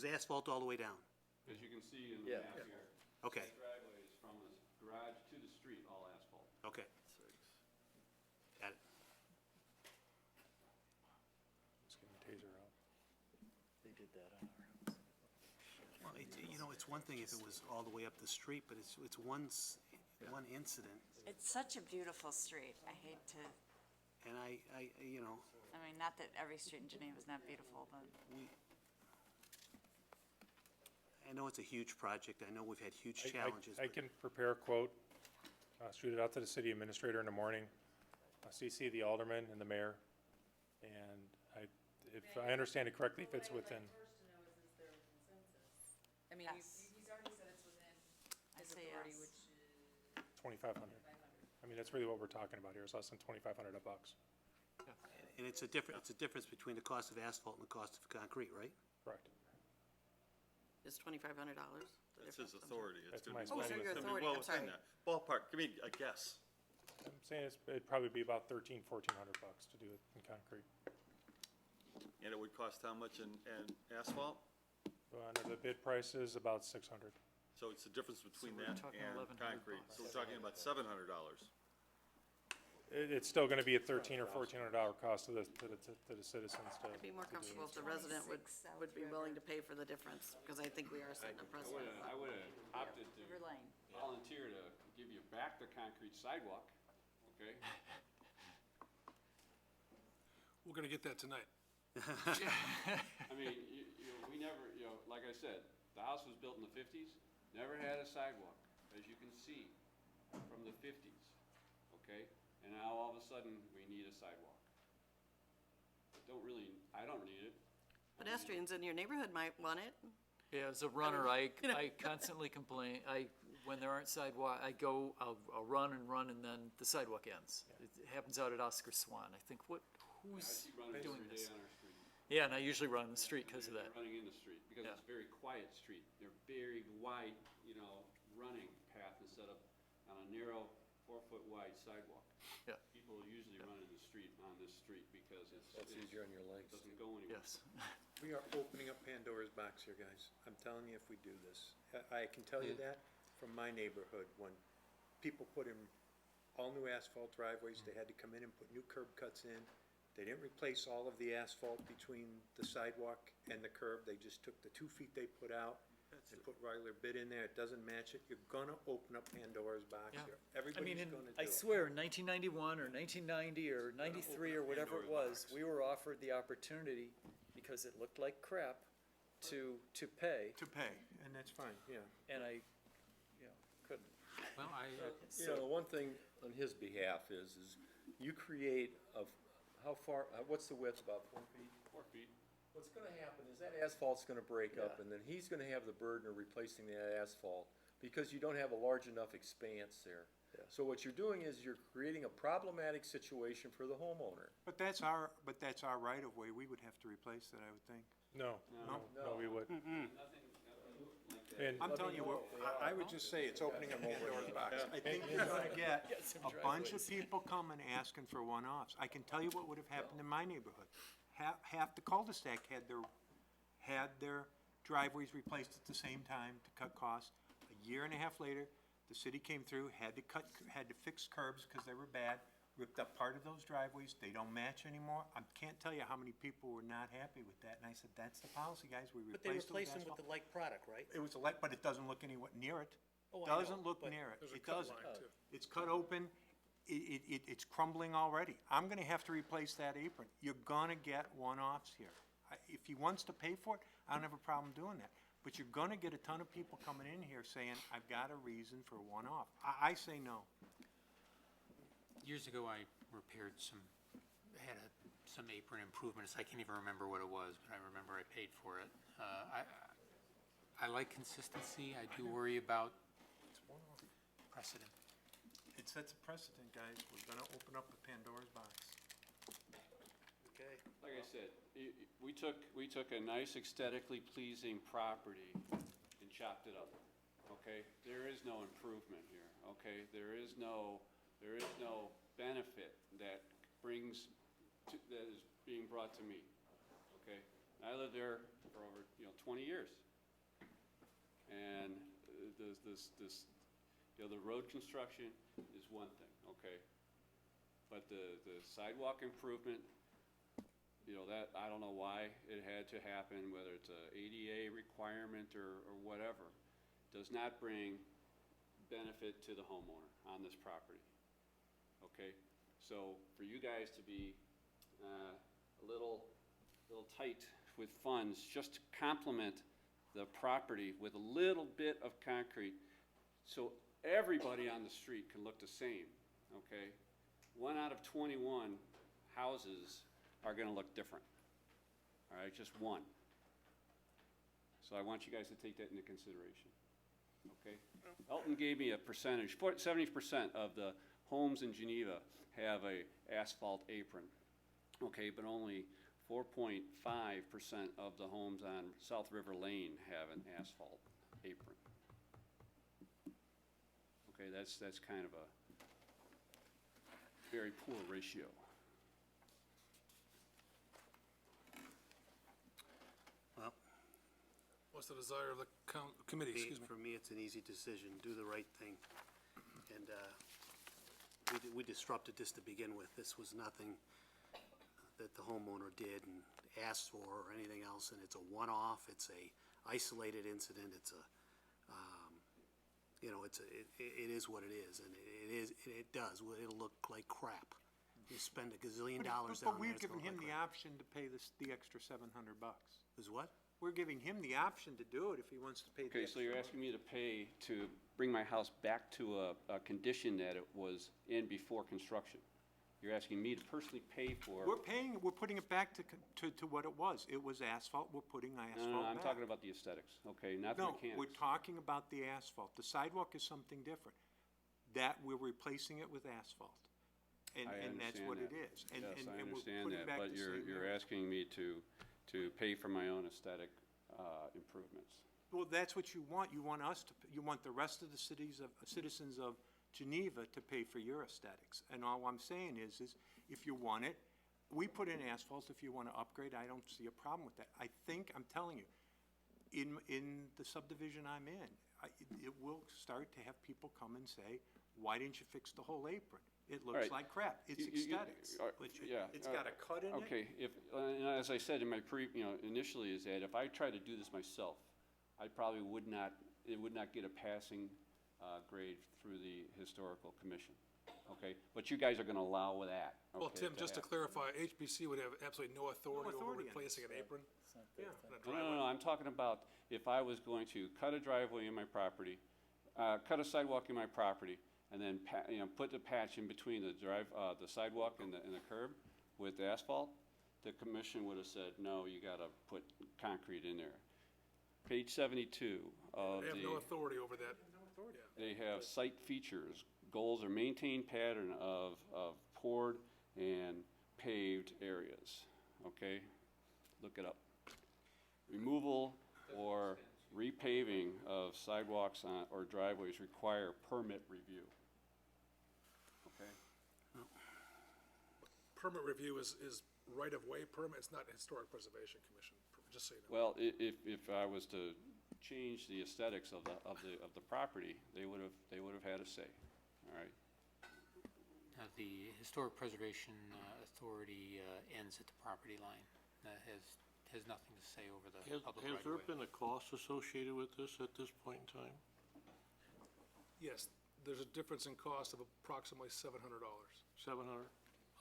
asphalt all the way down. As you can see in the Yeah. map here, Okay, the driveway is from the garage to the street, all asphalt. okay. Got it. Let's get the taser out. they did that on our house. Well, it's one thing if it was all the way up the street, but it's one incident, It's such a beautiful street. I hate to, and I I mean, not that every street in Geneva is not beautiful, but I know it's a huge project, I know we've had huge challenges. I but- can prepare a quote, shoot it out to the city administrator in the morning, CC the alderman and the mayor, and if I understand it correctly, if it's within, I mean, Yes. he's already said it's within I his say authority, yes. which is 2,500. I mean, that's really what we're talking about here, it's less than 2,500 bucks. And it's a difference between the cost of asphalt and the cost of concrete, right? Correct. It's $2,500. That's his authority. It's That's gonna my be Oh, so well- your it's gonna be authority, well I'm within sorry. that. Ballpark, give me a guess. I'm saying it'd probably be about 1,400 bucks to do it in concrete. And it would cost how much in asphalt? Under the bid price is about 600. So it's the difference between we're that talking and 1,100 concrete. bucks. So we're talking about $700. It's still gonna be a $1,300 or $1,400 cost to the citizens to. I'd be more comfortable if the resident would be willing to pay for the difference, because I think we are setting a precedent. I would have opted to River Lane. volunteer to give you back the concrete sidewalk, okay? We're gonna get that tonight. I mean, we never, like I said, the house was built in the 50s, never had a sidewalk, as you can see, from the 50s, okay? And now all of a sudden, we need a sidewalk. I don't need it. Pedestrians in your neighborhood might want it. Yeah, as a runner, I you know. constantly complain, when there aren't sidewalk, I'll run, and then the sidewalk ends. It happens out at Oscar Swan. I think, who's doing this? On our street. Yeah, and I usually run in the street because of that. Running in the street, because Yeah. it's a very quiet street. They're very wide, running path instead of on a narrow 4-foot wide sidewalk. Yeah. People usually run in the street, on this street, because That's easier on your legs. doesn't go anywhere. Yes. We are opening up Pandora's box here, guys. I'm telling you, if we do this. I can tell you that from my neighborhood, when people put in all new asphalt driveways, they had to come in and put new curb cuts in. They didn't replace all of the asphalt between the sidewalk and the curb, they just took the 2 feet they put out and put regular bid in there, it doesn't match it, you're gonna open up Pandora's box Yeah. here. I Everybody's mean, gonna do I it. swear, in 1991 or 1990 or 93 or whatever it was, we were offered the opportunity, because it looked like crap, to pay, To pay, and that's fine, yeah. and I, couldn't. Well, You know, the one thing on his behalf is you create how far, what's the width, about 4 feet? 4 feet. What's gonna happen is that asphalt's gonna break up, and then he's gonna have the burden of replacing that asphalt, because you don't have a large enough expanse there. So what you're doing is you're creating a problematic situation for the homeowner. But that's our right of way, we would have to replace that, I would think. No, we wouldn't. And I'm telling you, I would just say it's opening a Pandora's box. I think you're gonna get a bunch of people coming asking for one-offs. I can tell you what would have happened in my neighborhood. Half the cul-de-sac had their driveways replaced at the same time to cut costs. A year and a half later, the city came through, had to fix curbs because they were bad, ripped up part of those driveways, they don't match anymore. I can't tell you how many people were not happy with that, and I said, that's the policy, guys, we But they replaced it with replaced them with asphalt. the like product, right? It was a light, but it doesn't look anywhere near it. Oh, I know, Doesn't look but near it. There's a It cut doesn't. line, too. It's cut open. It's crumbling already. I'm gonna have to replace that apron. You're gonna get one-offs here. If he wants to pay for it, I don't have a problem doing that. But you're gonna get a ton of people coming in here saying, I've got a reason for a one-off. I say no. years ago, I repaired some apron improvements. I can't even remember what it was, but I remember I paid for it. I like consistency. I do worry about precedent. It sets a precedent, guys. We're gonna open up a Pandora's box. Okay. Like I said, we took a nice aesthetically pleasing property and chopped it up, okay? There is no improvement here, okay? There is no benefit that that is being brought to me, okay? I lived there for over, 20 years. And the road construction is one thing, okay? But the sidewalk improvement, that, I don't know why it had to happen, whether it's a ADA requirement or whatever, does not bring benefit to the homeowner on this property, okay? So for you guys to be a little tight with funds, just to complement the property with a little bit of concrete, so everybody on the street can look the same, okay? 1 out of 21 houses are gonna look different, all right, just one. So I want you guys to take that into consideration, okay? Elton gave me a percentage, 70% of the homes in Geneva have a asphalt apron, okay, but only 4.5% of the homes on South River Lane have an asphalt apron. Okay, that's kind of a very poor ratio. Well, What's the desire of the committee, excuse me? for me, it's an easy decision, do the right thing. And we disrupted this to begin with. This was nothing that the homeowner did and asked for or anything else, and it's a one-off, it's a isolated incident, it's a, it is what it is, and it does, it'll look like crap. You spend $1 gazillion down there. But we're it's gonna giving him look the like option to pay the extra $700. crap. Is what? We're giving him the option to do it if he wants to pay the Okay, extra. so you're asking me to pay to bring my house back to a condition that it was in before construction? You're asking me to personally pay for? We're putting it back to what it was. It was asphalt, we're putting asphalt No, back. I'm talking about the aesthetics, okay, not the No, mechanics. we're talking about the asphalt. The sidewalk is something different. That, we're replacing it with asphalt. And that's what it is. And Yes, I and we're understand putting that, back but the same you're area. asking me to pay for my own aesthetic improvements. Well, that's what you want. You want us to, you want the rest of the citizens of Geneva to pay for your aesthetics. And all I'm saying is if you want it, we put in asphalt. If you want to upgrade, I don't see a problem with that. I think, I'm telling you, in the subdivision I'm in, it will start to have people come and say, why didn't you fix the whole apron? It looks right. like crap. It's aesthetics. It's got a cut in it. Okay, if, as I said in my initially is that if I try to do this myself, I probably would not, it would not get a passing grade through the Historical Commission, okay? But you guys are gonna allow that, okay? Well, Tim, just to happen. clarify, HPC would have absolutely no authority over authority on replacing an apron? Yeah. in a No, no, driveway? no, I'm talking about if I was going to cut a driveway in my property, cut a sidewalk in my property, and then put the patch in between the sidewalk and the curb with asphalt, the commission would have said, no, you gotta put concrete in there. Page 72 of They have no authority over that. they have site features, goals or maintained pattern of poured and paved areas, okay? Look it up. Removal or repaving of sidewalks or driveways require permit review. Okay? Permit review is right-of-way permit, it's not Historic Preservation Commission, just so you know. Well, if I was to change the aesthetics of the property, they would have had a say, all right? The Historic Preservation Authority ends at the property line. That has nothing to say over the public right Has of there way. been a cost associated with this at this point in time? Yes, there's a difference in cost of approximately $700. 700?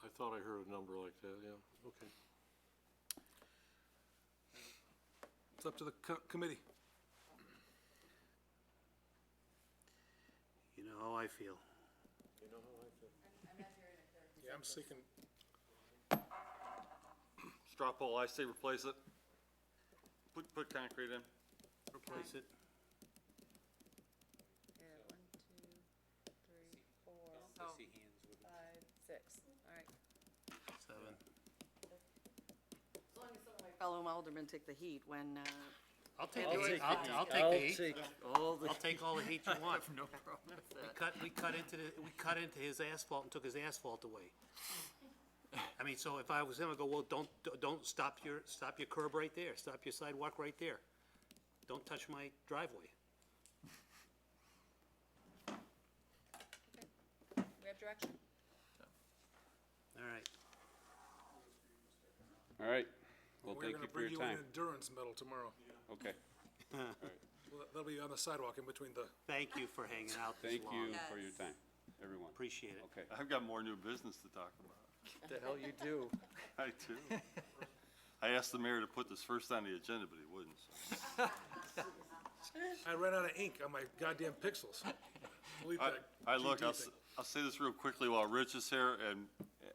I thought I heard a number like that, yeah, okay. It's up to the committee. You know how I feel. You know how I feel. Yeah, I'm seeking, Straw poll, I say replace it. Put concrete in. Replace it. Yeah, 1, 2, 3, 4, I see hands with 5, 6, all right. 7. As long as some of my fellow aldermen take the heat when, I'll take I'll the heat, take I'll take the heat. all I'll take all the heat you want. No problem with that. We cut into his asphalt and took his asphalt away. I mean, so if I was him, I'd go, well, don't stop your curb right there, stop your sidewalk right there. Don't touch my driveway. We have direction? All right. All right, well, we're thank gonna you for bring your you an time. endurance medal tomorrow. Okay, Well, that'll be on the sidewalk in between the, Thank you for hanging out this thank long. you for your time, everyone. Appreciate it. Okay. I've got more new business to talk about. The hell you do. I do. I asked the mayor to put this first on the agenda, but he wouldn't, so. I ran out of ink on my goddamn pixels. Delete that Look, GD I'll thing. say this real quickly while Rich is here, and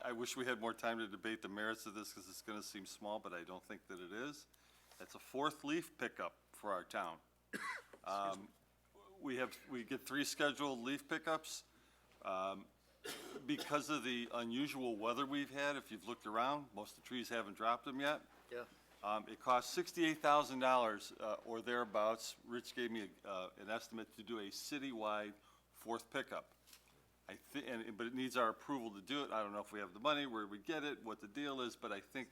I wish we had more time to debate the merits of this, because it's gonna seem small, but I don't think that it is. It's a fourth leaf pickup for our town. We get 3 scheduled leaf pickups. Because of the unusual weather we've had, if you've looked around, most of the trees haven't dropped them yet. Yeah. It costs $68,000 or thereabouts. Rich gave me an estimate to do a citywide fourth pickup. But it needs our approval to do it. I don't know if we have the money, where we get it, what the deal is, but I think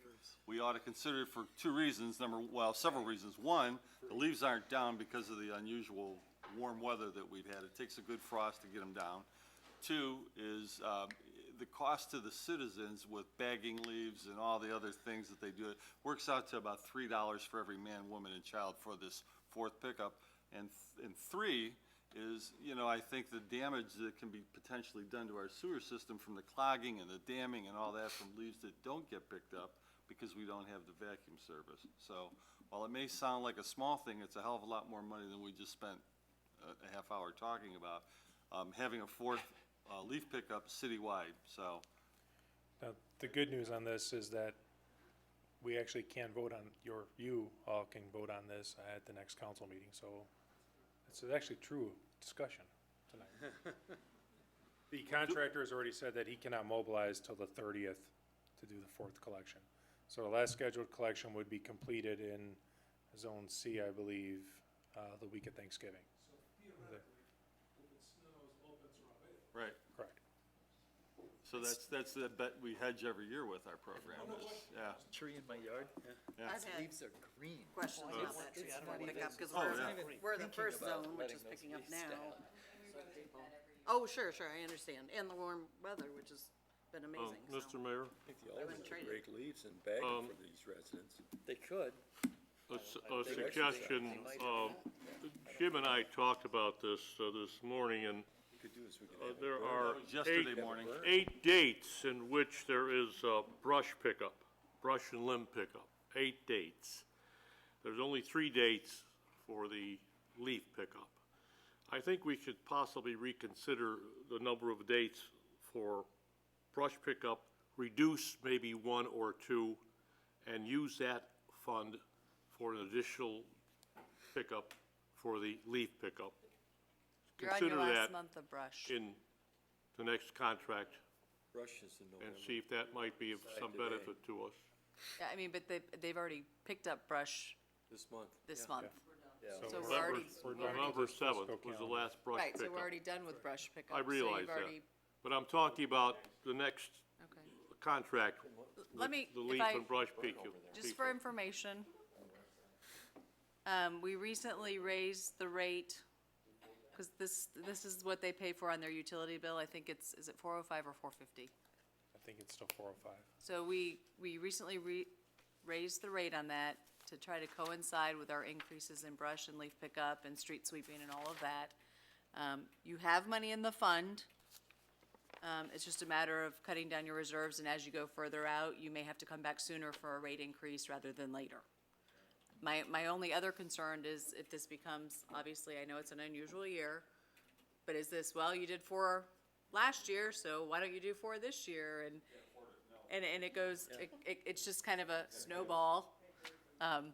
we ought to consider it for 2 reasons. Several reasons. One, the leaves aren't down because of the unusual warm weather that we've had. It takes a good frost to get them down. 2 is the cost to the citizens with bagging leaves and all the other things that they do. It works out to about $3 for every man, woman, and child for this fourth pickup. And 3 is, I think the damage that can be potentially done to our sewer system from the clogging and the damming and all that from leaves that don't get picked up because we don't have the vacuum service. So while it may sound like a small thing, it's a hell of a lot more money than we just spent a half hour talking about. Having a fourth leaf pickup citywide, so. Now, the good news on this is that we actually can vote on, you all can vote on this at the next council meeting, so it's actually true discussion tonight. The contractor has already said that he cannot mobilize till the 30th to do the fourth collection. So the last scheduled collection would be completed in Zone C, I believe, the week of Thanksgiving. Right. Correct. So that's the bet we hedge every year with our program, yeah. Tree in my yard. Yeah. I've had Leaves are green. questions Oh, about that tree pickup, because Oh, yeah. we're the first zone, which is picking up now. Oh, sure, I understand, and the warm weather, which has been amazing, so. Mr. Mayor, I wouldn't trade it. leaves and bag them for these residents. They could. a suggestion. Jim and I talked about this this morning, and there are Yesterday morning. 8 dates in which there is brush pickup, brush and limb pickup. 8 dates. There's only 3 dates for the leaf pickup. I think we should possibly reconsider the number of dates for brush pickup, reduce maybe 1 or 2, and use that fund for an additional pickup for the leaf pickup. You're on your Consider last that month of brush. in the next contract Brush is in and November. see if that might be of some Decide today. benefit to us. Yeah, I mean, but they've already picked up brush This month. this Yeah. month. Yeah. So we're already, November 7th was the last brush right, pickup. so we're already done with brush pickup. I so realize you've that. already- But I'm talking about the next Okay. contract, Let me, the if leaf I, and brush pickup. just for information, we recently raised the rate, because this is what they pay for on their utility bill. I think is it 405 or 450? I think it's still 405. So we recently raised the rate on that to try to coincide with our increases in brush and leaf pickup and street sweeping and all of that. You have money in the fund. It's just a matter of cutting down your reserves, and as you go further out, you may have to come back sooner for a rate increase rather than later. My only other concern is if this becomes, obviously, I know it's an unusual year, but is this, well, you did 4 last year, so why don't you do 4 this year? And it goes, it's just kind of a snowball, kind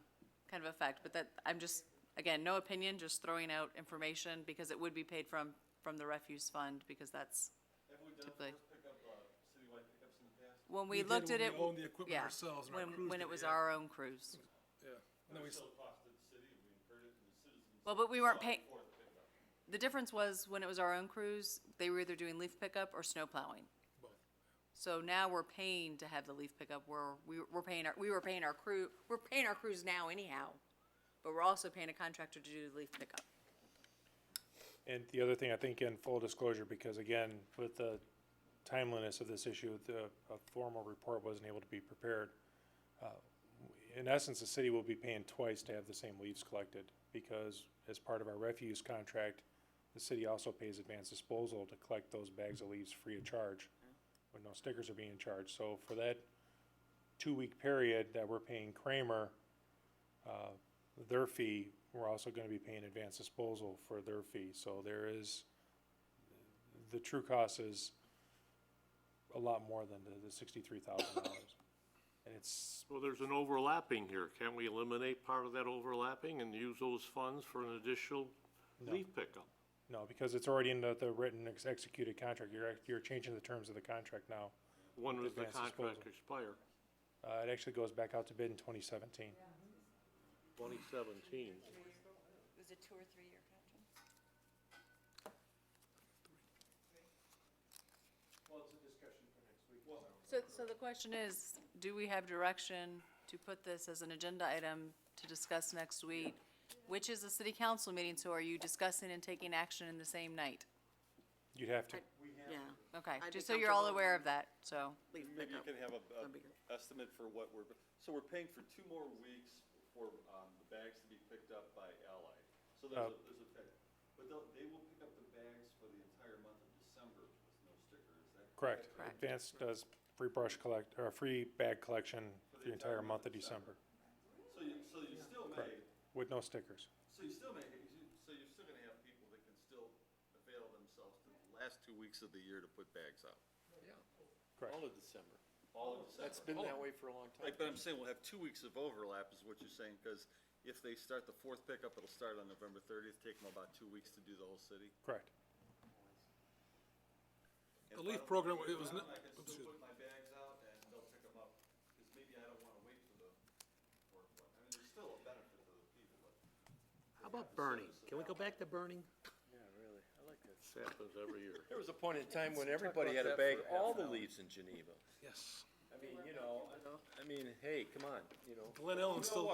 of effect, but that, I'm just, again, no opinion, just throwing out information, because it would be paid from the refuse fund, because that's typically. Citywide pickups in the past? When we We did looked at when it, we owned the equipment yeah, ourselves and our crews when did, it was yeah. our own crews. Yeah. And then we, Still costed the city, we incurred it, and the citizens. Well, but we weren't paying, For the pickup. the difference was, when it was our own crews, they were either doing leaf pickup or snow plowing. both. So now we're paying to have the leaf pickup, we were paying our crews now anyhow, but we're also paying a contractor to do the leaf pickup. And the other thing, I think in full disclosure, because again, with the timeliness of this issue, a formal report wasn't able to be prepared. In essence, the city will be paying twice to have the same leaves collected, because as part of our refuse contract, the city also pays advanced disposal to collect those bags of leaves free of charge, when no stickers are being charged. So for that 2-week period that we're paying Kramer, their fee, we're also gonna be paying advanced disposal for their fee. So there is, the true cost is a lot more than the $63,000. And it's, Well, there's an overlapping here. Can't we eliminate part of that overlapping and use those funds for an additional leaf pickup? no, because it's already in the written executed contract. You're changing the terms of the contract now. When with does the advanced contract disposal. expire? It actually goes back out to bid in 2017. 2017. Was it 2 or 3 year contract? Well, it's a discussion for next week. So the question is, do we have direction to put this as an agenda item to discuss next week, which is a city council meeting, so are you discussing and taking action in the same night? You'd have to. Yeah. Okay, I'd be just so you're all comfortable aware of that, so. Leaf Maybe you pickup. can have a That'd be good. estimate for what so we're paying for 2 more weeks for, the bags to be picked up by Allied. So there's a pay. But they will pick up the bags for the entire month of December with no sticker, is that correct? Correct. Advanced does free brush collect, or free bag collection for the entire month of December, So you still may, Correct. with no stickers. so you're still gonna have people that can still avail themselves to the last 2 weeks of the year to put bags out. Yeah. Correct. All of December. All of December. That's been that way for a long time. Right, but I'm saying we'll have 2 weeks of overlap is what you're saying, because if they start the 4th pickup, it'll start on November 30th, take them about 2 weeks to do the whole city. Correct. The leaf program, it was, I can still put my bags out and they'll pick them up, because maybe I don't wanna wait for the 4th one. I mean, there's still a benefit to the people, but. How about burning? Can we go back to burning? Yeah, really, I like that. This happens every year. There was a point in time when Let's talk everybody had about to that bag for a all half the hour. leaves in Geneva. yes. I mean, hey, come on, Glen Ellen still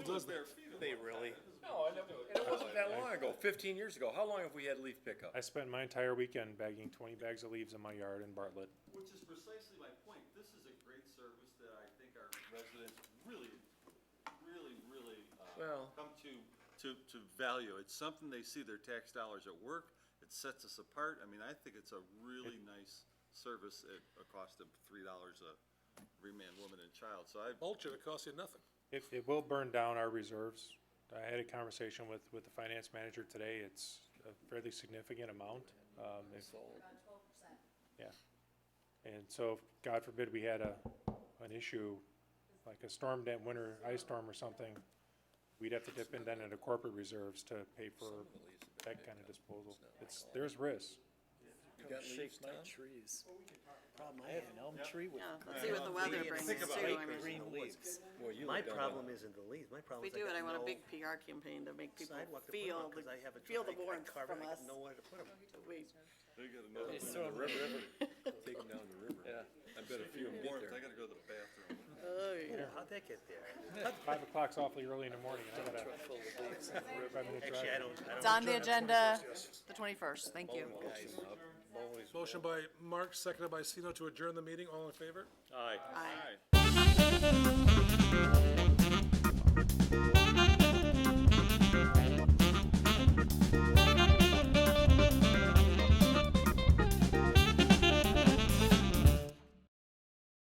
does that. They really? No, and it wasn't that long ago, 15 years ago. How long have we had leaf pickup? I spent my entire weekend bagging 20 bags of leaves in my yard in Bartlett. Which is precisely my point. This is a great service that I think our residents really, really, really Well, come to value. It's something they see their tax dollars at work. It sets us apart. I mean, I think it's a really nice service at a cost of $3 every man, woman, and child. So I, Bullshit, it costs you nothing. It will burn down our reserves. I had a conversation with the finance manager today. It's a fairly significant amount. Yeah. And so, God forbid we had an issue, like a storm, that winter ice storm or something, we'd have to dip in then into corporate reserves to pay for that kind of disposal. There's risk. you got leaves, Tom? trees. Problem I have an elm tree with. Yeah, let's see what the weather brings too, I mean. Green leaves. Well, you My live down problem there. isn't the leaves, my If problem we is I do it, got I want a no big PR campaign to make people sidewalk to put 'em feel on, 'cause I have a feel the I warmth carve it, from I us. got nowhere to put them. We- they got another Just one throw in 'em the in the river. Take them down the river. Yeah. I bet a few of them get Warmth, I there. gotta go to the bathroom. Oh, yeah. How'd that get there? 5 o'clock's awfully early in the morning, and I gotta, Full of leaves. 5-minute Actually, I drive. don't. It's on the agenda, the 21st, thank you. Guys, always. Motion by Mark, seconded by Sino to adjourn the meeting. All in favor? Aye. Aye.